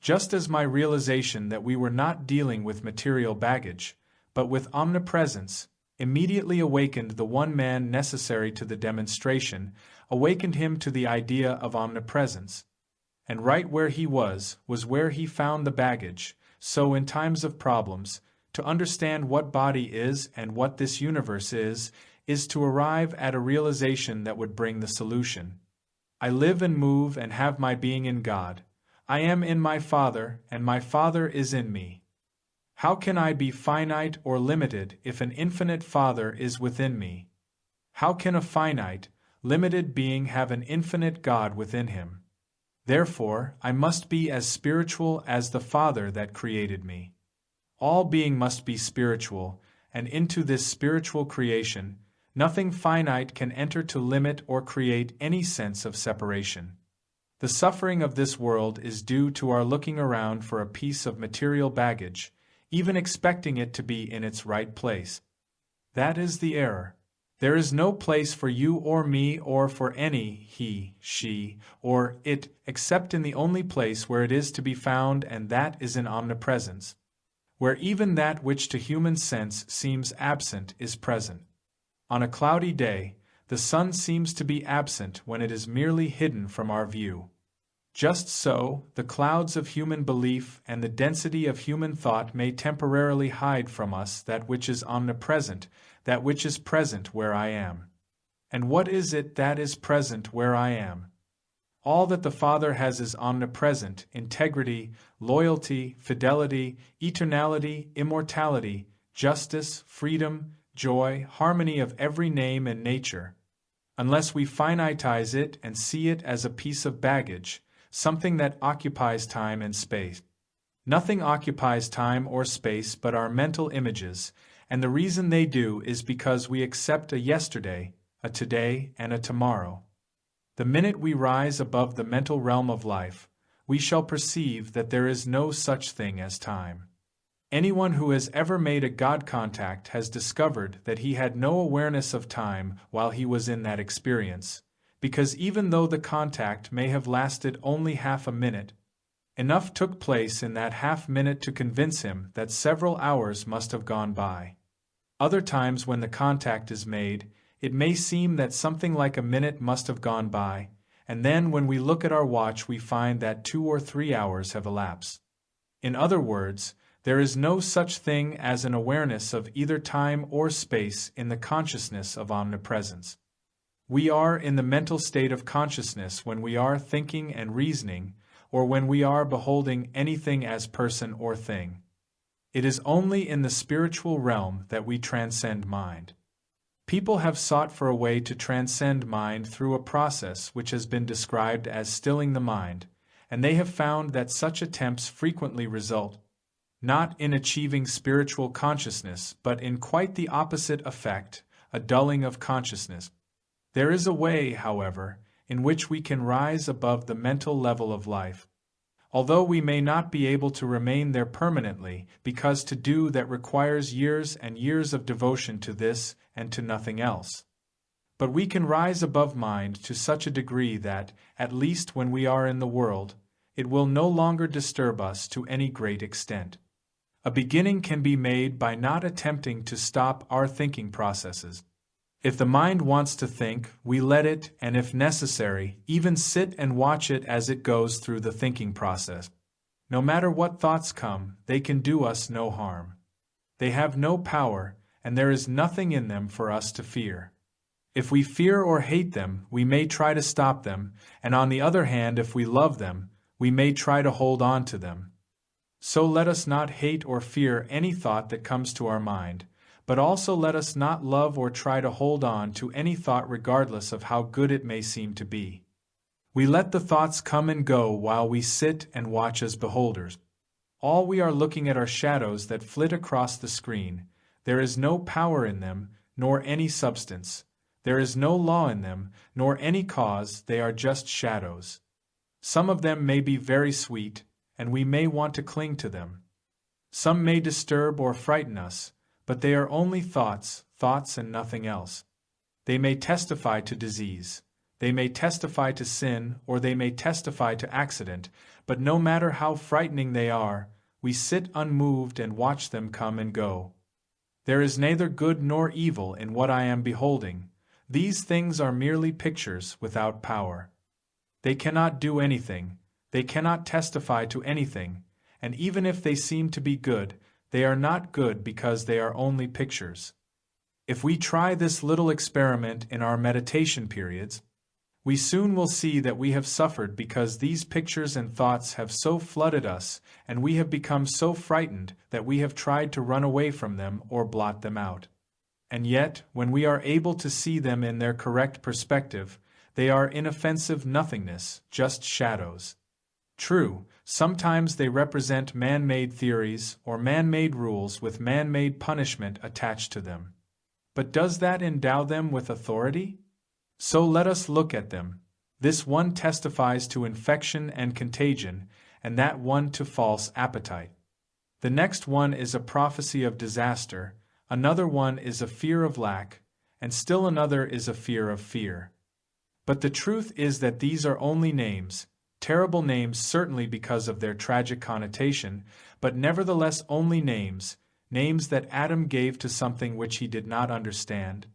Just as my realization that we were not dealing with material baggage, but with omnipresence, immediately awakened the one man necessary to the demonstration, awakened him to the idea of omnipresence. And right where he was where he found the baggage. So in times of problems, to understand what body is and what this universe is to arrive at a realization that would bring the solution. I live and move and have my being in God. I am in my Father, and my Father is in me. How can I be finite or limited if an infinite Father is within me? How can a finite, limited being have an infinite God within him? Therefore, I must be as spiritual as the Father that created me. All being must be spiritual, and into this spiritual creation, nothing finite can enter to limit or create any sense of separation. The suffering of this world is due to our looking around for a piece of material baggage, even expecting it to be in its right place. That is the error. There is no place for you or me or for any he, she, or it, except in the only place where it is to be found, and that is in omnipresence, where even that which to human sense seems absent is present. On a cloudy day, the sun seems to be absent when it is merely hidden from our view. Just so, the clouds of human belief and the density of human thought may temporarily hide from us that which is omnipresent, that which is present where I am. And what is it that is present where I am? All that the Father has is omnipresent: integrity, loyalty, fidelity, eternality, immortality, justice, freedom, joy, harmony of every name and nature. Unless we finitize it and see it as a piece of baggage, something that occupies time and space. Nothing occupies time or space but our mental images, and the reason they do is because we accept a yesterday, a today, and a tomorrow. The minute we rise above the mental realm of life, we shall perceive that there is no such thing as time. Anyone who has ever made a God contact has discovered that he had no awareness of time while he was in that experience, because even though the contact may have lasted only half a minute, enough took place in that half minute to convince him that several hours must have gone by. Other times when the contact is made, it may seem that something like a minute must have gone by, and then when we look at our watch we find that 2 or 3 hours have elapsed. In other words, there is no such thing as an awareness of either time or space in the consciousness of omnipresence. We are in the mental state of consciousness when we are thinking and reasoning, or when we are beholding anything as person or thing. It is only in the spiritual realm that we transcend mind. People have sought for a way to transcend mind through a process which has been described as stilling the mind, and they have found that such attempts frequently result not in achieving spiritual consciousness, but in quite the opposite effect, a dulling of consciousness. There is a way, however, in which we can rise above the mental level of life. Although we may not be able to remain there permanently, because to do that requires years and years of devotion to this and to nothing else. But we can rise above mind to such a degree that, at least when we are in the world, it will no longer disturb us to any great extent. A beginning can be made by not attempting to stop our thinking processes. If the mind wants to think, we let it, and if necessary, even sit and watch it as it goes through the thinking process. No matter what thoughts come, they can do us no harm. They have no power, and there is nothing in them for us to fear. If we fear or hate them, we may try to stop them, and on the other hand, if we love them, we may try to hold on to them. So let us not hate or fear any thought that comes to our mind, but also let us not love or try to hold on to any thought regardless of how good it may seem to be. We let the thoughts come and go while we sit and watch as beholders. All we are looking at are shadows that flit across the screen. There is no power in them, nor any substance. There is no law in them, nor any cause, they are just shadows. Some of them may be very sweet, and we may want to cling to them. Some may disturb or frighten us, but they are only thoughts and nothing else. They may testify to disease, they may testify to sin, or they may testify to accident, but no matter how frightening they are, we sit unmoved and watch them come and go. There is neither good nor evil in what I am beholding. These things are merely pictures without power. They cannot do anything, they cannot testify to anything, and even if they seem to be good, they are not good because they are only pictures. If we try this little experiment in our meditation periods, we soon will see that we have suffered because these pictures and thoughts have so flooded us, and we have become so frightened that we have tried to run away from them or blot them out. And yet, when we are able to see them in their correct perspective, they are inoffensive nothingness, just shadows. True, sometimes they represent man-made theories or man-made rules with man-made punishment attached to them. But does that endow them with authority? So let us look at them. This one testifies to infection and contagion, and that one to false appetite. The next one is a prophecy of disaster, another one is a fear of lack, and still another is a fear of fear. But the truth is that these are only names, terrible names certainly because of their tragic connotation, but nevertheless only names, names that Adam gave to something which he did not understand.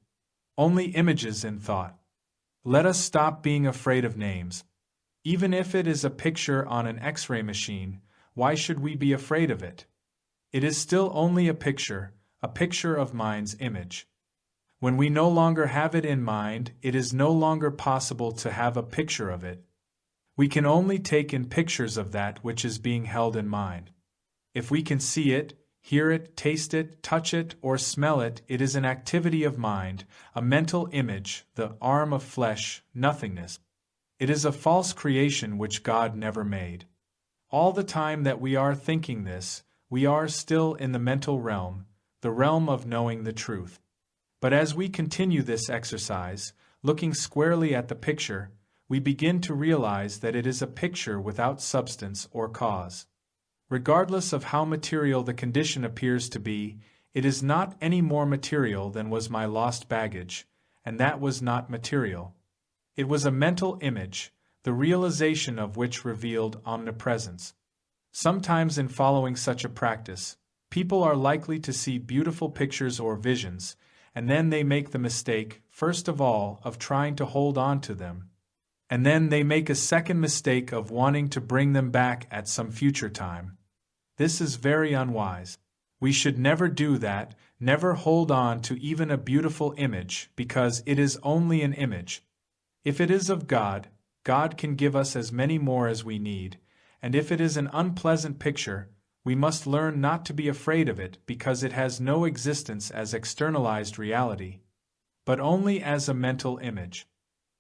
Only images in thought. Let us stop being afraid of names. Even if it is a picture on an X-ray machine, why should we be afraid of it? It is still only a picture of mind's image. When we no longer have it in mind, it is no longer possible to have a picture of it. We can only take in pictures of that which is being held in mind. If we can see it, hear it, taste it, touch it, or smell it, it is an activity of mind, a mental image, the arm of flesh, nothingness. It is a false creation which God never made. All the time that we are thinking this, we are still in the mental realm, the realm of knowing the truth. But as we continue this exercise, looking squarely at the picture, we begin to realize that it is a picture without substance or cause. Regardless of how material the condition appears to be, it is not any more material than was my lost baggage, and that was not material. It was a mental image, the realization of which revealed omnipresence. Sometimes in following such a practice, people are likely to see beautiful pictures or visions, and then they make the mistake, first of all, of trying to hold on to them. And then they make a second mistake of wanting to bring them back at some future time. This is very unwise. We should never do that, never hold on to even a beautiful image, because it is only an image. If it is of God, God can give us as many more as we need, and if it is an unpleasant picture, we must learn not to be afraid of it because it has no existence as externalized reality, but only as a mental image.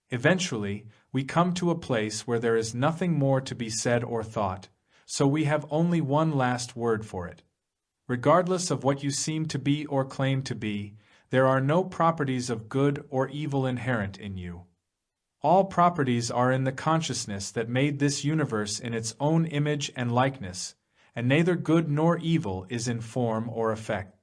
Eventually, we come to a place where there is nothing more to be said or thought, so we have only one last word for it. Regardless of what you seem to be or claim to be, there are no properties of good or evil inherent in you. All properties are in the consciousness that made this universe in its own image and likeness, and neither good nor evil is in form or effect.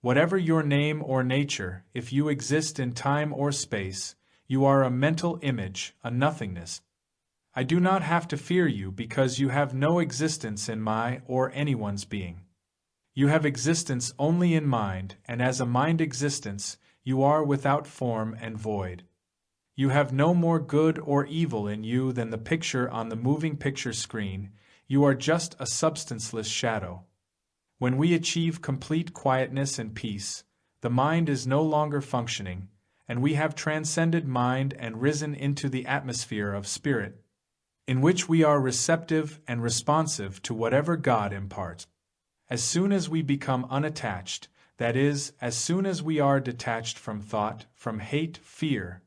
Whatever your name or nature, if you exist in time or space, you are a mental image, a nothingness. I do not have to fear you because you have no existence in my or anyone's being. You have existence only in mind, and as a mind existence, you are without form and void. You have no more good or evil in you than the picture on the moving picture screen. You are just a substanceless shadow. When we achieve complete quietness and peace, the mind is no longer functioning, and we have transcended mind and risen into the atmosphere of spirit, in which we are receptive and responsive to whatever God imparts. As soon as we become unattached, that is, as soon as we are detached from thought, from hate, fear,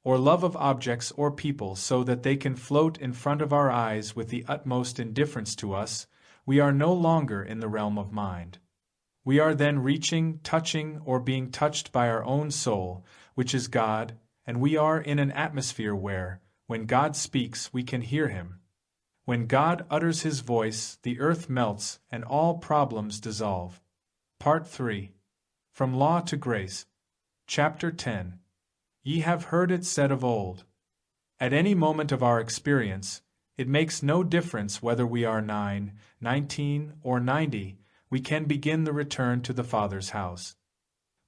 or love of objects or people so that they can float in front of our eyes with the utmost indifference to us, we are no longer in the realm of mind. We are then reaching, touching, or being touched by our own soul, which is God, and we are in an atmosphere where, when God speaks, we can hear Him. When God utters His voice, the earth melts and all problems dissolve. Part 3. From Law to Grace. Chapter 10. Ye have heard it said of old. At any moment of our experience, it makes no difference whether we are 9, 19, or 90, we can begin the return to the Father's house.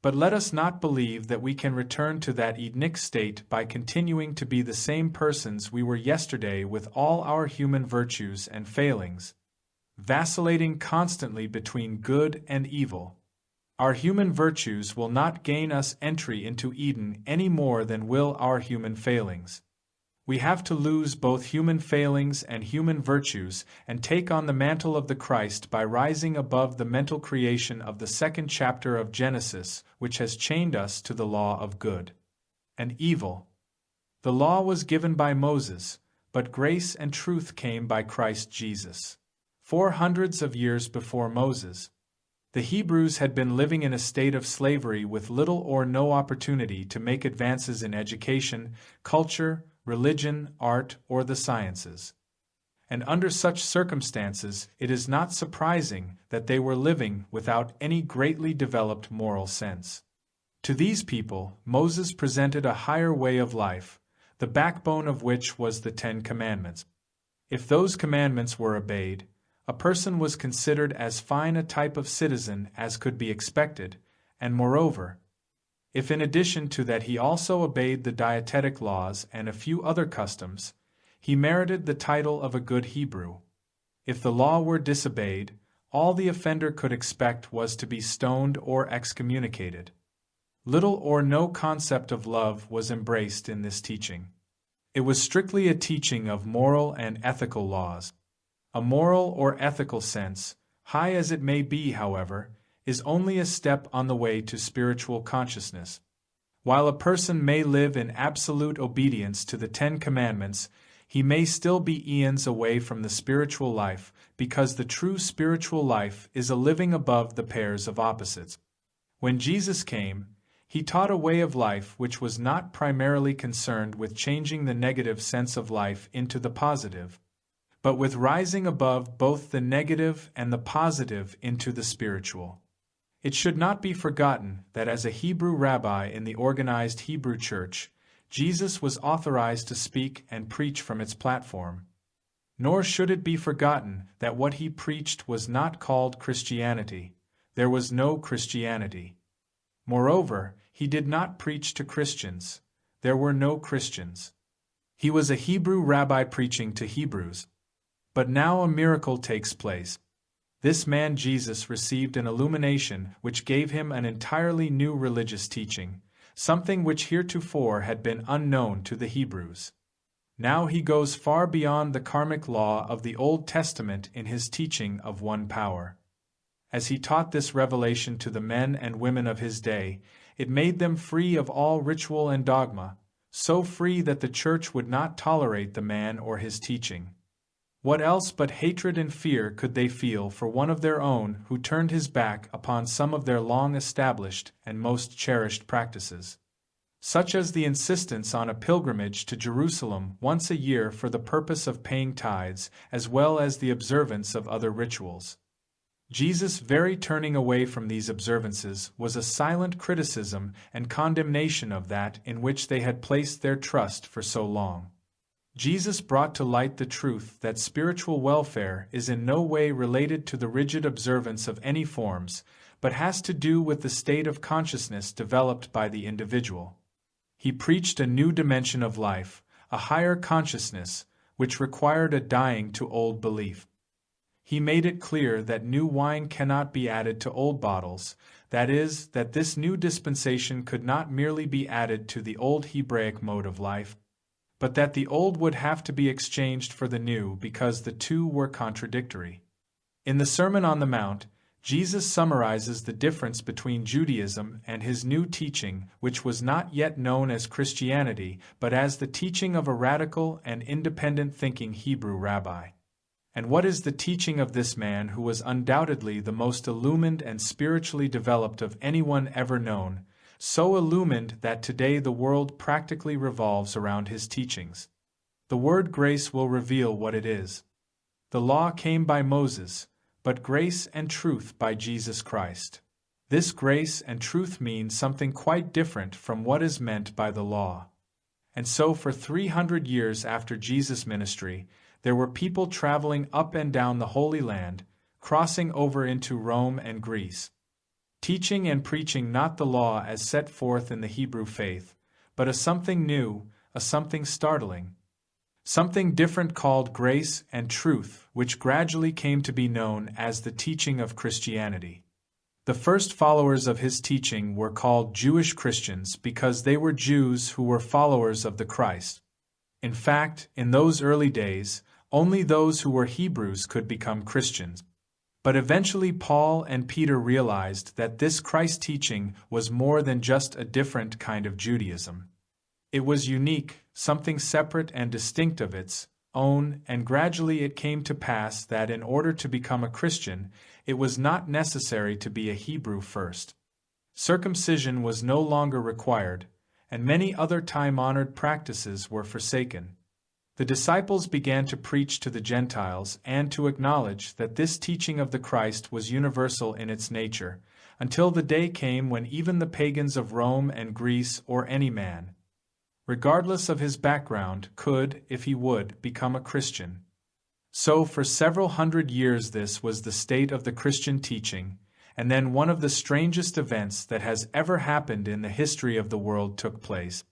But let us not believe that we can return to that Edenic state by continuing to be the same persons we were yesterday with all our human virtues and failings, vacillating constantly between good and evil. Our human virtues will not gain us entry into Eden any more than will our human failings. We have to lose both human failings and human virtues and take on the mantle of the Christ by rising above the mental creation of the second chapter of Genesis, which has chained us to the law of good and evil. The law was given by Moses, but grace and truth came by Christ Jesus. 400s of years before Moses, the Hebrews had been living in a state of slavery with little or no opportunity to make advances in education, culture, religion, art, or the sciences. And under such circumstances, it is not surprising that they were living without any greatly developed moral sense. To these people, Moses presented a higher way of life, the backbone of which was the 10 Commandments. If those commandments were obeyed, a person was considered as fine a type of citizen as could be expected, and moreover, if in addition to that he also obeyed the dietetic laws and a few other customs, he merited the title of a good Hebrew. If the law were disobeyed, all the offender could expect was to be stoned or excommunicated. Little or no concept of love was embraced in this teaching. It was strictly a teaching of moral and ethical laws. A moral or ethical sense, high as it may be, however, is only a step on the way to spiritual consciousness. While a person may live in absolute obedience to the 10 Commandments, he may still be eons away from the spiritual life, because the true spiritual life is a living above the pairs of opposites. When Jesus came, he taught a way of life which was not primarily concerned with changing the negative sense of life into the positive, but with rising above both the negative and the positive into the spiritual. It should not be forgotten that as a Hebrew rabbi in the organized Hebrew church, Jesus was authorized to speak and preach from its platform. Nor should it be forgotten that what he preached was not called Christianity. There was no Christianity. Moreover, he did not preach to Christians. There were no Christians. He was a Hebrew rabbi preaching to Hebrews. But now a miracle takes place. This man Jesus received an illumination which gave him an entirely new religious teaching, something which heretofore had been unknown to the Hebrews. Now he goes far beyond the karmic law of the Old Testament in his teaching of one power. As he taught this revelation to the men and women of his day, it made them free of all ritual and dogma, so free that the church would not tolerate the man or his teaching. What else but hatred and fear could they feel for one of their own who turned his back upon some of their long-established and most cherished practices, such as the insistence on a pilgrimage to Jerusalem once a year for the purpose of paying tithes, as well as the observance of other rituals? Jesus' very turning away from these observances was a silent criticism and condemnation of that in which they had placed their trust for so long. Jesus brought to light the truth that spiritual welfare is in no way related to the rigid observance of any forms, but has to do with the state of consciousness developed by the individual. He preached a new dimension of life, a higher consciousness, which required a dying to old belief. He made it clear that new wine cannot be added to old bottles, that is, that this new dispensation could not merely be added to the old Hebraic mode of life, but that the old would have to be exchanged for the new because the two were contradictory. In the Sermon on the Mount, Jesus summarizes the difference between Judaism and his new teaching, which was not yet known as Christianity, but as the teaching of a radical and independent thinking Hebrew rabbi. And what is the teaching of this man who was undoubtedly the most illumined and spiritually developed of anyone ever known, so illumined that today the world practically revolves around his teachings? The word grace will reveal what it is. The law came by Moses, but grace and truth by Jesus Christ. This grace and truth mean something quite different from what is meant by the law. And so for 300 years after Jesus' ministry, there were people traveling up and down the Holy Land, crossing over into Rome and Greece, teaching and preaching not the law as set forth in the Hebrew faith, but a something new, a something startling, something different called grace and truth, which gradually came to be known as the teaching of Christianity. The first followers of his teaching were called Jewish Christians because they were Jews who were followers of the Christ. In fact, in those early days, only those who were Hebrews could become Christians. But eventually Paul and Peter realized that this Christ teaching was more than just a different kind of Judaism. It was unique, something separate and distinct of its own, and gradually it came to pass that in order to become a Christian, it was not necessary to be a Hebrew first. Circumcision was no longer required, and many other time-honored practices were forsaken. The disciples began to preach to the Gentiles and to acknowledge that this teaching of the Christ was universal in its nature, until the day came when even the pagans of Rome and Greece, or any man, regardless of his background, could, if he would, become a Christian. So for several hundred years this was the state of the Christian teaching, and then one of the strangest events that has ever happened in the history of the world took place.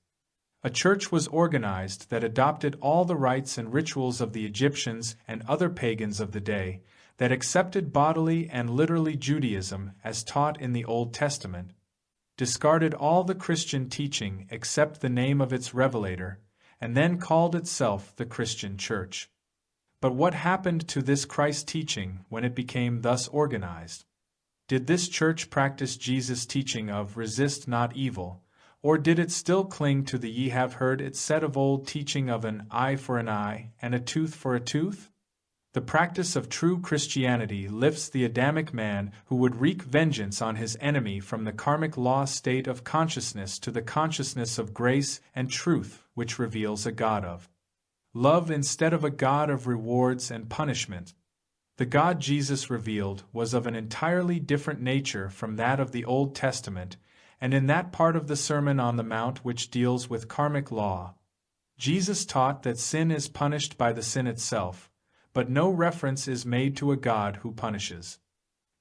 A church was organized that adopted all the rites and rituals of the Egyptians and other pagans of the day, that accepted bodily and literally Judaism as taught in the Old Testament, discarded all the Christian teaching except the name of its revelator, and then called itself the Christian Church. But what happened to this Christ teaching when it became thus organized? Did this church practice Jesus' teaching of resist not evil, or did it still cling to the ye have heard it said of old teaching of an eye for an eye and a tooth for a tooth? The practice of true Christianity lifts the Adamic man who would wreak vengeance on his enemy from the karmic law state of consciousness to the consciousness of grace and truth, which reveals a God of love instead of a God of rewards and punishment. The God Jesus revealed was of an entirely different nature from that of the Old Testament, and in that part of the Sermon on the Mount which deals with karmic law, Jesus taught that sin is punished by the sin itself, but no reference is made to a God who punishes.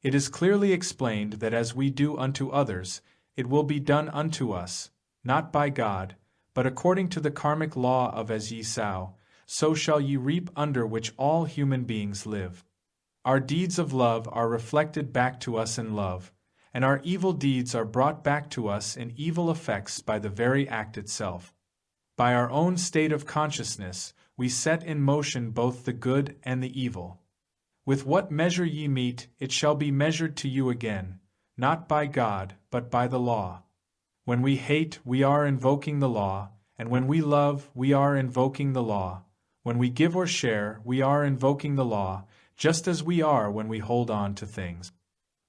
It is clearly explained that as we do unto others, it will be done unto us, not by God, but according to the karmic law of as ye sow, so shall ye reap, under which all human beings live. Our deeds of love are reflected back to us in love, and our evil deeds are brought back to us in evil effects by the very act itself. By our own state of consciousness, we set in motion both the good and the evil. With what measure ye mete, it shall be measured to you again, not by God, but by the law. When we hate, we are invoking the law, and when we love, we are invoking the law. When we give or share, we are invoking the law, just as we are when we hold on to things.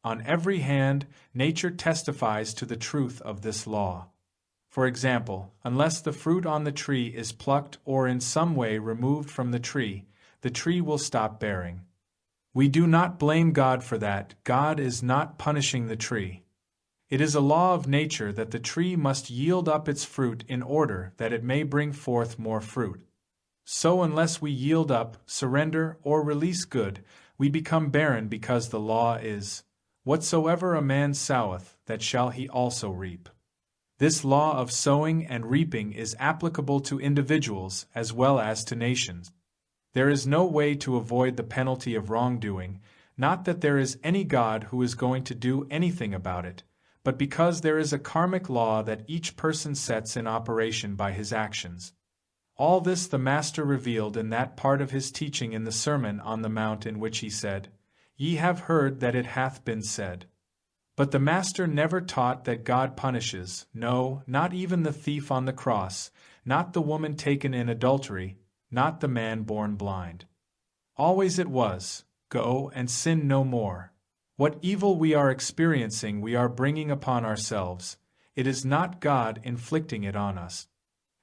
On every hand, nature testifies to the truth of this law. For example, unless the fruit on the tree is plucked or in some way removed from the tree will stop bearing. We do not blame God for that. God is not punishing the tree. It is a law of nature that the tree must yield up its fruit in order that it may bring forth more fruit. So unless we yield up, surrender, or release good, we become barren, because the law is, whatsoever a man soweth, that shall he also reap. This law of sowing and reaping is applicable to individuals as well as to nations. There is no way to avoid the penalty of wrongdoing, not that there is any God who is going to do anything about it, but because there is a karmic law that each person sets in operation by his actions. All this the Master revealed in that part of his teaching in the Sermon on the Mount in which he said, "Ye have heard that it hath been said." But the Master never taught that God punishes, no, not even the thief on the cross, not the woman taken in adultery, not the man born blind. Always it was, "Go and sin no more." What evil we are experiencing we are bringing upon ourselves. It is not God inflicting it on us.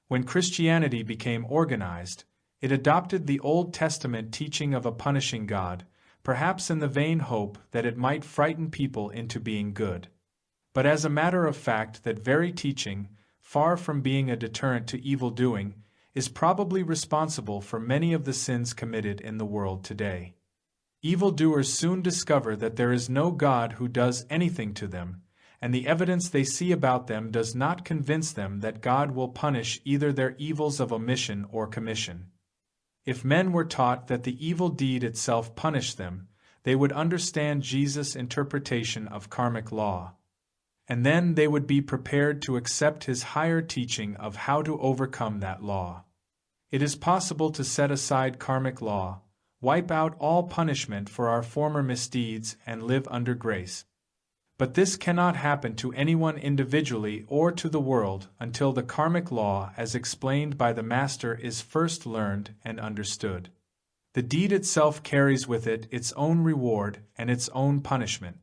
When Christianity became organized, it adopted the Old Testament teaching of a punishing God, perhaps in the vain hope that it might frighten people into being good. But as a matter of fact, that very teaching, far from being a deterrent to evil doing, is probably responsible for many of the sins committed in the world today. Evildoers soon discover that there is no God who does anything to them, and the evidence they see about them does not convince them that God will punish either their evils of omission or commission. If men were taught that the evil deed itself punished them, they would understand Jesus' interpretation of karmic law. And then they would be prepared to accept his higher teaching of how to overcome that law. It is possible to set aside karmic law, wipe out all punishment for our former misdeeds, and live under grace. But this cannot happen to anyone individually or to the world until the karmic law, as explained by the Master, is first learned and understood. The deed itself carries with it its own reward and its own punishment.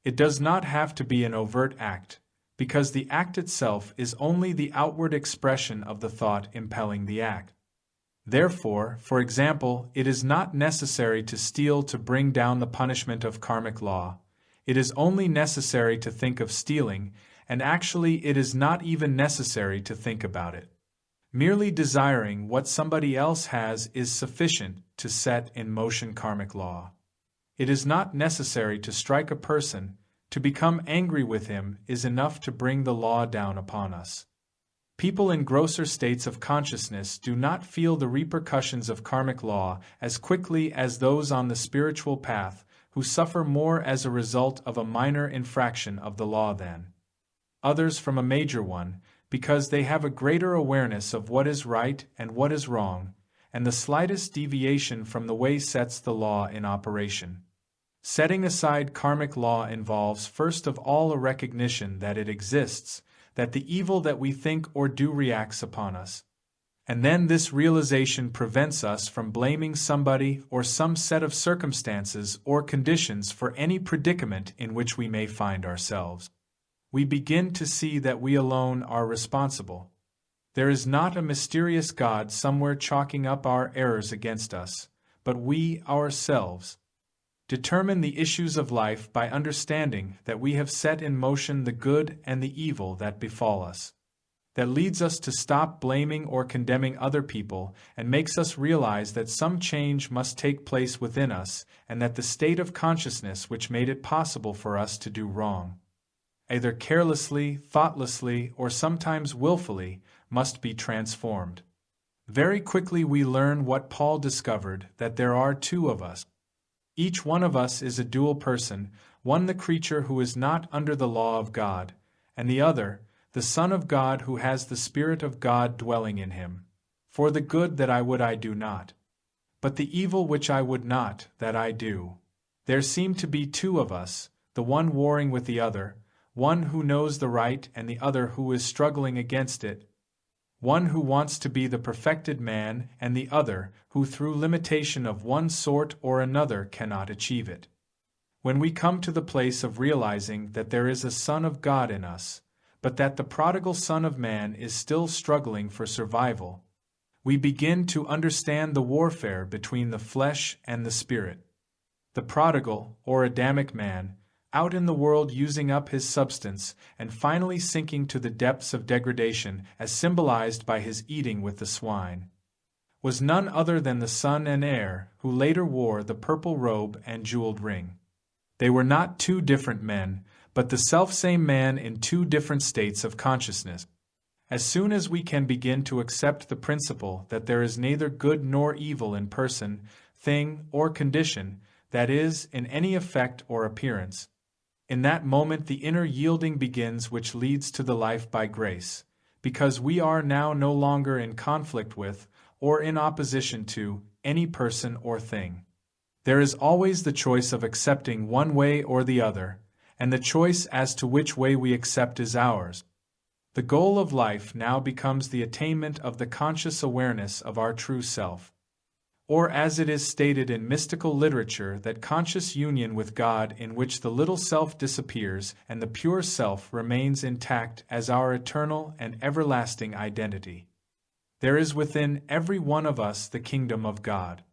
It does not have to be an overt act, because the act itself is only the outward expression of the thought impelling the act. Therefore, for example, it is not necessary to steal to bring down the punishment of karmic law. It is only necessary to think of stealing, and actually it is not even necessary to think about it. Merely desiring what somebody else has is sufficient to set in motion karmic law. It is not necessary to strike a person. To become angry with him is enough to bring the law down upon us. People in grosser states of consciousness do not feel the repercussions of karmic law as quickly as those on the spiritual path, who suffer more as a result of a minor infraction of the law than others from a major one, because they have a greater awareness of what is right and what is wrong, and the slightest deviation from the way sets the law in operation. Setting aside karmic law involves first of all a recognition that it exists, that the evil that we think or do reacts upon us. And then this realization prevents us from blaming somebody or some set of circumstances or conditions for any predicament in which we may find ourselves. We begin to see that we alone are responsible. There is not a mysterious God somewhere chalking up our errors against us, but we ourselves determine the issues of life by understanding that we have set in motion the good and the evil that befall us. That leads us to stop blaming or condemning other people and makes us realize that some change must take place within us and that the state of consciousness which made it possible for us to do wrong, either carelessly, thoughtlessly, or sometimes willfully, must be transformed. Very quickly we learn what Paul discovered, that there are two of us. Each one of us is a dual person, one the creature who is not under the law of God, and the other, the Son of God who has the Spirit of God dwelling in him. For the good that I would I do not, but the evil which I would not, that I do. There seem to be two of us, the one warring with the other, one who knows the right and the other who is struggling against it, one who wants to be the perfected man and the other who through limitation of one sort or another cannot achieve it. When we come to the place of realizing that there is a Son of God in us, but that the prodigal son of man is still struggling for survival, we begin to understand the warfare between the flesh and the spirit. The prodigal, or Adamic man, out in the world using up his substance and finally sinking to the depths of degradation as symbolized by his eating with the swine, was none other than the son and heir who later wore the purple robe and jeweled ring. They were not two different men, but the selfsame man in two different states of consciousness. As soon as we can begin to accept the principle that there is neither good nor evil in person, thing, or condition, that is, in any effect or appearance, in that moment the inner yielding begins which leads to the life by grace, because we are now no longer in conflict with, or in opposition to, any person or thing. There is always the choice of accepting one way or the other, and the choice as to which way we accept is ours. The goal of life now becomes the attainment of the conscious awareness of our true self. Or as it is stated in mystical literature, that conscious union with God in which the little self disappears and the pure self remains intact as our eternal and everlasting identity. There is within every one of us the kingdom of God.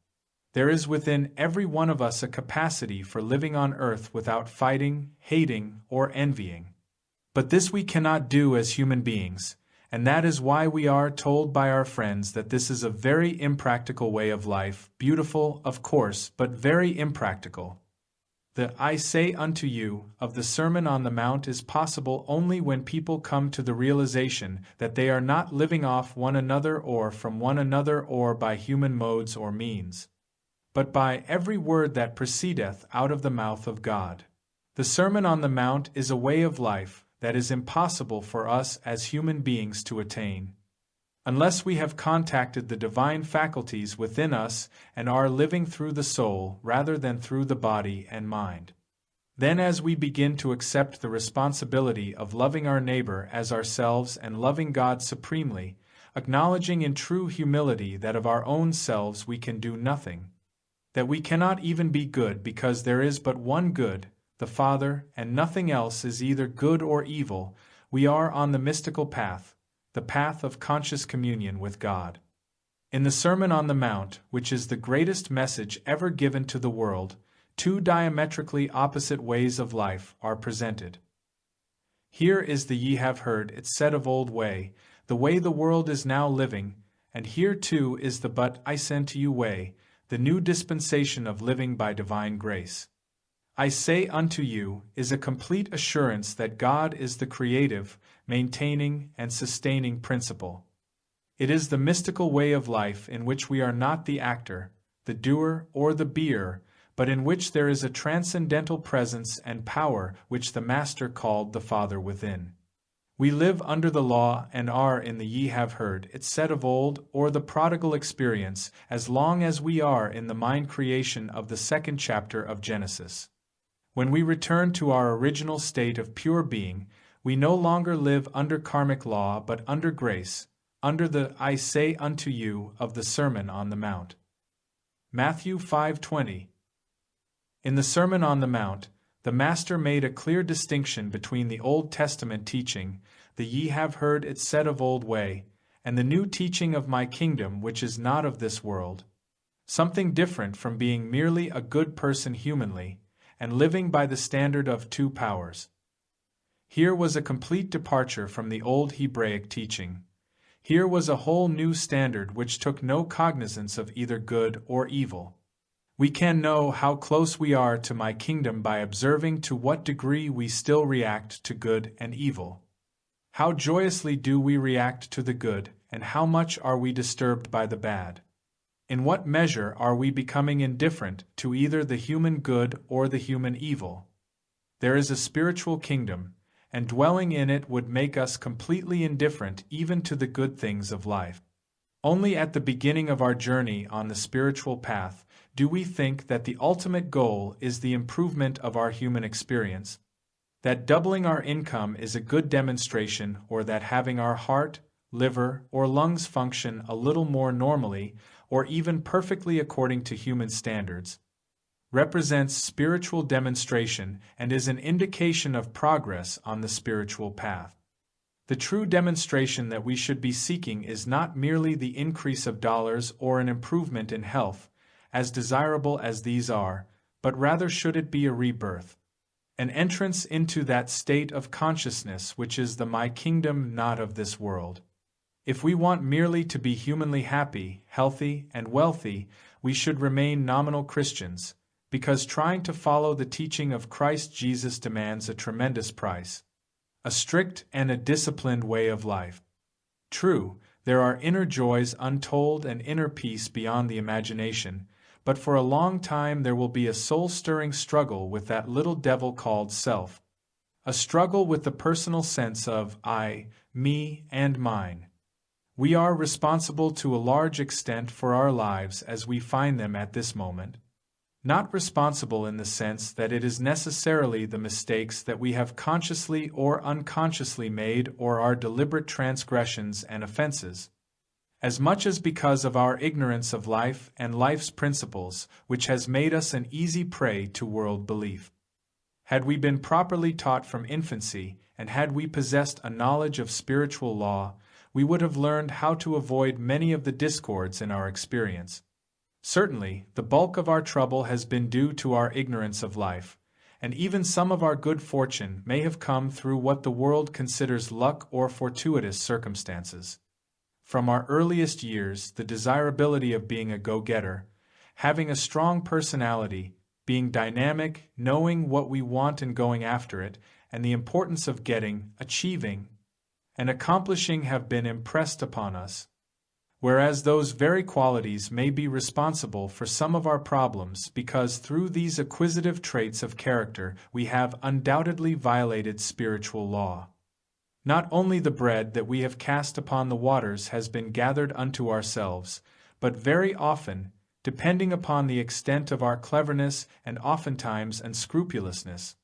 There is within every one of us a capacity for living on earth without fighting, hating, or envying. But this we cannot do as human beings, and that is why we are told by our friends that this is a very impractical way of life, beautiful, of course, but very impractical. The "I say unto you" of the Sermon on the Mount is possible only when people come to the realization that they are not living off one another or from one another or by human modes or means, but by every word that proceedeth out of the mouth of God. The Sermon on the Mount is a way of life that is impossible for us as human beings to attain, unless we have contacted the divine faculties within us and are living through the soul rather than through the body and mind. Then, as we begin to accept the responsibility of loving our neighbor as ourselves and loving God supremely, acknowledging in true humility that of our own selves we can do nothing, that we cannot even be good because there is but one good, the Father, and nothing else is either good or evil, we are on the mystical path, the path of conscious communion with God. In the Sermon on the Mount, which is the greatest message ever given to the world, two diametrically opposite ways of life are presented. Here is the "ye have heard it said of old" way, the way the world is now living, and here too is the "but I say unto you" way, the new dispensation of living by divine grace. "I say unto you" is a complete assurance that God is the creative, maintaining, and sustaining principle. It is the mystical way of life in which we are not the actor, the doer, or the beer, but in which there is a transcendental presence and power which the Master called the Father within. We live under the law and are in the "ye have heard it said of old" or the prodigal experience as long as we are in the mind creation of the second chapter of Genesis. When we return to our original state of pure being, we no longer live under karmic law but under grace, under the "I say unto you" of the Sermon on the Mount. Matthew 5:20. In the Sermon on the Mount, the Master made a clear distinction between the Old Testament teaching, the "ye have heard it said of old" way, and the new teaching of my kingdom which is not of this world, something different from being merely a good person humanly, and living by the standard of two powers. Here was a complete departure from the old Hebraic teaching. Here was a whole new standard which took no cognizance of either good or evil. We can know how close we are to my kingdom by observing to what degree we still react to good and evil. How joyously do we react to the good, and how much are we disturbed by the bad? In what measure are we becoming indifferent to either the human good or the human evil? There is a spiritual kingdom, and dwelling in it would make us completely indifferent even to the good things of life. Only at the beginning of our journey on the spiritual path do we think that the ultimate goal is the improvement of our human experience, that doubling our income is a good demonstration, or that having our heart, liver, or lungs function a little more normally, or even perfectly according to human standards, represents spiritual demonstration and is an indication of progress on the spiritual path. The true demonstration that we should be seeking is not merely the increase of dollars or an improvement in health, as desirable as these are, but rather should it be a rebirth, an entrance into that state of consciousness which is the "my kingdom not of this world." If we want merely to be humanly happy, healthy, and wealthy, we should remain nominal Christians, because trying to follow the teaching of Christ Jesus demands a tremendous price, a strict and a disciplined way of life. True, there are inner joys untold and inner peace beyond the imagination, but for a long time there will be a soul-stirring struggle with that little devil called self, a struggle with the personal sense of I, me, and mine. We are responsible to a large extent for our lives as we find them at this moment. Not responsible in the sense that it is necessarily the mistakes that we have consciously or unconsciously made or our deliberate transgressions and offenses, as much as because of our ignorance of life and life's principles, which has made us an easy prey to world belief. Had we been properly taught from infancy, and had we possessed a knowledge of spiritual law, we would have learned how to avoid many of the discords in our experience. Certainly, the bulk of our trouble has been due to our ignorance of life, and even some of our good fortune may have come through what the world considers luck or fortuitous circumstances. From our earliest years, the desirability of being a go-getter, having a strong personality, being dynamic, knowing what we want and going after it, and the importance of getting, achieving, and accomplishing have been impressed upon us. Whereas those very qualities may be responsible for some of our problems because through these acquisitive traits of character we have undoubtedly violated spiritual law. Not only the bread that we have cast upon the waters has been gathered unto ourselves, but very often, depending upon the extent of our cleverness and oftentimes unscrupulousness,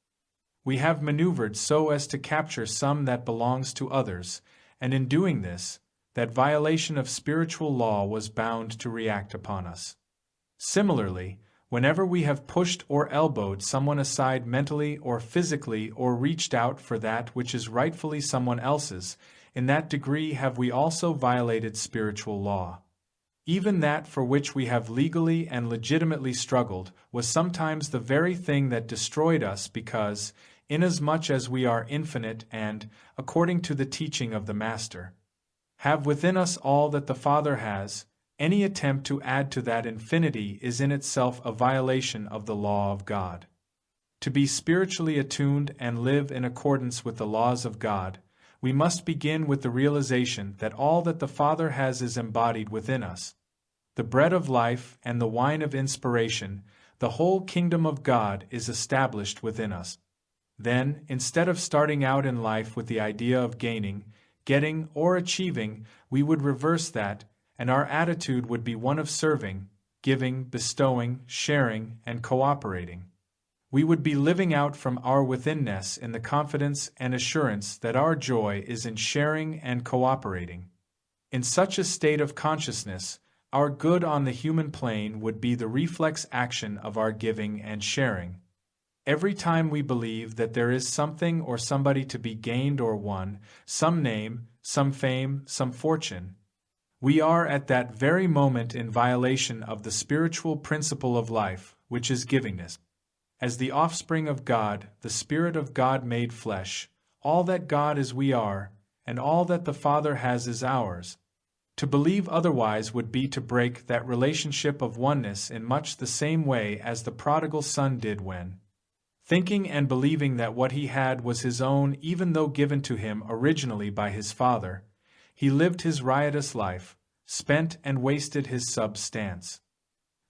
we have maneuvered so as to capture some that belongs to others, and in doing this, that violation of spiritual law was bound to react upon us. Similarly, whenever we have pushed or elbowed someone aside mentally or physically or reached out for that which is rightfully someone else's, in that degree have we also violated spiritual law. Even that for which we have legally and legitimately struggled was sometimes the very thing that destroyed us because, inasmuch as we are infinite and, according to the teaching of the Master, have within us all that the Father has, any attempt to add to that infinity is in itself a violation of the law of God. To be spiritually attuned and live in accordance with the laws of God, we must begin with the realization that all that the Father has is embodied within us. The bread of life and the wine of inspiration, the whole kingdom of God is established within us. Then, instead of starting out in life with the idea of gaining, getting, or achieving, we would reverse that, and our attitude would be one of serving, giving, bestowing, sharing, and cooperating. We would be living out from our withinness in the confidence and assurance that our joy is in sharing and cooperating. In such a state of consciousness, our good on the human plane would be the reflex action of our giving and sharing. Every time we believe that there is something or somebody to be gained or won, some name, some fame, some fortune, we are at that very moment in violation of the spiritual principle of life, which is givingness. As the offspring of God, the Spirit of God made flesh, all that God is we are, and all that the Father has is ours. To believe otherwise would be to break that relationship of oneness in much the same way as the prodigal son did when, thinking and believing that what he had was his own even though given to him originally by his father, he lived his riotous life, spent and wasted his substance.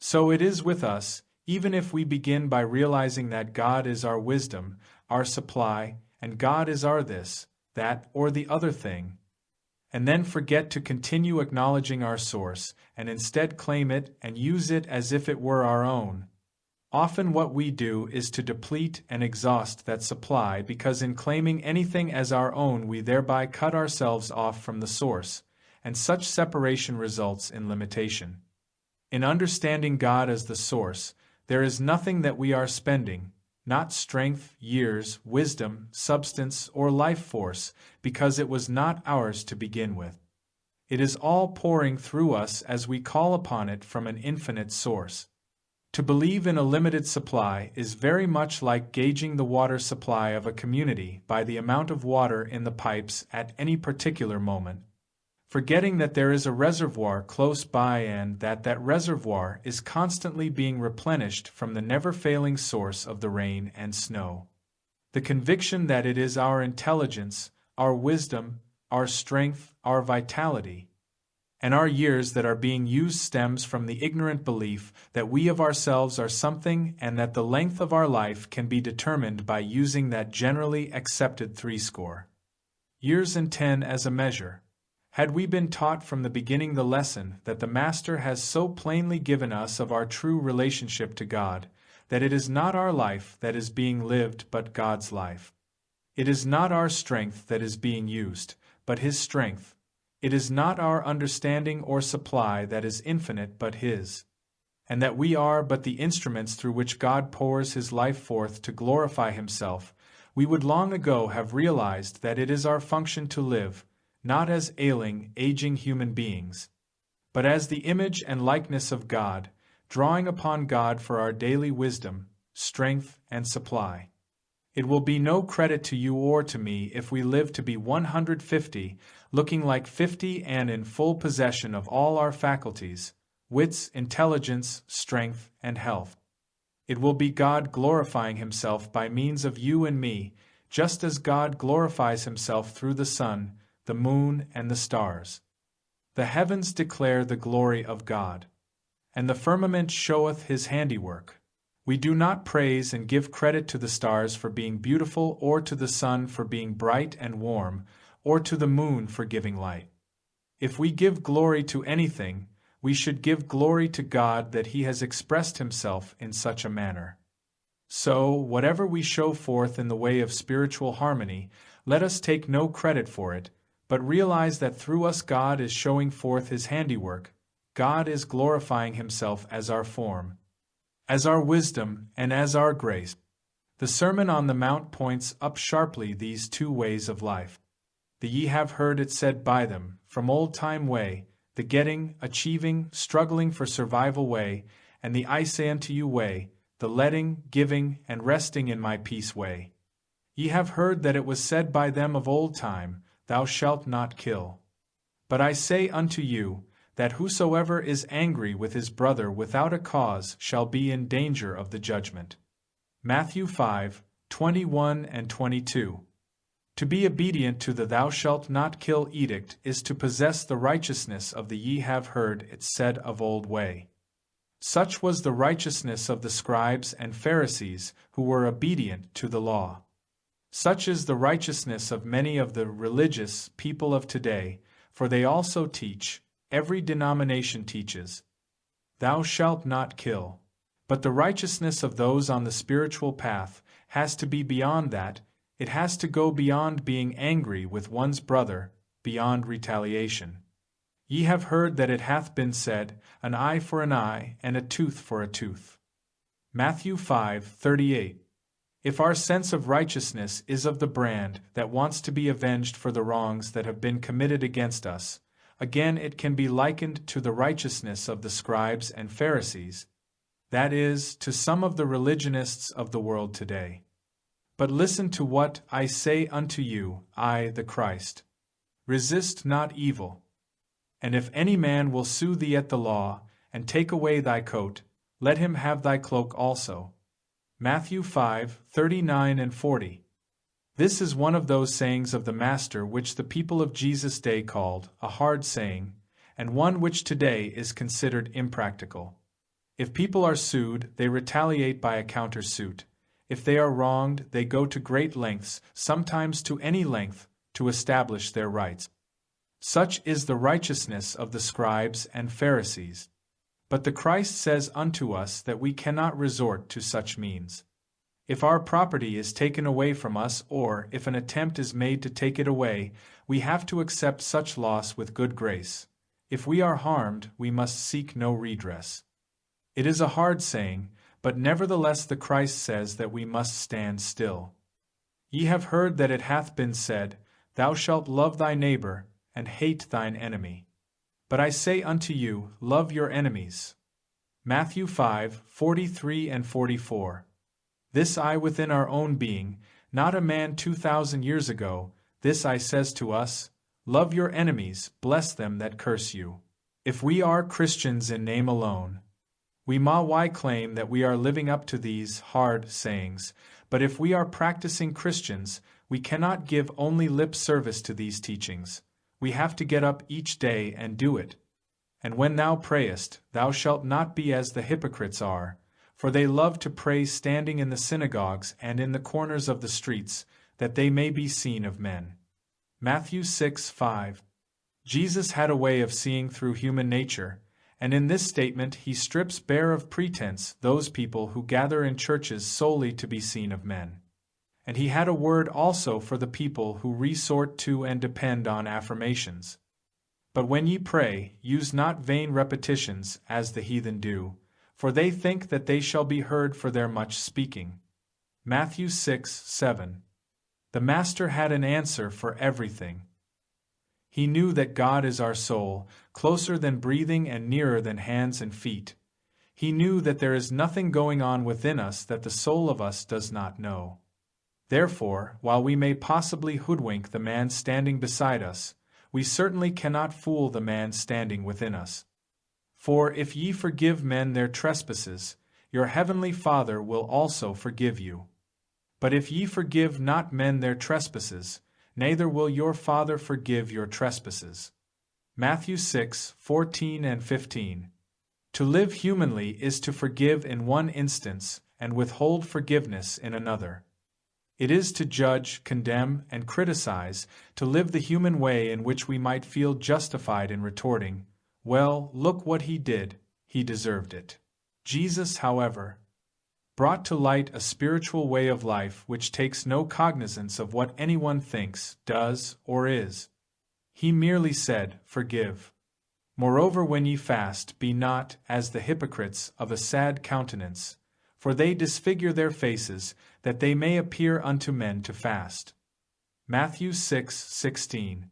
So it is with us, even if we begin by realizing that God is our wisdom, our supply, and God is our this, that, or the other thing, and then forget to continue acknowledging our source, and instead claim it and use it as if it were our own. Often what we do is to deplete and exhaust that supply because in claiming anything as our own we thereby cut ourselves off from the source, and such separation results in limitation. In understanding God as the source, there is nothing that we are spending, not strength, years, wisdom, substance, or life force, because it was not ours to begin with. It is all pouring through us as we call upon it from an infinite source. To believe in a limited supply is very much like gauging the water supply of a community by the amount of water in the pipes at any particular moment, forgetting that there is a reservoir close by and that that reservoir is constantly being replenished from the never-failing source of the rain and snow. The conviction that it is our intelligence, our wisdom, our strength, our vitality, and our years that are being used stems from the ignorant belief that we of ourselves are something and that the length of our life can be determined by using that generally accepted 60 years and 10 as a measure. Had we been taught from the beginning the lesson that the Master has so plainly given us of our true relationship to God, that it is not our life that is being lived but God's life. It is not our strength that is being used, but His strength. It is not our understanding or supply that is infinite but His, and that we are but the instruments through which God pours His life forth to glorify Himself, we would long ago have realized that it is our function to live, not as ailing, aging human beings, but as the image and likeness of God, drawing upon God for our daily wisdom, strength, and supply. It will be no credit to you or to me if we live to be 150, looking like 50 and in full possession of all our faculties, wits, intelligence, strength, and health. It will be God glorifying himself by means of you and me, just as God glorifies himself through the sun, the moon, and the stars. The heavens declare the glory of God, and the firmament showeth his handiwork. We do not praise and give credit to the stars for being beautiful, or to the sun for being bright and warm, or to the moon for giving light. If we give glory to anything, we should give glory to God that he has expressed himself in such a manner. So, whatever we show forth in the way of spiritual harmony, let us take no credit for it, but realize that through us God is showing forth his handiwork. God is glorifying himself as our form, as our wisdom, and as our grace. The Sermon on the Mount points up sharply these two ways of life. The ye have heard it said by them, from old time way, the getting, achieving, struggling for survival way, and the I say unto you way, the letting, giving, and resting in my peace way. Ye have heard that it was said by them of old time, Thou shalt not kill. But I say unto you, that whosoever is angry with his brother without a cause shall be in danger of the judgment. Matthew 5:21 and 22. To be obedient to the Thou shalt not kill edict is to possess the righteousness of the ye have heard it said of old way. Such was the righteousness of the scribes and Pharisees who were obedient to the law. Such is the righteousness of many of the religious people of today, for they also teach, every denomination teaches, Thou shalt not kill. But the righteousness of those on the spiritual path has to be beyond that. It has to go beyond being angry with one's brother, beyond retaliation. Ye have heard that it hath been said, An eye for an eye, and a tooth for a tooth. Matthew 5:38. If our sense of righteousness is of the brand that wants to be avenged for the wrongs that have been committed against us, again it can be likened to the righteousness of the scribes and Pharisees, that is, to some of the religionists of the world today. But listen to what I say unto you, I, the Christ. Resist not evil. And if any man will sue thee at the law, and take away thy coat, let him have thy cloak also. Matthew 5:39 and 40. This is one of those sayings of the Master which the people of Jesus' day called a hard saying, and one which today is considered impractical. If people are sued, they retaliate by a countersuit. If they are wronged, they go to great lengths, sometimes to any length, to establish their rights. Such is the righteousness of the scribes and Pharisees. But the Christ says unto us that we cannot resort to such means. If our property is taken away from us, or if an attempt is made to take it away, we have to accept such loss with good grace. If we are harmed, we must seek no redress. It is a hard saying, but nevertheless the Christ says that we must stand still. Ye have heard that it hath been said, Thou shalt love thy neighbor, and hate thine enemy. But I say unto you, love your enemies. Matthew 5:43 and 44. This I within our own being, not a man 2,000 years ago, this I says to us, love your enemies, bless them that curse you. If we are Christians in name alone, we why claim that we are living up to these hard sayings, but if we are practicing Christians, we cannot give only lip service to these teachings. We have to get up each day and do it. And when thou prayest, thou shalt not be as the hypocrites are, for they love to pray standing in the synagogues and in the corners of the streets, that they may be seen of men. Matthew 6:5. Jesus had a way of seeing through human nature, and in this statement he strips bare of pretense those people who gather in churches solely to be seen of men. And he had a word also for the people who resort to and depend on affirmations. But when ye pray, use not vain repetitions, as the heathen do, for they think that they shall be heard for their much speaking. Matthew 6:7. The Master had an answer for everything. He knew that God is our soul, closer than breathing and nearer than hands and feet. He knew that there is nothing going on within us that the soul of us does not know. Therefore, while we may possibly hoodwink the man standing beside us, we certainly cannot fool the man standing within us. For if ye forgive men their trespasses, your heavenly Father will also forgive you. But if ye forgive not men their trespasses, neither will your Father forgive your trespasses. Matthew 6:14 and 15. To live humanly is to forgive in one instance and withhold forgiveness in another. It is to judge, condemn, and criticize, to live the human way in which we might feel justified in retorting, "Well, look what he did, he deserved it." Jesus, however, brought to light a spiritual way of life which takes no cognizance of what anyone thinks, does, or is. He merely said, "Forgive. Moreover, when ye fast, be not, as the hypocrites, of a sad countenance, for they disfigure their faces, that they may appear unto men to fast." Matthew 6:16.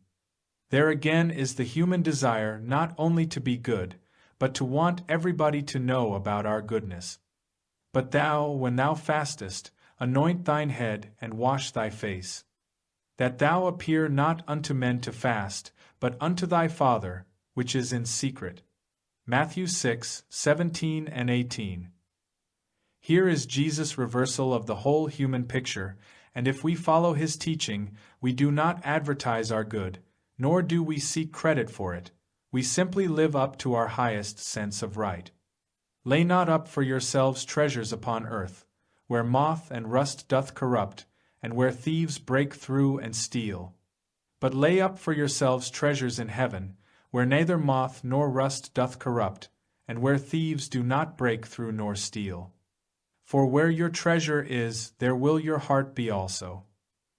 There again is the human desire not only to be good, but to want everybody to know about our goodness. But thou, when thou fastest, anoint thine head and wash thy face, that thou appear not unto men to fast, but unto thy Father, which is in secret. Matthew 6:17 and 18. Here is Jesus' reversal of the whole human picture, and if we follow his teaching, we do not advertise our good, nor do we seek credit for it. We simply live up to our highest sense of right. Lay not up for yourselves treasures upon earth, where moth and rust doth corrupt, and where thieves break through and steal. But lay up for yourselves treasures in heaven, where neither moth nor rust doth corrupt, and where thieves do not break through nor steal. For where your treasure is, there will your heart be also.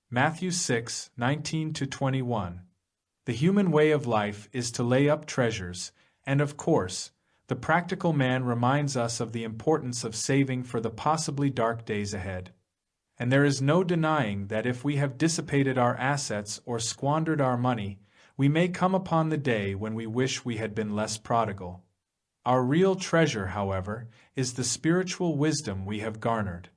Matthew 6:19-21. The human way of life is to lay up treasures, and of course, the practical man reminds us of the importance of saving for the possibly dark days ahead. And there is no denying that if we have dissipated our assets or squandered our money, we may come upon the day when we wish we had been less prodigal. Our real treasure, however, is the spiritual wisdom we have garnered.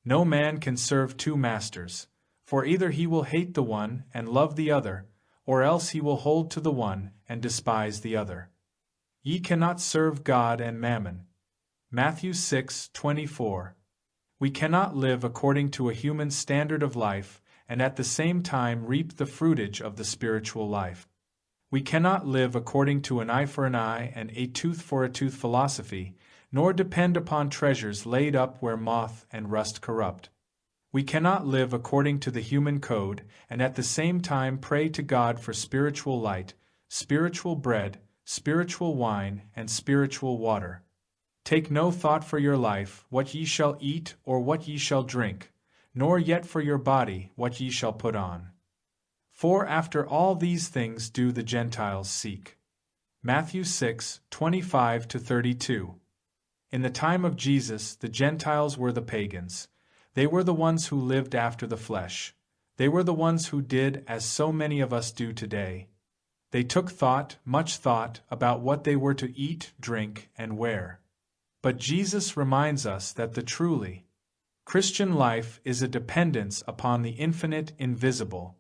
No man can serve two masters, for either he will hate the one and love the other, or else he will hold to the one and despise the other. Ye cannot serve God and mammon. Matthew 6:24. We cannot live according to a human standard of life and at the same time reap the fruitage of the spiritual life. We cannot live according to an eye for an eye and a tooth for a tooth philosophy, nor depend upon treasures laid up where moth and rust corrupt. We cannot live according to the human code and at the same time pray to God for spiritual light, spiritual bread, spiritual wine, and spiritual water. Take no thought for your life, what ye shall eat or what ye shall drink, nor yet for your body, what ye shall put on. For after all these things do the Gentiles seek. Matthew 6:25-32. In the time of Jesus, the Gentiles were the pagans. They were the ones who lived after the flesh. They were the ones who did as so many of us do today. They took thought, much thought, about what they were to eat, drink, and wear. But Jesus reminds us that the truly Christian life is a dependence upon the infinite invisible.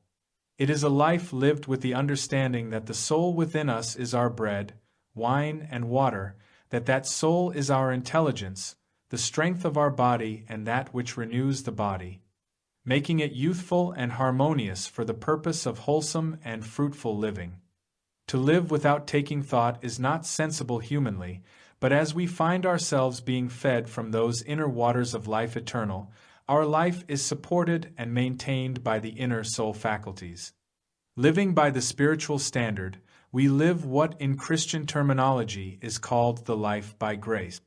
It is a life lived with the understanding that the soul within us is our bread, wine, and water, that soul is our intelligence, the strength of our body and that which renews the body, making it youthful and harmonious for the purpose of wholesome and fruitful living. To live without taking thought is not sensible humanly, but as we find ourselves being fed from those inner waters of life eternal, our life is supported and maintained by the inner soul faculties. Living by the spiritual standard, we live what in Christian terminology is called the life by grace.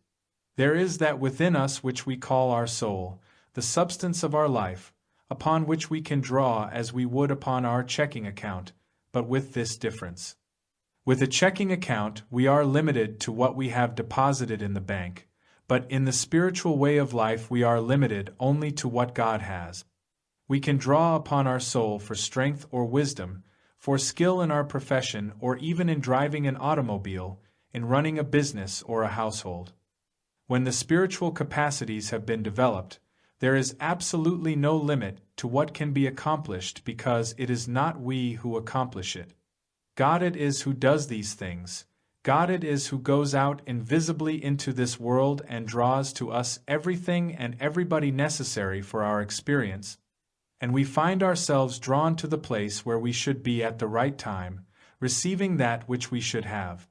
There is that within us which we call our soul, the substance of our life, upon which we can draw as we would upon our checking account, but with this difference. With a checking account, we are limited to what we have deposited in the bank, but in the spiritual way of life we are limited only to what God has. We can draw upon our soul for strength or wisdom, for skill in our profession or even in driving an automobile, in running a business or a household. When the spiritual capacities have been developed, there is absolutely no limit to what can be accomplished because it is not we who accomplish it. God it is who does these things. God it is who goes out invisibly into this world and draws to us everything and everybody necessary for our experience, and we find ourselves drawn to the place where we should be at the right time, receiving that which we should have.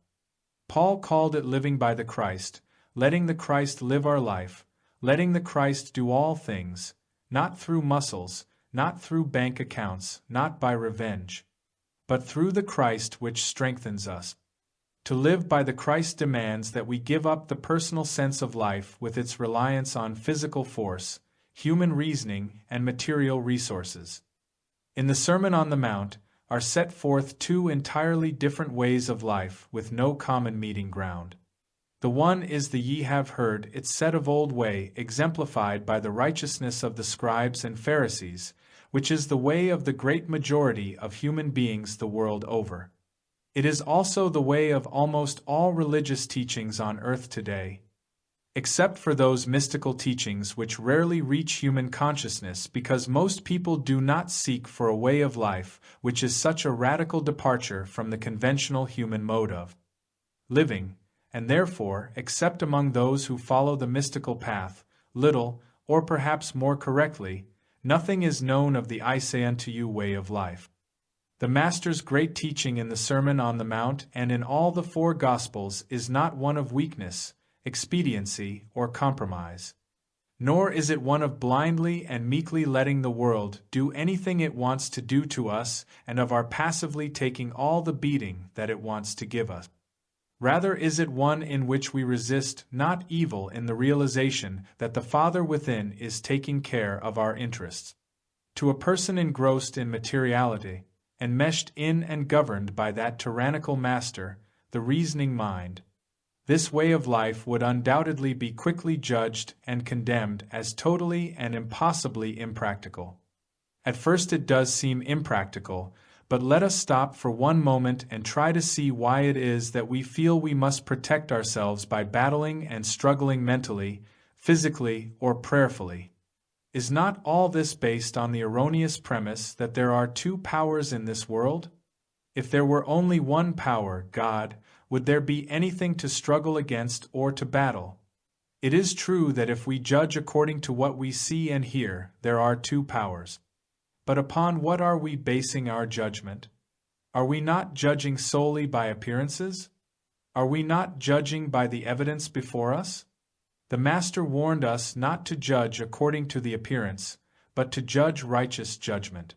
Paul called it living by the Christ, letting the Christ live our life, letting the Christ do all things, not through muscles, not through bank accounts, not by revenge, but through the Christ which strengthens us. To live by the Christ demands that we give up the personal sense of life with its reliance on physical force, human reasoning, and material resources. In the Sermon on the Mount are set forth two entirely different ways of life with no common meeting ground. The one is the ye have heard it said of old way, exemplified by the righteousness of the scribes and Pharisees, which is the way of the great majority of human beings the world over. It is also the way of almost all religious teachings on earth today, except for those mystical teachings which rarely reach human consciousness because most people do not seek for a way of life which is such a radical departure from the conventional human mode of living, and therefore, except among those who follow the mystical path, little, or perhaps more correctly, nothing is known of the I say unto you way of life. The Master's great teaching in the Sermon on the Mount and in all the four Gospels is not one of weakness, expediency, or compromise. Nor is it one of blindly and meekly letting the world do anything it wants to do to us and of our passively taking all the beating that it wants to give us. Rather is it one in which we resist not evil in the realization that the Father within is taking care of our interests. To a person engrossed in materiality, and meshed in and governed by that tyrannical master, the reasoning mind, this way of life would undoubtedly be quickly judged and condemned as totally and impossibly impractical. At first it does seem impractical, but let us stop for one moment and try to see why it is that we feel we must protect ourselves by battling and struggling mentally, physically, or prayerfully. Is not all this based on the erroneous premise that there are two powers in this world? If there were only one power, God, would there be anything to struggle against or to battle? It is true that if we judge according to what we see and hear, there are two powers. But upon what are we basing our judgment? Are we not judging solely by appearances? Are we not judging by the evidence before us? The Master warned us not to judge according to the appearance, but to judge righteous judgment.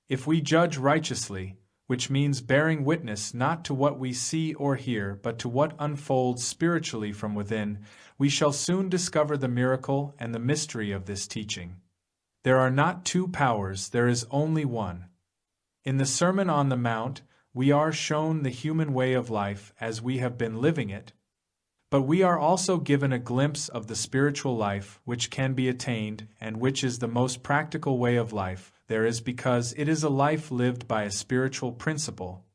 If we judge righteously, which means bearing witness not to what we see or hear but to what unfolds spiritually from within, we shall soon discover the miracle and the mystery of this teaching. There are not two powers, there is only one. In the Sermon on the Mount, we are shown the human way of life as we have been living it, but we are also given a glimpse of the spiritual life which can be attained and which is the most practical way of life there is because it is a life lived by a spiritual principle,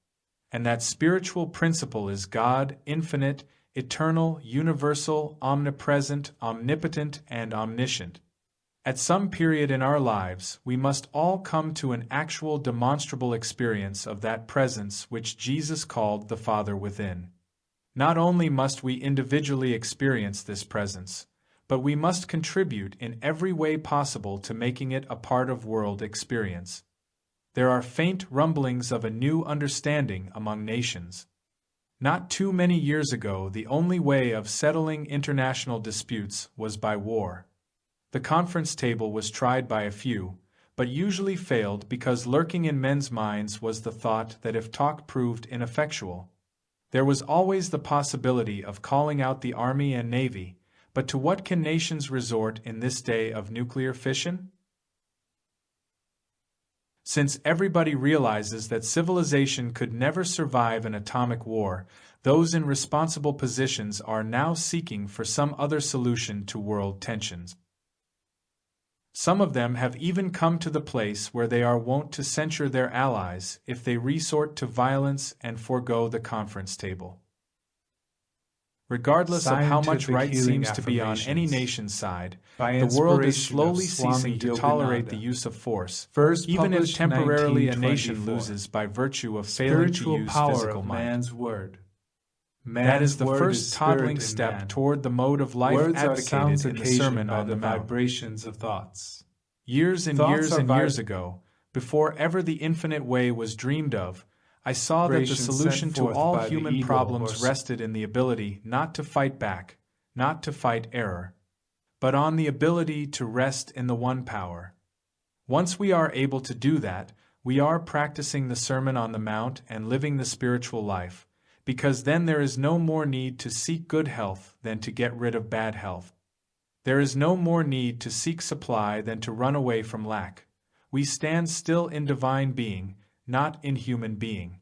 and that spiritual principle is God, infinite, eternal, universal, omnipresent, omnipotent, and omniscient. At some period in our lives, we must all come to an actual demonstrable experience of that presence which Jesus called the Father within. Not only must we individually experience this presence, but we must contribute in every way possible to making it a part of world experience. There are faint rumblings of a new understanding among nations. Not too many years ago, the only way of settling international disputes was by war. The conference table was tried by a few, but usually failed because lurking in men's minds was the thought that if talk proved ineffectual, there was always the possibility of calling out the army and navy, but to what can nations resort in this day of nuclear fission? Since everybody realizes that civilization could never survive an atomic war, those in responsible positions are now seeking for some other solution to world tensions. Some of them have even come to the place where they are wont to censure their allies if they resort to violence and forego the conference table. Regardless of how much right seems to be on any nation's side, the world is slowly ceasing to tolerate the use of force, even if temporarily a nation loses by virtue of failing to use physical might.
Man's word.
That is the first toddling step toward the mode of life advocated in the Sermon on the Mount.
Vibrations of thoughts.
Years and years ago, before ever the infinite way was dreamed of, I saw that the solution to all human problems rested in the ability not to fight back, not to fight error, but on the ability to rest in the one power. Once we are able to do that, we are practicing the Sermon on the Mount and living the spiritual life, because then there is no more need to seek good health than to get rid of bad health. There is no more need to seek supply than to run away from lack. We stand still in divine being, not in human being.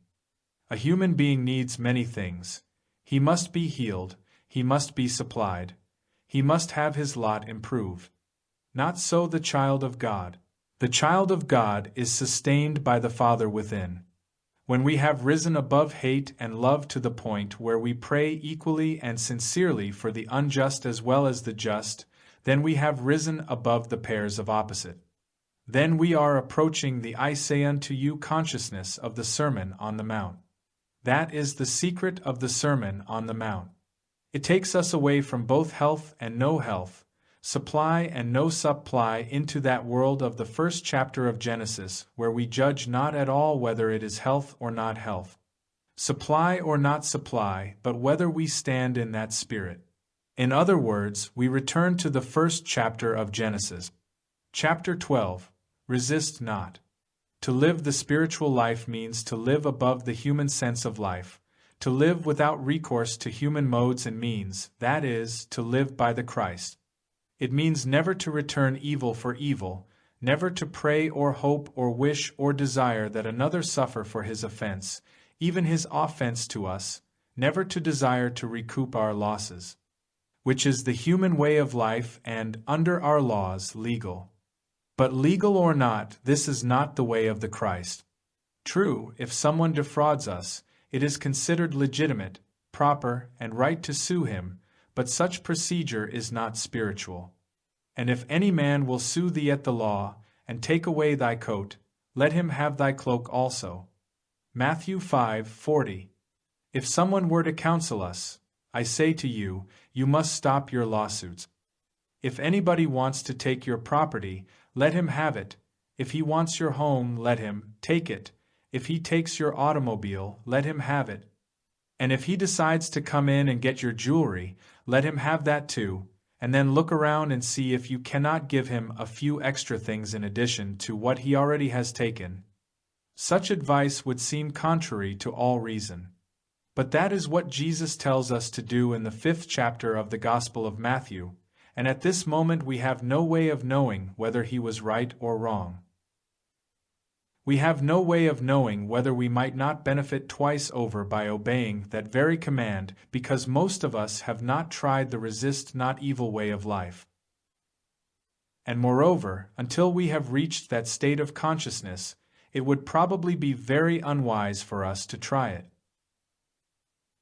A human being needs many things. He must be healed, he must be supplied, he must have his lot improved. Not so the child of God. The child of God is sustained by the Father within. When we have risen above hate and love to the point where we pray equally and sincerely for the unjust as well as the just, then we have risen above the pairs of opposite. Then we are approaching the I say unto you consciousness of the Sermon on the Mount. That is the secret of the Sermon on the Mount. It takes us away from both health and no health, supply and no supply into that world of the first chapter of Genesis where we judge not at all whether it is health or not health, supply or not supply, but whether we stand in that spirit. In other words, we return to the first chapter of Genesis. Chapter 12, Resist Not. To live the spiritual life means to live above the human sense of life, to live without recourse to human modes and means, that is, to live by the Christ. It means never to return evil for evil, never to pray or hope or wish or desire that another suffer for his offense, even his offense to us, never to desire to recoup our losses, which is the human way of life and, under our laws, legal. But legal or not, this is not the way of the Christ. True, if someone defrauds us, it is considered legitimate, proper, and right to sue him, but such procedure is not spiritual. And if any man will sue thee at the law, and take away thy coat, let him have thy cloak also. Matthew 5:40. If someone were to counsel us, I say to you, you must stop your lawsuits. If anybody wants to take your property, let him have it. If he wants your home, let him take it. If he takes your automobile, let him have it. And if he decides to come in and get your jewelry, let him have that too, and then look around and see if you cannot give him a few extra things in addition to what he already has taken. Such advice would seem contrary to all reason. But that is what Jesus tells us to do in the 5th chapter of the Gospel of Matthew, and at this moment we have no way of knowing whether he was right or wrong. We have no way of knowing whether we might not benefit twice over by obeying that very command, because most of us have not tried the resist not evil way of life. And moreover, until we have reached that state of consciousness, it would probably be very unwise for us to try it.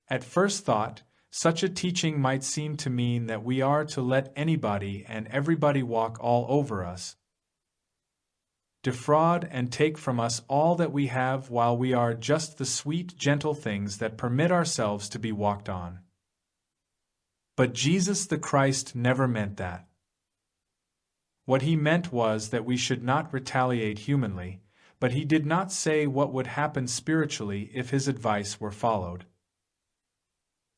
At first thought, such a teaching might seem to mean that we are to let anybody and everybody walk all over us, defraud and take from us all that we have while we are just the sweet, gentle things that permit ourselves to be walked on. But Jesus the Christ never meant that. What he meant was that we should not retaliate humanly, but he did not say what would happen spiritually if his advice were followed.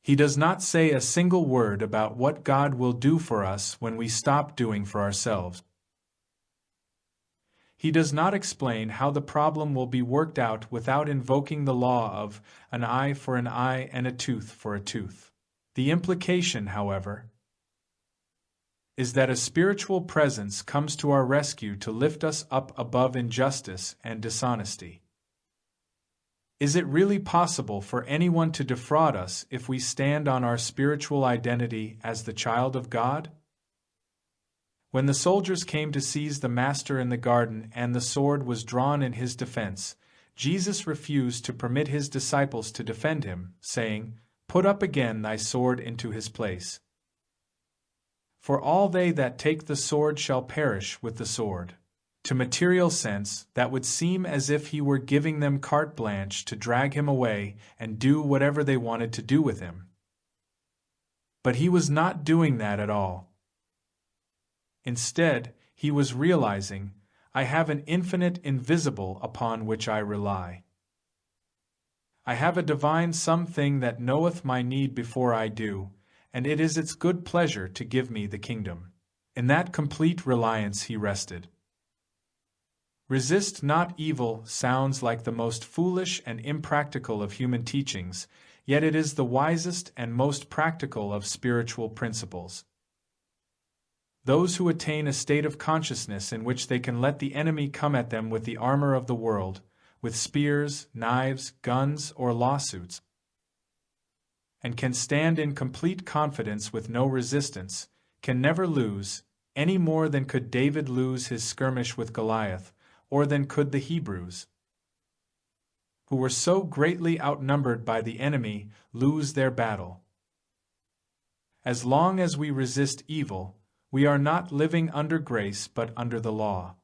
He does not say a single word about what God will do for us when we stop doing for ourselves. He does not explain how the problem will be worked out without invoking the law of an eye for an eye and a tooth for a tooth. The implication, however, is that a spiritual presence comes to our rescue to lift us up above injustice and dishonesty. Is it really possible for anyone to defraud us if we stand on our spiritual identity as the child of God? When the soldiers came to seize the master in the garden and the sword was drawn in his defense, Jesus refused to permit his disciples to defend him, saying, "Put up again thy sword into his place. For all they that take the sword shall perish with the sword." To material sense, that would seem as if he were giving them carte blanche to drag him away and do whatever they wanted to do with him. But he was not doing that at all. Instead, he was realizing, I have an infinite invisible upon which I rely. I have a divine something that knoweth my need before I do, and it is its good pleasure to give me the kingdom. In that complete reliance he rested. Resist not evil sounds like the most foolish and impractical of human teachings, yet it is the wisest and most practical of spiritual principles. Those who attain a state of consciousness in which they can let the enemy come at them with the armor of the world, with spears, knives, guns, or lawsuits, and can stand in complete confidence with no resistance, can never lose, any more than could David lose his skirmish with Goliath, or than could the Hebrews, who were so greatly outnumbered by the enemy, lose their battle. As long as we resist evil, we are not living under grace but under the law.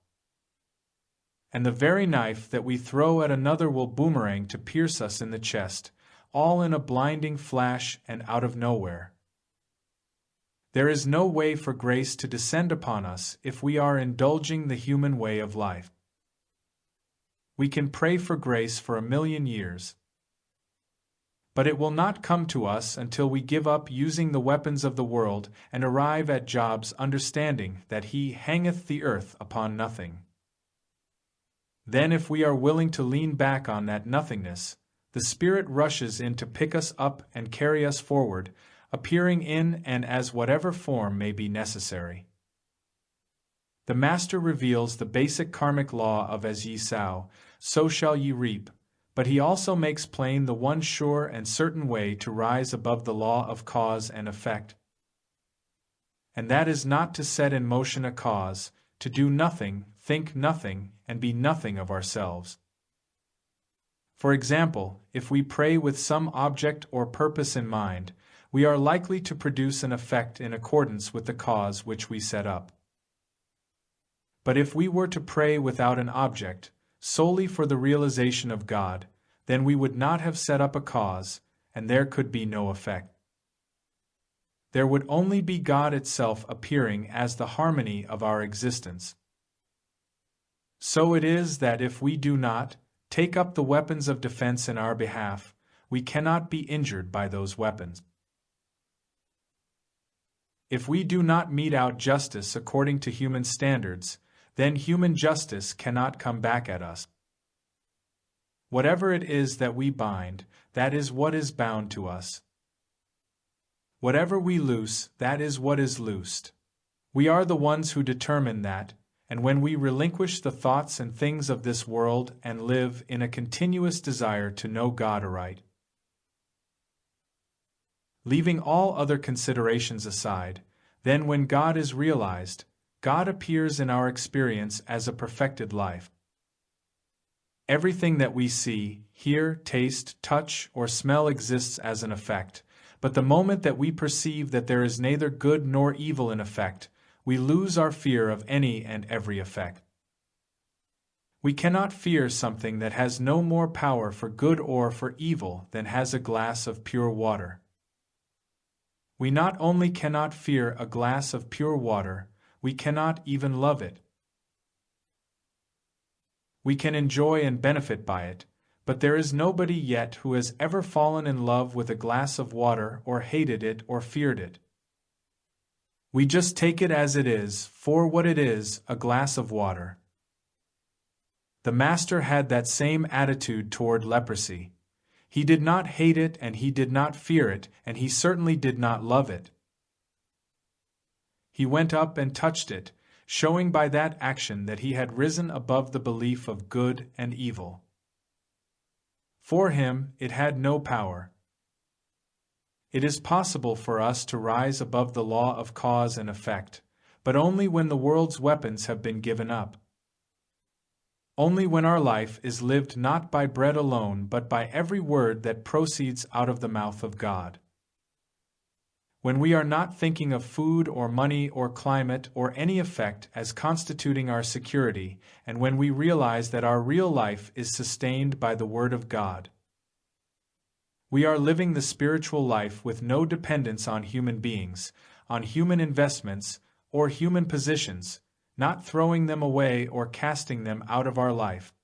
And the very knife that we throw at another will boomerang to pierce us in the chest, all in a blinding flash and out of nowhere. There is no way for grace to descend upon us if we are indulging the human way of life. We can pray for grace for 1,000,000 years, but it will not come to us until we give up using the weapons of the world and arrive at Job's understanding that he hangeth the earth upon nothing. Then if we are willing to lean back on that nothingness, the Spirit rushes in to pick us up and carry us forward, appearing in and as whatever form may be necessary. The Master reveals the basic karmic law of as ye sow, so shall ye reap, but he also makes plain the one sure and certain way to rise above the law of cause and effect. And that is not to set in motion a cause, to do nothing, think nothing, and be nothing of ourselves. For example, if we pray with some object or purpose in mind, we are likely to produce an effect in accordance with the cause which we set up. But if we were to pray without an object, solely for the realization of God, then we would not have set up a cause, and there could be no effect. There would only be God itself appearing as the harmony of our existence. So it is that if we do not take up the weapons of defense in our behalf, we cannot be injured by those weapons. If we do not mete out justice according to human standards, then human justice cannot come back at us. Whatever it is that we bind, that is what is bound to us. Whatever we loose, that is what is loosed. We are the ones who determine that, and when we relinquish the thoughts and things of this world and live in a continuous desire to know God aright, leaving all other considerations aside, then when God is realized, God appears in our experience as a perfected life. Everything that we see, hear, taste, touch, or smell exists as an effect, but the moment that we perceive that there is neither good nor evil in effect, we lose our fear of any and every effect. We cannot fear something that has no more power for good or for evil than has a glass of pure water. We not only cannot fear a glass of pure water, we cannot even love it. We can enjoy and benefit by it, but there is nobody yet who has ever fallen in love with a glass of water or hated it or feared it. We just take it as it is, for what it is, a glass of water. The Master had that same attitude toward leprosy. He did not hate it and he did not fear it, and he certainly did not love it. He went up and touched it, showing by that action that he had risen above the belief of good and evil. For him, it had no power. It is possible for us to rise above the law of cause and effect, but only when the world's weapons have been given up. Only when our life is lived not by bread alone but by every word that proceeds out of the mouth of God. When we are not thinking of food or money or climate or any effect as constituting our security, and when we realize that our real life is sustained by the Word of God. We are living the spiritual life with no dependence on human beings, on human investments, or human positions, not throwing them away or casting them out of our life,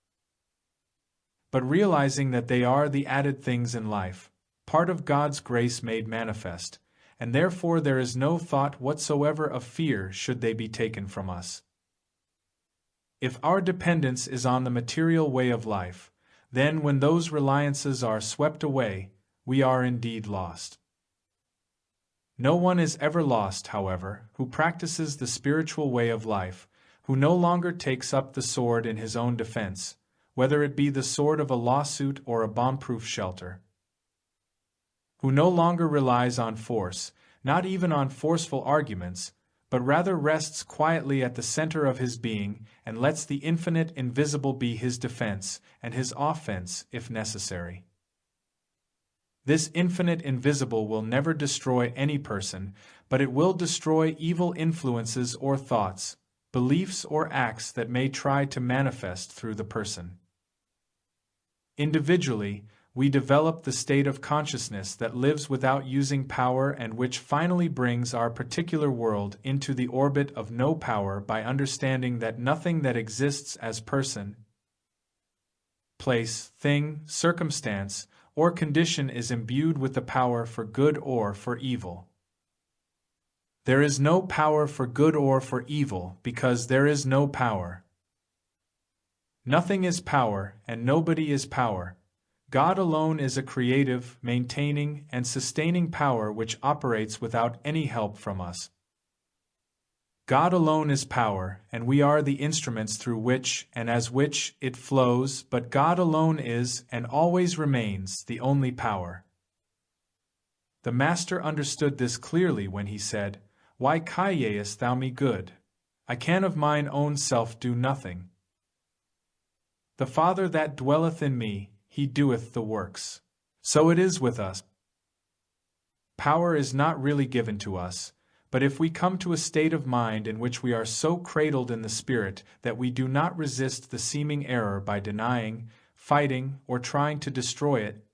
but realizing that they are the added things in life, part of God's grace made manifest, and therefore there is no thought whatsoever of fear should they be taken from us. If our dependence is on the material way of life, then when those reliances are swept away, we are indeed lost. No one is ever lost, however, who practices the spiritual way of life, who no longer takes up the sword in his own defense, whether it be the sword of a lawsuit or a bomb-proof shelter, who no longer relies on force, not even on forceful arguments, but rather rests quietly at the center of his being and lets the infinite invisible be his defense and his offense if necessary. This infinite invisible will never destroy any person, but it will destroy evil influences or thoughts, beliefs or acts that may try to manifest through the person. Individually, we develop the state of consciousness that lives without using power and which finally brings our particular world into the orbit of no power by understanding that nothing that exists as person, place, thing, circumstance, or condition is imbued with the power for good or for evil. There is no power for good or for evil because there is no power. Nothing is power and nobody is power. God alone is a creative, maintaining, and sustaining power which operates without any help from us. God alone is power, and we are the instruments through which and as which it flows, but God alone is, and always remains, the only power. The Master understood this clearly when he said, "Why criest thou me good? I can of mine own self do nothing. The Father that dwelleth in me, he doeth the works." So it is with us. Power is not really given to us, but if we come to a state of mind in which we are so cradled in the Spirit that we do not resist the seeming error by denying, fighting, or trying to destroy it,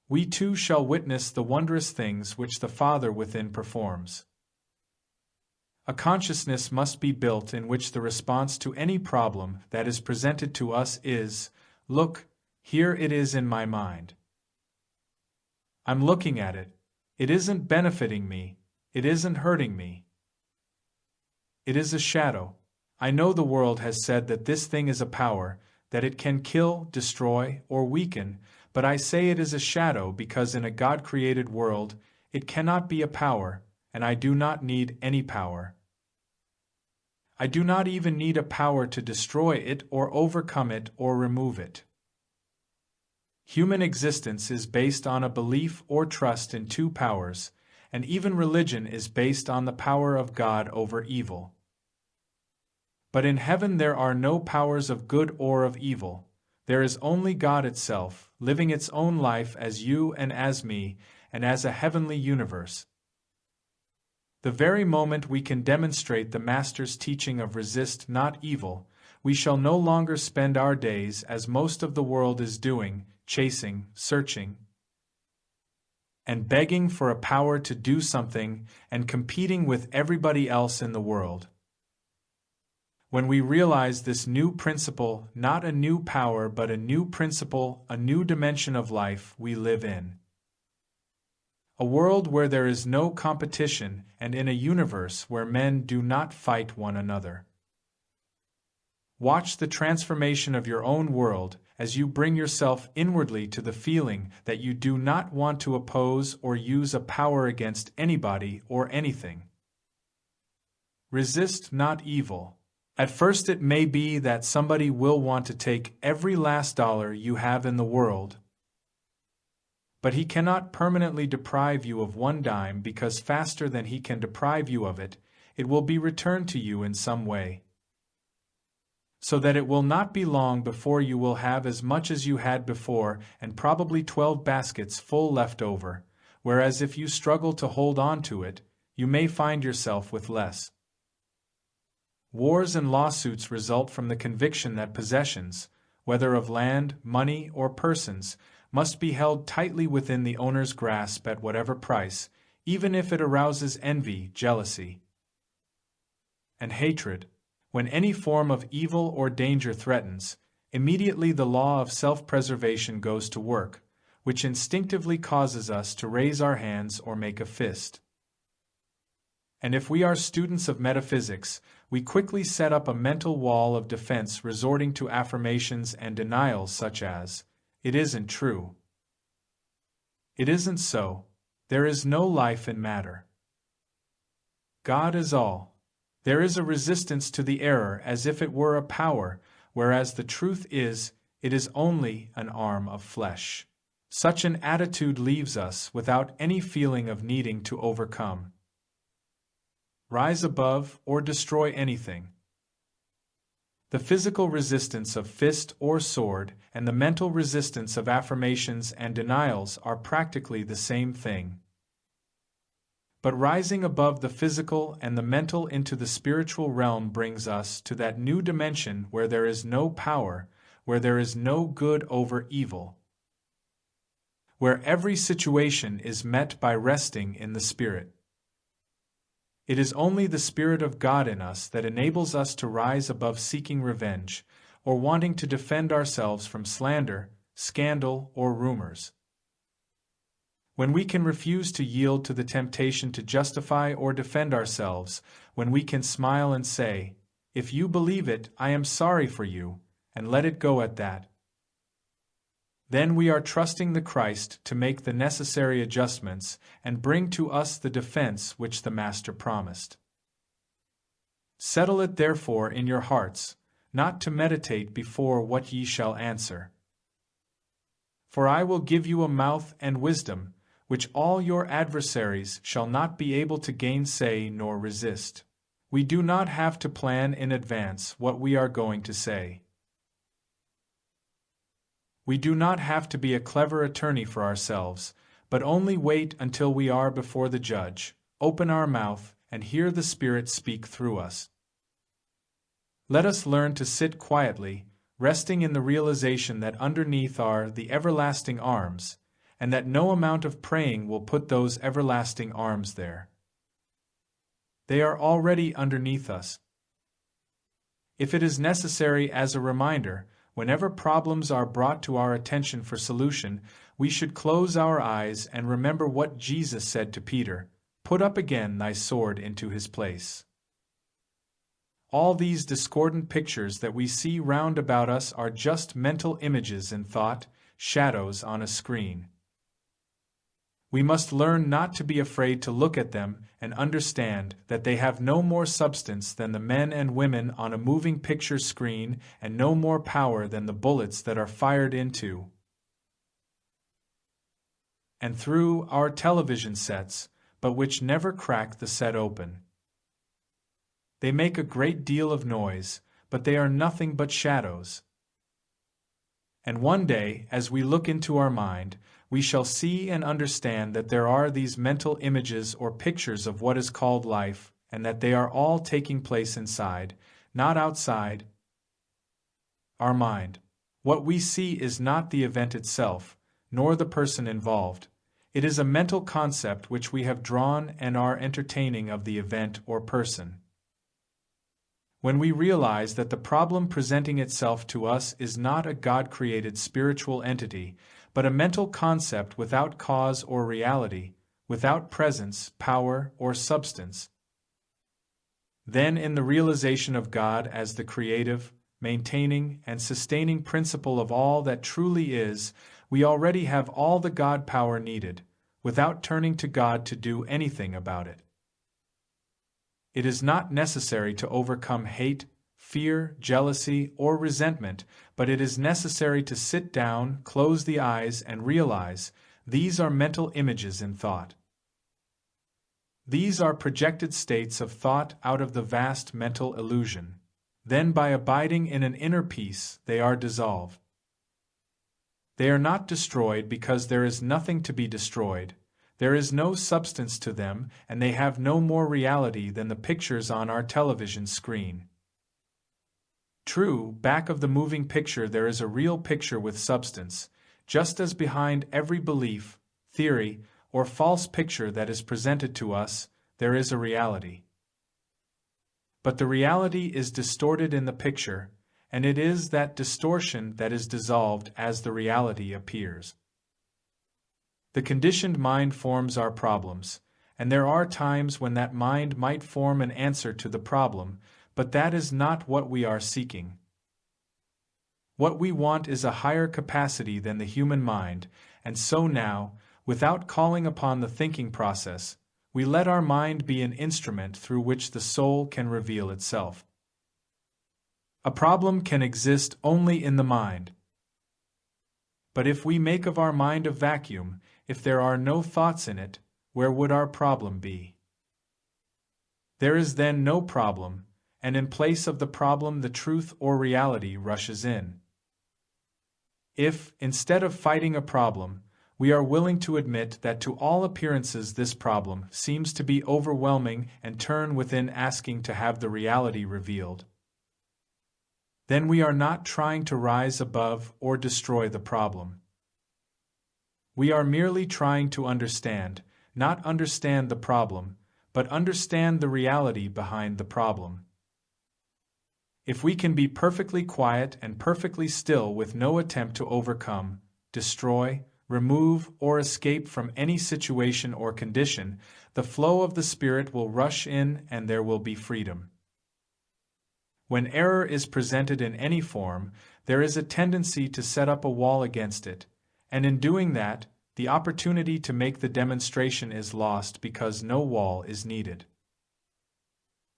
we too shall witness the wondrous things which the Father within performs. A consciousness must be built in which the response to any problem that is presented to us is, "Look, here it is in my mind. I'm looking at it. It isn't benefiting me. It isn't hurting me. It is a shadow. I know the world has said that this thing is a power, that it can kill, destroy, or weaken, but I say it is a shadow because in a God-created world, it cannot be a power, and I do not need any power. I do not even need a power to destroy it or overcome it or remove it. Human existence is based on a belief or trust in two powers, and even religion is based on the power of God over evil. But in heaven there are no powers of good or of evil. There is only God itself, living its own life as you and as me, and as a heavenly universe. The very moment we can demonstrate the Master's teaching of resist not evil, we shall no longer spend our days as most of the world is doing, chasing, searching, and begging for a power to do something and competing with everybody else in the world. When we realize this new principle, not a new power but a new principle, a new dimension of life we live in. A world where there is no competition and in a universe where men do not fight one another. Watch the transformation of your own world as you bring yourself inwardly to the feeling that you do not want to oppose or use a power against anybody or anything. Resist not evil. At first it may be that somebody will want to take every last dollar you have in the world, but he cannot permanently deprive you of one dime because faster than he can deprive you of it, it will be returned to you in some way. So that it will not be long before you will have as much as you had before and probably 12 baskets full left over, whereas if you struggle to hold on to it, you may find yourself with less. Wars and lawsuits result from the conviction that possessions, whether of land, money, or persons, must be held tightly within the owner's grasp at whatever price, even if it arouses envy, jealousy, and hatred. When any form of evil or danger threatens, immediately the law of self-preservation goes to work, which instinctively causes us to raise our hands or make a fist. And if we are students of metaphysics, we quickly set up a mental wall of defense resorting to affirmations and denials such as, "It isn't true. It isn't so. There is no life in matter. God is all." There is a resistance to the error as if it were a power, whereas the truth is, it is only an arm of flesh. Such an attitude leaves us without any feeling of needing to overcome, rise above, or destroy anything. The physical resistance of fist or sword and the mental resistance of affirmations and denials are practically the same thing. But rising above the physical and the mental into the spiritual realm brings us to that new dimension where there is no power, where there is no good over evil, where every situation is met by resting in the Spirit. It is only the Spirit of God in us that enables us to rise above seeking revenge, or wanting to defend ourselves from slander, scandal, or rumors. When we can refuse to yield to the temptation to justify or defend ourselves, when we can smile and say, "If you believe it, I am sorry for you," and let it go at that, then we are trusting the Christ to make the necessary adjustments and bring to us the defense which the Master promised. Settle it therefore in your hearts, not to meditate before what ye shall answer. For I will give you a mouth and wisdom, which all your adversaries shall not be able to gainsay nor resist. We do not have to plan in advance what we are going to say. We do not have to be a clever attorney for ourselves, but only wait until we are before the judge, open our mouth, and hear the Spirit speak through us. Let us learn to sit quietly, resting in the realization that underneath are the everlasting arms, and that no amount of praying will put those everlasting arms there. They are already underneath us. If it is necessary as a reminder, whenever problems are brought to our attention for solution, we should close our eyes and remember what Jesus said to Peter, "Put up again thy sword into his place." All these discordant pictures that we see round about us are just mental images in thought, shadows on a screen. We must learn not to be afraid to look at them and understand that they have no more substance than the men and women on a moving picture screen and no more power than the bullets that are fired into and through our television sets, but which never crack the set open. They make a great deal of noise, but they are nothing but shadows. And one day, as we look into our mind, we shall see and understand that there are these mental images or pictures of what is called life, and that they are all taking place inside, not outside, our mind. What we see is not the event itself, nor the person involved. It is a mental concept which we have drawn and are entertaining of the event or person. When we realize that the problem presenting itself to us is not a God-created spiritual entity, but a mental concept without cause or reality, without presence, power, or substance, then in the realization of God as the creative, maintaining, and sustaining principle of all that truly is, we already have all the God power needed, without turning to God to do anything about it. It is not necessary to overcome hate, fear, jealousy, or resentment, but it is necessary to sit down, close the eyes, and realize these are mental images in thought. These are projected states of thought out of the vast mental illusion. Then by abiding in an inner peace, they are dissolved. They are not destroyed because there is nothing to be destroyed. There is no substance to them, and they have no more reality than the pictures on our television screen. True, back of the moving picture there is a real picture with substance, just as behind every belief, theory, or false picture that is presented to us, there is a reality. But the reality is distorted in the picture, and it is that distortion that is dissolved as the reality appears. The conditioned mind forms our problems, and there are times when that mind might form an answer to the problem, but that is not what we are seeking. What we want is a higher capacity than the human mind, and so now, without calling upon the thinking process, we let our mind be an instrument through which the soul can reveal itself. A problem can exist only in the mind. But if we make of our mind a vacuum, if there are no thoughts in it, where would our problem be? There is then no problem, and in place of the problem the truth or reality rushes in. If, instead of fighting a problem, we are willing to admit that to all appearances this problem seems to be overwhelming and turn within asking to have the reality revealed, then we are not trying to rise above or destroy the problem. We are merely trying to understand, not understand the problem, but understand the reality behind the problem. If we can be perfectly quiet and perfectly still with no attempt to overcome, destroy, remove, or escape from any situation or condition, the flow of the Spirit will rush in and there will be freedom. When error is presented in any form, there is a tendency to set up a wall against it, and in doing that, the opportunity to make the demonstration is lost because no wall is needed.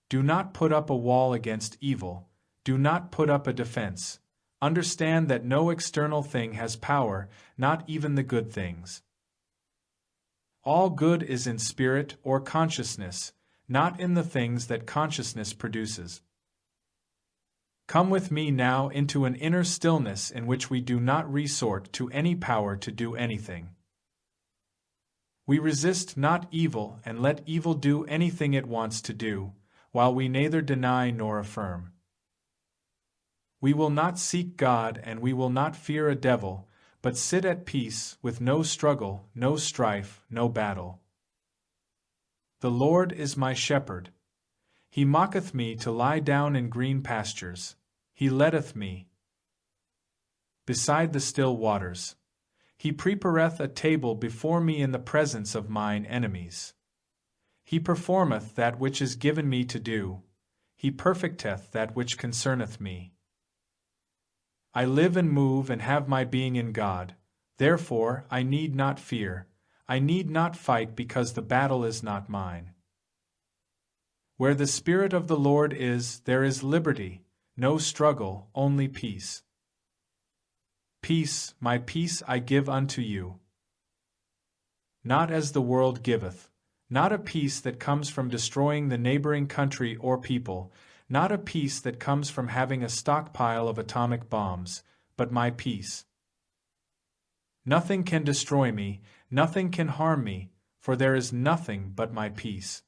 Do not put up a wall against evil. Do not put up a defense. Understand that no external thing has power, not even the good things. All good is in spirit or consciousness, not in the things that consciousness produces. Come with me now into an inner stillness in which we do not resort to any power to do anything. We resist not evil and let evil do anything it wants to do, while we neither deny nor affirm. We will not seek God and we will not fear a devil, but sit at peace with no struggle, no strife, no battle. The Lord is my shepherd. He maketh me to lie down in green pastures. He leadeth me beside the still waters. He prepareth a table before me in the presence of mine enemies. He performeth that which is given me to do. He perfecteth that which concerneth me. I live and move and have my being in God. Therefore I need not fear. I need not fight because the battle is not mine. Where the Spirit of the Lord is, there is liberty, no struggle, only peace. Peace, my peace I give unto you. Not as the world giveth, not a peace that comes from destroying the neighboring country or people, not a peace that comes from having a stockpile of atomic bombs, but my peace. Nothing can destroy me, nothing can harm me, for there is nothing but my peace.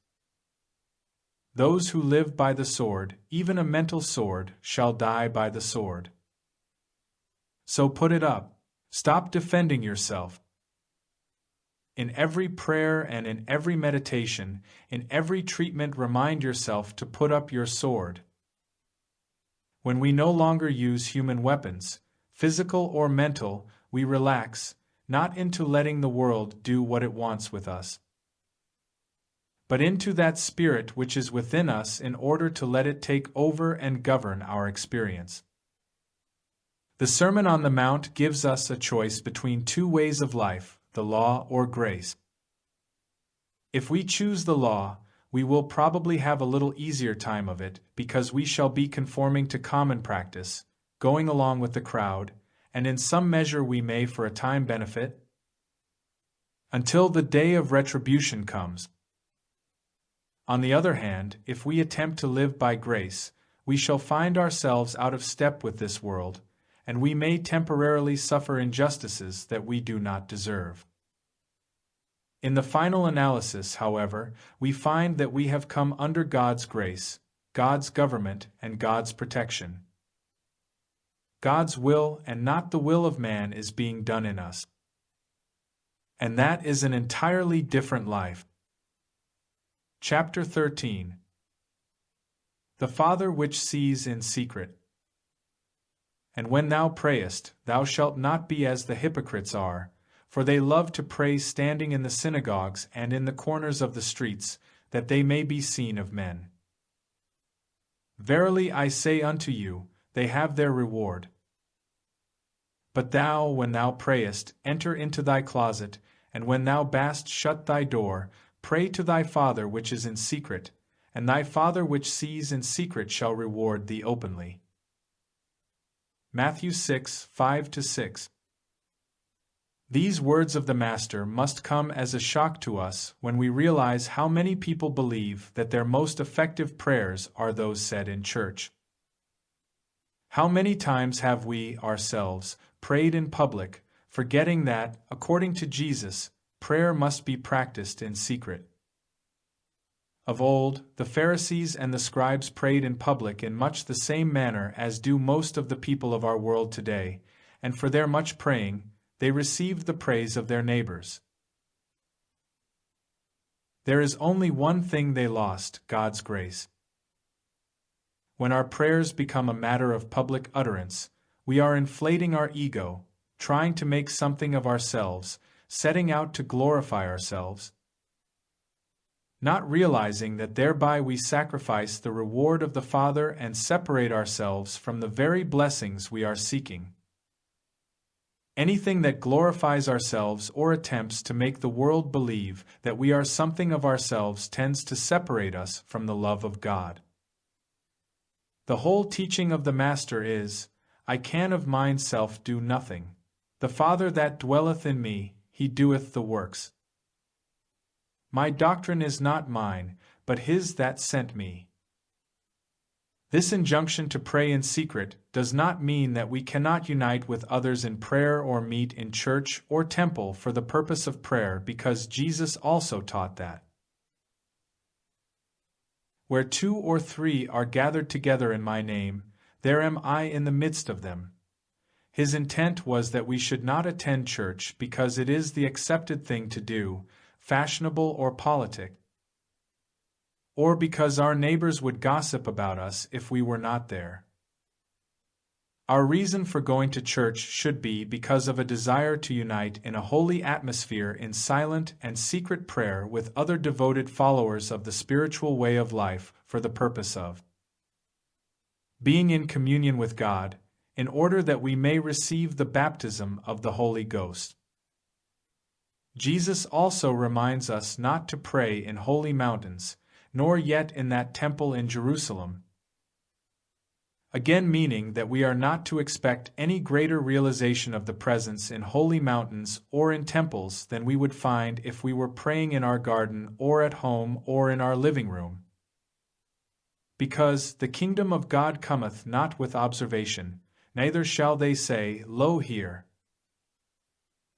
Those who live by the sword, even a mental sword, shall die by the sword. So put it up. Stop defending yourself. In every prayer and in every meditation, in every treatment, remind yourself to put up your sword. When we no longer use human weapons, physical or mental, we relax, not into letting the world do what it wants with us, but into that spirit which is within us in order to let it take over and govern our experience. The Sermon on the Mount gives us a choice between two ways of life, the law or grace. If we choose the law, we will probably have a little easier time of it because we shall be conforming to common practice, going along with the crowd, and in some measure we may for a time benefit, until the day of retribution comes. On the other hand, if we attempt to live by grace, we shall find ourselves out of step with this world, and we may temporarily suffer injustices that we do not deserve. In the final analysis, however, we find that we have come under God's grace, God's government, and God's protection. God's will and not the will of man is being done in us. And that is an entirely different life. Chapter 13. The Father which sees in secret. And when thou prayest, thou shalt not be as the hypocrites are, for they love to pray standing in the synagogues and in the corners of the streets, that they may be seen of men. Verily I say unto you, they have their reward. But thou, when thou prayest, enter into thy closet, and when thou bast shut thy door, pray to thy Father which is in secret, and thy Father which sees in secret shall reward thee openly. Matthew 6, 5-6. These words of the Master must come as a shock to us when we realize how many people believe that their most effective prayers are those said in church. How many times have we, ourselves, prayed in public, forgetting that, according to Jesus, prayer must be practiced in secret? Of old, the Pharisees and the scribes prayed in public in much the same manner as do most of the people of our world today, and for their much praying, they received the praise of their neighbors. There is only one thing they lost: God's grace. When our prayers become a matter of public utterance, we are inflating our ego, trying to make something of ourselves, setting out to glorify ourselves, not realizing that thereby we sacrifice the reward of the Father and separate ourselves from the very blessings we are seeking. Anything that glorifies ourselves or attempts to make the world believe that we are something of ourselves tends to separate us from the love of God. The whole teaching of the Master is, I can of myself do nothing. The Father that dwelleth in me, he doeth the works. My doctrine is not mine, but his that sent me. This injunction to pray in secret does not mean that we cannot unite with others in prayer or meet in church or temple for the purpose of prayer, because Jesus also taught that. Where 2 or 3 are gathered together in my name, there am I in the midst of them. His intent was that we should not attend church because it is the accepted thing to do, fashionable or politic, or because our neighbors would gossip about us if we were not there. Our reason for going to church should be because of a desire to unite in a holy atmosphere in silent and secret prayer with other devoted followers of the spiritual way of life for the purpose of being in communion with God, in order that we may receive the baptism of the Holy Ghost. Jesus also reminds us not to pray in holy mountains, nor yet in that temple in Jerusalem, again meaning that we are not to expect any greater realization of the presence in holy mountains or in temples than we would find if we were praying in our garden or at home or in our living room. Because the kingdom of God cometh not with observation, neither shall they say, Lo here,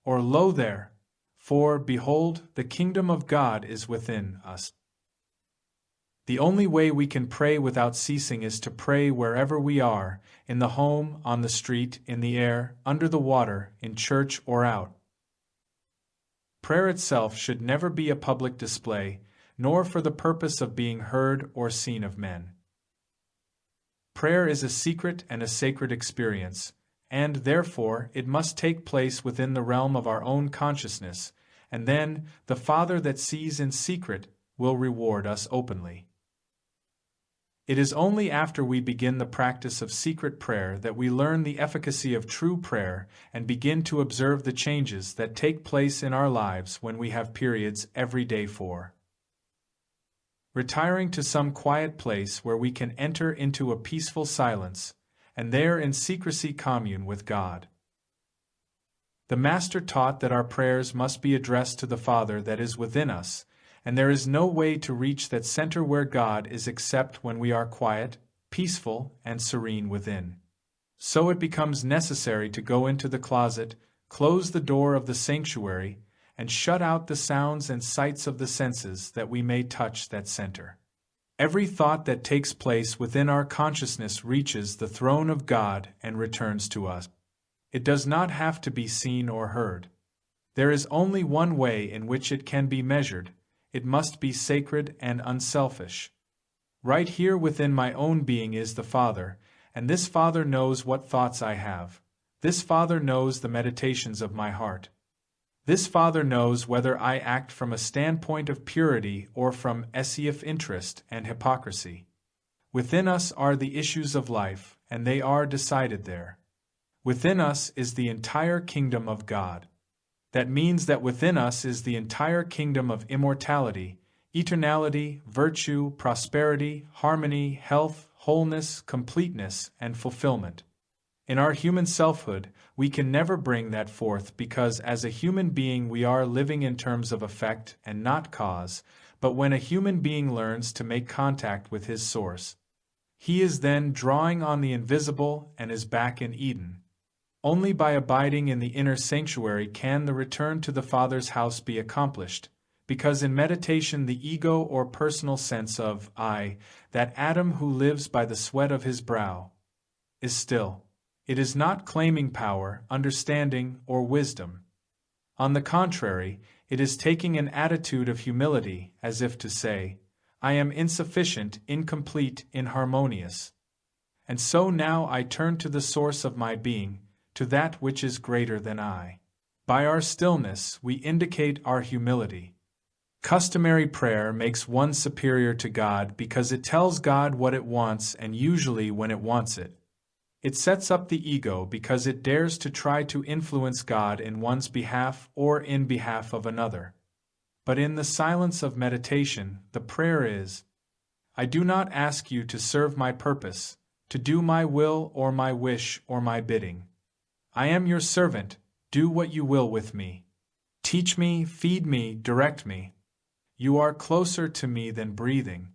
or Lo there, for, behold, the kingdom of God is within us. The only way we can pray without ceasing is to pray wherever we are, in the home, on the street, in the air, under the water, in church or out. Prayer itself should never be a public display, nor for the purpose of being heard or seen of men. Prayer is a secret and a sacred experience, and, therefore, it must take place within the realm of our own consciousness, and then the Father that sees in secret will reward us openly. It is only after we begin the practice of secret prayer that we learn the efficacy of true prayer and begin to observe the changes that take place in our lives when we have periods every day for retiring to some quiet place where we can enter into a peaceful silence, and there in secrecy commune with God. The Master taught that our prayers must be addressed to the Father that is within us, and there is no way to reach that center where God is except when we are quiet, peaceful, and serene within. So it becomes necessary to go into the closet, close the door of the sanctuary, and shut out the sounds and sights of the senses that we may touch that center. Every thought that takes place within our consciousness reaches the throne of God and returns to us. It does not have to be seen or heard. There is only one way in which it can be measured. It must be sacred and unselfish. Right here within my own being is the Father, and this Father knows what thoughts I have. This Father knows the meditations of my heart. This Father knows whether I act from a standpoint of purity or from self interest and hypocrisy. Within us are the issues of life, and they are decided there. Within us is the entire kingdom of God. That means that within us is the entire kingdom of immortality, eternality, virtue, prosperity, harmony, health, wholeness, completeness, and fulfillment. In our human selfhood, we can never bring that forth because as a human being we are living in terms of effect and not cause, but when a human being learns to make contact with his source, he is then drawing on the invisible and is back in Eden. Only by abiding in the inner sanctuary can the return to the Father's house be accomplished, because in meditation the ego or personal sense of I, that atom who lives by the sweat of his brow, is still. It is not claiming power, understanding, or wisdom. On the contrary, it is taking an attitude of humility, as if to say, I am insufficient, incomplete, inharmonious. And so now I turn to the source of my being, to that which is greater than I. By our stillness, we indicate our humility. Customary prayer makes one superior to God because it tells God what it wants and usually when it wants it. It sets up the ego because it dares to try to influence God in one's behalf or in behalf of another. But in the silence of meditation, the prayer is, I do not ask you to serve my purpose, to do my will or my wish or my bidding. I am your servant, do what you will with me. Teach me, feed me, direct me. You are closer to me than breathing.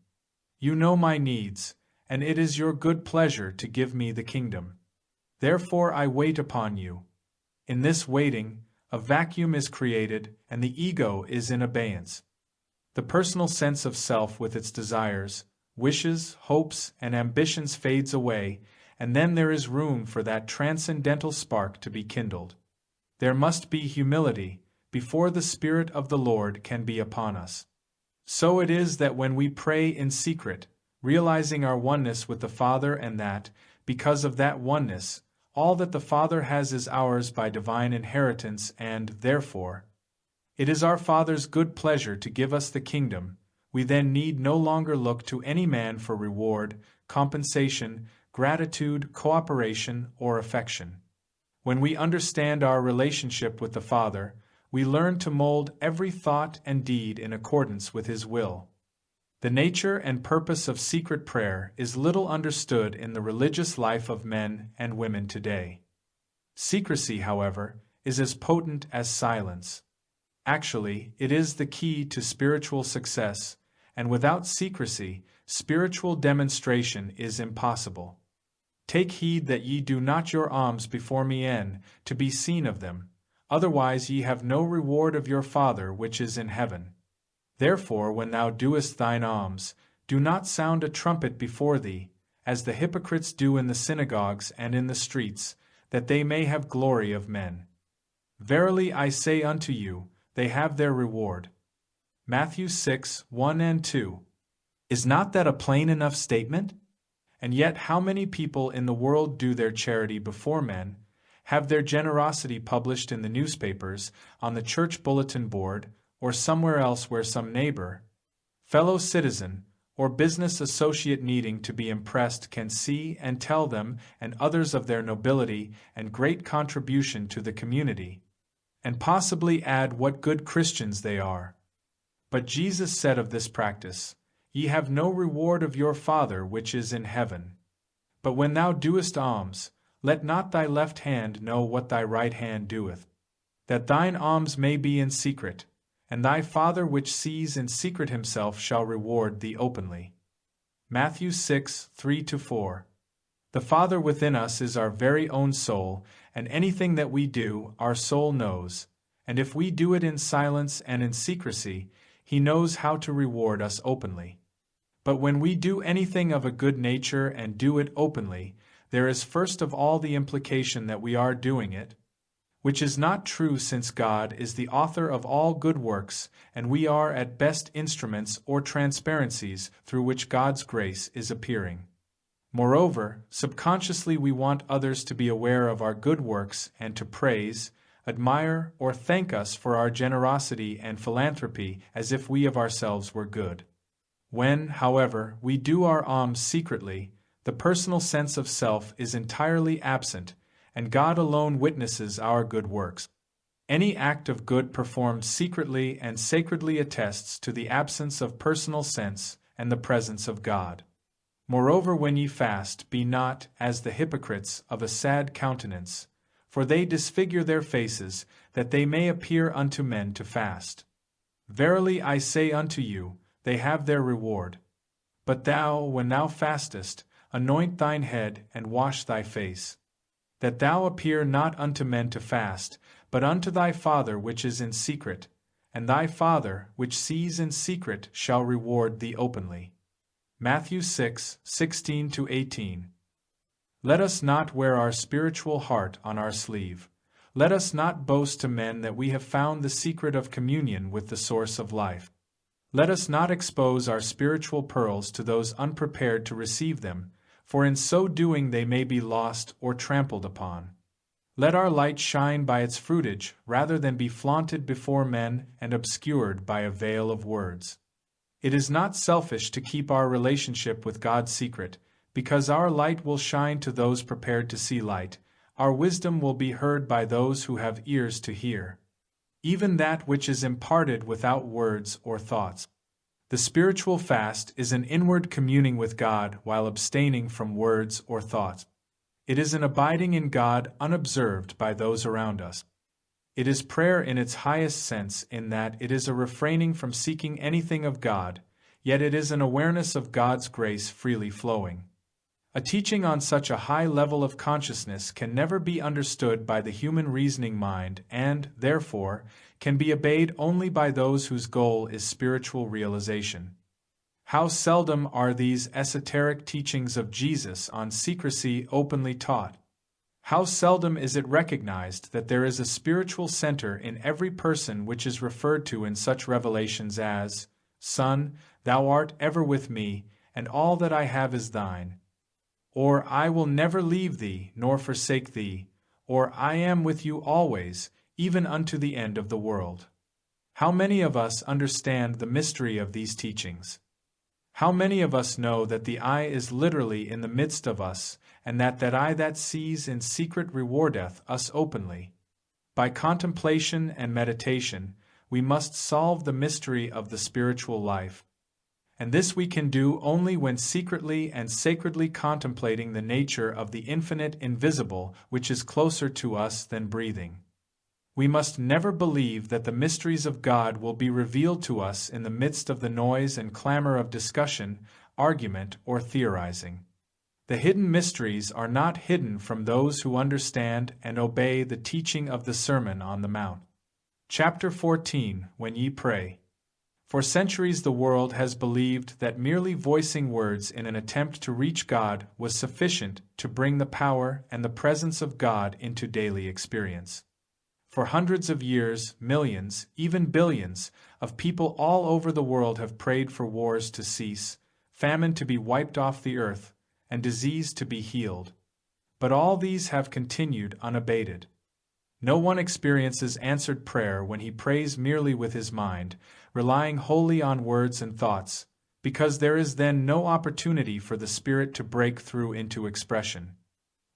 You know my needs, and it is your good pleasure to give me the kingdom. Therefore I wait upon you. In this waiting, a vacuum is created and the ego is in abeyance. The personal sense of self with its desires, wishes, hopes, and ambitions fades away, and then there is room for that transcendental spark to be kindled. There must be humility before the Spirit of the Lord can be upon us. So it is that when we pray in secret, realizing our oneness with the Father and that, because of that oneness, all that the Father has is ours by divine inheritance and, therefore, it is our Father's good pleasure to give us the kingdom, we then need no longer look to any man for reward, compensation, gratitude, cooperation, or affection. When we understand our relationship with the Father, we learn to mold every thought and deed in accordance with His will. The nature and purpose of secret prayer is little understood in the religious life of men and women today. Secrecy, however, is as potent as silence. Actually, it is the key to spiritual success, and without secrecy, spiritual demonstration is impossible. Take heed that ye do not your alms before men, to be seen of them, otherwise ye have no reward of your Father which is in heaven. Therefore when thou doest thine alms, do not sound a trumpet before thee, as the hypocrites do in the synagogues and in the streets, that they may have glory of men. Verily I say unto you, they have their reward. Matthew 6:1-2. Is not that a plain enough statement? And yet how many people in the world do their charity before men, have their generosity published in the newspapers, on the church bulletin board, or somewhere else where some neighbor, fellow citizen, or business associate needing to be impressed can see and tell them and others of their nobility and great contribution to the community, and possibly add what good Christians they are. But Jesus said of this practice, Ye have no reward of your Father which is in heaven. But when thou doest alms, let not thy left hand know what thy right hand doeth, that thine alms may be in secret, and thy Father which sees in secret himself shall reward thee openly. Matthew 6:3-4. The Father within us is our very own soul, and anything that we do, our soul knows, and if we do it in silence and in secrecy, He knows how to reward us openly. But when we do anything of a good nature and do it openly, there is first of all the implication that we are doing it, which is not true, since God is the author of all good works, and we are at best instruments or transparencies through which God's grace is appearing. Moreover, subconsciously we want others to be aware of our good works and to praise, admire, or thank us for our generosity and philanthropy as if we of ourselves were good. When, however, we do our alms secretly, the personal sense of self is entirely absent, and God alone witnesses our good works. Any act of good performed secretly and sacredly attests to the absence of personal sense and the presence of God. Moreover, when ye fast, be not, as the hypocrites, of a sad countenance, for they disfigure their faces, that they may appear unto men to fast. Verily I say unto you, they have their reward. But thou, when thou fastest, anoint thine head and wash thy face, that thou appear not unto men to fast, but unto thy Father which is in secret, and thy Father which sees in secret shall reward thee openly. Matthew 6:16-18. Let us not wear our spiritual heart on our sleeve. Let us not boast to men that we have found the secret of communion with the source of life. Let us not expose our spiritual pearls to those unprepared to receive them, for in so doing they may be lost or trampled upon. Let our light shine by its fruitage rather than be flaunted before men and obscured by a veil of words. It is not selfish to keep our relationship with God secret, because our light will shine to those prepared to see light, our wisdom will be heard by those who have ears to hear. Even that which is imparted without words or thoughts. The spiritual fast is an inward communing with God while abstaining from words or thoughts. It is an abiding in God unobserved by those around us. It is prayer in its highest sense, in that it is a refraining from seeking anything of God, yet it is an awareness of God's grace freely flowing. A teaching on such a high level of consciousness can never be understood by the human reasoning mind and, therefore, can be obeyed only by those whose goal is spiritual realization. How seldom are these esoteric teachings of Jesus on secrecy openly taught? How seldom is it recognized that there is a spiritual center in every person which is referred to in such revelations as, Son, thou art ever with me, and all that I have is thine. Or, I will never leave thee, nor forsake thee, or I am with you always, even unto the end of the world. How many of us understand the mystery of these teachings? How many of us know that the eye is literally in the midst of us, and that eye that sees in secret rewardeth us openly? By contemplation and meditation, we must solve the mystery of the spiritual life. And this we can do only when secretly and sacredly contemplating the nature of the infinite invisible which is closer to us than breathing. We must never believe that the mysteries of God will be revealed to us in the midst of the noise and clamor of discussion, argument, or theorizing. The hidden mysteries are not hidden from those who understand and obey the teaching of the Sermon on the Mount. Chapter 14, When Ye Pray. For centuries the world has believed that merely voicing words in an attempt to reach God was sufficient to bring the power and the presence of God into daily experience. For hundreds of years, millions, even billions, of people all over the world have prayed for wars to cease, famine to be wiped off the earth, and disease to be healed. But all these have continued unabated. No one experiences answered prayer when he prays merely with his mind, relying wholly on words and thoughts, because there is then no opportunity for the Spirit to break through into expression.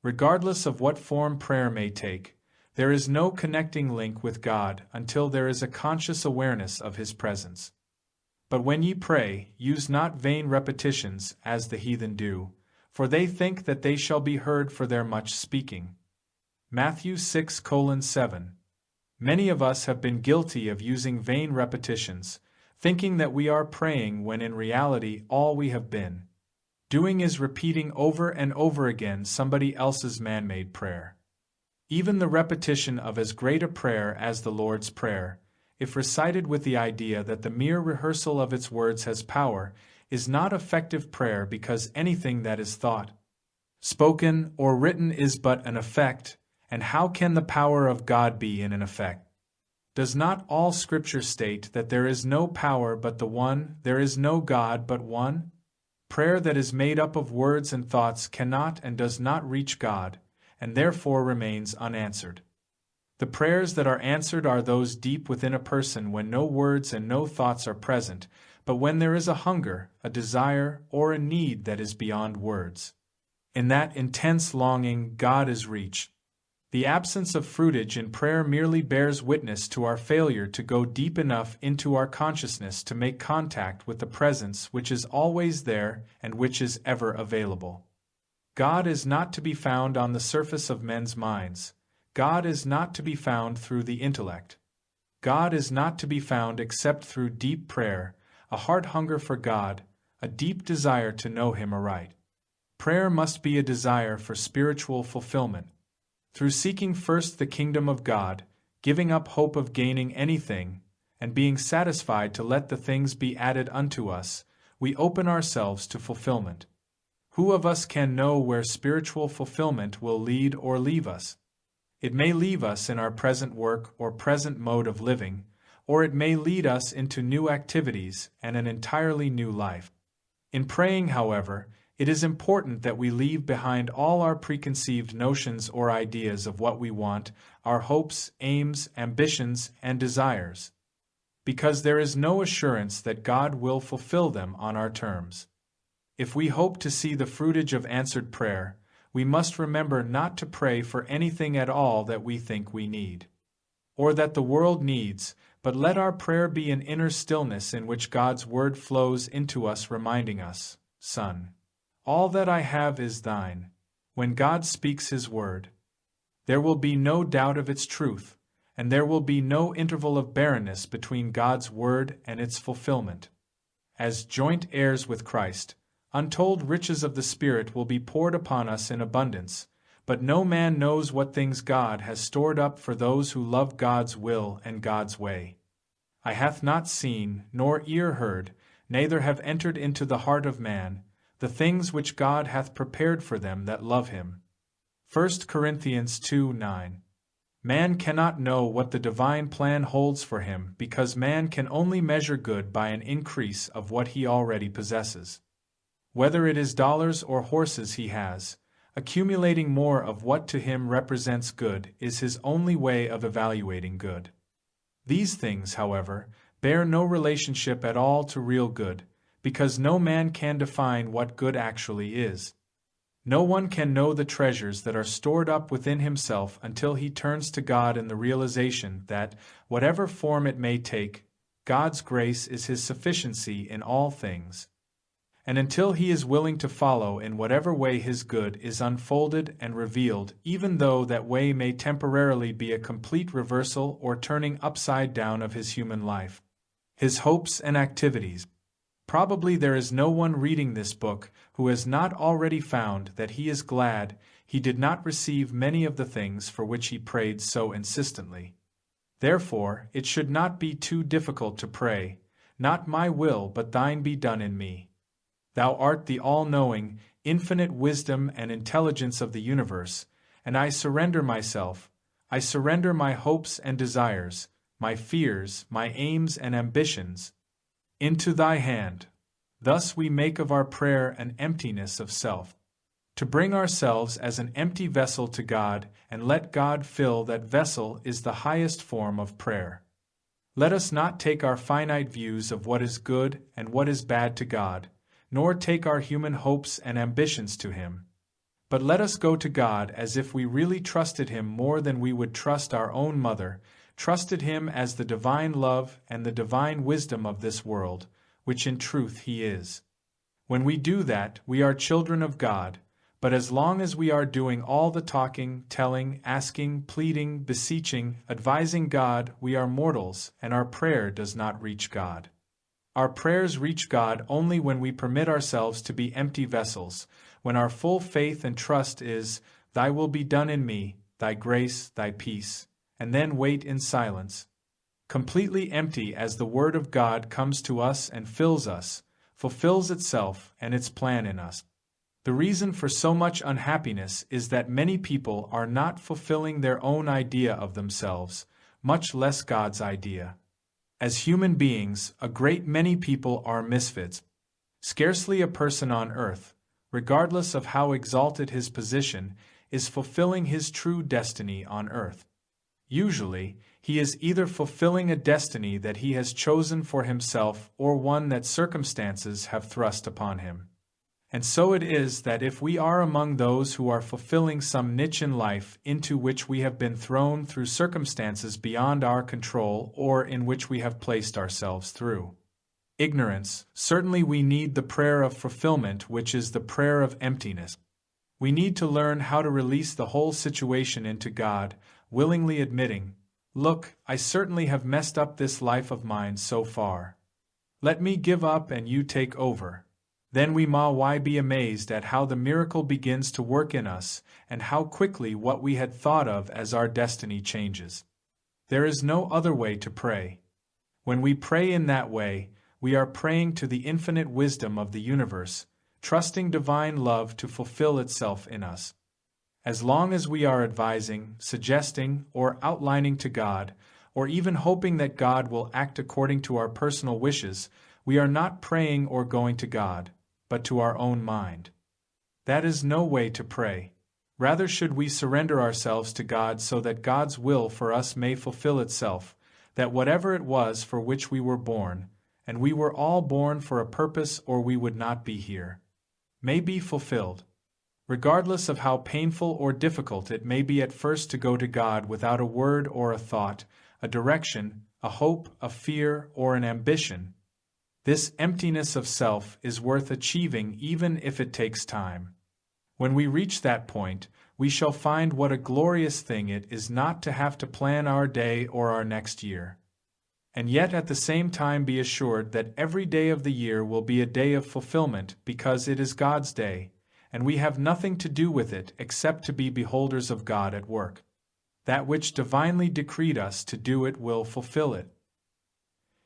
Regardless of what form prayer may take, there is no connecting link with God until there is a conscious awareness of His presence. But when ye pray, use not vain repetitions, as the heathen do, for they think that they shall be heard for their much speaking. Matthew 6:7. Many of us have been guilty of using vain repetitions, thinking that we are praying when in reality all we have been doing is repeating over and over again somebody else's man-made prayer. Even the repetition of as great a prayer as the Lord's Prayer, if recited with the idea that the mere rehearsal of its words has power, is not effective prayer because anything that is thought, spoken, or written is but an effect, and how can the power of God be in an effect? Does not all Scripture state that there is no power but the one, there is no God but one? Prayer that is made up of words and thoughts cannot and does not reach God, and therefore remains unanswered. The prayers that are answered are those deep within a person when no words and no thoughts are present, but when there is a hunger, a desire, or a need that is beyond words. In that intense longing, God is reached. The absence of fruitage in prayer merely bears witness to our failure to go deep enough into our consciousness to make contact with the presence which is always there and which is ever available. God is not to be found on the surface of men's minds. God is not to be found through the intellect. God is not to be found except through deep prayer, a heart hunger for God, a deep desire to know Him aright. Prayer must be a desire for spiritual fulfillment. Through seeking first the kingdom of God, giving up hope of gaining anything, and being satisfied to let the things be added unto us, we open ourselves to fulfillment. Who of us can know where spiritual fulfillment will lead or leave us? It may leave us in our present work or present mode of living, or it may lead us into new activities and an entirely new life. In praying, however, it is important that we leave behind all our preconceived notions or ideas of what we want, our hopes, aims, ambitions, and desires, because there is no assurance that God will fulfill them on our terms. If we hope to see the fruitage of answered prayer, we must remember not to pray for anything at all that we think we need, or that the world needs, but let our prayer be an inner stillness in which God's word flows into us, reminding us, Son, all that I have is thine. When God speaks His word, there will be no doubt of its truth, and there will be no interval of barrenness between God's word and its fulfillment. As joint heirs with Christ, untold riches of the Spirit will be poured upon us in abundance, but no man knows what things God has stored up for those who love God's will and God's way. Eye hath not seen, nor ear heard, neither have entered into the heart of man, the things which God hath prepared for them that love Him. 1 Corinthians 2:9. Man cannot know what the divine plan holds for him because man can only measure good by an increase of what he already possesses. Whether it is dollars or horses he has, accumulating more of what to him represents good is his only way of evaluating good. These things, however, bear no relationship at all to real good, because no man can define what good actually is. No one can know the treasures that are stored up within himself until he turns to God in the realization that, whatever form it may take, God's grace is his sufficiency in all things. And until he is willing to follow in whatever way his good is unfolded and revealed, even though that way may temporarily be a complete reversal or turning upside down of his human life, his hopes and activities. Probably there is no one reading this book who has not already found that he is glad he did not receive many of the things for which he prayed so insistently. Therefore, it should not be too difficult to pray, "Not my will, but thine be done in me." Thou art the all-knowing, infinite wisdom and intelligence of the universe, and I surrender myself, I surrender my hopes and desires, my fears, my aims and ambitions, into thy hand. Thus we make of our prayer an emptiness of self. To bring ourselves as an empty vessel to God and let God fill that vessel is the highest form of prayer. Let us not take our finite views of what is good and what is bad to God, nor take our human hopes and ambitions to Him. But let us go to God as if we really trusted Him more than we would trust our own mother, trusted Him as the divine love and the divine wisdom of this world, which in truth He is. When we do that, we are children of God, but as long as we are doing all the talking, telling, asking, pleading, beseeching, advising God, we are mortals, and our prayer does not reach God. Our prayers reach God only when we permit ourselves to be empty vessels, when our full faith and trust is, "Thy will be done in me, thy grace, thy peace," and then wait in silence, completely empty as the Word of God comes to us and fills us, fulfills itself and its plan in us. The reason for so much unhappiness is that many people are not fulfilling their own idea of themselves, much less God's idea. As human beings, a great many people are misfits. Scarcely a person on earth, regardless of how exalted his position, is fulfilling his true destiny on earth. Usually, he is either fulfilling a destiny that he has chosen for himself or one that circumstances have thrust upon him. And so it is that if we are among those who are fulfilling some niche in life into which we have been thrown through circumstances beyond our control or in which we have placed ourselves through ignorance, certainly we need the prayer of fulfillment, which is the prayer of emptiness. We need to learn how to release the whole situation into God, willingly admitting, "Look, I certainly have messed up this life of mine so far. Let me give up and you take over." Then we may be amazed at how the miracle begins to work in us, and how quickly what we had thought of as our destiny changes. There is no other way to pray. When we pray in that way, we are praying to the infinite wisdom of the universe, trusting divine love to fulfill itself in us. As long as we are advising, suggesting, or outlining to God, or even hoping that God will act according to our personal wishes, we are not praying or going to God, but to our own mind. That is no way to pray. Rather should we surrender ourselves to God so that God's will for us may fulfill itself, that whatever it was for which we were born, and we were all born for a purpose or we would not be here, may be fulfilled. Regardless of how painful or difficult it may be at first to go to God without a word or a thought, a direction, a hope, a fear, or an ambition, this emptiness of self is worth achieving even if it takes time. When we reach that point, we shall find what a glorious thing it is not to have to plan our day or our next year. And yet at the same time be assured that every day of the year will be a day of fulfillment because it is God's day, and we have nothing to do with it except to be beholders of God at work. That which divinely decreed us to do it will fulfill it.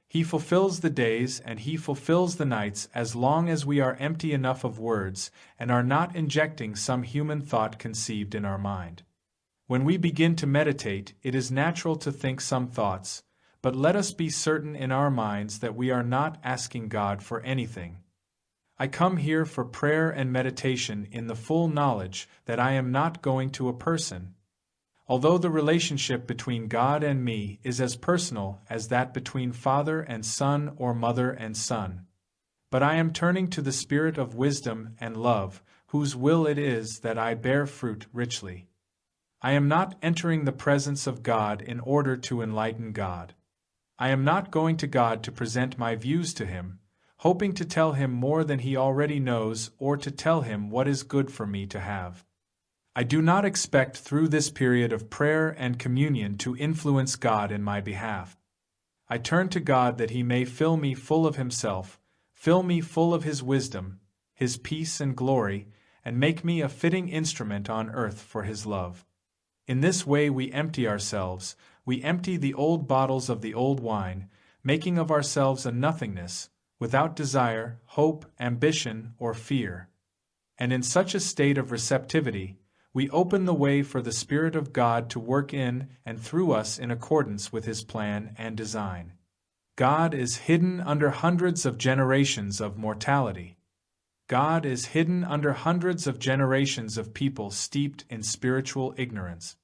He fulfills the days and He fulfills the nights as long as we are empty enough of words and are not injecting some human thought conceived in our mind. When we begin to meditate, it is natural to think some thoughts, but let us be certain in our minds that we are not asking God for anything. I come here for prayer and meditation in the full knowledge that I am not going to a person. Although the relationship between God and me is as personal as that between father and son or mother and son. But I am turning to the Spirit of wisdom and love, whose will it is that I bear fruit richly. I am not entering the presence of God in order to enlighten God. I am not going to God to present my views to Him, hoping to tell Him more than He already knows or to tell Him what is good for me to have. I do not expect through this period of prayer and communion to influence God in my behalf. I turn to God that He may fill me full of Himself, fill me full of His wisdom, His peace and glory, and make me a fitting instrument on earth for His love. In this way we empty ourselves, we empty the old bottles of the old wine, making of ourselves a nothingness, without desire, hope, ambition, or fear. And in such a state of receptivity, we open the way for the Spirit of God to work in and through us in accordance with His plan and design. God is hidden under hundreds of generations of mortality. God is hidden under hundreds of generations of people steeped in spiritual ignorance.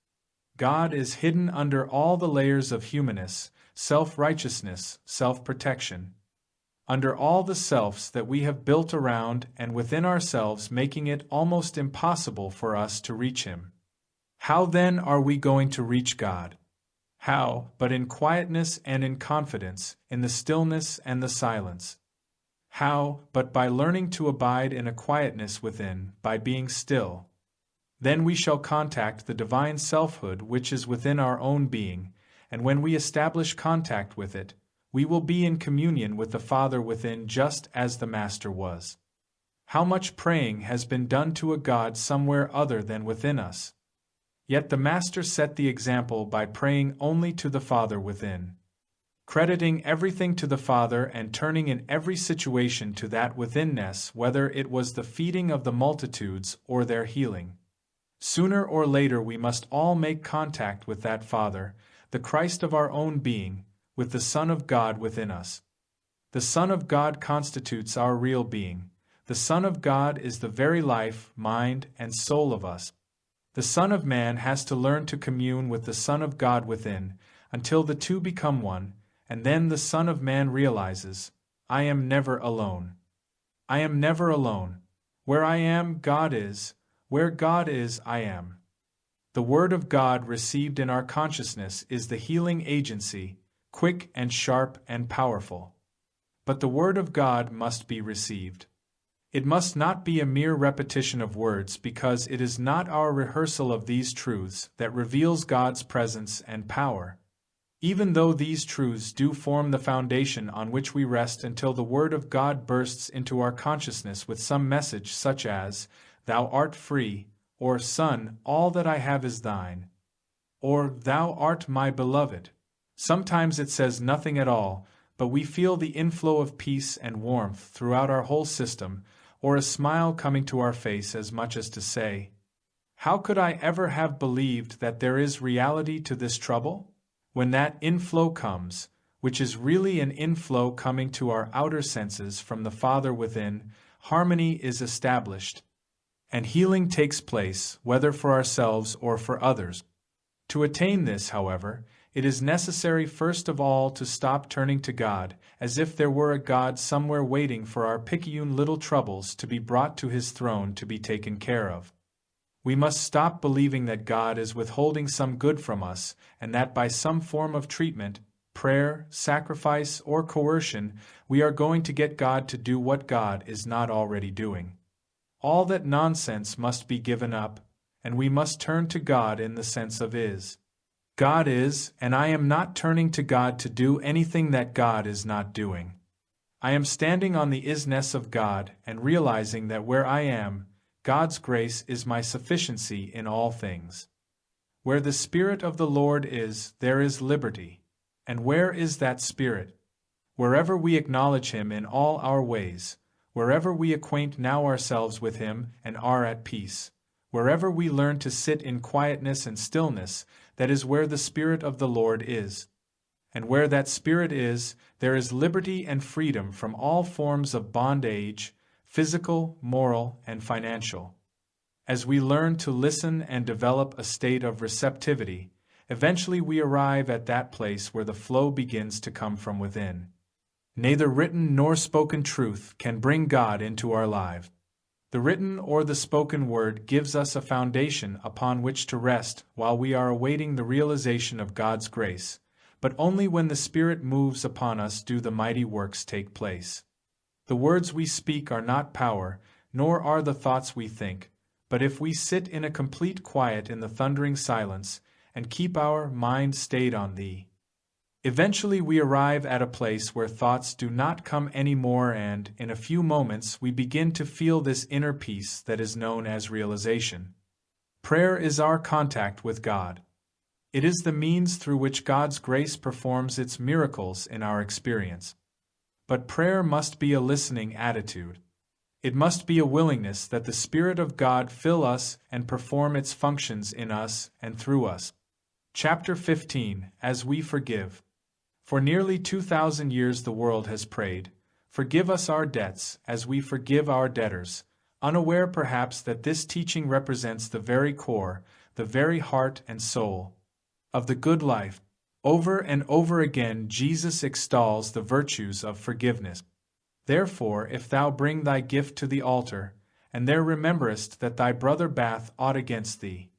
God is hidden under all the layers of humanness, self-righteousness, self-protection, under all the selves that we have built around and within ourselves, making it almost impossible for us to reach Him. How then are we going to reach God? How, but in quietness and in confidence, in the stillness and the silence? How, but by learning to abide in a quietness within, by being still? Then we shall contact the divine selfhood which is within our own being, and when we establish contact with it, we will be in communion with the Father within just as the Master was. How much praying has been done to a God somewhere other than within us? Yet the Master set the example by praying only to the Father within. crediting everything to the Father and turning in every situation to that withinness, whether it was the feeding of the multitudes or their healing. Sooner or later we must all make contact with that Father, the Christ of our own being, with the Son of God within us. The Son of God constitutes our real being. The Son of God is the very life, mind, and soul of us. The Son of Man has to learn to commune with the Son of God within, until the two become one, and then the Son of Man realizes, I am never alone. I am never alone. Where I am, God is. Where God is, I am. The Word of God received in our consciousness is the healing agency, quick and sharp and powerful. But the Word of God must be received. It must not be a mere repetition of words, because it is not our rehearsal of these truths that reveals God's presence and power. Even though these truths do form the foundation on which we rest until the Word of God bursts into our consciousness with some message such as, Thou art free, or Son, all that I have is thine, or Thou art my beloved. Sometimes it says nothing at all, but we feel the inflow of peace and warmth throughout our whole system, or a smile coming to our face as much as to say, How could I ever have believed that there is reality to this trouble? When that inflow comes, which is really an inflow coming to our outer senses from the Father within, harmony is established, and healing takes place, whether for ourselves or for others. To attain this, however, it is necessary first of all to stop turning to God, as if there were a God somewhere waiting for our picayune little troubles to be brought to His throne to be taken care of. We must stop believing that God is withholding some good from us, and that by some form of treatment, prayer, sacrifice, or coercion, we are going to get God to do what God is not already doing. All that nonsense must be given up, and we must turn to God in the sense of is. God is, and I am not turning to God to do anything that God is not doing. I am standing on the isness of God and realizing that where I am, God's grace is my sufficiency in all things. Where the Spirit of the Lord is, there is liberty. And where is that Spirit? Wherever we acknowledge Him in all our ways, wherever we acquaint now ourselves with Him and are at peace, wherever we learn to sit in quietness and stillness, that is where the Spirit of the Lord is. And where that Spirit is, there is liberty and freedom from all forms of bondage, physical, moral, and financial. As we learn to listen and develop a state of receptivity, eventually we arrive at that place where the flow begins to come from within. Neither written nor spoken truth can bring God into our lives. The written or the spoken word gives us a foundation upon which to rest while we are awaiting the realization of God's grace, but only when the Spirit moves upon us do the mighty works take place. The words we speak are not power, nor are the thoughts we think, but if we sit in a complete quiet in the thundering silence, and keep our mind stayed on Thee, eventually we arrive at a place where thoughts do not come any more, and, in a few moments, we begin to feel this inner peace that is known as realization. Prayer is our contact with God. It is the means through which God's grace performs its miracles in our experience. But prayer must be a listening attitude. It must be a willingness that the Spirit of God fill us and perform its functions in us and through us. Chapter 15, As We Forgive. For nearly 2,000 years the world has prayed, Forgive us our debts, as we forgive our debtors, unaware perhaps that this teaching represents the very core, the very heart and soul of the good life. Over and over again Jesus extols the virtues of forgiveness. Therefore, if thou bring thy gift to the altar, and there rememberest that thy brother bath aught against thee,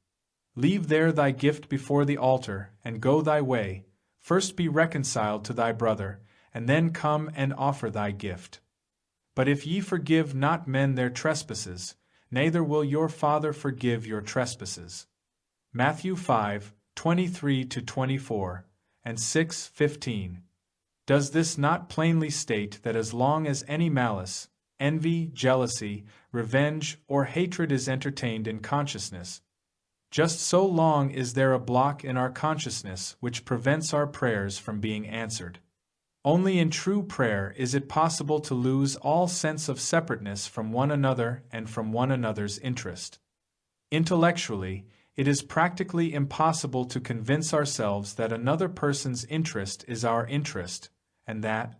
leave there thy gift before the altar, and go thy way. First be reconciled to thy brother, and then come and offer thy gift. But if ye forgive not men their trespasses, neither will your Father forgive your trespasses. Matthew 5:23-24, and 6:15. Does this not plainly state that as long as any malice, envy, jealousy, revenge, or hatred is entertained in consciousness, just so long is there a block in our consciousness which prevents our prayers from being answered? Only in true prayer is it possible to lose all sense of separateness from one another and from one another's interest. Intellectually, it is practically impossible to convince ourselves that another person's interest is our interest, and that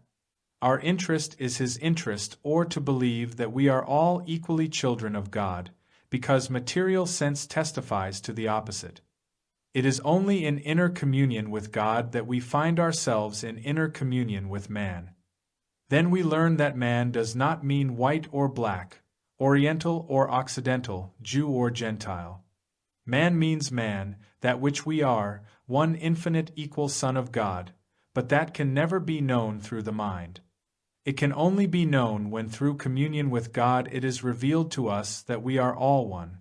our interest is his interest, or to believe that we are all equally children of God, because material sense testifies to the opposite. It is only in inner communion with God that we find ourselves in inner communion with man. Then we learn that man does not mean white or black, Oriental or Occidental, Jew or Gentile. Man means man, that which we are, one infinite equal Son of God, but that can never be known through the mind. It can only be known when through communion with God it is revealed to us that we are all one.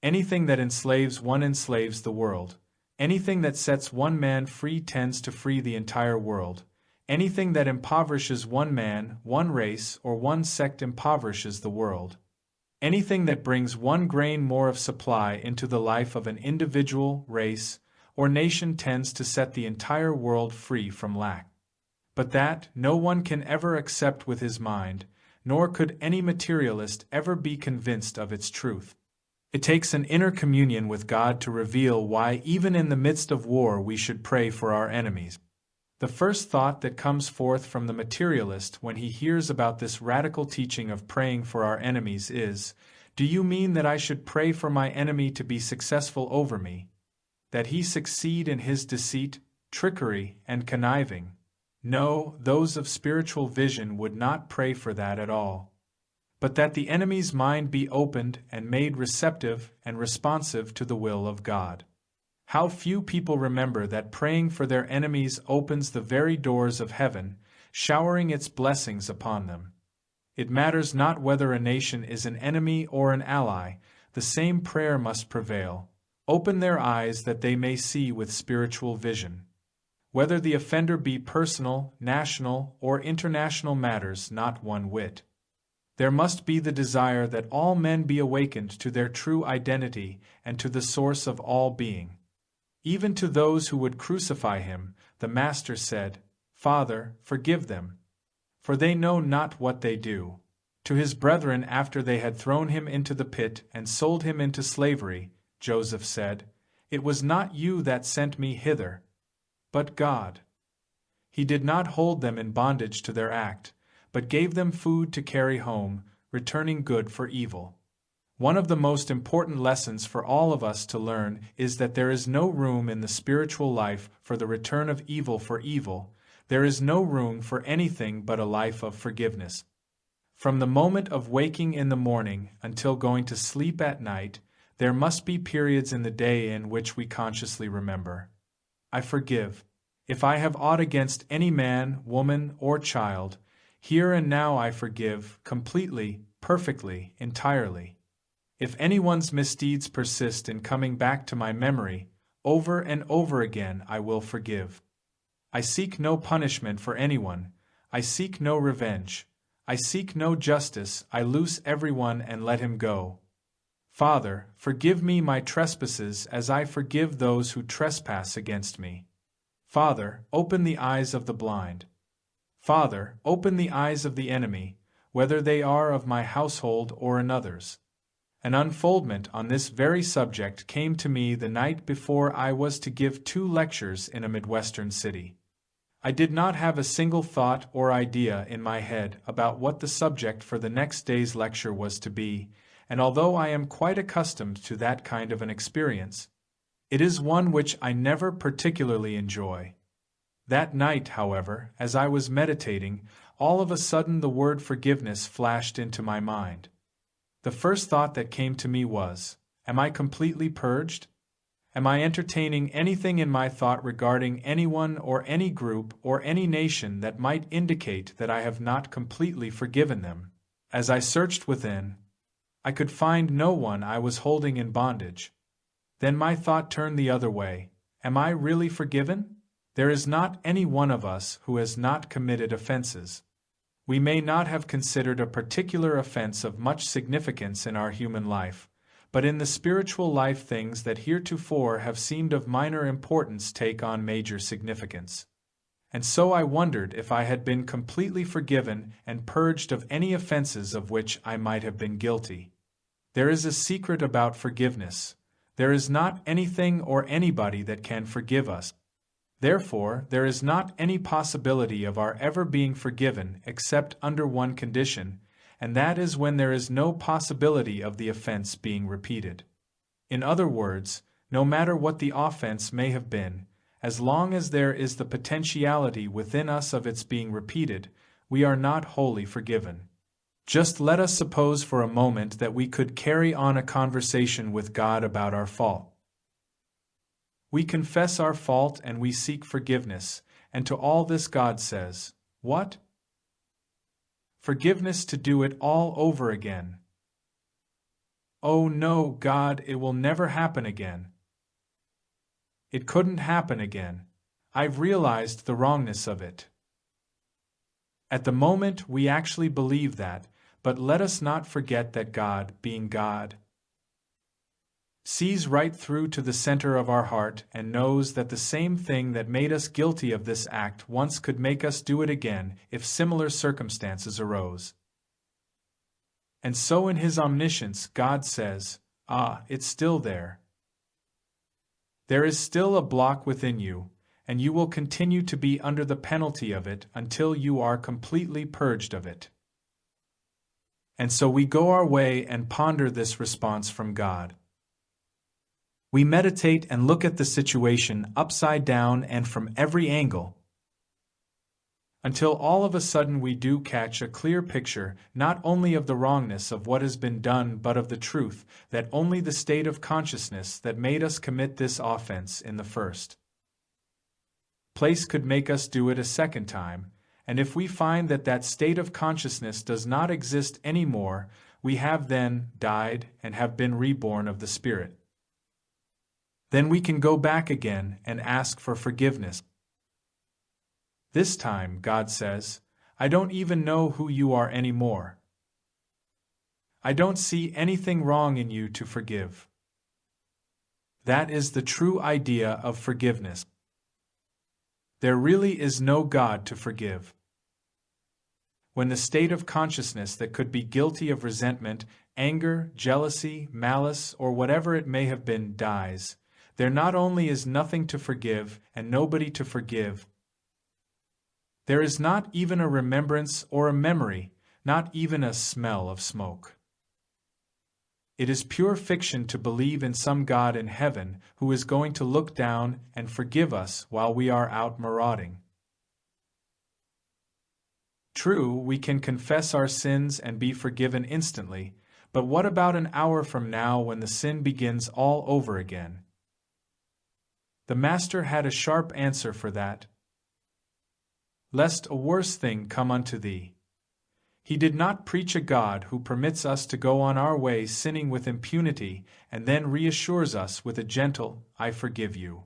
Anything that enslaves one enslaves the world. Anything that sets one man free tends to free the entire world. Anything that impoverishes one man, one race, or one sect impoverishes the world. Anything that brings one grain more of supply into the life of an individual, race, or nation tends to set the entire world free from lack. But that no one can ever accept with his mind, nor could any materialist ever be convinced of its truth. It takes an inner communion with God to reveal why even in the midst of war we should pray for our enemies. The first thought that comes forth from the materialist when he hears about this radical teaching of praying for our enemies is, "Do you mean that I should pray for my enemy to be successful over me? That he succeed in his deceit, trickery, and conniving?" No, those of spiritual vision would not pray for that at all. But that the enemy's mind be opened and made receptive and responsive to the will of God. How few people remember that praying for their enemies opens the very doors of heaven, showering its blessings upon them. It matters not whether a nation is an enemy or an ally, the same prayer must prevail. Open their eyes that they may see with spiritual vision. Whether the offender be personal, national, or international matters not one whit. There must be the desire that all men be awakened to their true identity and to the source of all being. Even to those who would crucify him, the Master said, "Father, forgive them, for they know not what they do." To his brethren after they had thrown him into the pit and sold him into slavery, Joseph said, "It was not you that sent me hither, but God." He did not hold them in bondage to their act, but gave them food to carry home, returning good for evil. One of the most important lessons for all of us to learn is that there is no room in the spiritual life for the return of evil for evil. There is no room for anything but a life of forgiveness. From the moment of waking in the morning until going to sleep at night, there must be periods in the day in which we consciously remember, "I forgive. If I have aught against any man, woman, or child, here and now I forgive, completely, perfectly, entirely. If anyone's misdeeds persist in coming back to my memory, over and over again I will forgive. I seek no punishment for anyone, I seek no revenge, I seek no justice, I loose everyone and let him go. Father, forgive me my trespasses as I forgive those who trespass against me. Father, open the eyes of the blind. Father, open the eyes of the enemy, whether they are of my household or another's." An unfoldment on this very subject came to me the night before I was to give 2 lectures in a Midwestern city. I did not have a single thought or idea in my head about what the subject for the next day's lecture was to be, and although I am quite accustomed to that kind of an experience, it is one which I never particularly enjoy. That night, however, as I was meditating, all of a sudden the word forgiveness flashed into my mind. The first thought that came to me was, am I completely purged? Am I entertaining anything in my thought regarding anyone or any group or any nation that might indicate that I have not completely forgiven them? As I searched within, I could find no one I was holding in bondage. Then my thought turned the other way. Am I really forgiven? There is not any one of us who has not committed offenses. We may not have considered a particular offense of much significance in our human life, but in the spiritual life things that heretofore have seemed of minor importance take on major significance. and so I wondered if I had been completely forgiven and purged of any offenses of which I might have been guilty. There is a secret about forgiveness. There is not anything or anybody that can forgive us. Therefore, there is not any possibility of our ever being forgiven except under one condition, and that is when there is no possibility of the offense being repeated. In other words, no matter what the offense may have been, as long as there is the potentiality within us of its being repeated, we are not wholly forgiven. Just let us suppose for a moment that we could carry on a conversation with God about our fault. We confess our fault and we seek forgiveness, and to all this God says, what? Forgiveness to do it all over again. Oh no, God, it will never happen again. It couldn't happen again. I've realized the wrongness of it. At the moment, we actually believe that, but let us not forget that God, being God, sees right through to the center of our heart and knows that the same thing that made us guilty of this act once could make us do it again if similar circumstances arose. And so in His omniscience, God says, it's still there. There is still a block within you, and you will continue to be under the penalty of it until you are completely purged of it. And so we go our way and ponder this response from God. We meditate and look at the situation upside down and from every angle, until all of a sudden we do catch a clear picture not only of the wrongness of what has been done but of the truth that only the state of consciousness that made us commit this offense in the first place could make us do it a second time, and if we find that that state of consciousness does not exist anymore, we have then died and have been reborn of the Spirit. Then we can go back again and ask for forgiveness. This time, God says, I don't even know who you are anymore. I don't see anything wrong in you to forgive. That is the true idea of forgiveness. There really is no God to forgive. When the state of consciousness that could be guilty of resentment, anger, jealousy, malice, or whatever it may have been dies, there not only is nothing to forgive and nobody to forgive, there is not even a remembrance or a memory, not even a smell of smoke. It is pure fiction to believe in some God in heaven who is going to look down and forgive us while we are out marauding. True, we can confess our sins and be forgiven instantly, but what about an hour from now when the sin begins all over again? The Master had a sharp answer for that. Lest a worse thing come unto thee. He did not preach a God who permits us to go on our way sinning with impunity and then reassures us with a gentle, I forgive you.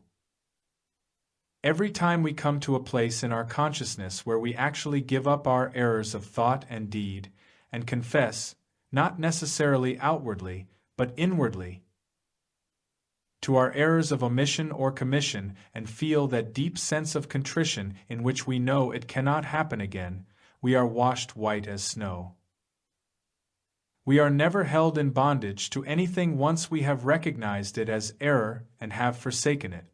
Every time we come to a place in our consciousness where we actually give up our errors of thought and deed and confess, not necessarily outwardly, but inwardly, to our errors of omission or commission and feel that deep sense of contrition in which we know it cannot happen again, we are washed white as snow. We are never held in bondage to anything once we have recognized it as error and have forsaken it.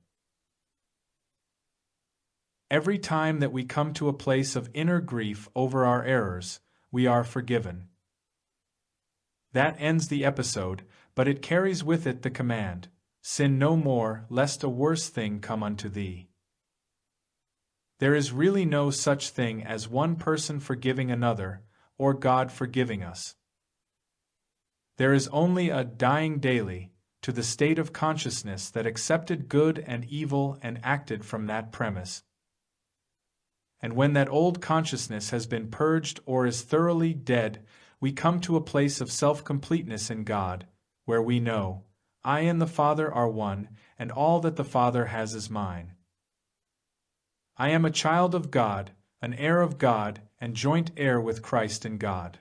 Every time that we come to a place of inner grief over our errors, we are forgiven. That ends the episode, but it carries with it the command, sin no more, lest a worse thing come unto thee. There is really no such thing as one person forgiving another, or God forgiving us. There is only a dying daily to the state of consciousness that accepted good and evil and acted from that premise. And when that old consciousness has been purged or is thoroughly dead, we come to a place of self-completeness in God, where we know, I and the Father are one, and all that the Father has is mine. I am a child of God, an heir of God, and joint heir with Christ in God.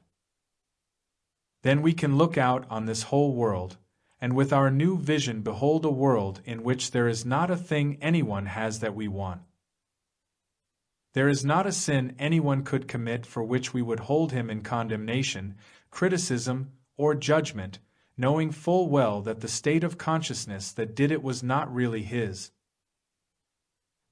Then we can look out on this whole world, and with our new vision behold a world in which there is not a thing anyone has that we want. There is not a sin anyone could commit for which we would hold him in condemnation, criticism, or judgment, knowing full well that the state of consciousness that did it was not really his,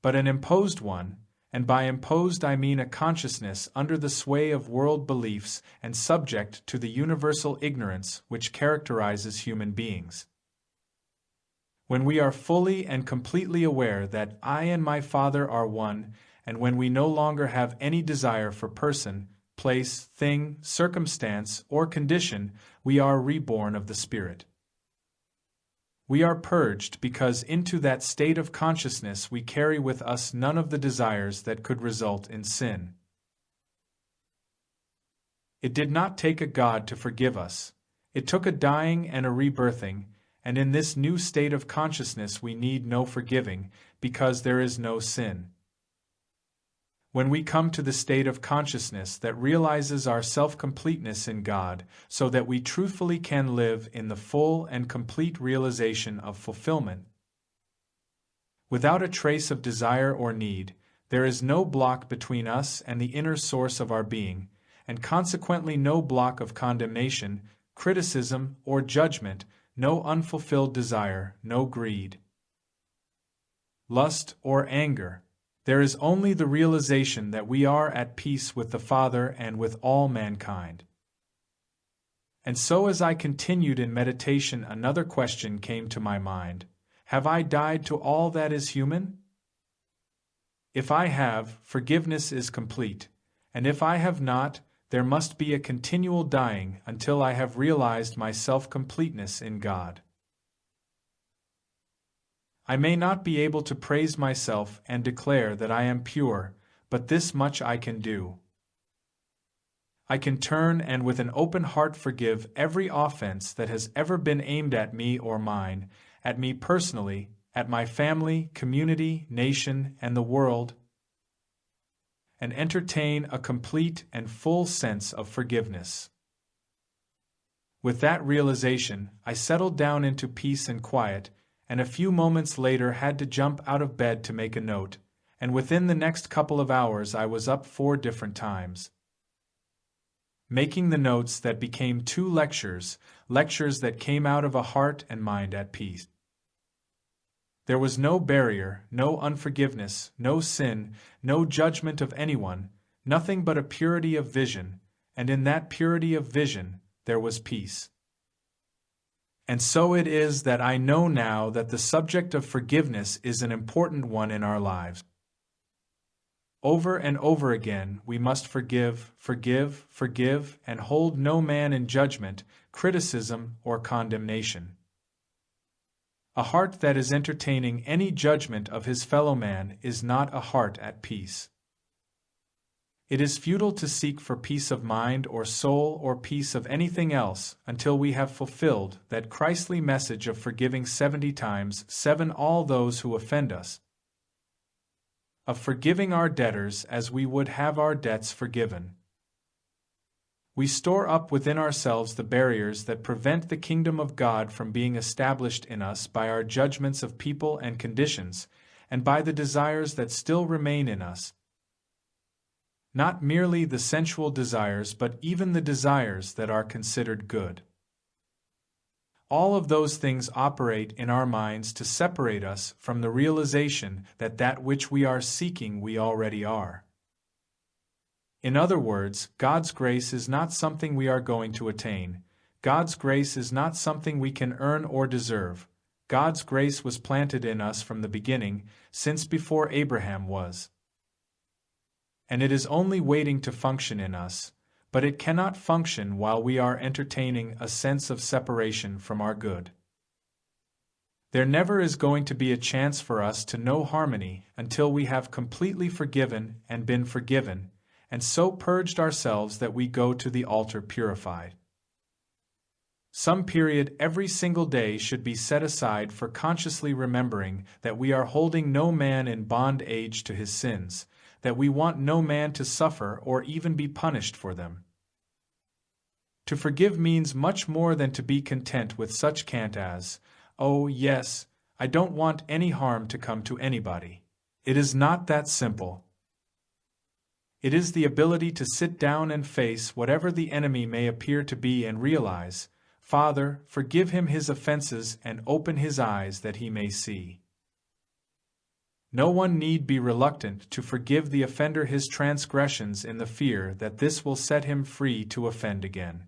but an imposed one, and by imposed I mean a consciousness under the sway of world beliefs and subject to the universal ignorance which characterizes human beings. When we are fully and completely aware that I and my Father are one, and when we no longer have any desire for person, place, thing, circumstance, or condition, we are reborn of the Spirit. We are purged because into that state of consciousness we carry with us none of the desires that could result in sin. It did not take a God to forgive us. It took a dying and a rebirthing, and in this new state of consciousness we need no forgiving, because there is no sin. When we come to the state of consciousness that realizes our self-completeness in God, so that we truthfully can live in the full and complete realization of fulfillment, without a trace of desire or need, there is no block between us and the inner source of our being, and consequently no block of condemnation, criticism, or judgment, no unfulfilled desire, no greed, lust, or anger. There is only the realization that we are at peace with the Father and with all mankind. And so as I continued in meditation, another question came to my mind. Have I died to all that is human? If I have, forgiveness is complete, and if I have not, there must be a continual dying until I have realized my self-completeness in God. I may not be able to praise myself and declare that I am pure, but this much I can do. I can turn and with an open heart forgive every offense that has ever been aimed at me or mine, at me personally, at my family, community, nation, and the world, and entertain a complete and full sense of forgiveness. With that realization, I settled down into peace and quiet, and a few moments later had to jump out of bed to make a note, and within the next couple of hours I was up 4 different times, making the notes that became 2 lectures that came out of a heart and mind at peace. There was no barrier, no unforgiveness, no sin, no judgment of anyone, nothing but a purity of vision, and in that purity of vision there was peace. And so it is that I know now that the subject of forgiveness is an important one in our lives. Over and over again we must forgive, forgive, forgive, and hold no man in judgment, criticism, or condemnation. A heart that is entertaining any judgment of his fellow man is not a heart at peace. It is futile to seek for peace of mind or soul or peace of anything else until we have fulfilled that Christly message of forgiving 70 times 7 all those who offend us, of forgiving our debtors as we would have our debts forgiven. We store up within ourselves the barriers that prevent the kingdom of God from being established in us by our judgments of people and conditions, and by the desires that still remain in us. Not merely the sensual desires, but even the desires that are considered good. All of those things operate in our minds to separate us from the realization that which we are seeking we already are. In other words, God's grace is not something we are going to attain. God's grace is not something we can earn or deserve. God's grace was planted in us from the beginning, since before Abraham was. And it is only waiting to function in us, but it cannot function while we are entertaining a sense of separation from our good. There never is going to be a chance for us to know harmony until we have completely forgiven and been forgiven, and so purged ourselves that we go to the altar purified. Some period every single day should be set aside for consciously remembering that we are holding no man in bondage to his sins, that we want no man to suffer or even be punished for them. To forgive means much more than to be content with such cant as, "Oh, yes, I don't want any harm to come to anybody." It is not that simple. It is the ability to sit down and face whatever the enemy may appear to be and realize, Father, forgive him his offenses and open his eyes that he may see. No one need be reluctant to forgive the offender his transgressions in the fear that this will set him free to offend again.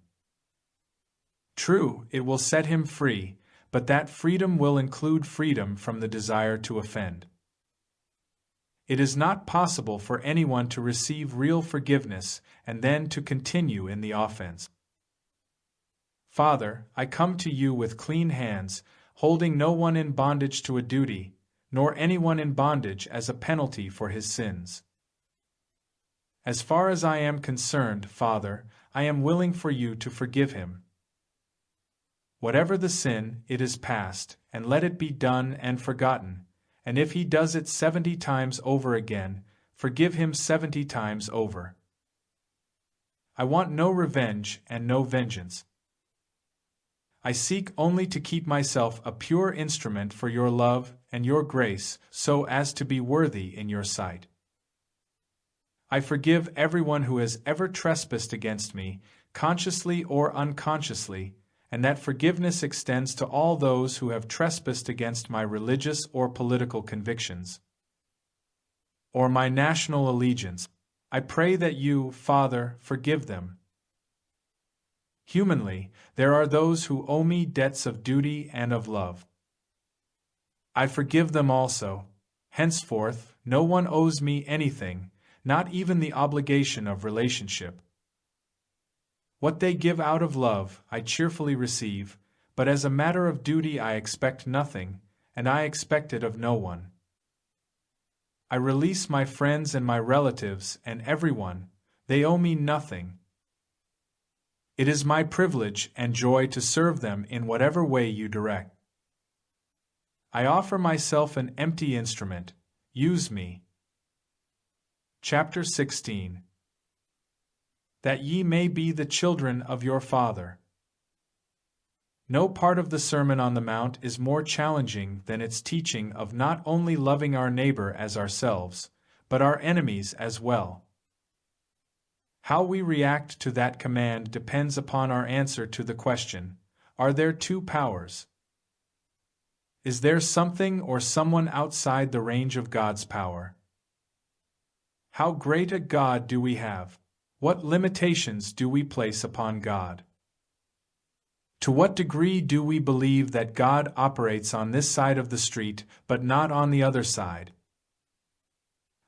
True, it will set him free, but that freedom will include freedom from the desire to offend. It is not possible for anyone to receive real forgiveness and then to continue in the offense. Father, I come to you with clean hands, holding no one in bondage to a duty, nor anyone in bondage as a penalty for his sins. As far as I am concerned, Father, I am willing for you to forgive him. Whatever the sin, it is past, and let it be done and forgotten, and if he does it 70 times over again, forgive him 70 times over. I want no revenge and no vengeance. I seek only to keep myself a pure instrument for your love and your grace, so as to be worthy in your sight. I forgive everyone who has ever trespassed against me, consciously or unconsciously, and that forgiveness extends to all those who have trespassed against my religious or political convictions, or my national allegiance. I pray that you, Father, forgive them. Humanly, there are those who owe me debts of duty and of love. I forgive them also. Henceforth, no one owes me anything, not even the obligation of relationship. What they give out of love, I cheerfully receive, but as a matter of duty I expect nothing, and I expect it of no one. I release my friends and my relatives and everyone, they owe me nothing. It is my privilege and joy to serve them in whatever way you direct. I offer myself an empty instrument, use me. Chapter 16. That ye may be the children of your Father. No part of the Sermon on the Mount is more challenging than its teaching of not only loving our neighbor as ourselves, but our enemies as well. How we react to that command depends upon our answer to the question, are there two powers? Is there something or someone outside the range of God's power? How great a God do we have? What limitations do we place upon God? To what degree do we believe that God operates on this side of the street, but not on the other side?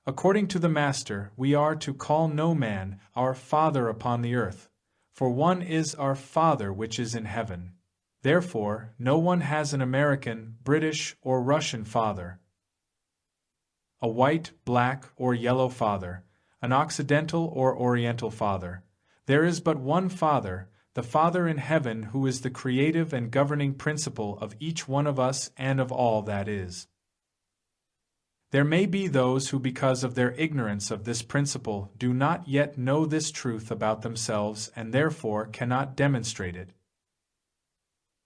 According to the Master, we are to call no man our Father upon the earth, for one is our Father which is in heaven. Therefore, no one has an American, British, or Russian father, a white, black, or yellow father, an Occidental or Oriental father. There is but one Father, the Father in heaven, who is the creative and governing principle of each one of us and of all that is. There may be those who, because of their ignorance of this principle, do not yet know this truth about themselves and therefore cannot demonstrate it.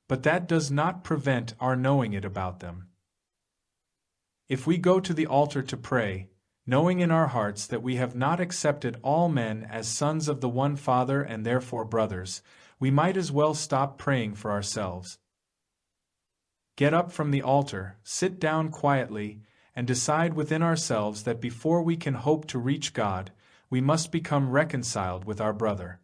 But that does not prevent our knowing it about them. If we go to the altar to pray, knowing in our hearts that we have not accepted all men as sons of the one Father and therefore brothers, we might as well stop praying for ourselves. Get up from the altar, sit down quietly, and decide within ourselves that before we can hope to reach God, we must become reconciled with our brother.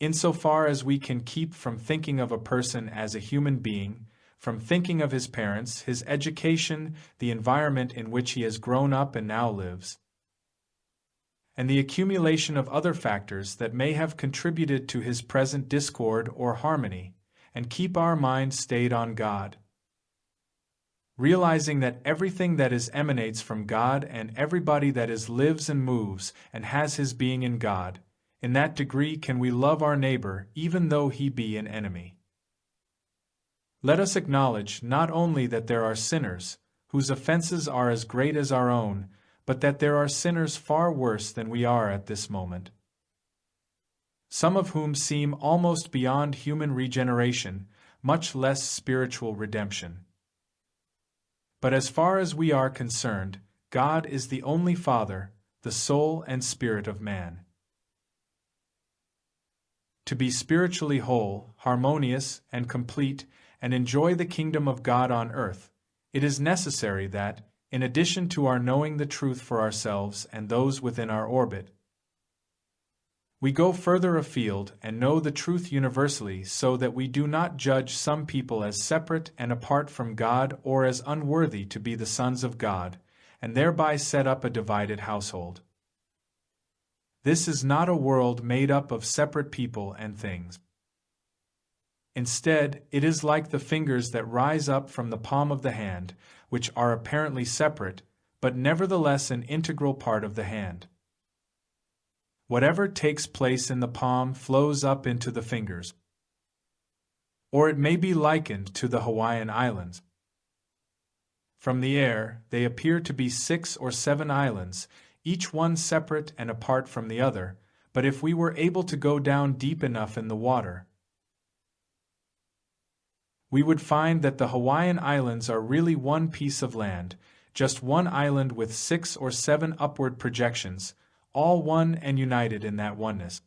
Insofar as we can keep from thinking of a person as a human being, from thinking of his parents, his education, the environment in which he has grown up and now lives, and the accumulation of other factors that may have contributed to his present discord or harmony, and keep our mind stayed on God. Realizing that everything that is emanates from God and everybody that is lives and moves and has his being in God, in that degree can we love our neighbor even though he be an enemy. Let us acknowledge not only that there are sinners, whose offenses are as great as our own, but that there are sinners far worse than we are at this moment, some of whom seem almost beyond human regeneration, much less spiritual redemption. But as far as we are concerned, God is the only Father, the soul and spirit of man. To be spiritually whole, harmonious, and complete, and enjoy the kingdom of God on earth, it is necessary that, in addition to our knowing the truth for ourselves and those within our orbit, we go further afield and know the truth universally, so that we do not judge some people as separate and apart from God or as unworthy to be the sons of God, and thereby set up a divided household. This is not a world made up of separate people and things. Instead, it is like the fingers that rise up from the palm of the hand, which are apparently separate, but nevertheless an integral part of the hand. Whatever takes place in the palm flows up into the fingers. Or it may be likened to the Hawaiian Islands. From the air, they appear to be 6 or 7 islands, each one separate and apart from the other, but if we were able to go down deep enough in the water, we would find that the Hawaiian Islands are really one piece of land, just one island with 6 or 7 upward projections, all one and united in that oneness.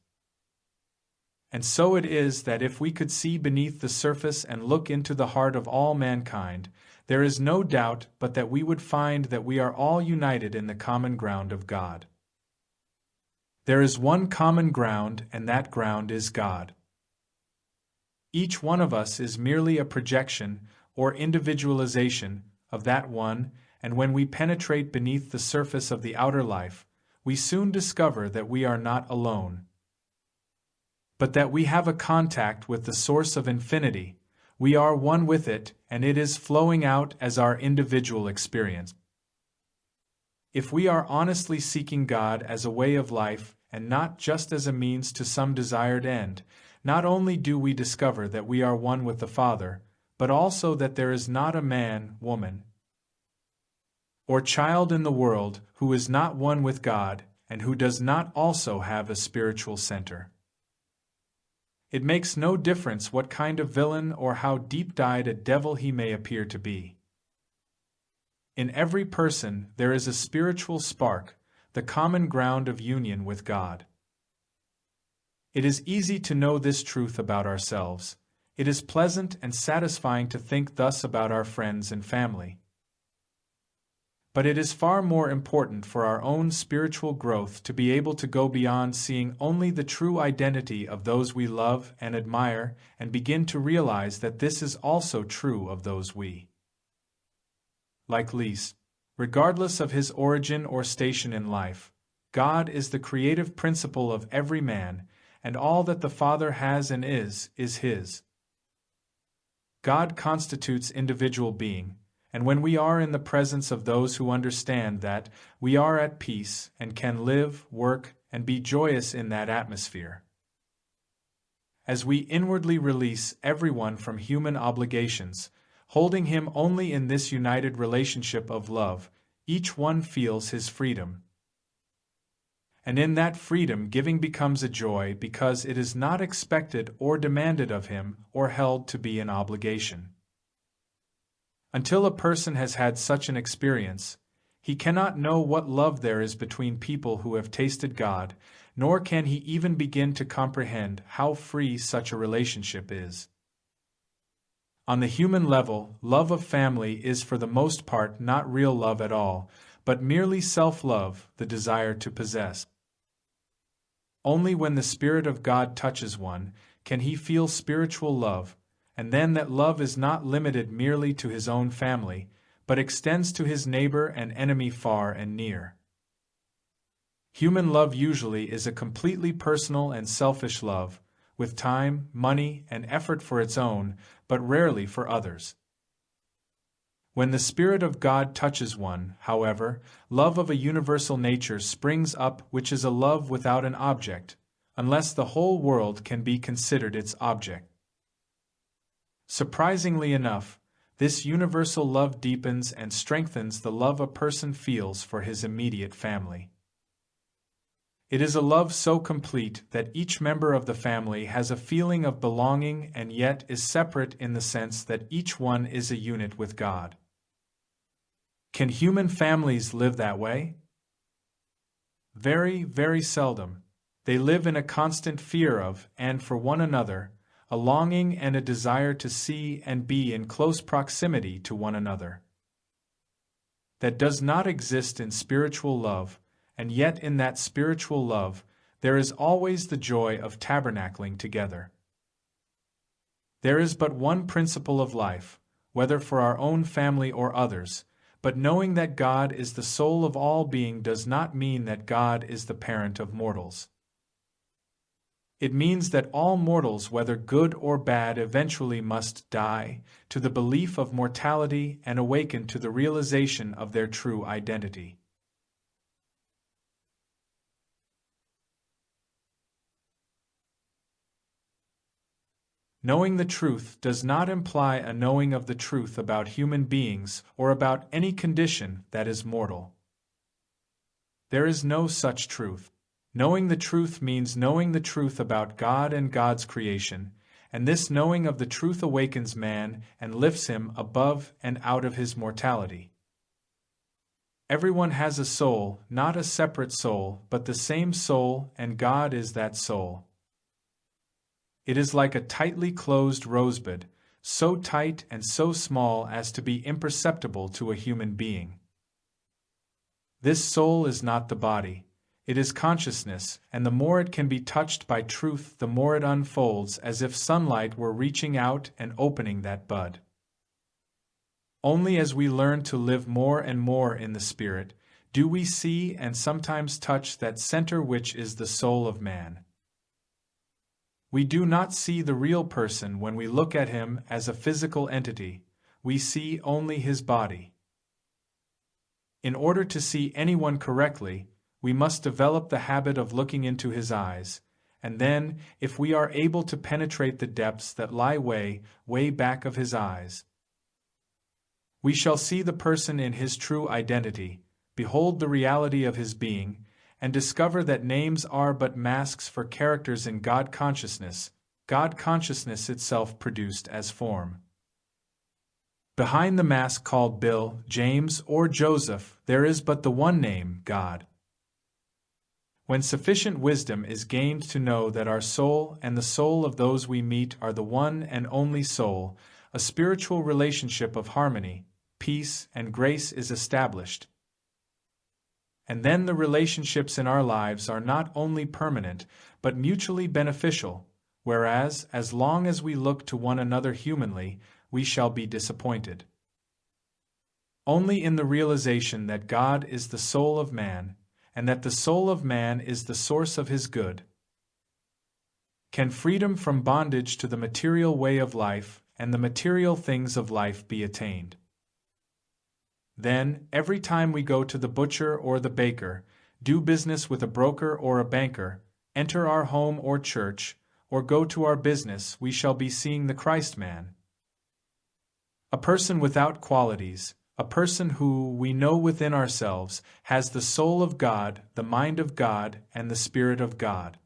And so it is that if we could see beneath the surface and look into the heart of all mankind, there is no doubt but that we would find that we are all united in the common ground of God. There is one common ground, and that ground is God. Each one of us is merely a projection or individualization of that one, and when we penetrate beneath the surface of the outer life, we soon discover that we are not alone, but that we have a contact with the source of infinity. We are one with it, and it is flowing out as our individual experience. If we are honestly seeking God as a way of life and not just as a means to some desired end, not only do we discover that we are one with the Father, but also that there is not a man, woman, or child in the world who is not one with God and who does not also have a spiritual center. It makes no difference what kind of villain or how deep-dyed a devil he may appear to be. In every person there is a spiritual spark, the common ground of union with God. It is easy to know this truth about ourselves. It is pleasant and satisfying to think thus about our friends and family. But it is far more important for our own spiritual growth to be able to go beyond seeing only the true identity of those we love and admire and begin to realize that this is also true of those we like least. Regardless of his origin or station in life, God is the creative principle of every man, and all that the Father has and is his. God constitutes individual being, and when we are in the presence of those who understand that, we are at peace and can live, work, and be joyous in that atmosphere. As we inwardly release everyone from human obligations, holding him only in this united relationship of love, each one feels his freedom. And in that freedom giving becomes a joy because it is not expected or demanded of him or held to be an obligation. Until a person has had such an experience, he cannot know what love there is between people who have tasted God, nor can he even begin to comprehend how free such a relationship is. On the human level, love of family is for the most part not real love at all, but merely self-love, the desire to possess. Only when the Spirit of God touches one can he feel spiritual love, and then that love is not limited merely to his own family, but extends to his neighbor and enemy far and near. Human love usually is a completely personal and selfish love, with time, money, and effort for its own, but rarely for others. When the Spirit of God touches one, however, love of a universal nature springs up, which is a love without an object, unless the whole world can be considered its object. Surprisingly enough, this universal love deepens and strengthens the love a person feels for his immediate family. It is a love so complete that each member of the family has a feeling of belonging and yet is separate in the sense that each one is a unit with God. Can human families live that way? Very, very seldom. They live in a constant fear of, and for one another, a longing and a desire to see and be in close proximity to one another. That does not exist in spiritual love, and yet in that spiritual love, there is always the joy of tabernacling together. There is but one principle of life, whether for our own family or others, but knowing that God is the soul of all being does not mean that God is the parent of mortals. It means that all mortals, whether good or bad, eventually must die to the belief of mortality and awaken to the realization of their true identity. Knowing the truth does not imply a knowing of the truth about human beings or about any condition that is mortal. There is no such truth. Knowing the truth means knowing the truth about God and God's creation, and this knowing of the truth awakens man and lifts him above and out of his mortality. Everyone has a soul, not a separate soul, but the same soul, and God is that soul. It is like a tightly closed rosebud, so tight and so small as to be imperceptible to a human being. This soul is not the body. It is consciousness, and the more it can be touched by truth, the more it unfolds as if sunlight were reaching out and opening that bud. Only as we learn to live more and more in the Spirit, do we see and sometimes touch that center which is the soul of man. We do not see the real person when we look at him as a physical entity, we see only his body. In order to see anyone correctly, we must develop the habit of looking into his eyes, and then, if we are able to penetrate the depths that lie way, way back of his eyes, we shall see the person in his true identity, behold the reality of his being, and discover that names are but masks for characters in God consciousness itself produced as form. Behind the mask called Bill, James, or Joseph, there is but the one name, God. When sufficient wisdom is gained to know that our soul and the soul of those we meet are the one and only soul, a spiritual relationship of harmony, peace, and grace is established. And then the relationships in our lives are not only permanent, but mutually beneficial, whereas, as long as we look to one another humanly, we shall be disappointed. Only in the realization that God is the soul of man, and that the soul of man is the source of his good, can freedom from bondage to the material way of life and the material things of life be attained. Then, every time we go to the butcher or the baker, do business with a broker or a banker, enter our home or church, or go to our business, we shall be seeing the Christ man. A person without qualities, a person who, we know within ourselves, has the soul of God, the mind of God, and the Spirit of God.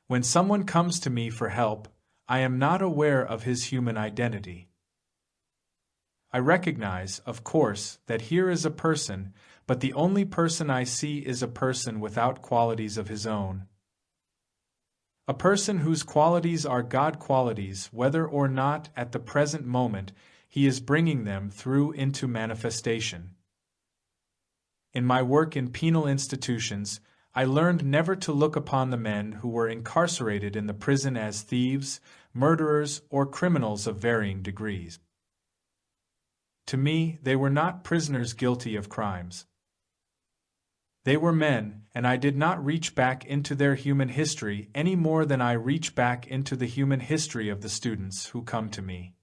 When someone comes to me for help, I am not aware of his human identity. I recognize, of course, that here is a person, but the only person I see is a person without qualities of his own. A person whose qualities are God qualities, whether or not at the present moment he is bringing them through into manifestation. In my work in penal institutions, I learned never to look upon the men who were incarcerated in the prison as thieves, murderers, or criminals of varying degrees. To me, they were not prisoners guilty of crimes. They were men, and I did not reach back into their human history any more than I reach back into the human history of the students who come to me.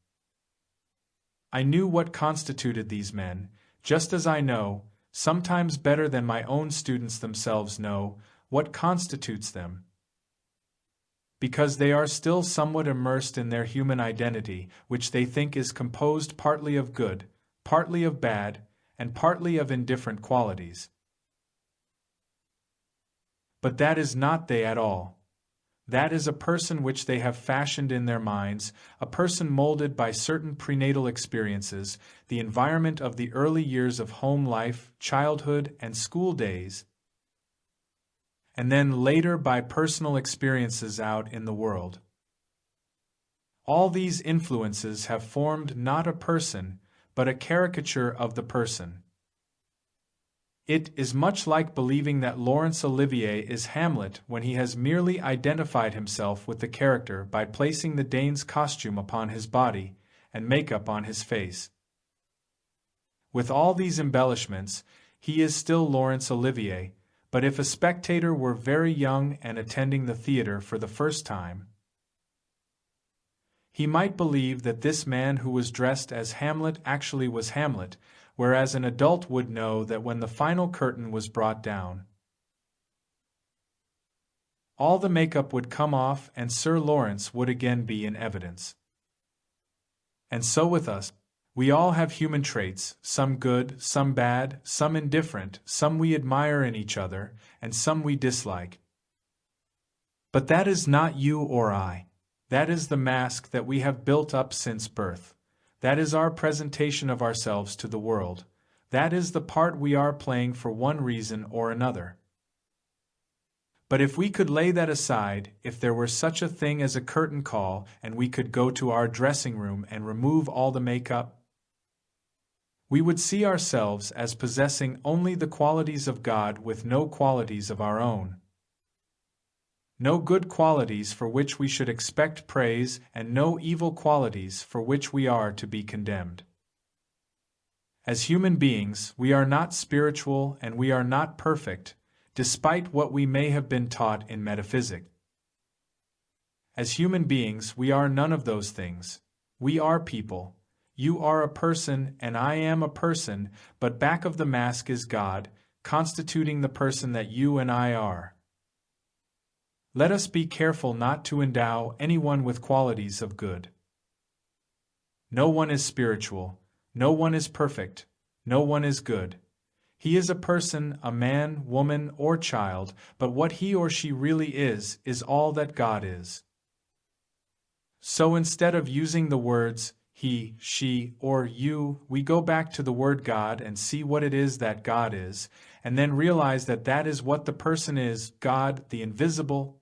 I knew what constituted these men, just as I know, sometimes better than my own students themselves know, what constitutes them. Because they are still somewhat immersed in their human identity, which they think is composed partly of good, partly of bad, and partly of indifferent qualities. But that is not they at all. That is a person which they have fashioned in their minds, a person molded by certain prenatal experiences, the environment of the early years of home life, childhood, and school days, and then later by personal experiences out in the world. All these influences have formed not a person, but a caricature of the person. It is much like believing that Laurence Olivier is Hamlet when he has merely identified himself with the character by placing the Dane's costume upon his body and makeup on his face. With all these embellishments, he is still Laurence Olivier, but if a spectator were very young and attending the theater for the first time, he might believe that this man who was dressed as Hamlet actually was Hamlet, whereas an adult would know that when the final curtain was brought down, all the makeup would come off and Sir Lawrence would again be in evidence. And so with us, we all have human traits, some good, some bad, some indifferent, some we admire in each other, and some we dislike. But that is not you or I. That is the mask that we have built up since birth. That is our presentation of ourselves to the world. That is the part we are playing for one reason or another. But if we could lay that aside, if there were such a thing as a curtain call and we could go to our dressing room and remove all the makeup, we would see ourselves as possessing only the qualities of God with no qualities of our own. No good qualities for which we should expect praise, and no evil qualities for which we are to be condemned. As human beings, we are not spiritual and we are not perfect, despite what we may have been taught in metaphysics. As human beings, we are none of those things. We are people. You are a person and I am a person, but back of the mask is God, constituting the person that you and I are. Let us be careful not to endow anyone with qualities of good. No one is spiritual, no one is perfect, no one is good. He is a person, a man, woman, or child, but what he or she really is all that God is. So instead of using the words he, she, or you, we go back to the word God and see what it is that God is, and then realize that that is what the person is, God, the invisible,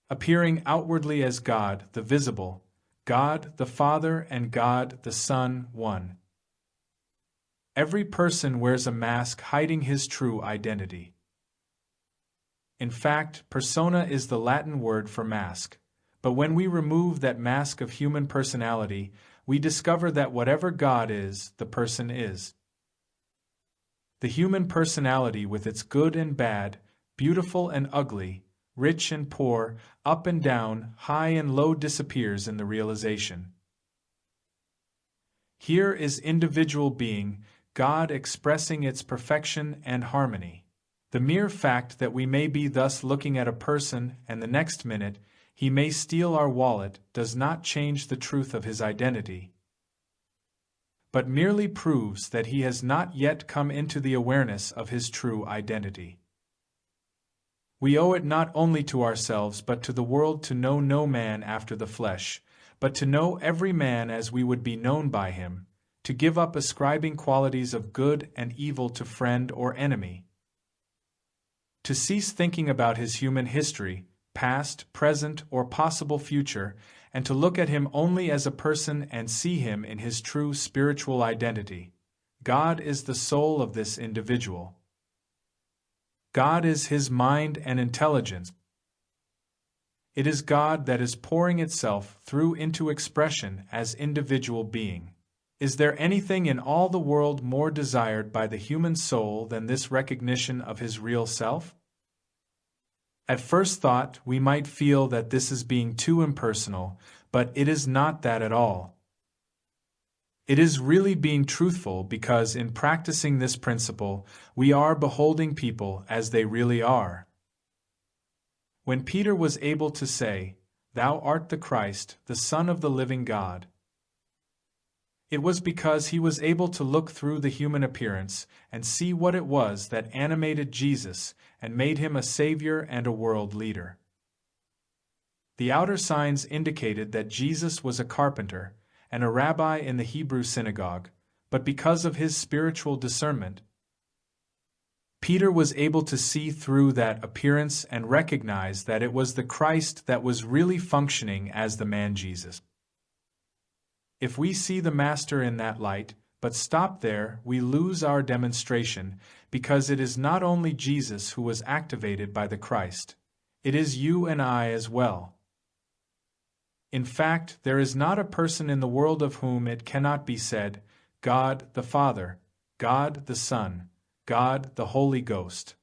appearing outwardly as God, the visible, God the Father and God the Son, one. Every person wears a mask hiding his true identity. In fact, persona is the Latin word for mask, but when we remove that mask of human personality, we discover that whatever God is, the person is. The human personality with its good and bad, beautiful and ugly, rich and poor, up and down, high and low disappears in the realization. Here is individual being, God expressing its perfection and harmony. The mere fact that we may be thus looking at a person and the next minute he may steal our wallet does not change the truth of his identity, but merely proves that he has not yet come into the awareness of his true identity. We owe it not only to ourselves but to the world to know no man after the flesh, but to know every man as we would be known by him, to give up ascribing qualities of good and evil to friend or enemy, to cease thinking about his human history, past, present, or possible future, and to look at him only as a person and see him in his true spiritual identity. God is the soul of this individual. God is his mind and intelligence. It is God that is pouring itself through into expression as individual being. Is there anything in all the world more desired by the human soul than this recognition of his real self? At first thought, we might feel that this is being too impersonal, but it is not that at all. It is really being truthful because in practicing this principle, we are beholding people as they really are. When Peter was able to say, "Thou art the Christ, the Son of the living God," it was because he was able to look through the human appearance and see what it was that animated Jesus and made him a Savior and a world leader. The outer signs indicated that Jesus was a carpenter and a rabbi in the Hebrew synagogue, but because of his spiritual discernment, Peter was able to see through that appearance and recognize that it was the Christ that was really functioning as the man Jesus. If we see the Master in that light, but stop there, we lose our demonstration, because it is not only Jesus who was activated by the Christ. It is you and I as well. In fact, there is not a person in the world of whom it cannot be said, God the Father, God the Son, God the Holy Ghost.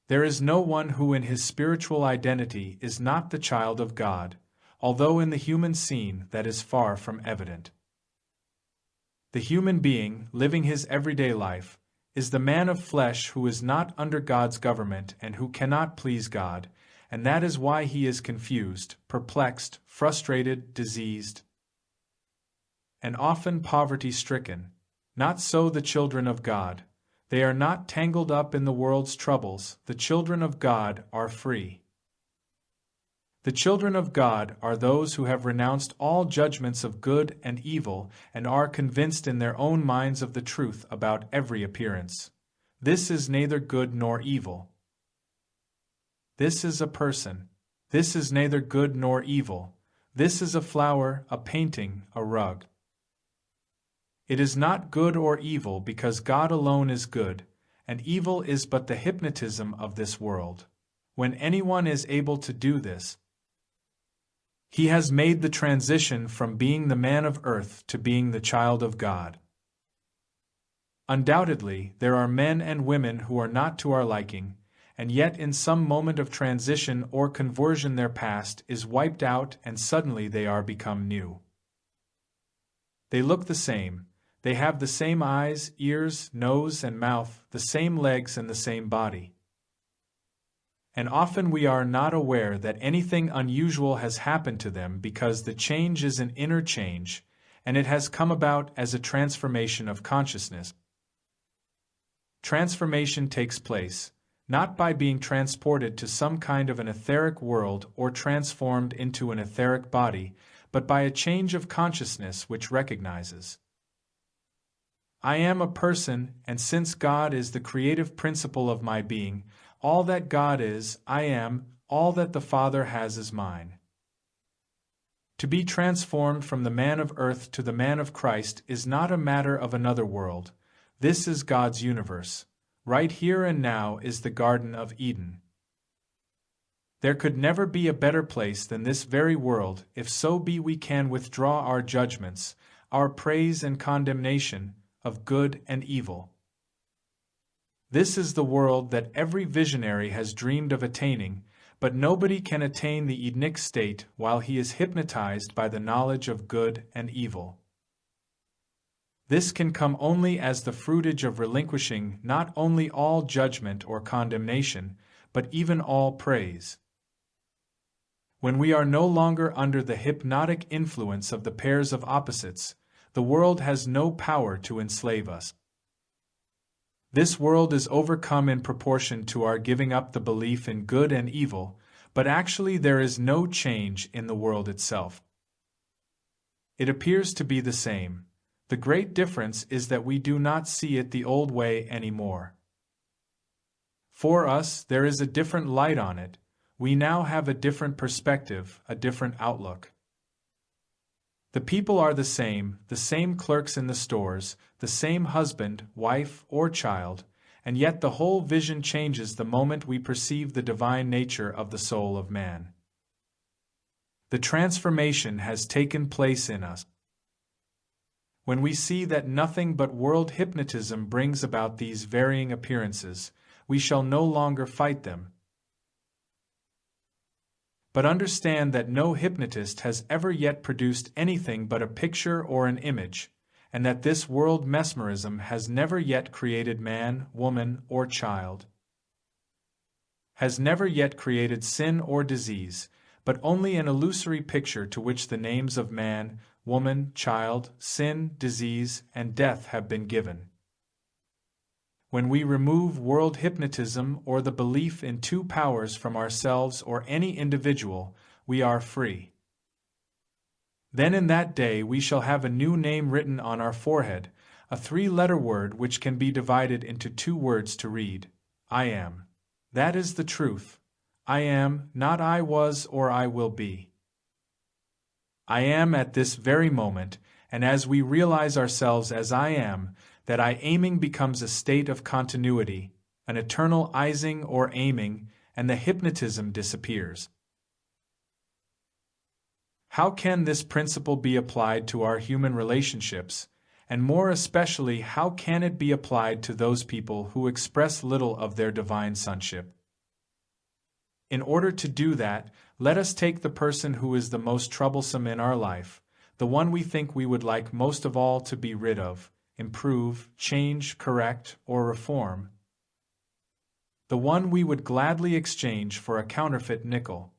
There is no one who in his spiritual identity is not the child of God, although in the human scene that is far from evident. The human being, living his everyday life, is the man of flesh who is not under God's government and who cannot please God, and that is why he is confused, perplexed, frustrated, diseased, and often poverty-stricken. Not so the children of God. They are not tangled up in the world's troubles. The children of God are free. The children of God are those who have renounced all judgments of good and evil and are convinced in their own minds of the truth about every appearance. This is neither good nor evil. This is a person. This is neither good nor evil. This is a flower, a painting, a rug. It is not good or evil because God alone is good, and evil is but the hypnotism of this world. When anyone is able to do this, he has made the transition from being the man of earth to being the child of God. Undoubtedly, there are men and women who are not to our liking, and yet in some moment of transition or conversion their past is wiped out and suddenly they are become new. They look the same. They have the same eyes, ears, nose, and mouth, the same legs and the same body. And often we are not aware that anything unusual has happened to them because the change is an inner change, and it has come about as a transformation of consciousness. Transformation takes place, not by being transported to some kind of an etheric world or transformed into an etheric body, but by a change of consciousness which recognizes, I am a person, and since God is the creative principle of my being, all that God is, I am, all that the Father has is mine. To be transformed from the man of earth to the man of Christ is not a matter of another world. This is God's universe. Right here and now is the Garden of Eden. There could never be a better place than this very world, if so be we can withdraw our judgments, our praise and condemnation, of good and evil. This is the world that every visionary has dreamed of attaining, but nobody can attain the Edenic state while he is hypnotized by the knowledge of good and evil. This can come only as the fruitage of relinquishing not only all judgment or condemnation, but even all praise. When we are no longer under the hypnotic influence of the pairs of opposites, the world has no power to enslave us. This world is overcome in proportion to our giving up the belief in good and evil, but actually there is no change in the world itself. It appears to be the same. The great difference is that we do not see it the old way anymore. For us, there is a different light on it. We now have a different perspective, a different outlook. The people are the same clerks in the stores, the same husband, wife, or child, and yet the whole vision changes the moment we perceive the divine nature of the soul of man. The transformation has taken place in us. When we see that nothing but world hypnotism brings about these varying appearances, we shall no longer fight them, but understand that no hypnotist has ever yet produced anything but a picture or an image, and that this world mesmerism has never yet created man, woman, or child, has never yet created sin or disease, but only an illusory picture to which the names of man, woman, child, sin, disease, and death have been given. When we remove world hypnotism or the belief in two powers from ourselves or any individual, we are free. Then in that day we shall have a new name written on our forehead, a three-letter word which can be divided into two words to read, I am. That is the truth. I am, not I was or I will be. I am at this very moment, and as we realize ourselves as I am, that I aiming becomes a state of continuity, an eternal ising or aiming, and the hypnotism disappears. How can this principle be applied to our human relationships, and more especially how can it be applied to those people who express little of their divine sonship? In order to do that, let us take the person who is the most troublesome in our life, the one we think we would like most of all to be rid of, improve, change, correct, or reform. The one we would gladly exchange for a counterfeit nickel.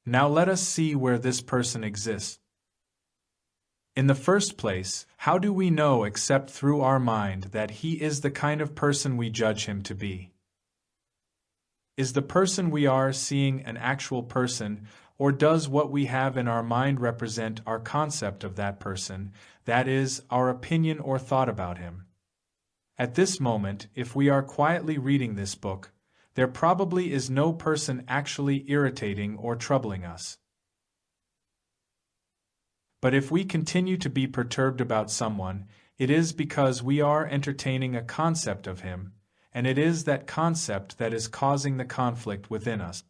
Now let us see where this person exists. In the first place, how do we know except through our mind that he is the kind of person we judge him to be? Is the person we are seeing an actual person, or does what we have in our mind represent our concept of that person, that is, our opinion or thought about him? At this moment, if we are quietly reading this book, there probably is no person actually irritating or troubling us. But if we continue to be perturbed about someone, it is because we are entertaining a concept of him, and it is that concept that is causing the conflict within us.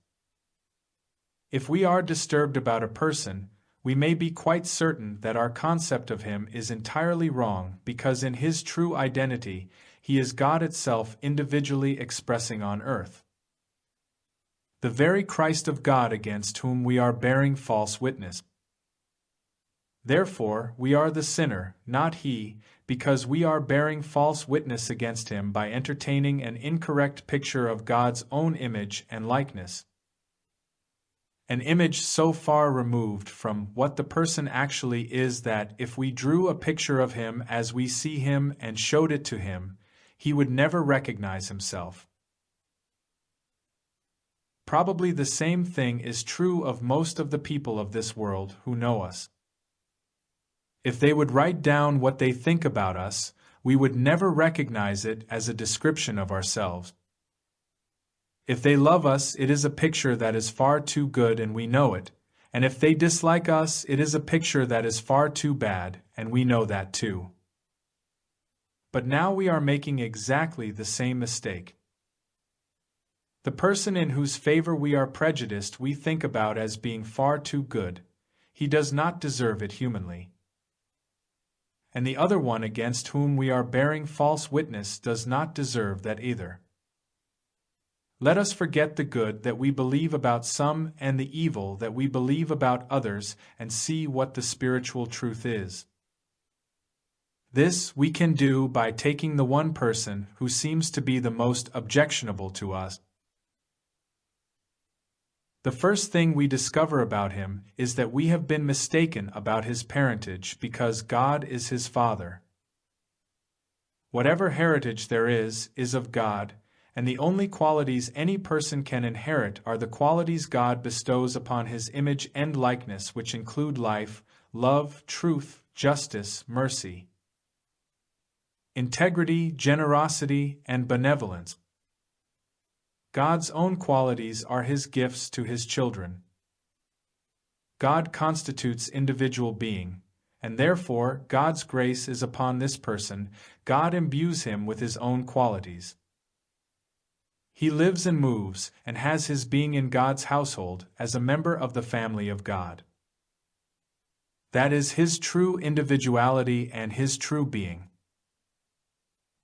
If we are disturbed about a person, we may be quite certain that our concept of him is entirely wrong because in his true identity, he is God itself individually expressing on earth. The very Christ of God against whom we are bearing false witness. Therefore, we are the sinner, not he, because we are bearing false witness against him by entertaining an incorrect picture of God's own image and likeness. An image so far removed from what the person actually is that if we drew a picture of him as we see him and showed it to him, he would never recognize himself. Probably the same thing is true of most of the people of this world who know us. If they would write down what they think about us, we would never recognize it as a description of ourselves. If they love us, it is a picture that is far too good and we know it, and if they dislike us, it is a picture that is far too bad, and we know that too. But now we are making exactly the same mistake. The person in whose favor we are prejudiced we think about as being far too good. He does not deserve it humanly. And the other one against whom we are bearing false witness does not deserve that either. Let us forget the good that we believe about some and the evil that we believe about others and see what the spiritual truth is. This we can do by taking the one person who seems to be the most objectionable to us. The first thing we discover about him is that we have been mistaken about his parentage because God is his father. Whatever heritage there is of God, and the only qualities any person can inherit are the qualities God bestows upon his image and likeness, which include life, love, truth, justice, mercy, integrity, generosity, and benevolence. God's own qualities are his gifts to his children. God constitutes individual being, and therefore God's grace is upon this person. God imbues him with his own qualities. He lives and moves and has his being in God's household as a member of the family of God. That is his true individuality and his true being.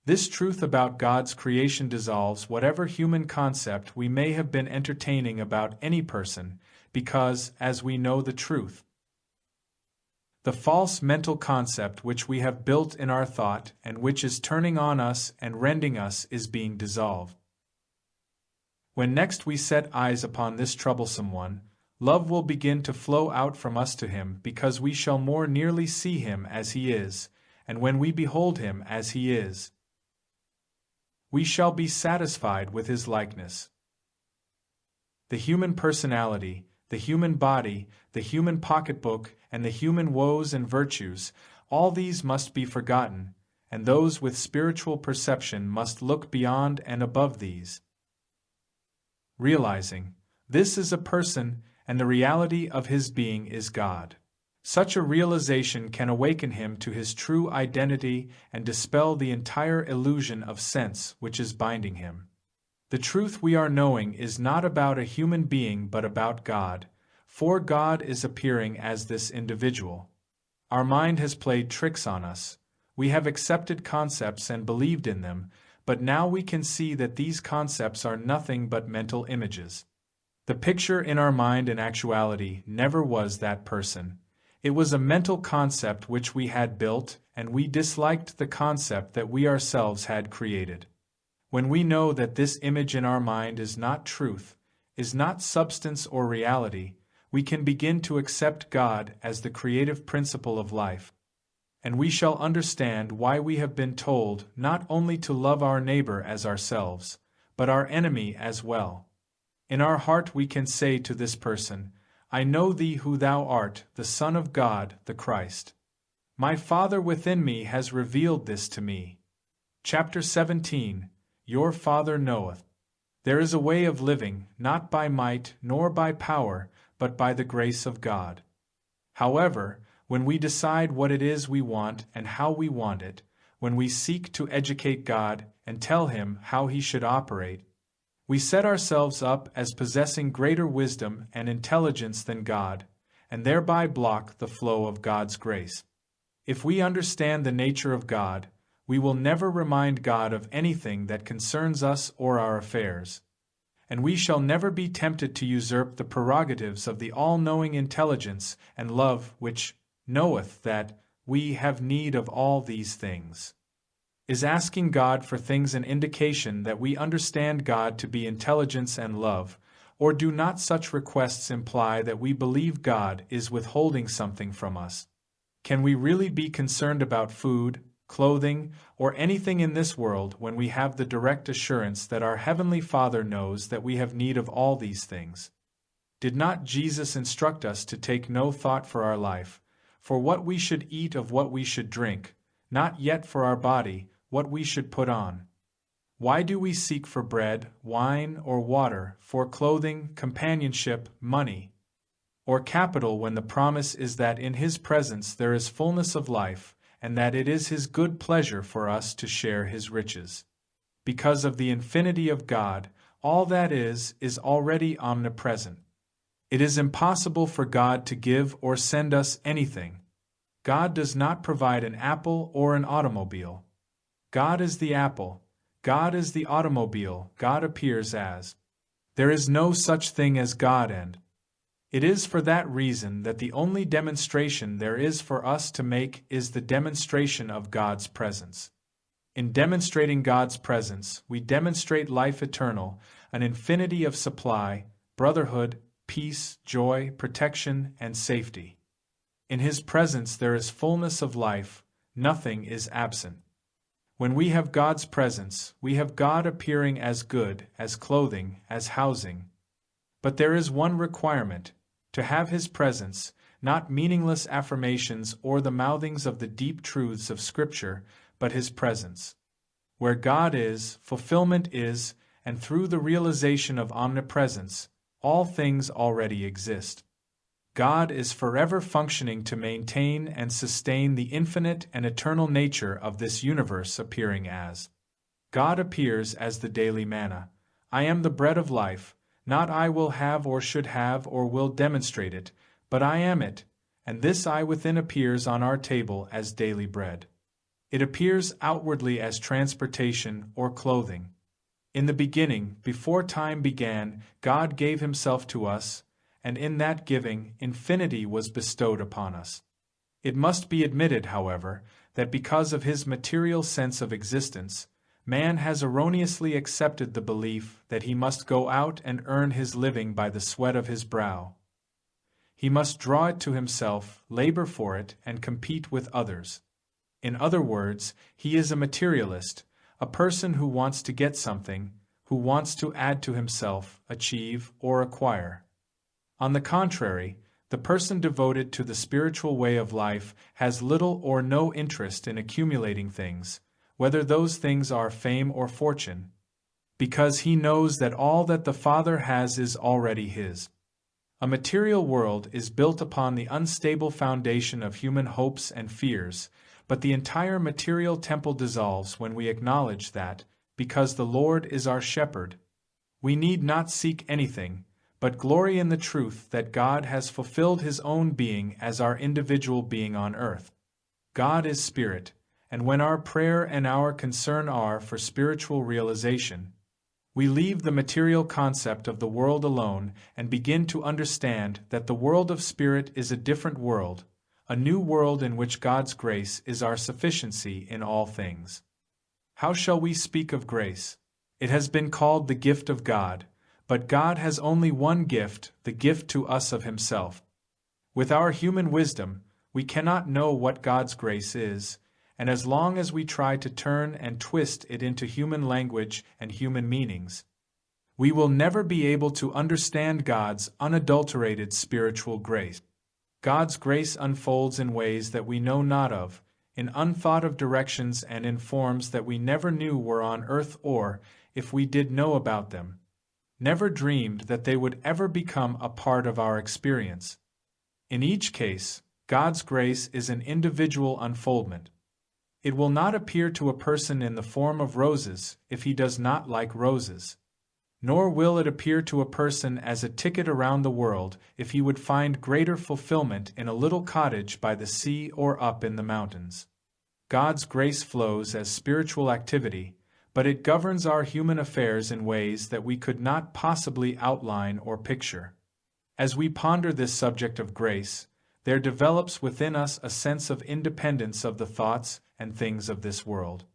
This truth about God's creation dissolves whatever human concept we may have been entertaining about any person, because, as we know the truth, the false mental concept which we have built in our thought and which is turning on us and rending us is being dissolved. When next we set eyes upon this troublesome one, love will begin to flow out from us to him because we shall more nearly see him as he is, and when we behold him as he is, we shall be satisfied with his likeness. The human personality, the human body, the human pocketbook, and the human woes and virtues all these must be forgotten, and those with spiritual perception must look beyond and above these. Realizing, this is a person, and the reality of his being is God. Such a realization can awaken him to his true identity and dispel the entire illusion of sense which is binding him. The truth we are knowing is not about a human being but about God, for God is appearing as this individual. Our mind has played tricks on us. We have accepted concepts and believed in them, but now we can see that these concepts are nothing but mental images. The picture in our mind in actuality never was that person. It was a mental concept which we had built, and we disliked the concept that we ourselves had created. When we know that this image in our mind is not truth, is not substance or reality, we can begin to accept God as the creative principle of life. And we shall understand why we have been told not only to love our neighbor as ourselves, but our enemy as well. In our heart we can say to this person, I know thee who thou art, the Son of God, the Christ. My Father within me has revealed this to me. Chapter 17. Your Father knoweth. There is a way of living, not by might nor by power, but by the grace of God. However, when we decide what it is we want and how we want it, when we seek to educate God and tell Him how He should operate, we set ourselves up as possessing greater wisdom and intelligence than God, and thereby block the flow of God's grace. If we understand the nature of God, we will never remind God of anything that concerns us or our affairs. And we shall never be tempted to usurp the prerogatives of the all-knowing intelligence and love which knoweth that we have need of all these things. Is asking God for things an indication that we understand God to be intelligence and love, or do not such requests imply that we believe God is withholding something from us? Can we really be concerned about food, clothing, or anything in this world when we have the direct assurance that our Heavenly Father knows that we have need of all these things? Did not Jesus instruct us to take no thought for our life, for what we should eat, of what we should drink, not yet for our body, what we should put on? Why do we seek for bread, wine, or water, for clothing, companionship, money, or capital, when the promise is that in His presence there is fullness of life, and that it is His good pleasure for us to share His riches? Because of the infinity of God, all that is already omnipresent. It is impossible for God to give or send us anything. God does not provide an apple or an automobile. God is the apple. God is the automobile. God appears as. There is no such thing as God, and it is for that reason that the only demonstration there is for us to make is the demonstration of God's presence. In demonstrating God's presence, we demonstrate life eternal, an infinity of supply, brotherhood, peace, joy, protection, and safety. In His presence there is fullness of life, nothing is absent. When we have God's presence, we have God appearing as good, as clothing, as housing. But there is one requirement: to have His presence, not meaningless affirmations or the mouthings of the deep truths of Scripture, but His presence. Where God is, fulfillment is, and through the realization of omnipresence, all things already exist. God is forever functioning to maintain and sustain the infinite and eternal nature of this universe, appearing as. God appears as the daily manna. I am the bread of life. Not I will have or should have or will demonstrate it, but I am it, and this I within appears on our table as daily bread. It appears outwardly as transportation or clothing. In the beginning, before time began, God gave Himself to us, and in that giving, infinity was bestowed upon us. It must be admitted, however, that because of his material sense of existence, man has erroneously accepted the belief that he must go out and earn his living by the sweat of his brow. He must draw it to himself, labor for it, and compete with others. In other words, he is a materialist, a person who wants to get something, who wants to add to himself, achieve, or acquire. On the contrary, The person devoted to the spiritual way of life has little or no interest in accumulating things, whether those things are fame or fortune, because he knows that all that the Father has is already his. A material world is built upon the unstable foundation of human hopes and fears, but the entire material temple dissolves when we acknowledge that, because the Lord is our shepherd, we need not seek anything, but glory in the truth that God has fulfilled his own being as our individual being on earth. God is spirit, and when our prayer and our concern are for spiritual realization, we leave the material concept of the world alone and begin to understand that the world of spirit is a different world, a new world in which God's grace is our sufficiency in all things. How shall we speak of grace? It has been called the gift of God, but God has only one gift, the gift to us of himself. With our human wisdom, we cannot know what God's grace is, and as long as we try to turn and twist it into human language and human meanings, we will never be able to understand God's unadulterated spiritual grace. God's grace unfolds in ways that we know not of, in unthought of directions and in forms that we never knew were on earth or, if we did know about them, never dreamed that they would ever become a part of our experience. In each case, God's grace is an individual unfoldment. It will not appear to a person in the form of roses if he does not like roses, nor will it appear to a person as a ticket around the world if he would find greater fulfillment in a little cottage by the sea or up in the mountains. God's grace flows as spiritual activity, but it governs our human affairs in ways that we could not possibly outline or picture. As we ponder this subject of grace, there develops within us a sense of independence of the thoughts and things of this world.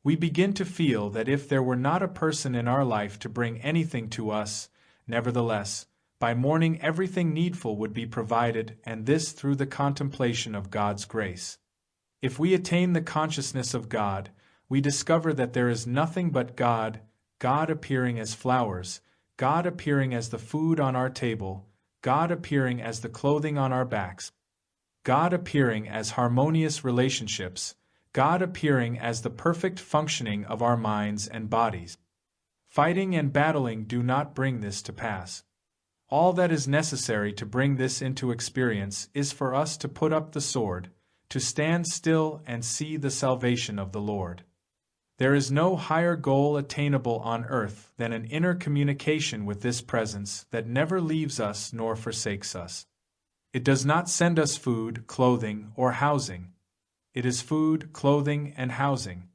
We begin to feel that if there were not a person in our life to bring anything to us, nevertheless, by morning everything needful would be provided, and this through the contemplation of God's grace. If we attain the consciousness of God, we discover that there is nothing but God, God appearing as flowers, God appearing as the food on our table, God appearing as the clothing on our backs, God appearing as harmonious relationships, God appearing as the perfect functioning of our minds and bodies. Fighting and battling do not bring this to pass. All that is necessary to bring this into experience is for us to put up the sword, to stand still and see the salvation of the Lord. There is no higher goal attainable on earth than an inner communication with this presence that never leaves us nor forsakes us. It does not send us food, clothing, or housing. It is food, clothing, and housing.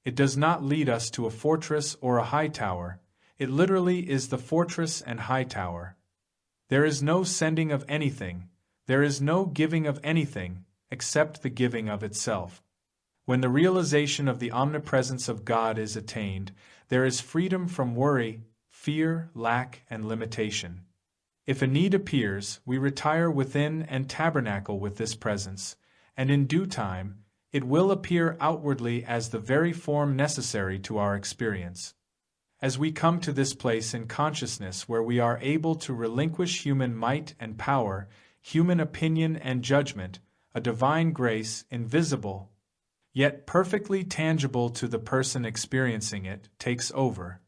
It does not lead us to a fortress or a high tower. It literally is the fortress and high tower. There is no sending of anything, there is no giving of anything, except the giving of itself. When the realization of the omnipresence of God is attained, there is freedom from worry, fear, lack, and limitation. If a need appears, we retire within and tabernacle with this presence, and in due time, it will appear outwardly as the very form necessary to our experience. As we come to this place in consciousness where we are able to relinquish human might and power, human opinion and judgment, a divine grace, invisible, yet perfectly tangible to the person experiencing it, takes over.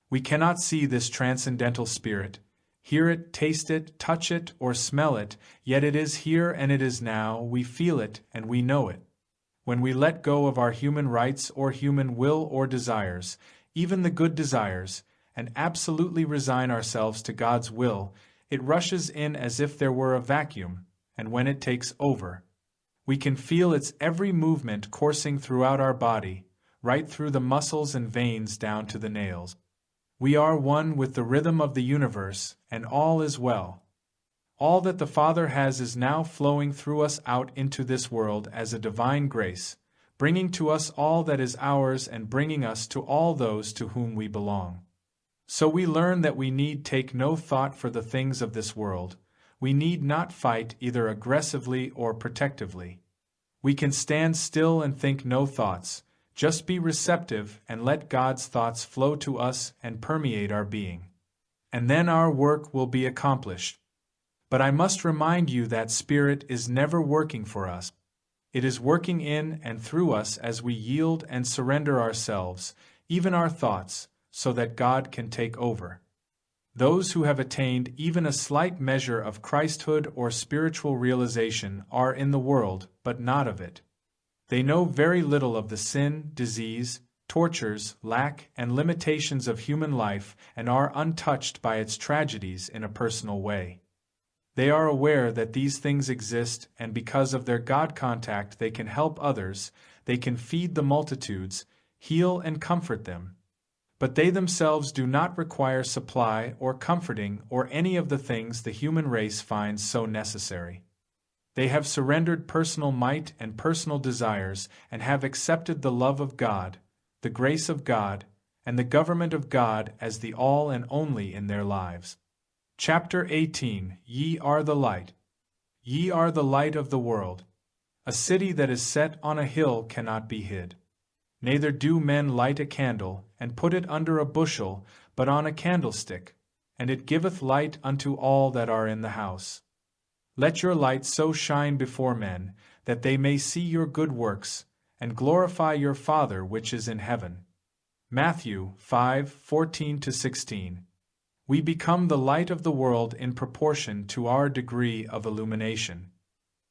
We cannot see this transcendental spirit, hear it, taste it, touch it, or smell it, yet it is here and it is now, we feel it and we know it. When we let go of our human rights or human will or desires, even the good desires, and absolutely resign ourselves to God's will, it rushes in as if there were a vacuum, and when it takes over, we can feel its every movement coursing throughout our body, right through the muscles and veins down to the nails. We are one with the rhythm of the universe, and all is well. All that the Father has is now flowing through us out into this world as a divine grace, bringing to us all that is ours and bringing us to all those to whom we belong. So we learn that we need take no thought for the things of this world. We need not fight either aggressively or protectively. We can stand still and think no thoughts, just be receptive and let God's thoughts flow to us and permeate our being. And then our work will be accomplished. But I must remind you that Spirit is never working for us. It is working in and through us as we yield and surrender ourselves, even our thoughts, so that God can take over. Those who have attained even a slight measure of Christhood or spiritual realization are in the world, but not of it. They know very little of the sin, disease, tortures, lack, and limitations of human life and are untouched by its tragedies in a personal way. They are aware that these things exist, and because of their God contact they can help others, they can feed the multitudes, heal and comfort them. But they themselves do not require supply or comforting or any of the things the human race finds so necessary. They have surrendered personal might and personal desires and have accepted the love of God, the grace of God, and the government of God as the all and only in their lives. Chapter 18. Ye are the light. Ye are the light of the world. A city that is set on a hill cannot be hid. Neither do men light a candle, and put it under a bushel, but on a candlestick, and it giveth light unto all that are in the house. Let your light so shine before men, that they may see your good works, and glorify your Father which is in heaven. Matthew 5:14-16. We become the light of the world in proportion to our degree of illumination.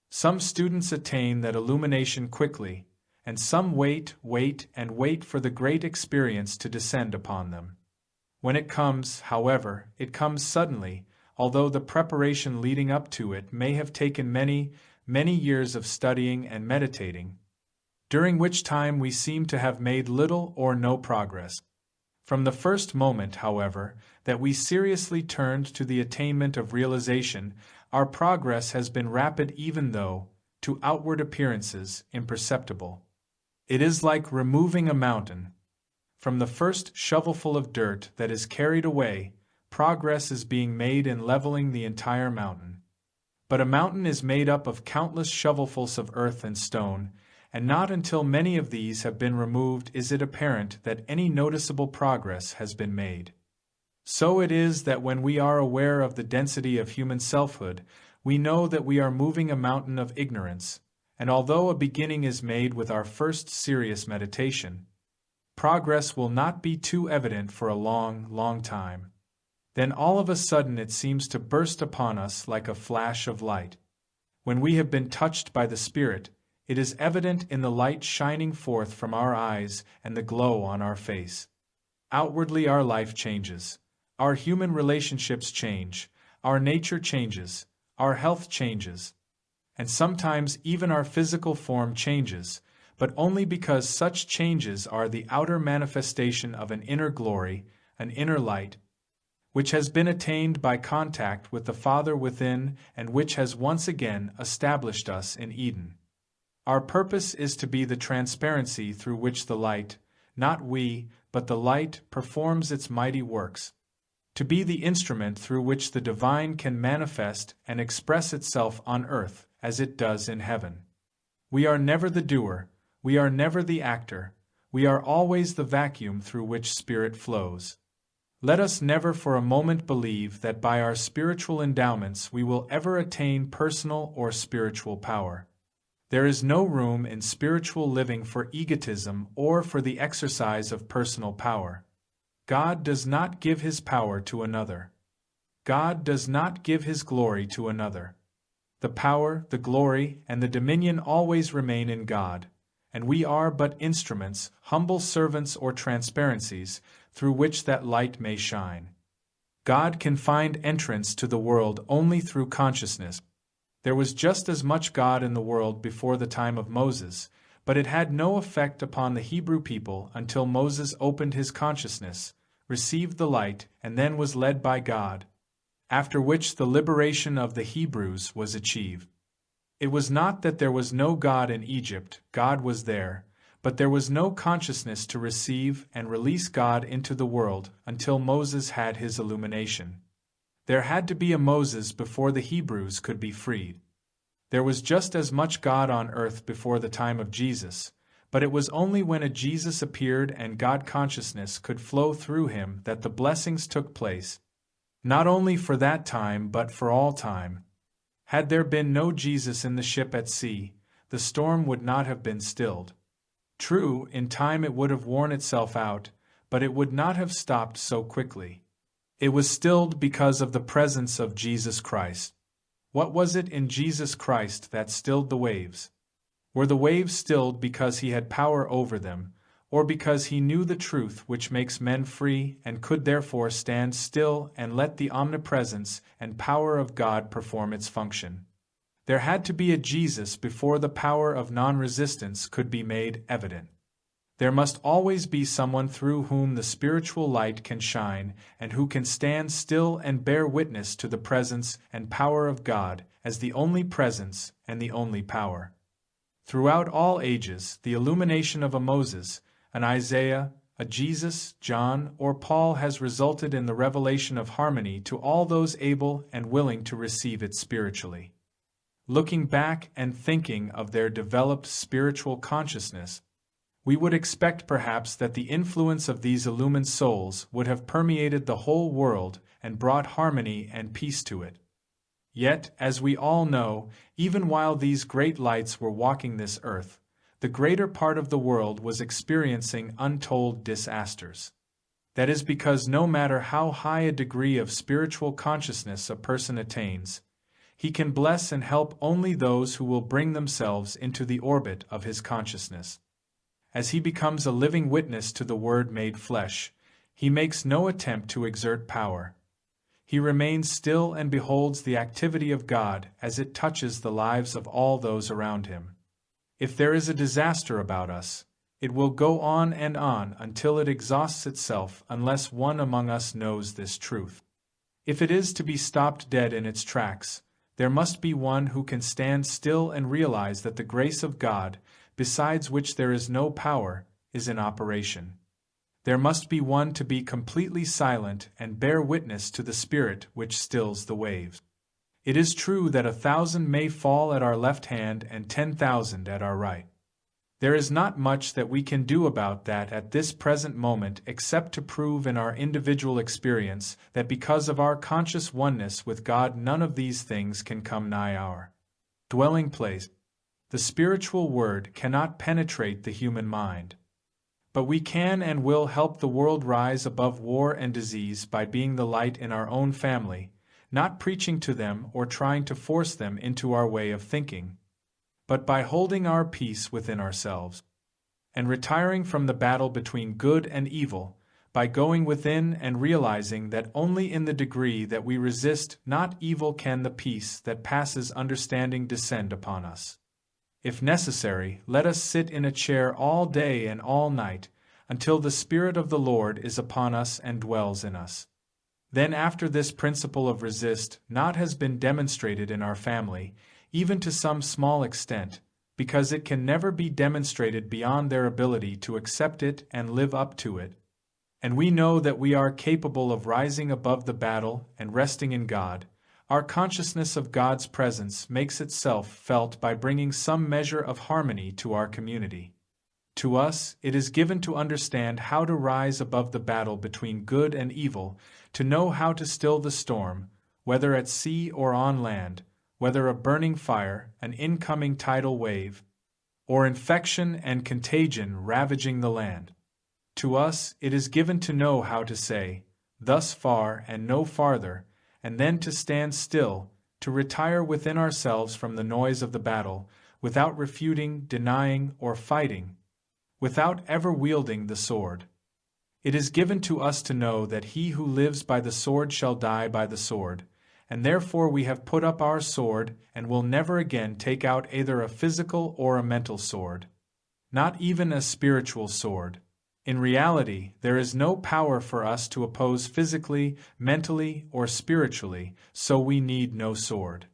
Some students attain that illumination quickly, and some wait for the great experience to descend upon them. When it comes, however, it comes suddenly, although the preparation leading up to it may have taken many, many years of studying and meditating, during which time we seem to have made little or no progress. From the first moment, however, that we seriously turned to the attainment of realization, our progress has been rapid even though, to outward appearances, imperceptible. It is like removing a mountain. From the first shovelful of dirt that is carried away, progress is being made in leveling the entire mountain. But a mountain is made up of countless shovelfuls of earth and stone, and not until many of these have been removed is it apparent that any noticeable progress has been made. So it is that when we are aware of the density of human selfhood, we know that we are moving a mountain of ignorance, and although a beginning is made with our first serious meditation, progress will not be too evident for a long, long time. Then all of a sudden it seems to burst upon us like a flash of light. When we have been touched by the Spirit, it is evident in the light shining forth from our eyes and the glow on our face. Outwardly our life changes. Our human relationships change. Our nature changes. Our health changes. And sometimes even our physical form changes, but only because such changes are the outer manifestation of an inner glory, an inner light, which has been attained by contact with the Father within and which has once again established us in Eden. Our purpose is to be the transparency through which the light, not we, but the light, performs its mighty works. To be the instrument through which the divine can manifest and express itself on earth as it does in heaven. We are never the doer, we are never the actor, we are always the vacuum through which Spirit flows. Let us never for a moment believe that by our spiritual endowments we will ever attain personal or spiritual power. There is no room in spiritual living for egotism or for the exercise of personal power. God does not give His power to another. God does not give His glory to another. The power, the glory, and the dominion always remain in God, and we are but instruments, humble servants or transparencies, through which that light may shine. God can find entrance to the world only through consciousness. There was just as much God in the world before the time of Moses, but it had no effect upon the Hebrew people until Moses opened his consciousness, received the light, and then was led by God, after which the liberation of the Hebrews was achieved. It was not that there was no God in Egypt, God was there, but there was no consciousness to receive and release God into the world until Moses had his illumination. There had to be a Moses before the Hebrews could be freed. There was just as much God on earth before the time of Jesus, but it was only when a Jesus appeared and God consciousness could flow through him that the blessings took place, not only for that time but for all time. Had there been no Jesus in the ship at sea, the storm would not have been stilled. True, in time it would have worn itself out, but it would not have stopped so quickly. It was stilled because of the presence of Jesus Christ. What was it in Jesus Christ that stilled the waves? Were the waves stilled because he had power over them, or because he knew the truth which makes men free and could therefore stand still and let the omnipresence and power of God perform its function? There had to be a Jesus before the power of non-resistance could be made evident. There must always be someone through whom the spiritual light can shine and who can stand still and bear witness to the presence and power of God as the only presence and the only power. Throughout all ages, the illumination of a Moses, an Isaiah, a Jesus, John, or Paul has resulted in the revelation of harmony to all those able and willing to receive it spiritually. Looking back and thinking of their developed spiritual consciousness, we would expect perhaps that the influence of these illumined souls would have permeated the whole world and brought harmony and peace to it. Yet, as we all know, even while these great lights were walking this earth, the greater part of the world was experiencing untold disasters. That is because no matter how high a degree of spiritual consciousness a person attains, he can bless and help only those who will bring themselves into the orbit of his consciousness. As he becomes a living witness to the Word made flesh, he makes no attempt to exert power. He remains still and beholds the activity of God as it touches the lives of all those around him. If there is a disaster about us, it will go on until it exhausts itself unless one among us knows this truth. If it is to be stopped dead in its tracks, there must be one who can stand still and realize that the grace of God, besides which there is no power, is in operation. There must be one to be completely silent and bear witness to the Spirit which stills the waves. It is true that 1,000 may fall at our left hand and 10,000 at our right. There is not much that we can do about that at this present moment except to prove in our individual experience that because of our conscious oneness with God none of these things can come nigh our dwelling place. The spiritual word cannot penetrate the human mind. But we can and will help the world rise above war and disease by being the light in our own family, not preaching to them or trying to force them into our way of thinking, but by holding our peace within ourselves, and retiring from the battle between good and evil, by going within and realizing that only in the degree that we resist not evil can the peace that passes understanding descend upon us. If necessary, let us sit in a chair all day and all night, until the Spirit of the Lord is upon us and dwells in us. Then after this principle of resist not has been demonstrated in our family, even to some small extent, because it can never be demonstrated beyond their ability to accept it and live up to it, and we know that we are capable of rising above the battle and resting in God, our consciousness of God's presence makes itself felt by bringing some measure of harmony to our community. To us, it is given to understand how to rise above the battle between good and evil, to know how to still the storm, whether at sea or on land, whether a burning fire, an incoming tidal wave, or infection and contagion ravaging the land. To us, it is given to know how to say, "Thus far and no farther," and then to stand still, to retire within ourselves from the noise of the battle, without refuting, denying, or fighting, without ever wielding the sword. It is given to us to know that he who lives by the sword shall die by the sword, and therefore we have put up our sword and will never again take out either a physical or a mental sword, not even a spiritual sword. In reality, there is no power for us to oppose physically, mentally, or spiritually, so we need no sword.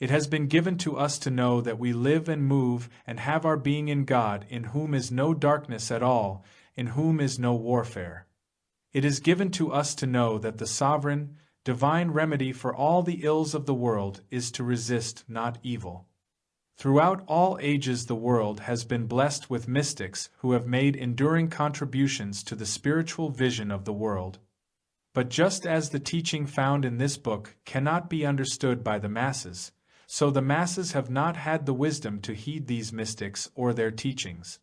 It has been given to us to know that we live and move and have our being in God, in whom is no darkness at all, in whom is no warfare. It is given to us to know that the sovereign, divine remedy for all the ills of the world is to resist not evil. Throughout all ages the world has been blessed with mystics who have made enduring contributions to the spiritual vision of the world. But just as the teaching found in this book cannot be understood by the masses, so the masses have not had the wisdom to heed these mystics or their teachings.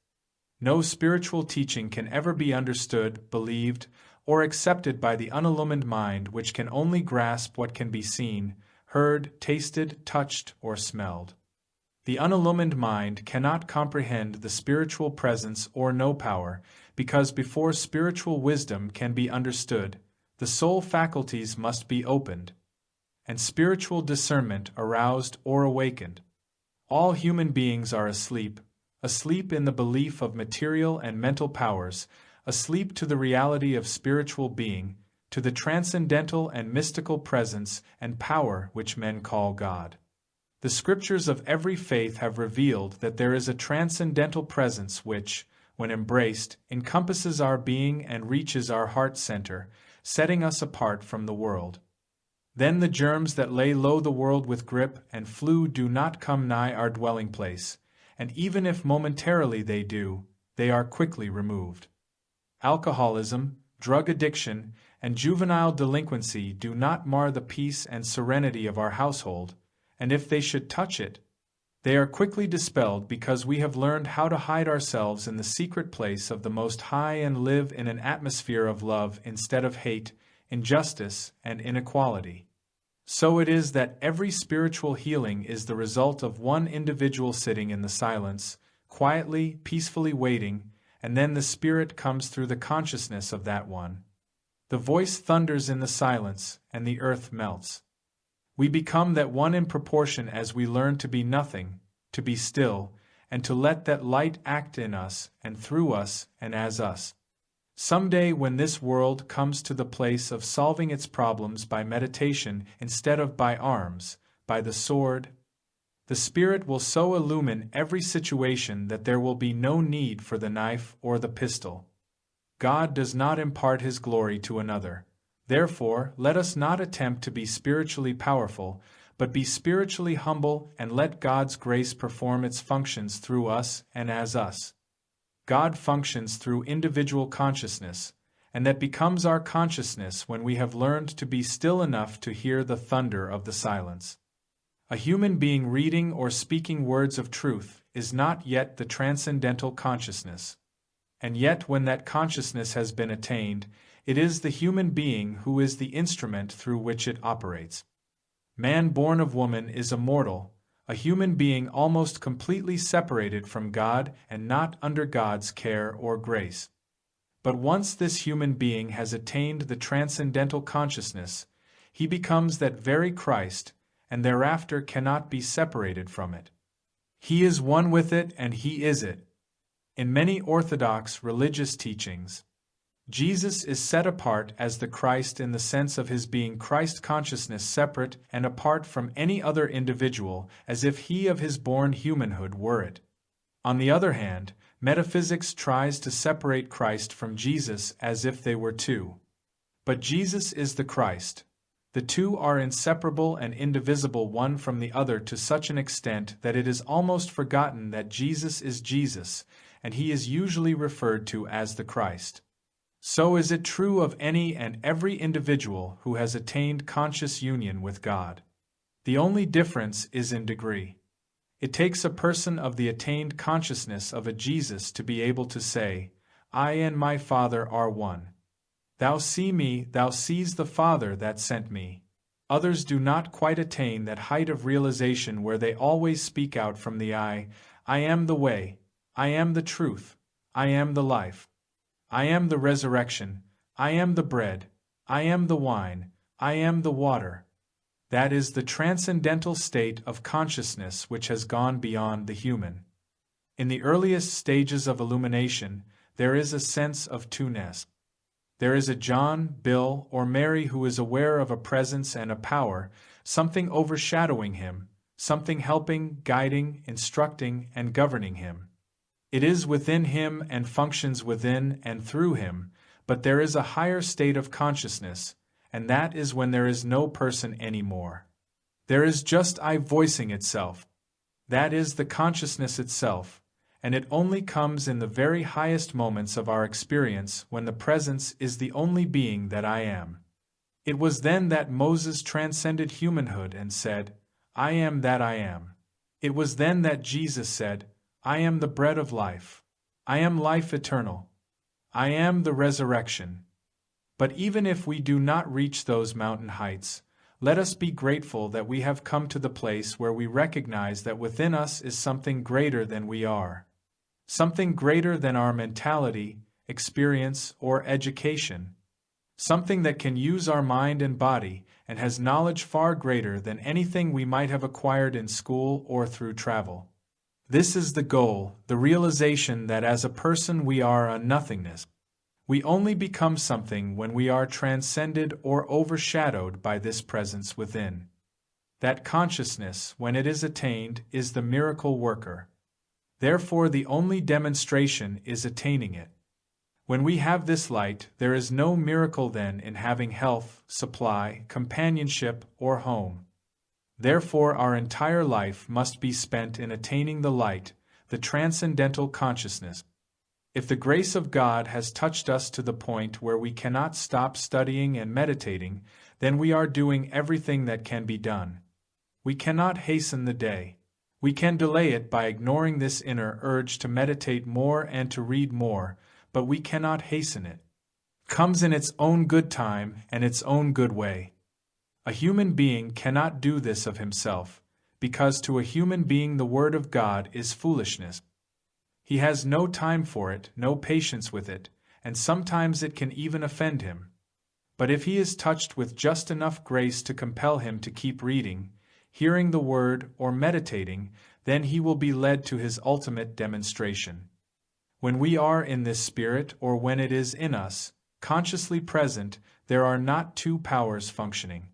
No spiritual teaching can ever be understood, believed, or accepted by the unillumined mind, which can only grasp what can be seen, heard, tasted, touched, or smelled. The unillumined mind cannot comprehend the spiritual presence or know power, because before spiritual wisdom can be understood, the soul faculties must be opened, and spiritual discernment aroused or awakened. All human beings are asleep in the belief of material and mental powers, asleep to the reality of spiritual being, to the transcendental and mystical presence and power which men call God. The scriptures of every faith have revealed that there is a transcendental presence which, when embraced, encompasses our being and reaches our heart center, setting us apart from the world. Then the germs that lay low the world with grip and flew do not come nigh our dwelling place, and even if momentarily they do, they are quickly removed. Alcoholism, drug addiction, and juvenile delinquency do not mar the peace and serenity of our household, and if they should touch it, they are quickly dispelled because we have learned how to hide ourselves in the secret place of the Most High and live in an atmosphere of love instead of hate, injustice, and inequality. So it is that every spiritual healing is the result of one individual sitting in the silence, quietly, peacefully waiting, and then the Spirit comes through the consciousness of that one. The voice thunders in the silence, and the earth melts. We become that one in proportion as we learn to be nothing, to be still, and to let that light act in us and through us and as us. Someday when this world comes to the place of solving its problems by meditation instead of by arms, by the sword, the Spirit will so illumine every situation that there will be no need for the knife or the pistol. God does not impart His glory to another. Therefore, let us not attempt to be spiritually powerful, but be spiritually humble and let God's grace perform its functions through us and as us. God functions through individual consciousness, and that becomes our consciousness when we have learned to be still enough to hear the thunder of the silence. A human being reading or speaking words of truth is not yet the transcendental consciousness. And yet when that consciousness has been attained, it is the human being who is the instrument through which it operates. Man born of woman is immortal, a human being almost completely separated from God and not under God's care or grace. But once this human being has attained the transcendental consciousness, he becomes that very Christ, and thereafter cannot be separated from it. He is one with it and He is it. In many orthodox religious teachings, Jesus is set apart as the Christ in the sense of His being Christ consciousness separate and apart from any other individual, as if He of His born humanhood were it. On the other hand, metaphysics tries to separate Christ from Jesus as if they were two. But Jesus is the Christ. The two are inseparable and indivisible one from the other to such an extent that it is almost forgotten that Jesus is Jesus, and He is usually referred to as the Christ. So is it true of any and every individual who has attained conscious union with God. The only difference is in degree. It takes a person of the attained consciousness of a Jesus to be able to say, I and my Father are one. Thou see me, thou sees the Father that sent me. Others do not quite attain that height of realization where they always speak out from the I am the way, I am the truth, I am the life. I am the resurrection, I am the bread, I am the wine, I am the water. That is the transcendental state of consciousness which has gone beyond the human. In the earliest stages of illumination, there is a sense of two-ness. There is a John, Bill, or Mary who is aware of a presence and a power, something overshadowing him, something helping, guiding, instructing, and governing him. It is within him and functions within and through him, but there is a higher state of consciousness, and that is when there is no person anymore. There is just I voicing itself. That is the consciousness itself, and it only comes in the very highest moments of our experience when the presence is the only being that I am. It was then that Moses transcended humanhood and said, I am that I am. It was then that Jesus said, I am the bread of life. I am life eternal. I am the resurrection. But even if we do not reach those mountain heights, let us be grateful that we have come to the place where we recognize that within us is something greater than we are. Something greater than our mentality, experience, or education. Something that can use our mind and body and has knowledge far greater than anything we might have acquired in school or through travel. This is the goal, the realization that as a person we are a nothingness. We only become something when we are transcended or overshadowed by this presence within. That consciousness, when it is attained, is the miracle worker. Therefore, the only demonstration is attaining it. When we have this light, there is no miracle then in having health, supply, companionship, or home. Therefore, our entire life must be spent in attaining the light, the transcendental consciousness. If the grace of God has touched us to the point where we cannot stop studying and meditating, then we are doing everything that can be done. We cannot hasten the day. We can delay it by ignoring this inner urge to meditate more and to read more, but we cannot hasten it. It comes in its own good time and its own good way. A human being cannot do this of himself, because to a human being the word of God is foolishness. He has no time for it, no patience with it, and sometimes it can even offend him. But if he is touched with just enough grace to compel him to keep reading, hearing the word, or meditating, then he will be led to his ultimate demonstration. When we are in this spirit, or when it is in us, consciously present, there are not two powers functioning.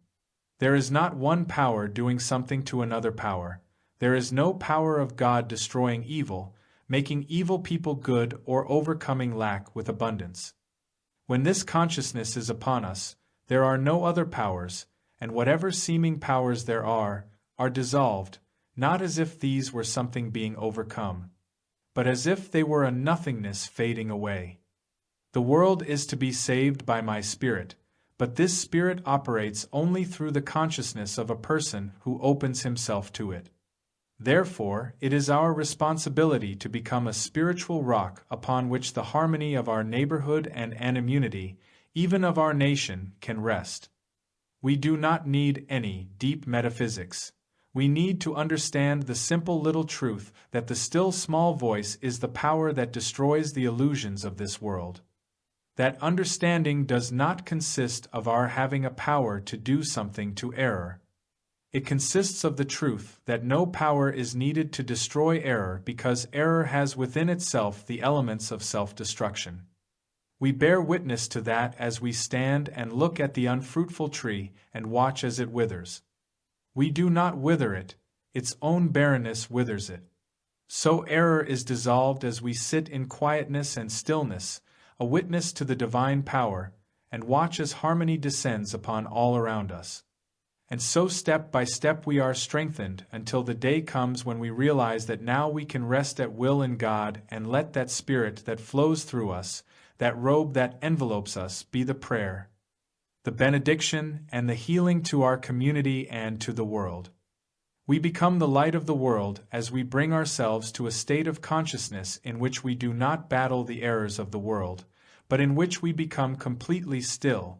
There is not one power doing something to another power. There is no power of God destroying evil, making evil people good, or overcoming lack with abundance. When this consciousness is upon us, there are no other powers, and whatever seeming powers there are dissolved, not as if these were something being overcome, but as if they were a nothingness fading away. The world is to be saved by my spirit, but this spirit operates only through the consciousness of a person who opens himself to it. Therefore, it is our responsibility to become a spiritual rock upon which the harmony of our neighborhood and anonymity, even of our nation, can rest. We do not need any deep metaphysics. We need to understand the simple little truth that the still small voice is the power that destroys the illusions of this world. That understanding does not consist of our having a power to do something to error. It consists of the truth that no power is needed to destroy error because error has within itself the elements of self-destruction. We bear witness to that as we stand and look at the unfruitful tree and watch as it withers. We do not wither it, its own barrenness withers it. So error is dissolved as we sit in quietness and stillness, a witness to the divine power, and watch as harmony descends upon all around us. And so step by step we are strengthened until the day comes when we realize that now we can rest at will in God and let that spirit that flows through us, that robe that envelopes us, be the prayer, the benediction, and the healing to our community and to the world. We become the light of the world as we bring ourselves to a state of consciousness in which we do not battle the errors of the world, but in which we become completely still,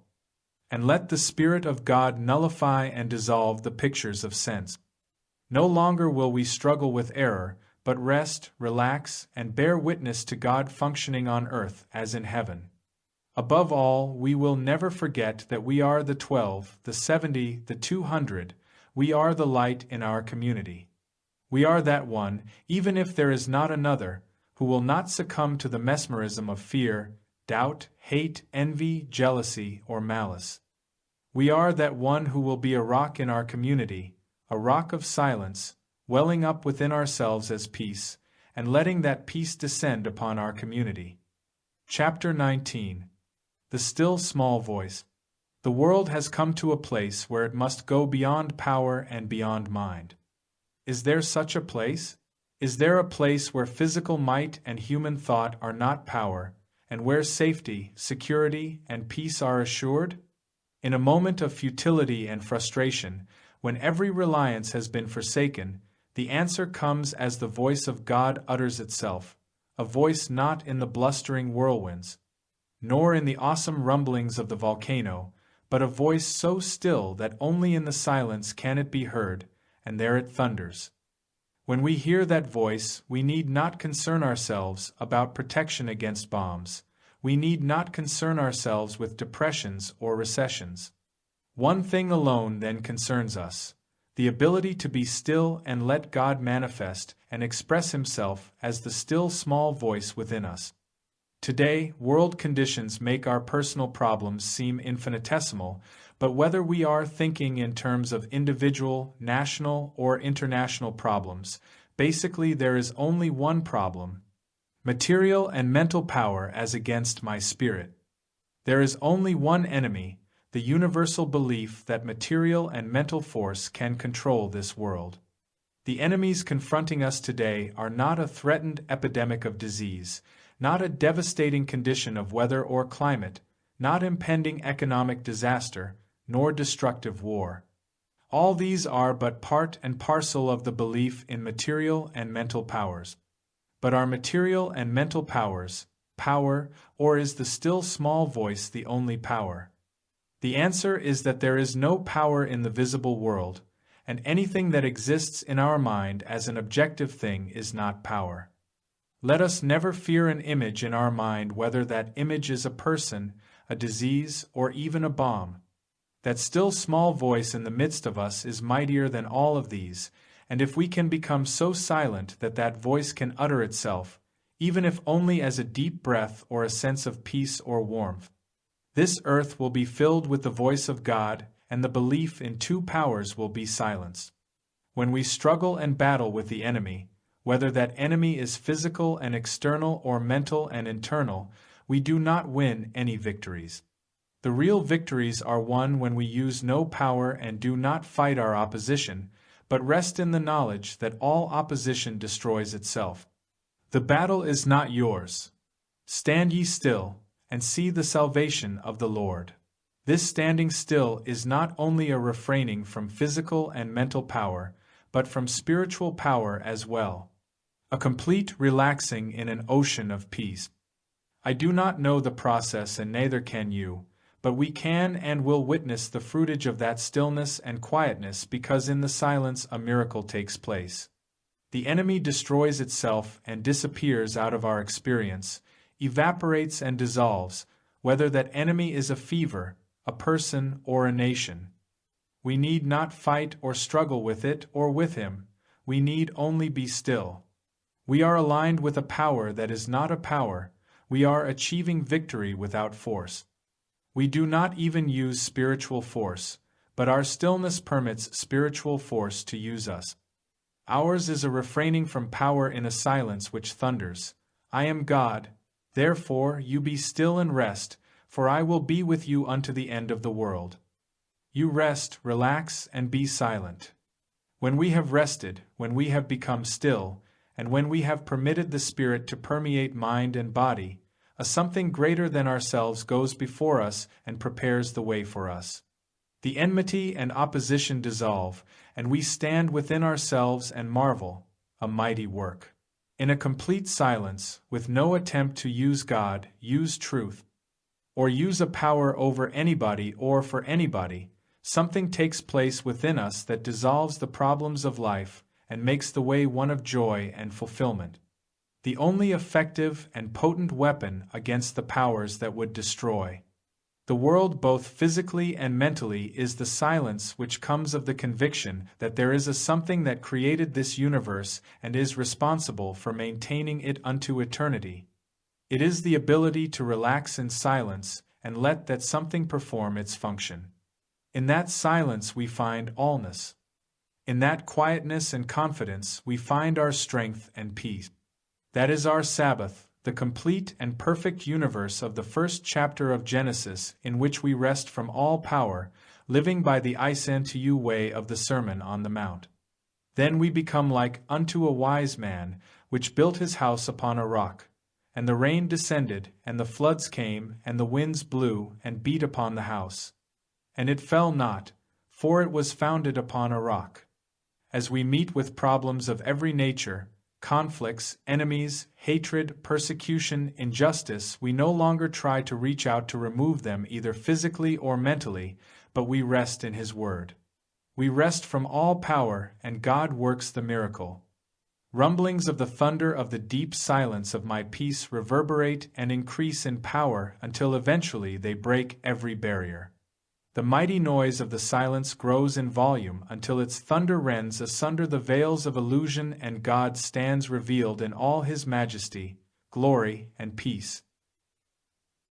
and let the Spirit of God nullify and dissolve the pictures of sense. No longer will we struggle with error, but rest, relax, and bear witness to God functioning on earth as in heaven. Above all, we will never forget that we are the 12, the 70, the 200, we are the light in our community. We are that one, even if there is not another, who will not succumb to the mesmerism of fear, doubt, hate, envy, jealousy, or malice. We are that one who will be a rock in our community, a rock of silence, welling up within ourselves as peace, and letting that peace descend upon our community. Chapter 19. The Still Small Voice. The world has come to a place where it must go beyond power and beyond mind. Is there such a place? Is there a place where physical might and human thought are not power, and where safety, security, and peace are assured? In a moment of futility and frustration, when every reliance has been forsaken, the answer comes as the voice of God utters itself, a voice not in the blustering whirlwinds, nor in the awesome rumblings of the volcano, but a voice so still that only in the silence can it be heard, and there it thunders. When we hear that voice, we need not concern ourselves about protection against bombs. We need not concern ourselves with depressions or recessions. One thing alone then concerns us: the ability to be still and let God manifest and express Himself as the still small voice within us. Today, world conditions make our personal problems seem infinitesimal, but whether we are thinking in terms of individual, national, or international problems, basically there is only one problem: material and mental power as against my spirit. There is only one enemy: the universal belief that material and mental force can control this world. The enemies confronting us today are not a threatened epidemic of disease, not a devastating condition of weather or climate, not impending economic disaster, nor destructive war. All these are but part and parcel of the belief in material and mental powers. But are material and mental powers power, or is the still small voice the only power? The answer is that there is no power in the visible world, and anything that exists in our mind as an objective thing is not power. Let us never fear an image in our mind, whether that image is a person, a disease, or even a bomb. That still small voice in the midst of us is mightier than all of these, and if we can become so silent that that voice can utter itself, even if only as a deep breath or a sense of peace or warmth, this earth will be filled with the voice of God, and the belief in two powers will be silenced. When we struggle and battle with the enemy, whether that enemy is physical and external or mental and internal, we do not win any victories. The real victories are won when we use no power and do not fight our opposition, but rest in the knowledge that all opposition destroys itself. The battle is not yours. Stand ye still, and see the salvation of the Lord. This standing still is not only a refraining from physical and mental power, but from spiritual power as well. A complete relaxing in an ocean of peace. I do not know the process, and neither can you, but we can and will witness the fruitage of that stillness and quietness, because in the silence a miracle takes place. The enemy destroys itself and disappears out of our experience, evaporates and dissolves, whether that enemy is a fever, a person, or a nation. We need not fight or struggle with it or with him. We need only be still. We are aligned with a power that is not a power. We are achieving victory without force. We do not even use spiritual force, but our stillness permits spiritual force to use us. Ours is a refraining from power in a silence which thunders, I am God, therefore you be still and rest, for I will be with you unto the end of the world. You rest, relax, and be silent. When we have rested, when we have become still, and when we have permitted the Spirit to permeate mind and body, a something greater than ourselves goes before us and prepares the way for us. The enmity and opposition dissolve, and we stand within ourselves and marvel, a mighty work. In a complete silence, with no attempt to use God, use truth, or use a power over anybody or for anybody, something takes place within us that dissolves the problems of life and makes the way one of joy and fulfillment. The only effective and potent weapon against the powers that would destroy the world both physically and mentally is the silence which comes of the conviction that there is a something that created this universe and is responsible for maintaining it unto eternity. It is the ability to relax in silence and let that something perform its function. In that silence we find allness. In that quietness and confidence we find our strength and peace. That is our Sabbath, the complete and perfect universe of the first chapter of Genesis, in which we rest from all power, living by the I send to you way of the Sermon on the Mount. Then we become like unto a wise man, which built his house upon a rock. And the rain descended, and the floods came, and the winds blew, and beat upon the house. And it fell not, for it was founded upon a rock. As we meet with problems of every nature, conflicts, enemies, hatred, persecution, injustice, we no longer try to reach out to remove them either physically or mentally, but we rest in His Word. We rest from all power, and God works the miracle. Rumblings of the thunder of the deep silence of my peace reverberate and increase in power until eventually they break every barrier. The mighty noise of the silence grows in volume until its thunder rends asunder the veils of illusion and God stands revealed in all His majesty, glory, and peace.